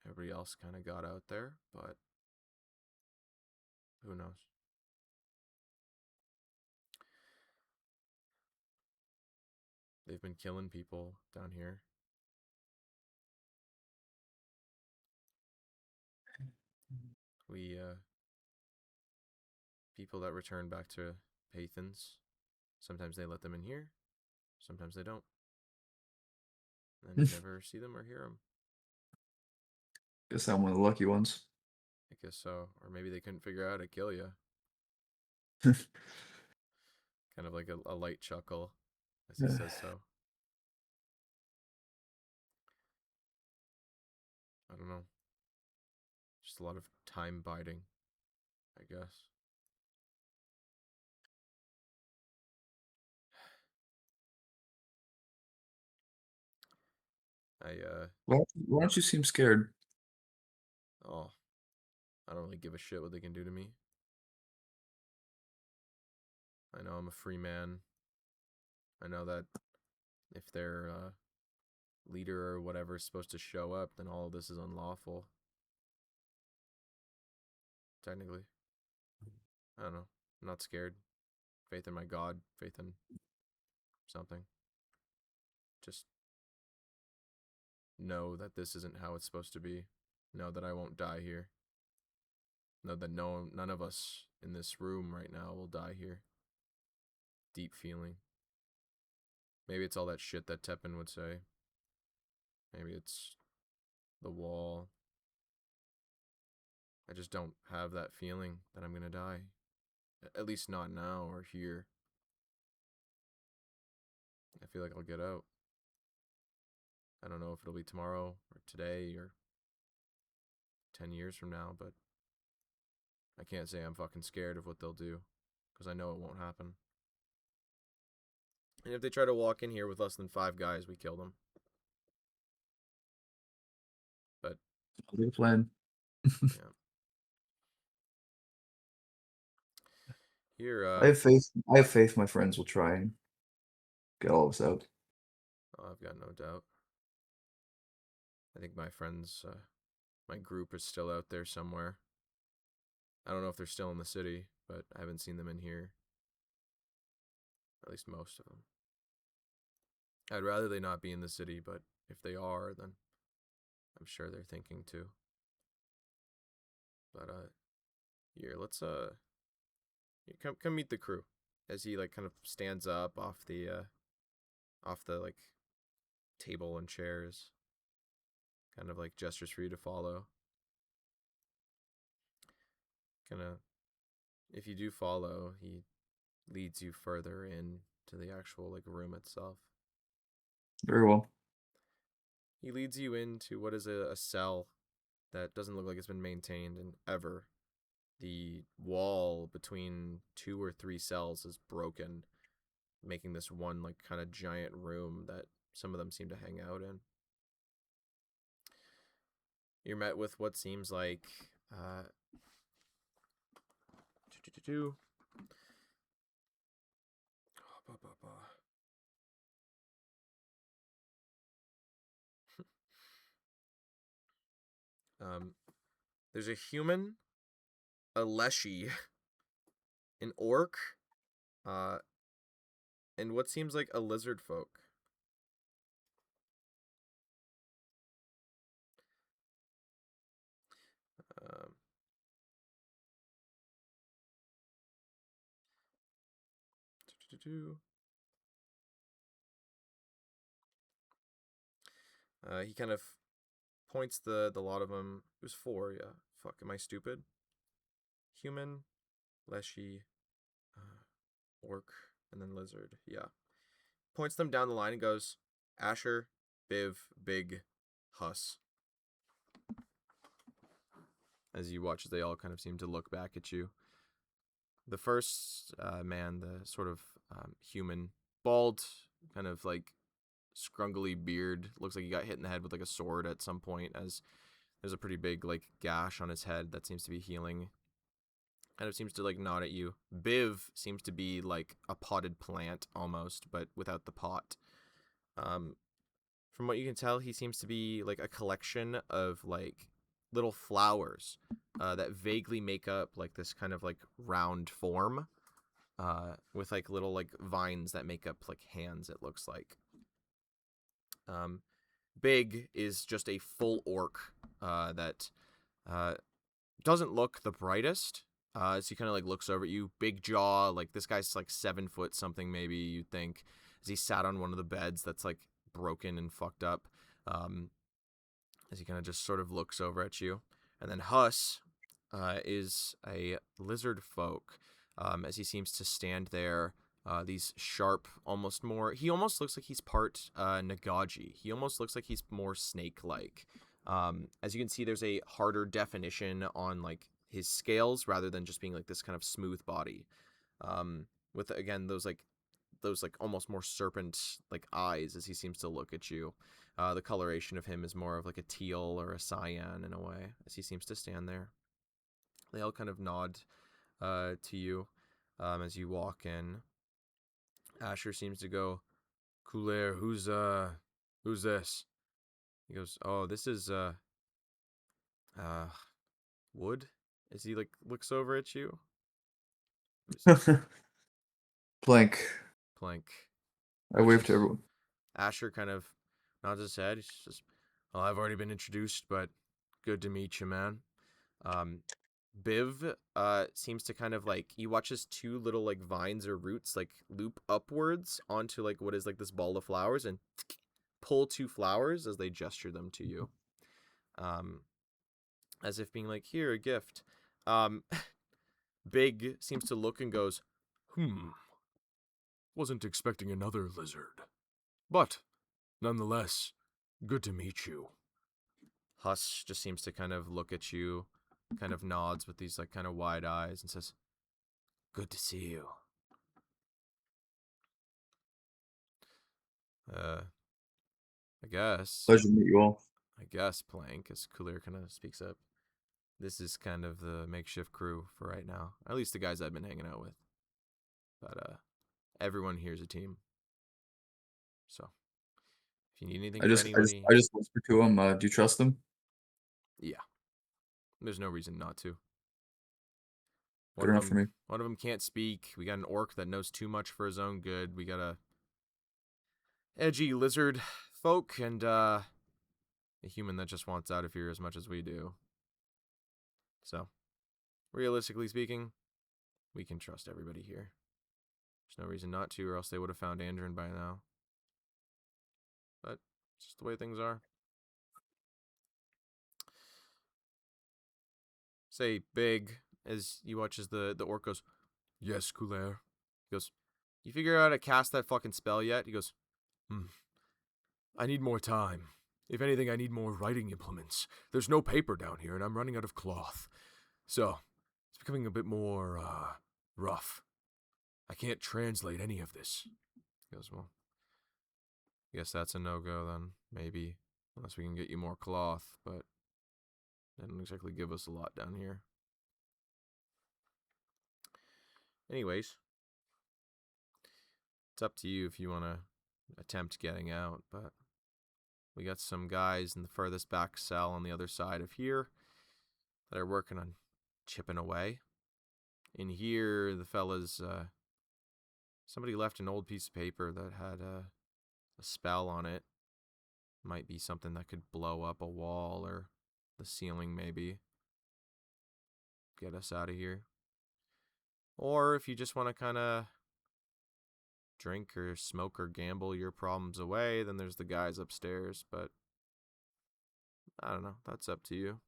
everybody else kind of got out there, but who knows? They've been killing people down here. People that return back to Paythens, sometimes they let them in here, sometimes they don't. And you never see them or hear them. Guess I'm one of the lucky ones. I guess so. Or maybe they couldn't figure out how to kill you. Kind of like a light chuckle as he says so. I don't know. Just a lot of time biding, I guess. Why don't you seem scared? Oh, I don't really give a shit what they can do to me. I know I'm a free man. I know that if their leader or whatever is supposed to show up, then all of this is unlawful. Technically. I don't know. I'm not scared. Faith in my God. Faith in something. Just know that this isn't how it's supposed to be. Know that I won't die here. Know that none of us in this room right now will die here. Deep feeling. Maybe it's all that shit that Teppan would say. Maybe it's the wall. I just don't have that feeling that I'm gonna die. At least not now or here. I feel like I'll get out. I don't know if it'll be tomorrow or today or 10 years from now, but I can't say I'm fucking scared of what they'll do, because I know it won't happen. And if they try to walk in here with less than 5 guys, we kill them. But Good plan. yeah. Here, I have faith. I have faith my friends will try and get all of us out. oh, I've got no doubt. I think my friends, my group is still out there somewhere. I don't know if they're still in the city, but I haven't seen them in here. At least most of them. I'd rather they not be in the city, but if they are, then I'm sure they're thinking too. But here, let's come meet the crew. As he like kind of stands up off the like table and chairs. Kind of like gestures for you to follow. Kinda, if you do follow, he leads you further in to the actual like room itself. Very well. He leads you into what is a cell that doesn't look like it's been maintained in ever. The wall between 2 or 3 cells is broken, making this one like kind of giant room that some of them seem to hang out in. You're met with what seems like there's a human, a leshy, an orc, and what seems like a lizard folk. He kind of points the lot of them. It was 4, yeah. Fuck, am I stupid? Human, leshy, orc, and then lizard. Yeah. Points them down the line and goes, Asher, Biv, Big, Huss. As you watch, they all kind of seem to look back at you. The first man, the sort of human, bald, kind of like scrungly beard, looks like he got hit in the head with like a sword at some point, as there's a pretty big like gash on his head that seems to be healing. Kind of seems to like nod at you. Biv seems to be like a potted plant almost, but without the pot. From what you can tell, he seems to be like a collection of like little flowers that vaguely make up like this kind of like round form with like little like vines that make up like hands, it looks like. Big is just a full orc that doesn't look the brightest. As he kind of like looks over at you, big jaw, like this guy's like 7 foot something maybe, you'd think, as he sat on one of the beds that's like broken and fucked up. As he kind of just sort of looks over at you. And then Huss is a lizard folk, as he seems to stand there. These sharp, he almost looks like he's part Nagaji. He almost looks like he's more snake-like. As you can see, there's a harder definition on like his scales rather than just being like this kind of smooth body. With again those almost more serpent like eyes as he seems to look at you. The coloration of him is more of like a teal or a cyan in a way as he seems to stand there. They all kind of nod to you as you walk in. Asher seems to go, Coulair, who's this? He goes, oh, this is Wood? As he like looks over at you. Plank. I wave to everyone. Asher kind of nods his head. He's just, well, I've already been introduced, but good to meet you, man. Biv seems to kind of like, you watch his 2 little like vines or roots like loop upwards onto like what is like this ball of flowers and pull 2 flowers as they gesture them to you. As if being like, here, a gift. Big seems to look and goes, wasn't expecting another lizard. But, nonetheless, good to meet you. Huss just seems to kind of look at you, kind of nods with these like kind of wide eyes and says, good to see you. I guess. Pleasure to meet you all. I guess, Plank, as Coulair kind of speaks up. This is kind of the makeshift crew for right now. At least the guys I've been hanging out with. But everyone here's a team. So, If you need anything I from just anybody, whisper to him. Do you trust him? yeah, there's no reason not to. Good enough for me. One of them can't speak. We got an orc that knows too much for his own good. We got a edgy lizard folk and a human that just wants out of here as much as we do. So, realistically speaking, we can trust everybody here. There's no reason not to, or else they would have found Andrin by now. But it's just the way things are. Say big as you watch as the orc goes, "Yes, Coulaire." He goes, "You figure out how to cast that fucking spell yet?" He goes, "I need more time. If anything, I need more writing implements. There's no paper down here, and I'm running out of cloth. So, it's becoming a bit more, rough. I can't translate any of this." He goes, "Well, I guess that's a no-go then, maybe. Unless we can get you more cloth, but they don't exactly give us a lot down here. Anyways, it's up to you if you want to attempt getting out, but we got some guys in the furthest back cell on the other side of here that are working on chipping away. In here, the fellas, somebody left an old piece of paper that had a spell on it. Might be something that could blow up a wall or the ceiling, maybe. Get us out of here. Or if you just want to kind of drink or smoke or gamble your problems away, then there's the guys upstairs, but I don't know, that's up to you.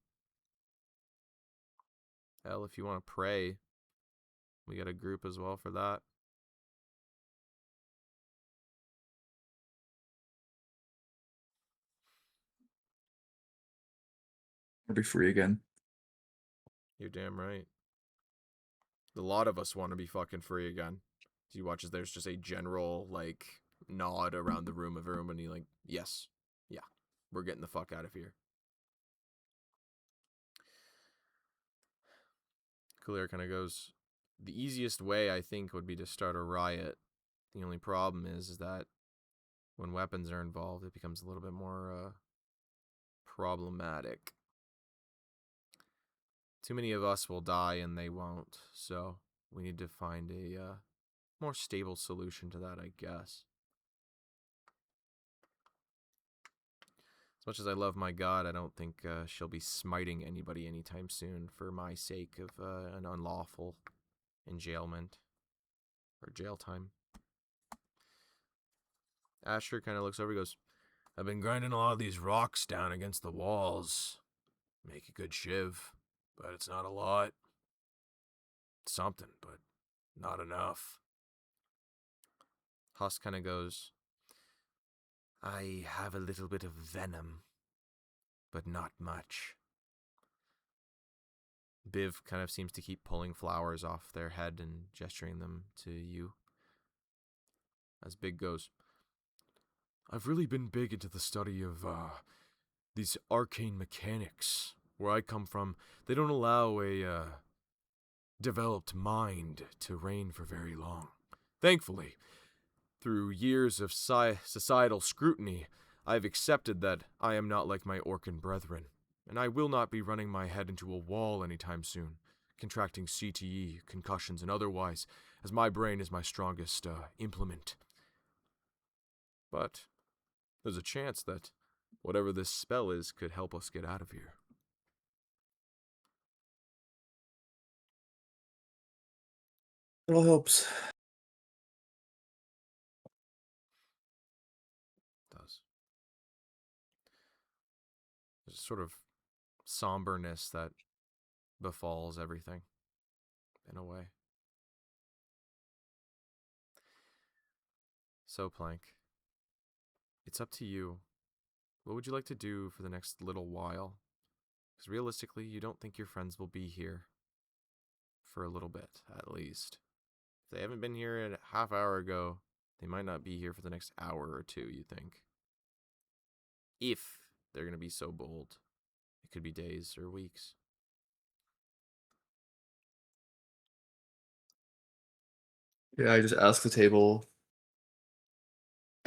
Hell, if you want to pray, we got a group as well for that. I'll be free again. You're damn right. A lot of us want to be fucking free again. So you watch as there's just a general, like, nod around the room of everyone, and you like, yes, yeah, we're getting the fuck out of here. Coulaire kind of goes, the easiest way, I think, would be to start a riot. The only problem is that when weapons are involved, it becomes a little bit more problematic. Too many of us will die and they won't, so we need to find a more stable solution to that, I guess. As much as I love my god, I don't think she'll be smiting anybody anytime soon for my sake of an unlawful enjailment or jail time. Asher kind of looks over and goes, I've been grinding a lot of these rocks down against the walls. Make a good shiv, but it's not a lot. It's something, but not enough. Huss kind of goes, I have a little bit of venom, but not much. Biv kind of seems to keep pulling flowers off their head and gesturing them to you. As Big goes, I've really been big into the study of these arcane mechanics. Where I come from, they don't allow a developed mind to reign for very long. Thankfully, through years of societal scrutiny, I've accepted that I am not like my Orcan brethren, and I will not be running my head into a wall anytime soon, contracting CTE, concussions, and otherwise, as my brain is my strongest implement. But there's a chance that whatever this spell is could help us get out of here. It all helps. It does. There's a sort of somberness that befalls everything, in a way. So, Plank, it's up to you. What would you like to do for the next little while? Because realistically, you don't think your friends will be here for a little bit, at least. If they haven't been here a half hour ago, they might not be here for the next hour or two, you think. If they're going to be so bold. It could be days or weeks. Yeah, I just ask the table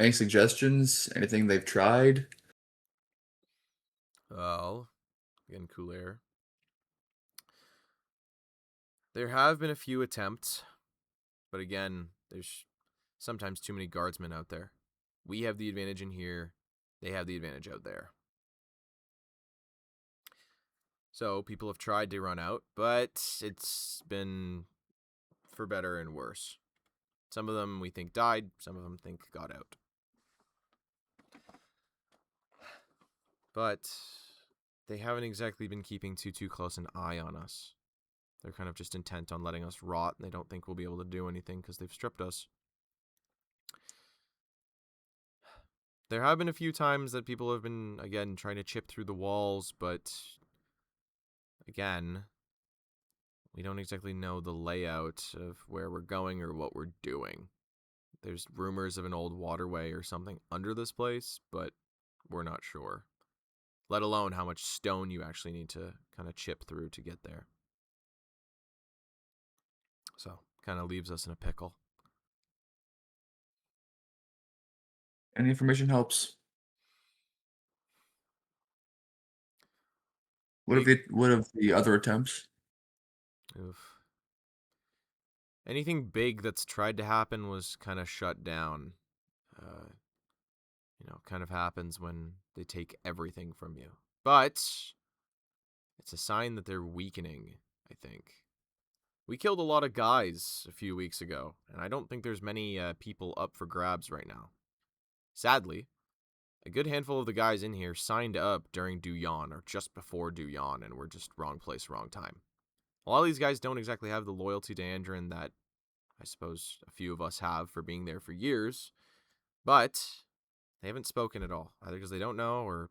Any suggestions? Anything they've tried? Well, again, cool air. There have been a few attempts, but again, there's sometimes too many guardsmen out there. We have the advantage in here, they have the advantage out there. So people have tried to run out, but it's been for better and worse. Some of them we think died, some of them think got out. But they haven't exactly been keeping too close an eye on us. They're kind of just intent on letting us rot, and they don't think we'll be able to do anything because they've stripped us. There have been a few times that people have been, again, trying to chip through the walls, but again, we don't exactly know the layout of where we're going or what we're doing. There's rumors of an old waterway or something under this place, but we're not sure. Let alone how much stone you actually need to kind of chip through to get there. So, kind of leaves us in a pickle. Any information helps. What of the other attempts? Oof. Anything big that's tried to happen was kind of shut down. Kind of happens when they take everything from you. But it's a sign that they're weakening, I think. We killed a lot of guys a few weeks ago, and I don't think there's many people up for grabs right now. Sadly, a good handful of the guys in here signed up during Duyan or just before Duyan, and were just wrong place, wrong time. A lot of these guys don't exactly have the loyalty to Andrin that I suppose a few of us have for being there for years, but they haven't spoken at all, either because they don't know or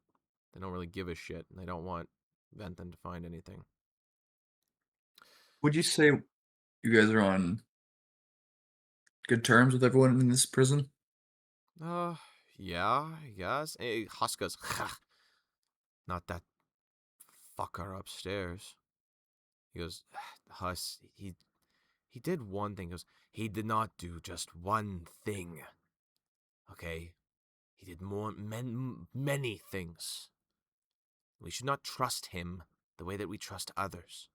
they don't really give a shit, and they don't want Venthan to find anything. Would you say you guys are on good terms with everyone in this prison? Yeah, I guess. Hey, Huska's, not that fucker upstairs. He goes, Hus, he did one thing. He goes, he did not do just one thing. Okay? He did many things. We should not trust him the way that we trust others.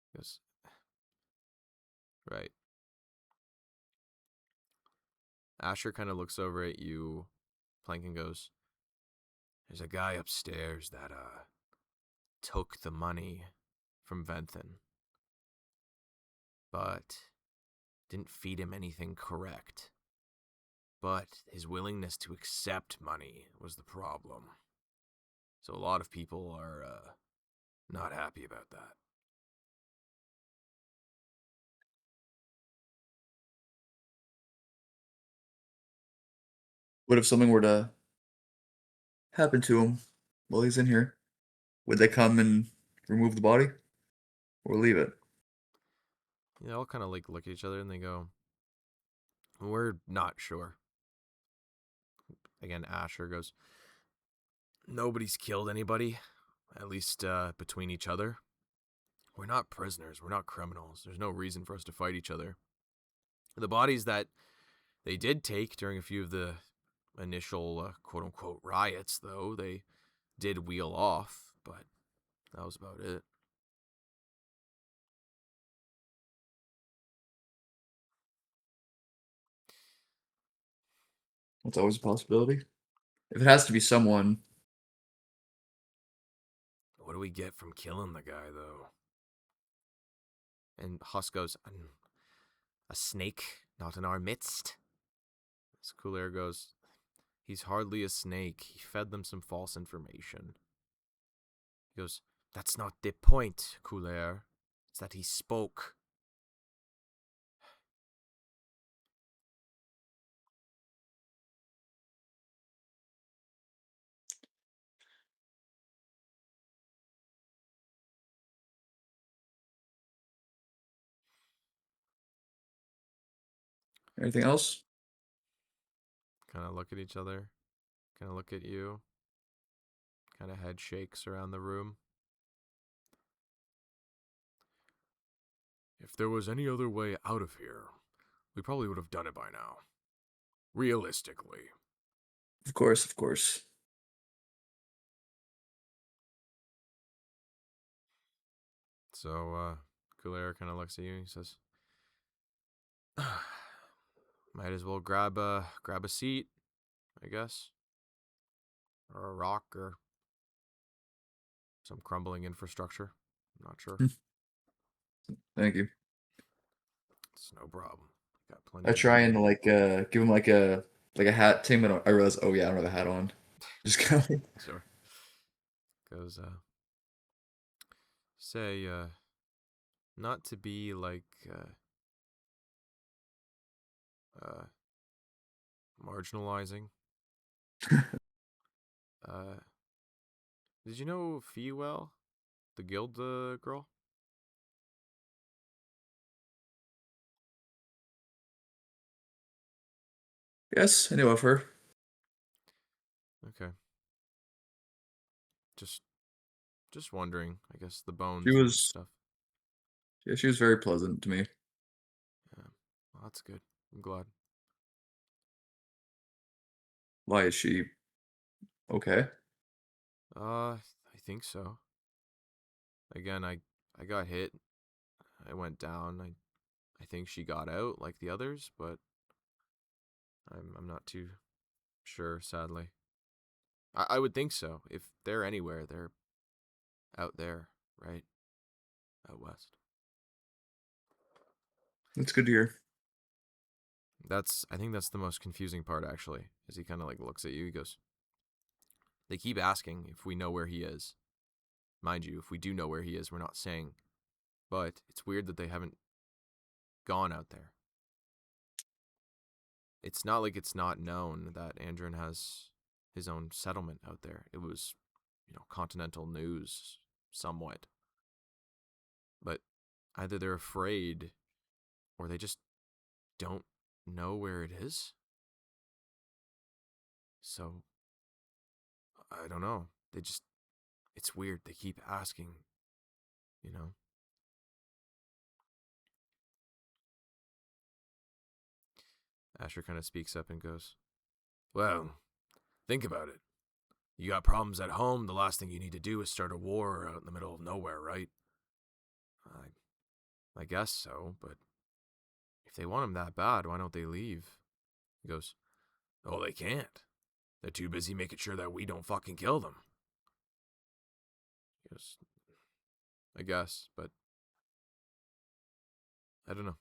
He goes, right. Asher kind of looks over at you, Plank, and goes, there's a guy upstairs that, took the money from Venthan, but didn't feed him anything correct. But his willingness to accept money was the problem. So a lot of people are, not happy about that. What if something were to happen to him while he's in here? Would they come and remove the body? Or leave it? They all kind of like look at each other and they go, we're not sure. Again, Asher goes, nobody's killed anybody, at least between each other. We're not prisoners, we're not criminals. There's no reason for us to fight each other. The bodies that they did take during a few of the initial quote-unquote riots, though, they did wheel off, but that was about it. That's always a possibility. If it has to be someone, What do we get from killing the guy, though? And Husk goes, a snake not in our midst? Coolair goes, he's hardly a snake. He fed them some false information. He goes, that's not the point, Coolair. It's that he spoke. anything else? Kind of look at each other. Kind of look at you. Kind of head shakes around the room. If there was any other way out of here, we probably would have done it by now. Realistically. Of course, of course. So, Kulair kind of looks at you and he says, might as well grab a seat, I guess. Or a rock or some crumbling infrastructure. I'm not sure. Thank you. It's no problem. Got plenty I of try room. and like give him like a hat. Tim, I realize, oh yeah, I don't have a hat on. Just kind of like, Sure. Goes, say, not to be like, marginalizing. Did you know Feewell, the guild girl? yes, I knew of her. Okay. Just wondering. I guess the bones She and was, stuff. yeah, she was very pleasant to me. Yeah. Well, that's good. I'm glad. Why is she okay? I think so. Again, I got hit. I went down. I think she got out like the others, but I'm not too sure, sadly. I would think so. If they're anywhere, they're out there, right? Out west. That's good to hear. I think that's the most confusing part, actually, as he kind of like looks at you. He goes, they keep asking if we know where he is. Mind you, if we do know where he is, we're not saying. But it's weird that they haven't gone out there. It's not like it's not known that Andron has his own settlement out there. It was, continental news somewhat. But either they're afraid or they just don't know where it is. So, I don't know. It's weird. They keep asking, you know? Asher kind of speaks up and goes, well, think about it. You got problems at home, the last thing you need to do is start a war out in the middle of nowhere, right? I guess so, but if they want him that bad, why don't they leave? He goes, oh, they can't. They're too busy making sure that we don't fucking kill them. He goes, I guess, but I don't know.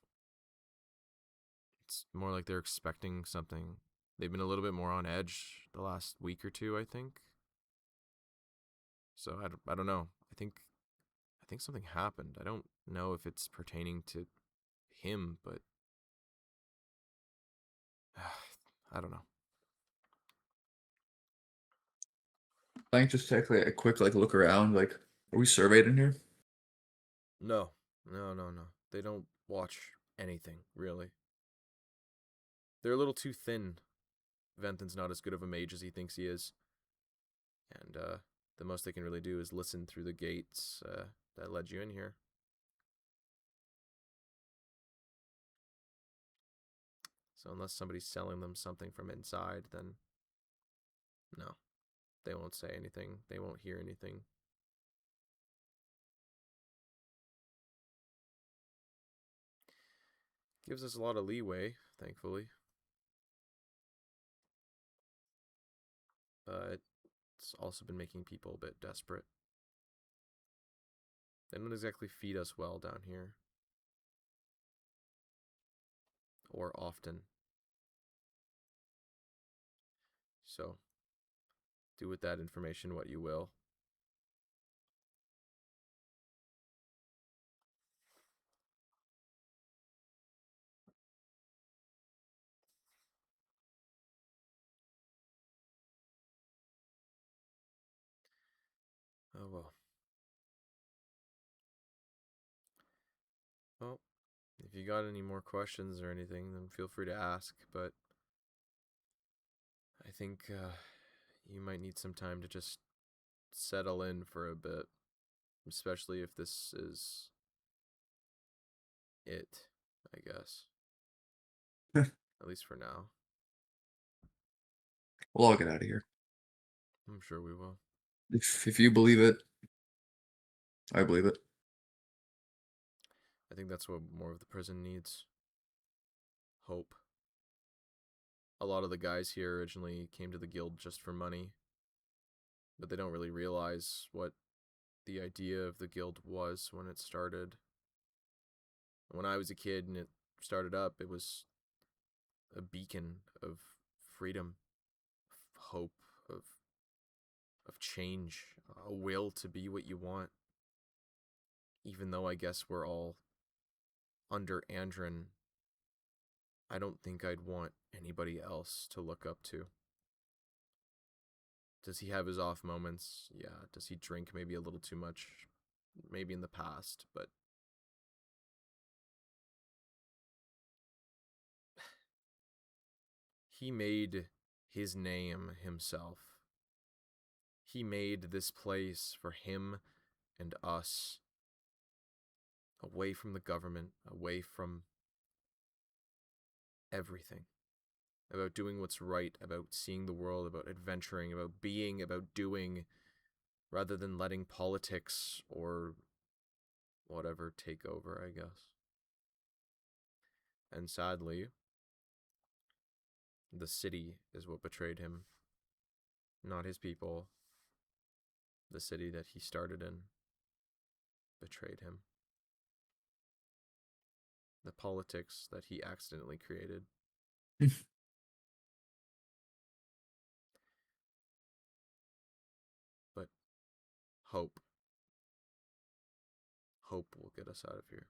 It's more like they're expecting something. They've been a little bit more on edge the last week or two, I think. So I don't know. I think something happened. I don't know if it's pertaining to him, but I don't know. I think just take like a quick like look around. Like, are we surveyed in here? No. They don't watch anything, really. They're a little too thin. Venthen's not as good of a mage as he thinks he is. And the most they can really do is listen through the gates that led you in here. So unless somebody's selling them something from inside, then no. They won't say anything. They won't hear anything. Gives us a lot of leeway, thankfully. But it's also been making people a bit desperate. They don't exactly feed us well down here. Or often. So, do with that information what you will. Oh well. Well, if you got any more questions or anything, then feel free to ask, but I think you might need some time to just settle in for a bit, especially if this is it, I guess. At least for now. We'll all get out of here. I'm sure we will. If you believe it, I believe it. I think that's what more of the prison needs. Hope. A lot of the guys here originally came to the guild just for money, but they don't really realize what the idea of the guild was when it started. When I was a kid and it started up, it was a beacon of freedom, of hope, of change, a will to be what you want. Even though I guess we're all under Andron, I don't think I'd want anybody else to look up to. Does he have his off moments? Yeah. Does he drink maybe a little too much? Maybe in the past, but he made his name himself. He made this place for him and us, away from the government, away from everything. About doing what's right, about seeing the world, about adventuring, about being, about doing, rather than letting politics or whatever take over, I guess. And sadly, the city is what betrayed him, not his people. The city that he started in betrayed him. The politics that he accidentally created. But hope. Hope will get us out of here.